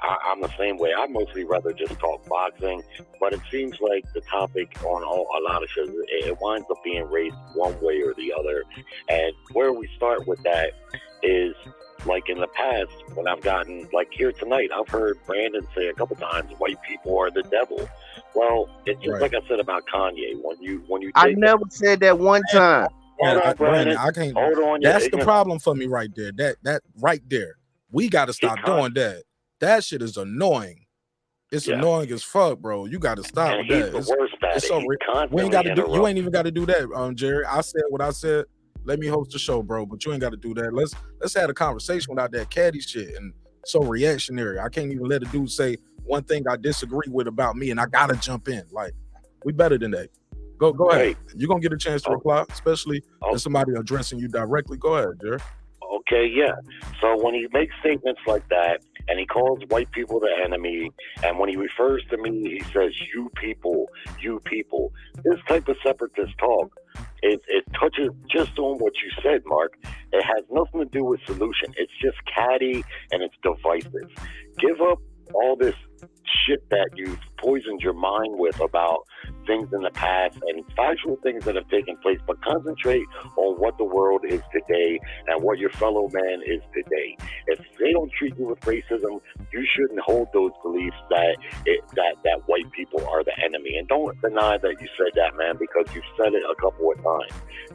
I'm the same way. I'd mostly rather just talk boxing, but it seems like the topic on a lot of shows, it winds up being raised one way or the other. And where we start with that is, like in the past, when I've gotten, like here tonight, I've heard Brandon say a couple times, white people are the devil. Well, it's just like I said about Kanye. When you I never said that one time. Brandon, I can't. Hold on. That's the problem for me right there. That right there. We got to stop doing that. That shit is annoying. It's annoying as fuck, bro. You got to stop with that. He's the worst at it. So we ain't got to do. You ain't even got to do that, Jerry. I said what I said. Let me host the show, bro. But you ain't got to do that. Let's have a conversation without that catty shit and so reactionary. I can't even let a dude say one thing I disagree with about me, and I gotta jump in. Like, we better than that. Go ahead. You're gonna get a chance to reply, especially if somebody addressing you directly. Go ahead, Jerry. Okay, yeah. So when he makes statements like that, and he calls white people the enemy, and when he refers to me, he says, you people, this type of separatist talk, it touches just on what you said, Mark. It has nothing to do with solution. It's just catty, and it's divisive. Give up all this shit that you've poisoned your mind with about things in the past and factual things that have taken place, but concentrate on what the world is today and what your fellow man is today. If they don't treat you with racism, you shouldn't hold those beliefs that white people are the enemy. And don't deny that you said that, man, because you've said it a couple of times.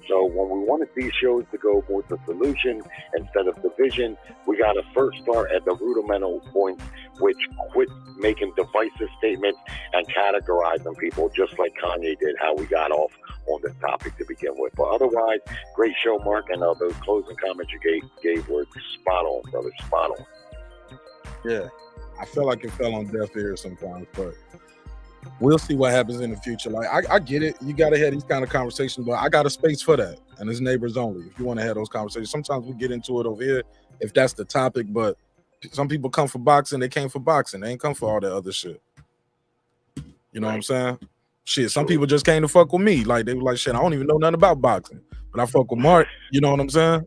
So when we want these shows to go more to solution instead of division, we got to first start at the rudimental points, which quit making divisive statements and categorizing people just like Kanye did, how we got off on this topic to begin with. But otherwise, great show, Mark, and those closing comments you gave were spot on, brother, spot on. Yeah, I feel like it fell on deaf ears sometimes, but we'll see what happens in the future. Like, I get it. You got to have these kind of conversations, but I got a space for that, and it's neighbors only. If you want to have those conversations, sometimes we get into it over here if that's the topic, but some people come for boxing, they came for boxing. They ain't come for all that other shit. You know what I'm saying? Shit, some people just came to fuck with me. Like, they were like, shit, I don't even know nothing about boxing, but I fuck with Mark. You know what I'm saying?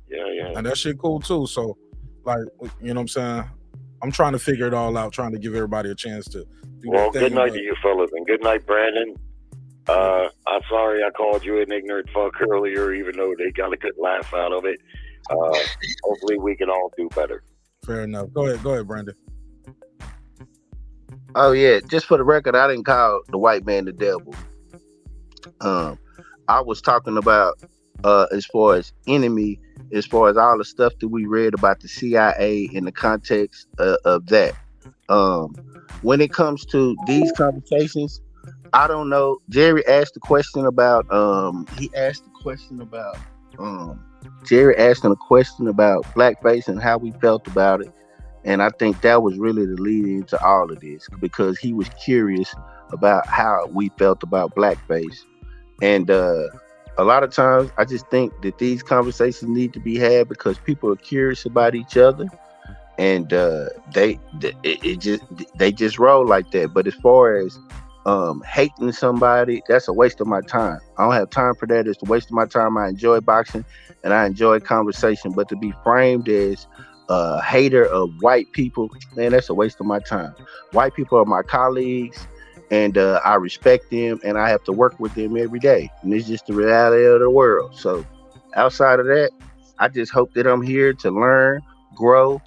Yeah. And that shit cool too. So, like, you know what I'm saying? I'm trying to figure it all out, trying to give everybody a chance to do Well, their thing. good night to you fellas, and good night, Brandon. I'm sorry I called you an ignorant fuck earlier, even though they got a good laugh out of it. Hopefully we can all do better. Fair enough. Go ahead, Brandon. Oh yeah, just for the record, I didn't call the white man the devil. I was talking about as far as enemy, as far as all the stuff that we read about the CIA in the context of that. When it comes to these conversations, I don't know. Jerry asked a question about Jerry asking a question about blackface and how we felt about it. And I think that was really the lead into all of this, because he was curious about how we felt about blackface. And a lot of times I just think that these conversations need to be had because people are curious about each other. and they just roll like that. But as far as hating somebody, that's a waste of my time. I don't have time for that. It's a waste of my time. I enjoy boxing and I enjoy conversation, but to be framed as a hater of white people, man, that's a waste of my time. White people are my colleagues, and I respect them, and I have to work with them every day, and it's just the reality of the world. So outside of that, I just hope that I'm here to learn, grow,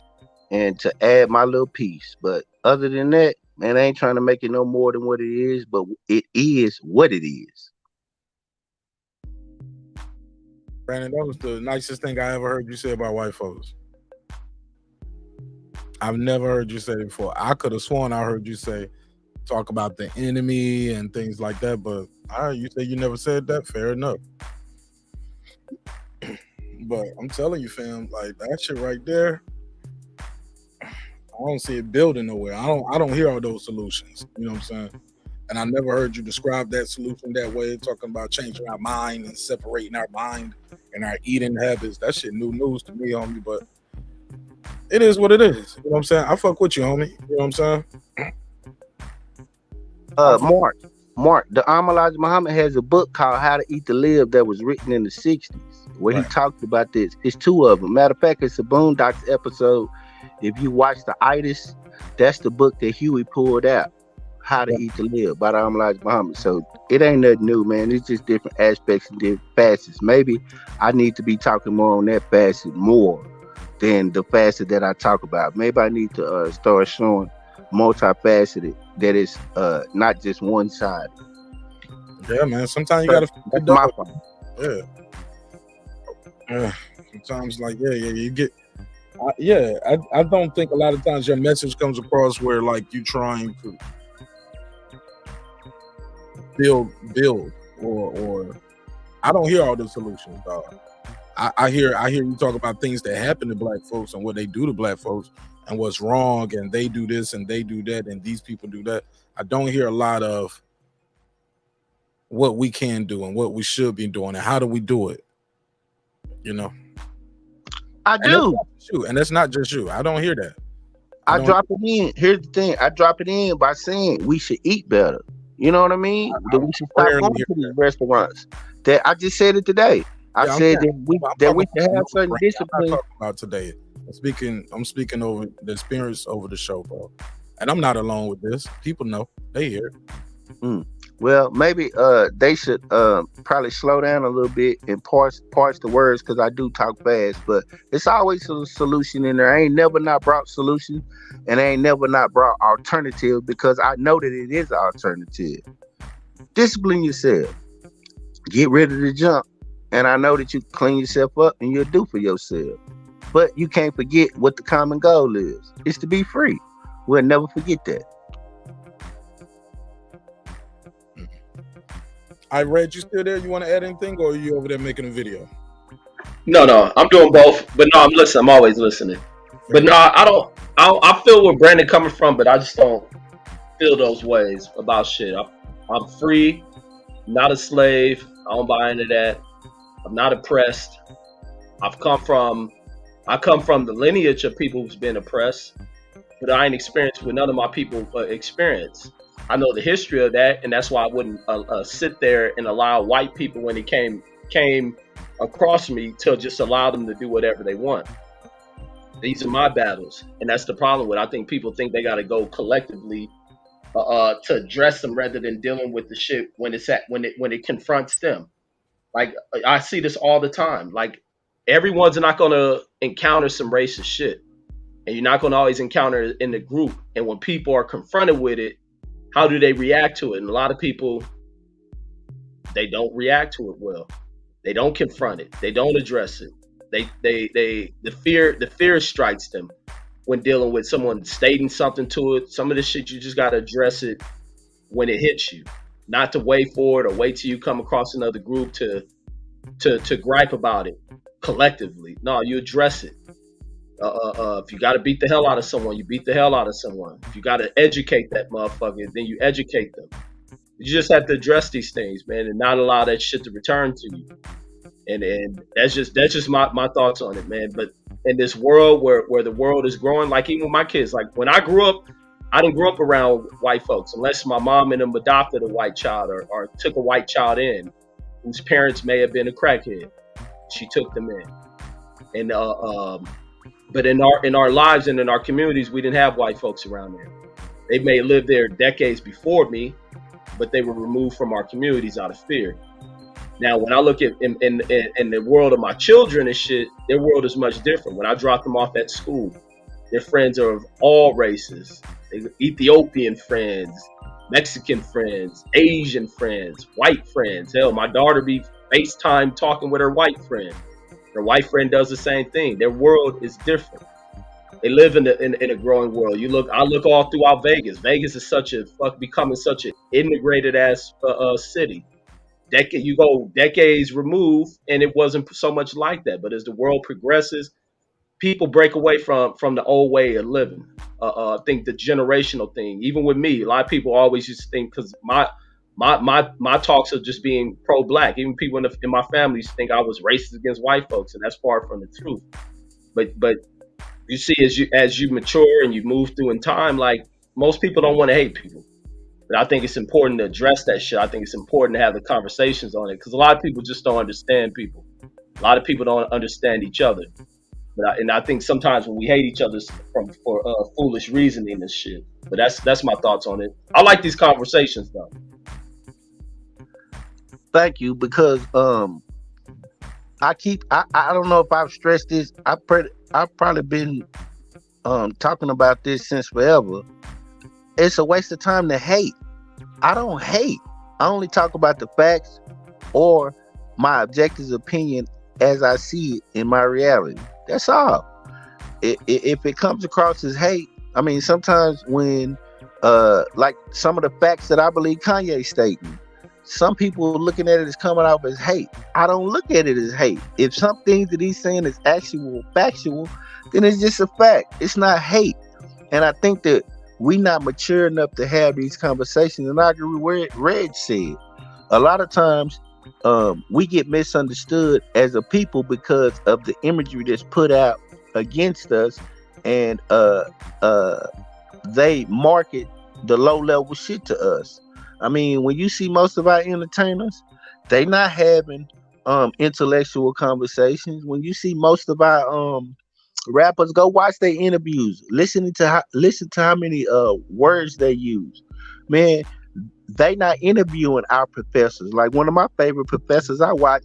and to add my little piece. But other than that, man, I ain't trying to make it no more than what it is, but it is what it is. Brandon, that was the nicest thing I ever heard you say about white folks. I've never heard you say it before. I could have sworn I heard you talk about the enemy and things like that, but you say you never said that. Fair enough. But I'm telling you, fam, like that shit right there, I don't see it building nowhere. I don't hear all those solutions. You know what I'm saying? And I never heard you describe that solution that way, talking about changing our mind and separating our mind and our eating habits. That shit new news to me, homie, but it is what it is. You know what I'm saying? I fuck with you, homie. You know what I'm saying? Mark, the Elijah Muhammad has a book called How to Eat to Live that was written in the 60s, where he talked about this. It's 2 of them. Matter of fact, it's a Boondocks episode. If you watch the itis, that's the book that Huey pulled out. How to Eat to Live by the Elijah Muhammad. So it ain't nothing new, man. It's just different aspects and different facets. Maybe I need to be talking more on that facet more than the facet that I talk about. Maybe I need to start showing multifaceted, that is not just one-sided. Yeah, man. Sometimes you gotta. That's my fault. Yeah. Sometimes, like, you get. I don't think a lot of times your message comes across where like you trying to build or I don't hear all the solutions, dog. I hear you talk about things that happen to black folks and what they do to black folks and what's wrong, and they do this and they do that and these people do that. I don't hear a lot of what we can do and what we should be doing and how do we do it. You know, I do. And that's not just you. I don't hear that. I drop it in. Here's the thing. I drop it in by saying we should eat better. You know what I mean? That we should stop going to these restaurants. That I just said it today. I said that we should have certain discipline. I'm not talking about today. I'm speaking over the experience over the show, bro. And I'm not alone with this. People know. They hear it. Well, maybe they should probably slow down a little bit and parse the words, because I do talk fast. But it's always a solution in there. I ain't never not brought solution, and I ain't never not brought alternative, because I know that it is an alternative. Discipline yourself. Get rid of the junk. And I know that you clean yourself up and you'll do for yourself. But you can't forget what the common goal is. It's to be free. We'll never forget that. I read you still there. You want to add anything, or are you over there making a video? No, I'm doing both. But no, I'm listening. I'm always listening. But no, I feel where Brandon coming from, but I just don't feel those ways about shit. I'm free, not a slave. I don't buy into that. I'm not oppressed. I come from the lineage of people who's been oppressed, but I ain't experienced what none of my people experience. I know the history of that, and that's why I wouldn't sit there and allow white people, when they came across me, to just allow them to do whatever they want. These are my battles, and that's the problem with it. I think people think they got to go collectively to address them rather than dealing with the shit when it confronts them. Like, I see this all the time. Like, everyone's not going to encounter some racist shit, and you're not going to always encounter it in the group. And when people are confronted with it, how do they react to it? And a lot of people, they don't react to it well. They don't confront it. They don't address it. The fear strikes them when dealing with someone stating something to it. Some of this shit, you just got to address it when it hits you, not to wait for it or wait till you come across another group to gripe about it collectively. No, you address it. If you got to beat the hell out of someone, you beat the hell out of someone. If you got to educate that motherfucker, then you educate them. You just have to address these things, man, and not allow that shit to return to you. And that's just my thoughts on it, man. But in this world where the world is growing, like even with my kids, like when I grew up, I didn't grow up around white folks unless my mom and them adopted a white child or took a white child in whose parents may have been a crackhead. She took them in. And but in our lives and in our communities, we didn't have white folks around there. They may have lived there decades before me, but they were removed from our communities out of fear. Now, when I look at in the world of my children and shit, their world is much different. When I drop them off at school, their friends are of all races. Ethiopian friends, Mexican friends, Asian friends, white friends. Hell, my daughter be FaceTime talking with her white friend. Her white friend does the same thing. Their world is different. They live in a growing world. I look all throughout Vegas. Vegas is becoming such an integrated ass city. You go decades removed, and it wasn't so much like that. But as the world progresses, people break away from the old way of living. I think the generational thing, even with me, a lot of people always used to think because my talks of just being pro-black, even people in my family used to think I was racist against white folks, and that's far from the truth. But you see, as you mature and you move through in time, like most people don't want to hate people. But I think it's important to address that shit. I think it's important to have the conversations on it because a lot of people just don't understand people. A lot of people don't understand each other. And I think sometimes when we hate each other for foolish reasoning and shit. But that's my thoughts on it. I like these conversations though. Thank you, because I don't know if I've stressed this. I've probably been talking about this since forever. It's a waste of time to hate. I don't hate. I only talk about the facts or my objective opinion as I see it in my reality. That's all. If it comes across as hate, I mean, sometimes when like some of the facts that I believe Kanye stating, some people looking at it as coming off as hate. I don't look at it as hate. If some things that he's saying is actual factual, then it's just a fact. It's not hate. And I think that we not mature enough to have these conversations. And I agree with what Reg said. A lot of times we get misunderstood as a people because of the imagery that's put out against us, and they market the low level shit to us. I mean, when you see most of our entertainers, they not having intellectual conversations. When you see most of our rappers, go watch their interviews, listen to how many words they use. Man, they not interviewing our professors. Like one of my favorite professors I watch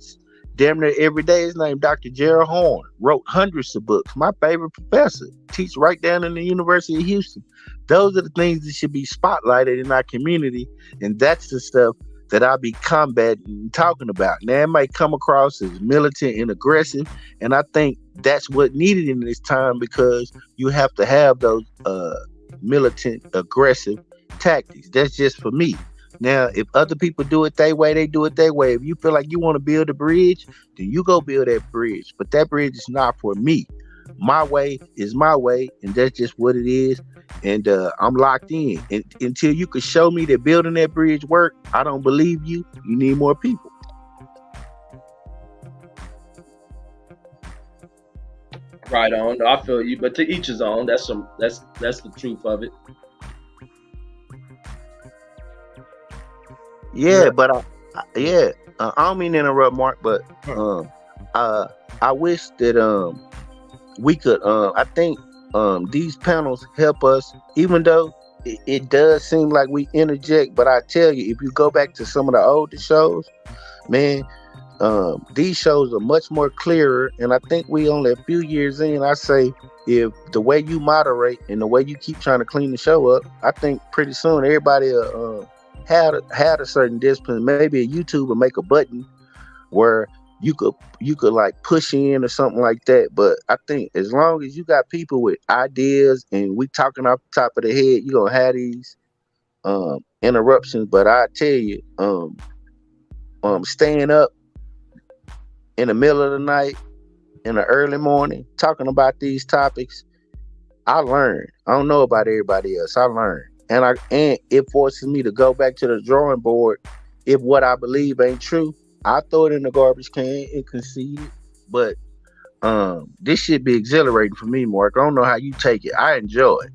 damn near every day is named Dr. Gerald Horn. Wrote hundreds of books. My favorite professor. Teach right down in the University of Houston. Those are the things that should be spotlighted in our community, and that's the stuff that I'll be combating and talking about. Now, it might come across as militant and aggressive, and I think that's what needed in this time, because you have to have those militant, aggressive tactics. That's just for me. Now, if other people do it their way, they do it their way. If you feel like you want to build a bridge, then you go build that bridge. But that bridge is not for me. My way is my way, and that's just what it is. And I'm locked in. And until you can show me that building that bridge work, I don't believe you. You need more people. Right on. I feel you, but to each his own. That's the truth of it. Yeah, but I don't mean to interrupt, Mark, but I wish that we could. I think these panels help us, even though it does seem like we interject. But I tell you, if you go back to some of the older shows, man, these shows are much more clearer. And I think we only a few years in. I say, if the way you moderate and the way you keep trying to clean the show up, I think pretty soon everybody had a certain discipline. Maybe a YouTube will make a button where you could like push in or something like that. But I think as long as you got people with ideas and we talking off the top of the head, you're gonna have these interruptions. But I tell you, staying up in the middle of the night, in the early morning, talking about these topics, I learned. I don't know about everybody else. I learned. And it forces me to go back to the drawing board if what I believe ain't true, I throw it in the garbage can and concede it. But this should be exhilarating for me, Mark. I don't know how you take it. I enjoy it.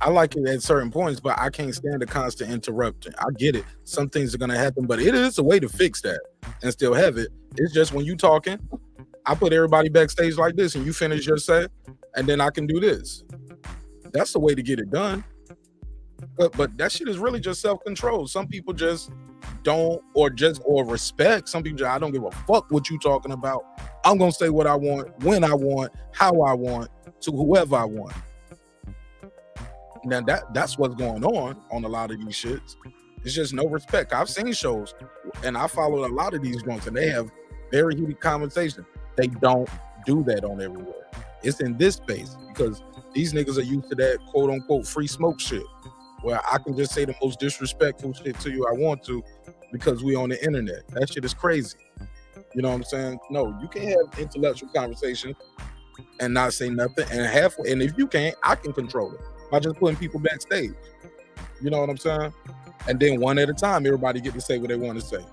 I like it at certain points, but I can't stand the constant interrupting. I get it. Some things are gonna happen, but it is a way to fix that and still have it. It's just when you talking, I put everybody backstage like this, and you finish your set, and then I can do this. That's the way to get it done. But that shit is really just self-control. Some people just don't, or respect. Some people I don't give a fuck what you talking about. I'm gonna say what I want, when I want, how I want, to whoever I want. Now that's what's going on a lot of these shits. It's just no respect. I've seen shows, and I follow a lot of these joints, and they have very heated conversation. They don't do that on everywhere. It's in this space because these niggas are used to that quote unquote free smoke shit, where I can just say the most disrespectful shit to you I want to because we on the internet. That shit is crazy. You know what I'm saying? No, you can't have intellectual conversation and not say nothing. And if you can't, I can control it by just putting people backstage. You know what I'm saying? And then one at a time, everybody get to say what they want to say.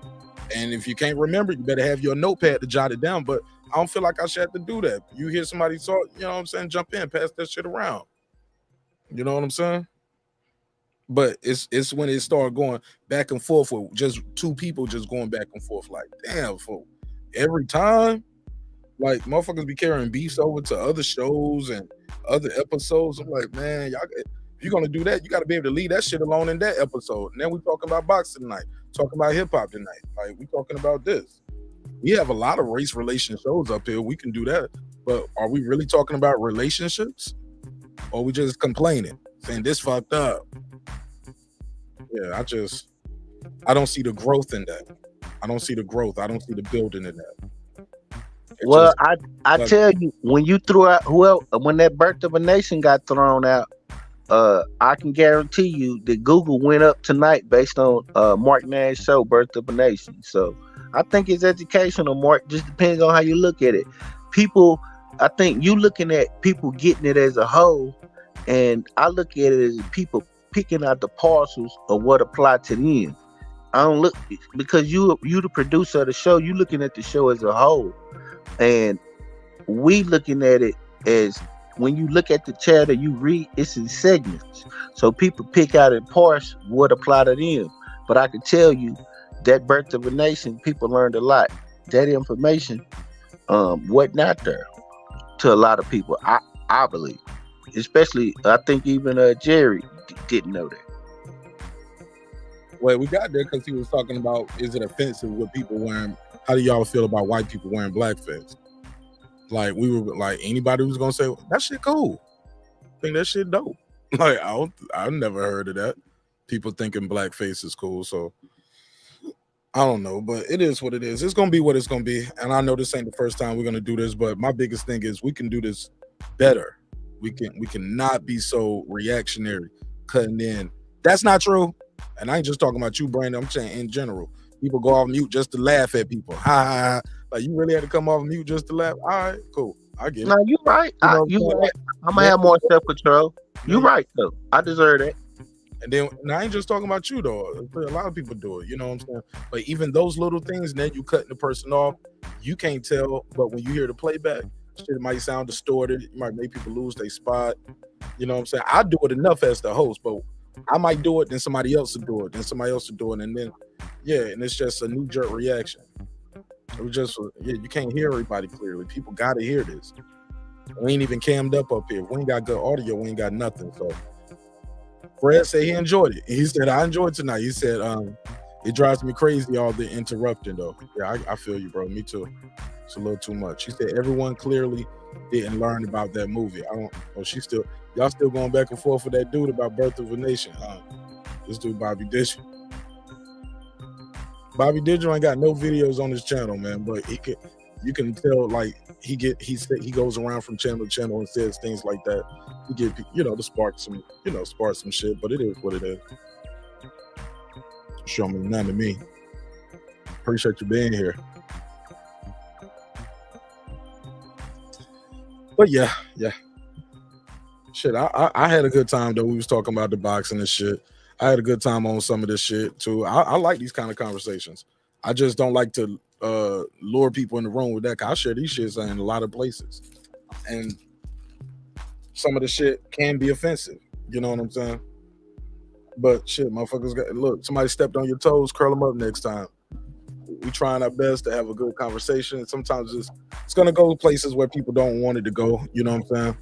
And if you can't remember, you better have your notepad to jot it down. But I don't feel like I should have to do that. You hear somebody talk, you know what I'm saying? Jump in, pass that shit around. You know what I'm saying? But it's when it started going back and forth with just two people just going back and forth. Like, damn, for every time, like motherfuckers be carrying beefs over to other shows and other episodes. I'm like, man, y'all, if you're gonna do that, you got to be able to leave that shit alone in that episode. And then we talking about boxing tonight, talking about hip hop tonight. Like we talking about this. We have a lot of race relation shows up here. We can do that, but are we really talking about relationships, or we just complaining, saying this fucked up? Yeah, I don't see the growth in that. I don't see the growth. I don't see the building in that. Well, I tell you, when you threw out when that Birth of a Nation got thrown out, I can guarantee you that Google went up tonight based on Mark Nash's show, Birth of a Nation. So I think it's educational, Mark. Just depends on how you look at it. People, I think you looking at people getting it as a whole, and I look at it as people picking out the parcels of what apply to them. I don't look, because you the producer of the show, you looking at the show as a whole. And we looking at it as, when you look at the chat or you read, it's in segments. So people pick out in parts what apply to them. But I can tell you that Birth of a Nation, people learned a lot. That information wasn't out there to a lot of people, I believe. Especially, I think even Jerry didn't know that. Well, we got there because he was talking about, is it offensive with people wearing, how do y'all feel about white people wearing blackface? Like, we were like, anybody who's gonna say that shit cool, I think that shit dope. Like, I've never heard of that. People thinking blackface is cool. So I don't know, but it is what it is. It's gonna be what it's gonna be. And I know this ain't the first time we're gonna do this, but my biggest thing is we can do this better. We can not be so reactionary, cutting in. That's not true. And I ain't just talking about you, Brandon. I'm saying in general. People go off mute just to laugh at people. Ha ha ha. Like, you really had to come off mute just to laugh? All right, cool. I get it. No, you're right. You right. I'm gonna have more self-control. You're right, though. I deserve that. And then, and I ain't just talking about you, though. A lot of people do it, you know what I'm saying? But even those little things, and then you cutting the person off, you can't tell. But when you hear the playback, shit might sound distorted. You might make people lose their spot. You know what I'm saying? I do it enough as the host, but I might do it, then somebody else will do it, then somebody else will do it, and then, yeah, and it's just a knee-jerk reaction. It was just, yeah, you can't hear everybody clearly. People got to hear this. We ain't even cammed up here. If we ain't got good audio, we ain't got nothing. So Fred said he enjoyed it. He said, I enjoyed tonight. He said, it drives me crazy, all the interrupting, though. Yeah, I feel you, bro. Me too. It's a little too much. He said everyone clearly didn't learn about that movie. Y'all still going back and forth with that dude about Birth of a Nation. This dude, Bobby Digital. Bobby Digital ain't got no videos on his channel, man, but you can tell, like, he goes around from channel to channel and says things like that. He get, to spark some shit, but it is what it is. Show me none to me. Appreciate you being here. But yeah. Shit, I had a good time, though. We was talking about the boxing and shit. I had a good time on some of this shit too. I like these kind of conversations. I just don't like to lure people in the room with that. 'Cause I share these shits in a lot of places, and some of the shit can be offensive. You know what I'm saying? But shit, motherfuckers got look. Somebody stepped on your toes, curl them up next time. We trying our best to have a good conversation. Sometimes it's gonna go places where people don't want it to go. You know what I'm saying?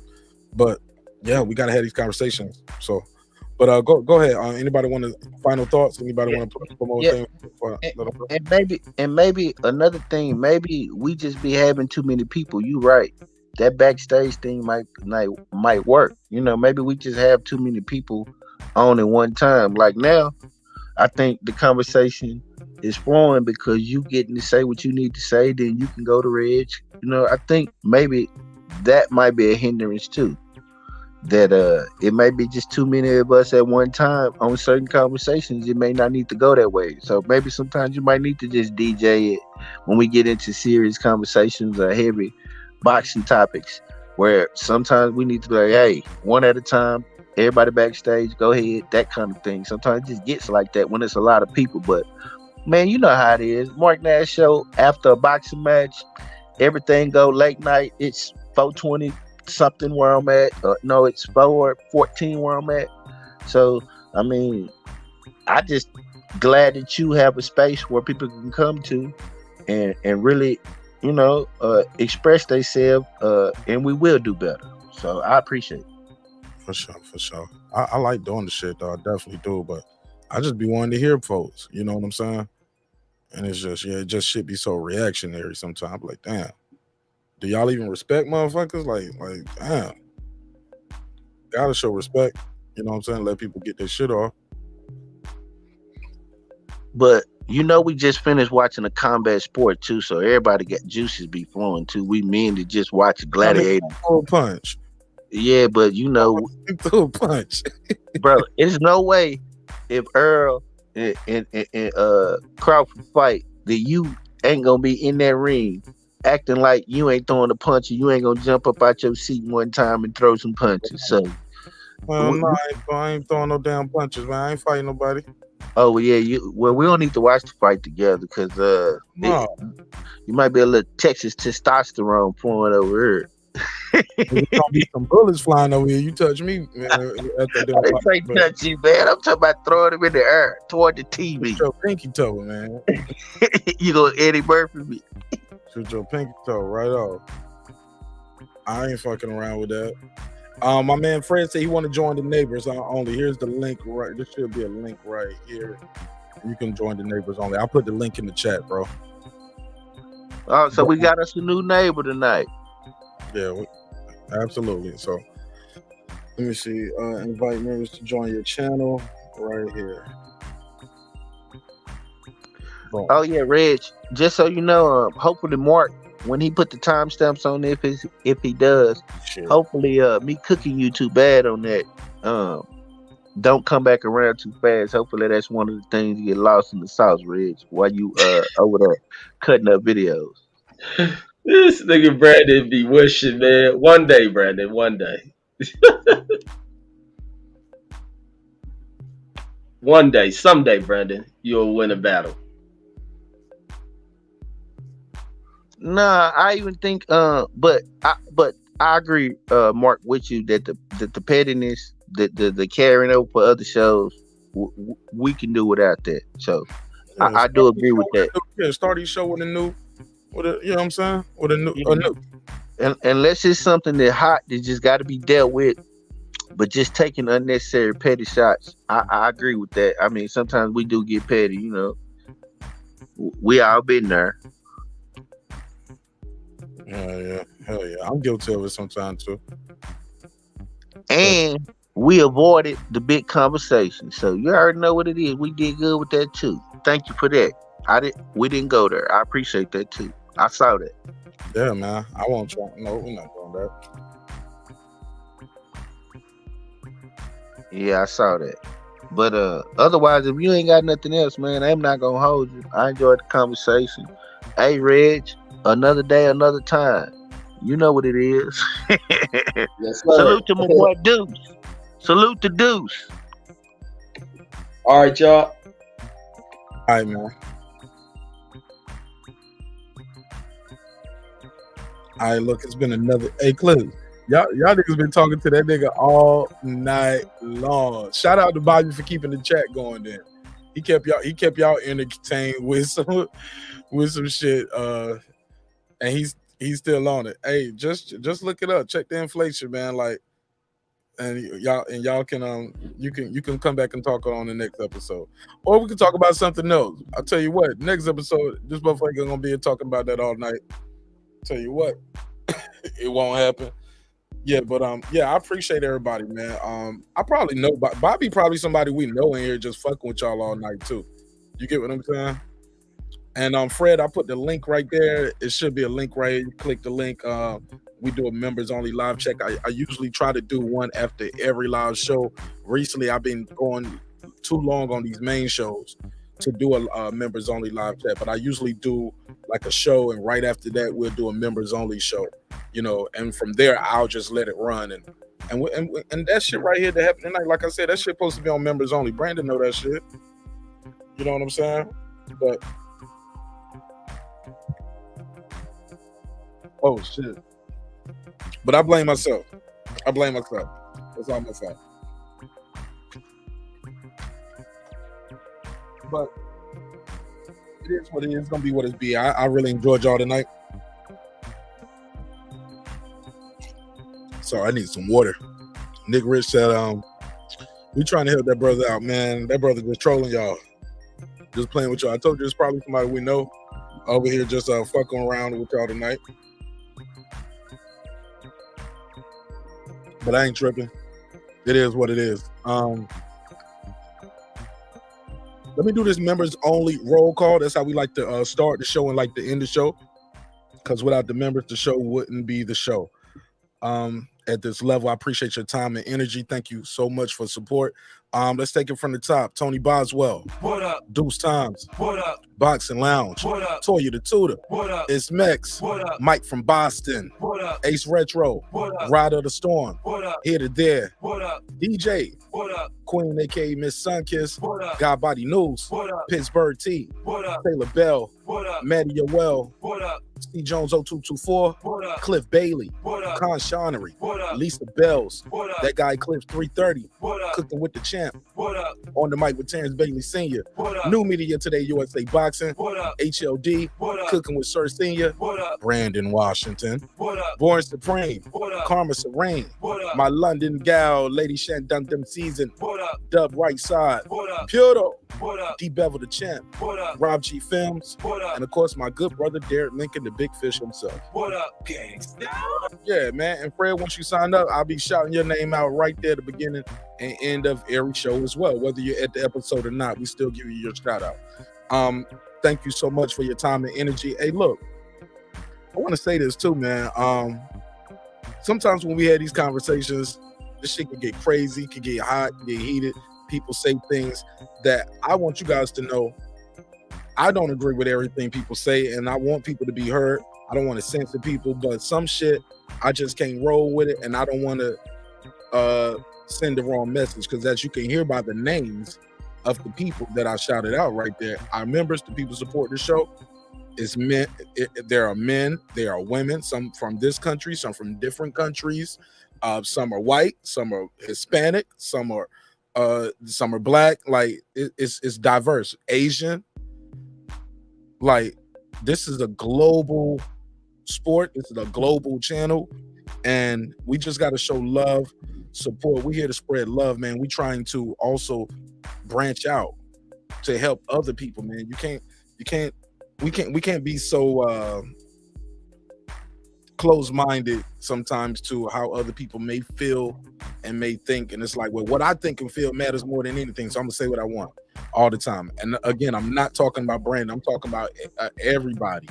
But yeah, we gotta have these conversations. So, but go ahead. Anybody want to final thoughts? Anybody want to put more things? And maybe another thing, maybe we just be having too many people. You right. That backstage thing might work. You know, maybe we just have too many people on at one time. Like now, I think the conversation is flowing because you getting to say what you need to say, then you can go to Reg. You know, I think maybe that might be a hindrance too. That it might be just too many of us at one time on certain conversations. It may not need to go that way. So maybe sometimes you might need to just DJ it when we get into serious conversations or heavy boxing topics, where sometimes we need to be like, hey, one at a time, everybody backstage, go ahead, that kind of thing. Sometimes it just gets like that when it's a lot of people. But man, you know how it is. Mark Nash show after a boxing match, everything go late night. It's 4:20 something where I'm at. No, it's 4:14 where I'm at. So I mean, I just glad that you have a space where people can come to and really, you know, express themselves, and we will do better. So I appreciate it. For sure. I like doing the shit though. I definitely do, but I just be wanting to hear folks. You know what I'm saying? And it's just it just should be so reactionary sometimes. Like, damn, do y'all even respect motherfuckers? Like, damn, gotta show respect. You know what I'm saying? Let people get their shit off. But you know, we just finished watching a combat sport too, so everybody got juices be flowing too. We men to just watch Gladiator. Full punch. Yeah, but you know, full punch, bro. There's no way if Earl and Crawford fight that you ain't gonna be in that ring acting like you ain't throwing a punch and you ain't gonna jump up out your seat one time and throw some punches. So, well, no, I ain't throwing no damn punches, man. I ain't fighting nobody. Oh yeah, we don't need to watch the fight together because you might be a little Texas testosterone flowing over here. There's gonna be some bullets flying over here. You touch me, man. I ain't touch you, man. I'm talking about throwing them in the air toward the TV. Shoot your pinky toe, man. You gonna Eddie Murphy me? Shoot your pinky toe right off. I ain't fucking around with that. My man Fred said he want to join the neighbors only. Here's the link right. There should be a link right here. You can join the neighbors only. I'll put the link in the chat, bro. Oh, so we got us a new neighbor tonight. Yeah, absolutely. So let me see. Invite members to join your channel right here. Boom. Oh yeah, Reg. Just so you know, hopefully Mark, when he put the timestamps on, if he does, hopefully me cooking you too bad on that don't come back around too fast. Hopefully that's one of the things you get lost in the sauce, Reg, while you over there cutting up videos. This nigga Brandon be wishing, man. One day, Brandon, one day. One day, someday, Brandon, you'll win a battle. Nah, I even think but I agree, Mark, with you that the pettiness, the carrying over for other shows, we can do without that. So yeah, I do agree with that. Yeah, start each show with a new, you know what I'm saying? With a new. Unless it's something that hot that just got to be dealt with, but just taking unnecessary petty shots, I agree with that. I mean, sometimes we do get petty, you know. We all been there. Yeah, hell yeah. I'm guilty of it sometimes too. And we avoided the big conversation. So you already know what it is. We did good with that too. Thank you for that. We didn't go there. I appreciate that too. I saw that. Yeah, man. I won't try. No, we're not doing that. Yeah, I saw that. But otherwise, if you ain't got nothing else, man, I'm not gonna hold you. I enjoyed the conversation. Hey, Reg, another day, another time. You know what it is. Yes, salute to my boy Deuce. Salute to Deuce. All right, y'all. All right, man. All right, look, it's been another. Hey, Cliff, y'all niggas been talking to that nigga all night long. Shout out to Bobby for keeping the chat going. Then he kept y'all entertained with some shit. And he's still on it. Hey, just look it up. Check the inflation, man. Like, and y'all can you can come back and talk on the next episode, or we can talk about something else. I'll tell you what. Next episode, this motherfucker gonna be talking about that all night. Tell you what, it won't happen. Yeah, but yeah, I appreciate everybody, man. I probably know Bobby, probably somebody we know in here just fucking with y'all all night too. You get what I'm saying? And Fred, I put the link right there. It should be a link right here. You click the link. We do a members only live check. I usually try to do one after every live show. Recently, I've been going too long on these main shows to do a members only live chat, but I usually do like a show, and right after that we'll do a members only show, you know, and from there I'll just let it run, and that shit right here that happened tonight, like I said, that shit supposed to be on members only. Brandon know that shit, you know what I'm saying? But oh shit, but I blame myself. That's all my fault. But it is what it is. It's gonna be what it be. I really enjoyed y'all tonight. So I need some water. Nick Rich said, we trying to help that brother out, man. That brother just trolling y'all, just playing with y'all. I told you it's probably somebody we know over here just fucking around with y'all tonight. But I ain't tripping. It is what it is. Let me do this members only roll call. That's how we like to start the show and like to end the show. Because without the members, the show wouldn't be the show. At this level, I appreciate your time and energy. Thank you so much for support. Let's take it from the top. Tony Boswell. What up? Deuce Times. What up? Boxing Lounge. What up? Toya the Tutor. What up? It's Mex. What up? Mike from Boston. What up? Ace Retro. What up? Ride of the Storm. What up? Here to There. What up? DJ. What up? Queen, aka Miss Sunkiss. What up? God Body News. What up? Pittsburgh T. What up? Taylor Bell. What up? Maddie Yoel. What up? C Jones 0224. What up? Cliff Bailey. What up? Con Shonery. What up? Lisa Bells. What up? That guy Cliff 330. What up? Cooking with the Champ. What up? On the mic with Terrence Bailey Sr. What up? New Media Today USA Boxing. What up? HLD. What up? Cooking with Sir Senior. What up? Brandon Washington. What up? Born Supreme. What up? Karma Serene. What up? My London gal, Lady Shandunk them season. What up? Dub Right Side. What up? Puto. What up? D Bevel the Champ. What up? Rob G Films. What up? And of course my good brother Derek Lincoln, the Big Fish himself. What up, gangsta? Yeah, man. And Fred, once you sign up, I'll be shouting your name out right there at the beginning and end of every show as well. Whether you're at the episode or not, we still give you your shout out. Thank you so much for your time and energy. Hey, look, I want to say this too, man. Sometimes when we have these conversations, this shit can get crazy, can get hot, get heated. People say things that I want you guys to know. I don't agree with everything people say, and I want people to be heard. I don't want to censor people, but some shit I just can't roll with it, and I don't want to send the wrong message, because as you can hear by the names of the people that I shouted out right there, our members, the people support the show, is men. There are men, there are women, some from this country, some from different countries. Some are white, some are Hispanic, some are black. Like it's diverse. Asian. Like, this is a global sport. This is a global channel, and we just got to show love, support. We're here to spread love, man. We're trying to also branch out to help other people, man. We can't be so closed-minded sometimes to how other people may feel and may think, and it's like, well, what I think and feel matters more than anything, so I'm gonna say what I want all the time. And again, I'm not talking about Brandon, I'm talking about everybody,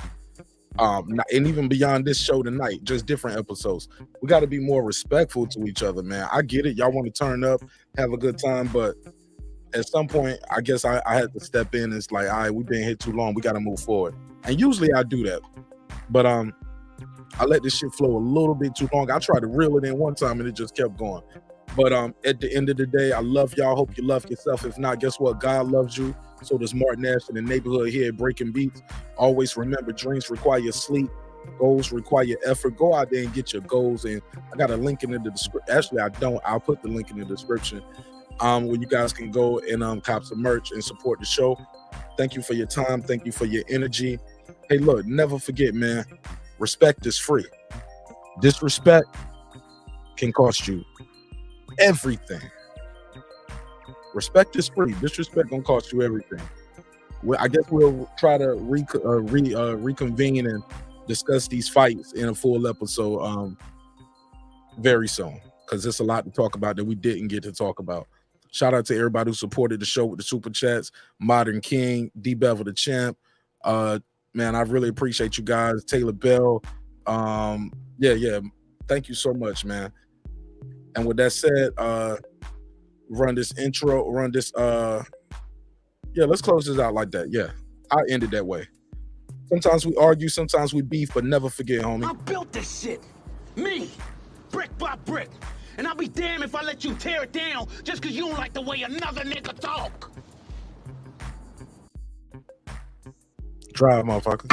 and even beyond this show tonight, just different episodes. We got to be more respectful to each other, man. I get it, y'all want to turn up, have a good time, but at some point, I guess I had to step in. It's like, all right, we've been here too long, we got to move forward. And usually I do that, but I let this shit flow a little bit too long. I tried to reel it in one time and it just kept going. But at the end of the day, I love y'all. Hope you love yourself. If not, guess what? God loves you. So does Martin Nash in the neighborhood here at Breaking Beats. Always remember, dreams require sleep. Goals require effort. Go out there and get your goals. And I got a link in the description. Actually, I don't. I'll put the link in the description where you guys can go and cop some merch and support the show. Thank you for your time. Thank you for your energy. Hey, look, never forget, man, respect is free. Disrespect can cost you everything. Respect is free. Disrespect gonna cost you everything. Well, I guess we'll try to reconvene and discuss these fights in a full episode very soon, because there's a lot to talk about that we didn't get to talk about. Shout out to everybody who supported the show with the super chats. Modern King, D Bevel the Champ. Man, I really appreciate you guys. Taylor Bell. Yeah. Thank you so much, man. And with that said, run this. Let's close this out like that. Yeah, I end it that way. Sometimes we argue, sometimes we beef, but never forget, homie. I built this shit. Me. Brick by brick. And I'll be damned if I let you tear it down just because you don't like the way another nigga talk. Drive, motherfucker.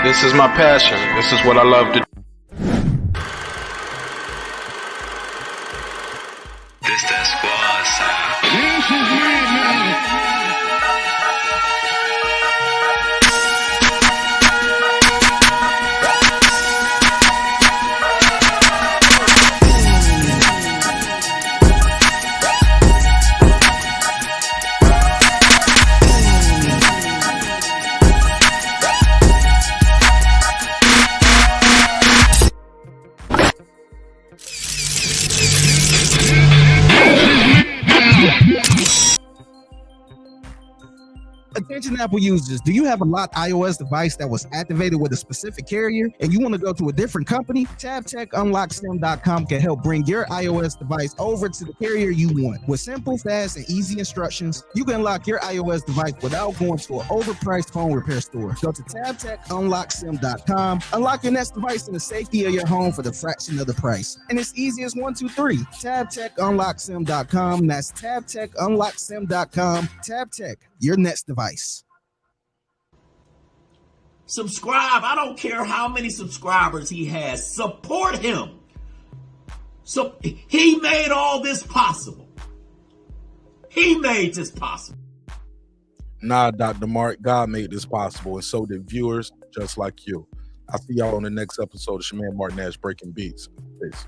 This is my passion. This is what I love to do. This that squad sound. Attention Apple users, do you have a locked iOS device that was activated with a specific carrier and you want to go to a different company? TabTechUnlockSim.com can help bring your iOS device over to the carrier you want. With simple, fast, and easy instructions, you can unlock your iOS device without going to an overpriced phone repair store. Go to TabTechUnlockSim.com, unlock your next device in the safety of your home for the fraction of the price. And it's easy as 1, 2, 3. TabTechUnlockSim.com. That's TabTechUnlockSim.com. TabTech, your next device. Subscribe. I don't care how many subscribers he has. Support him. So he made all this possible. He made this possible. Nah, Dr. Mark, God made this possible, and so did viewers just like you. I'll see y'all on the next episode of Shaman Martin Nash Breaking Beats. Peace.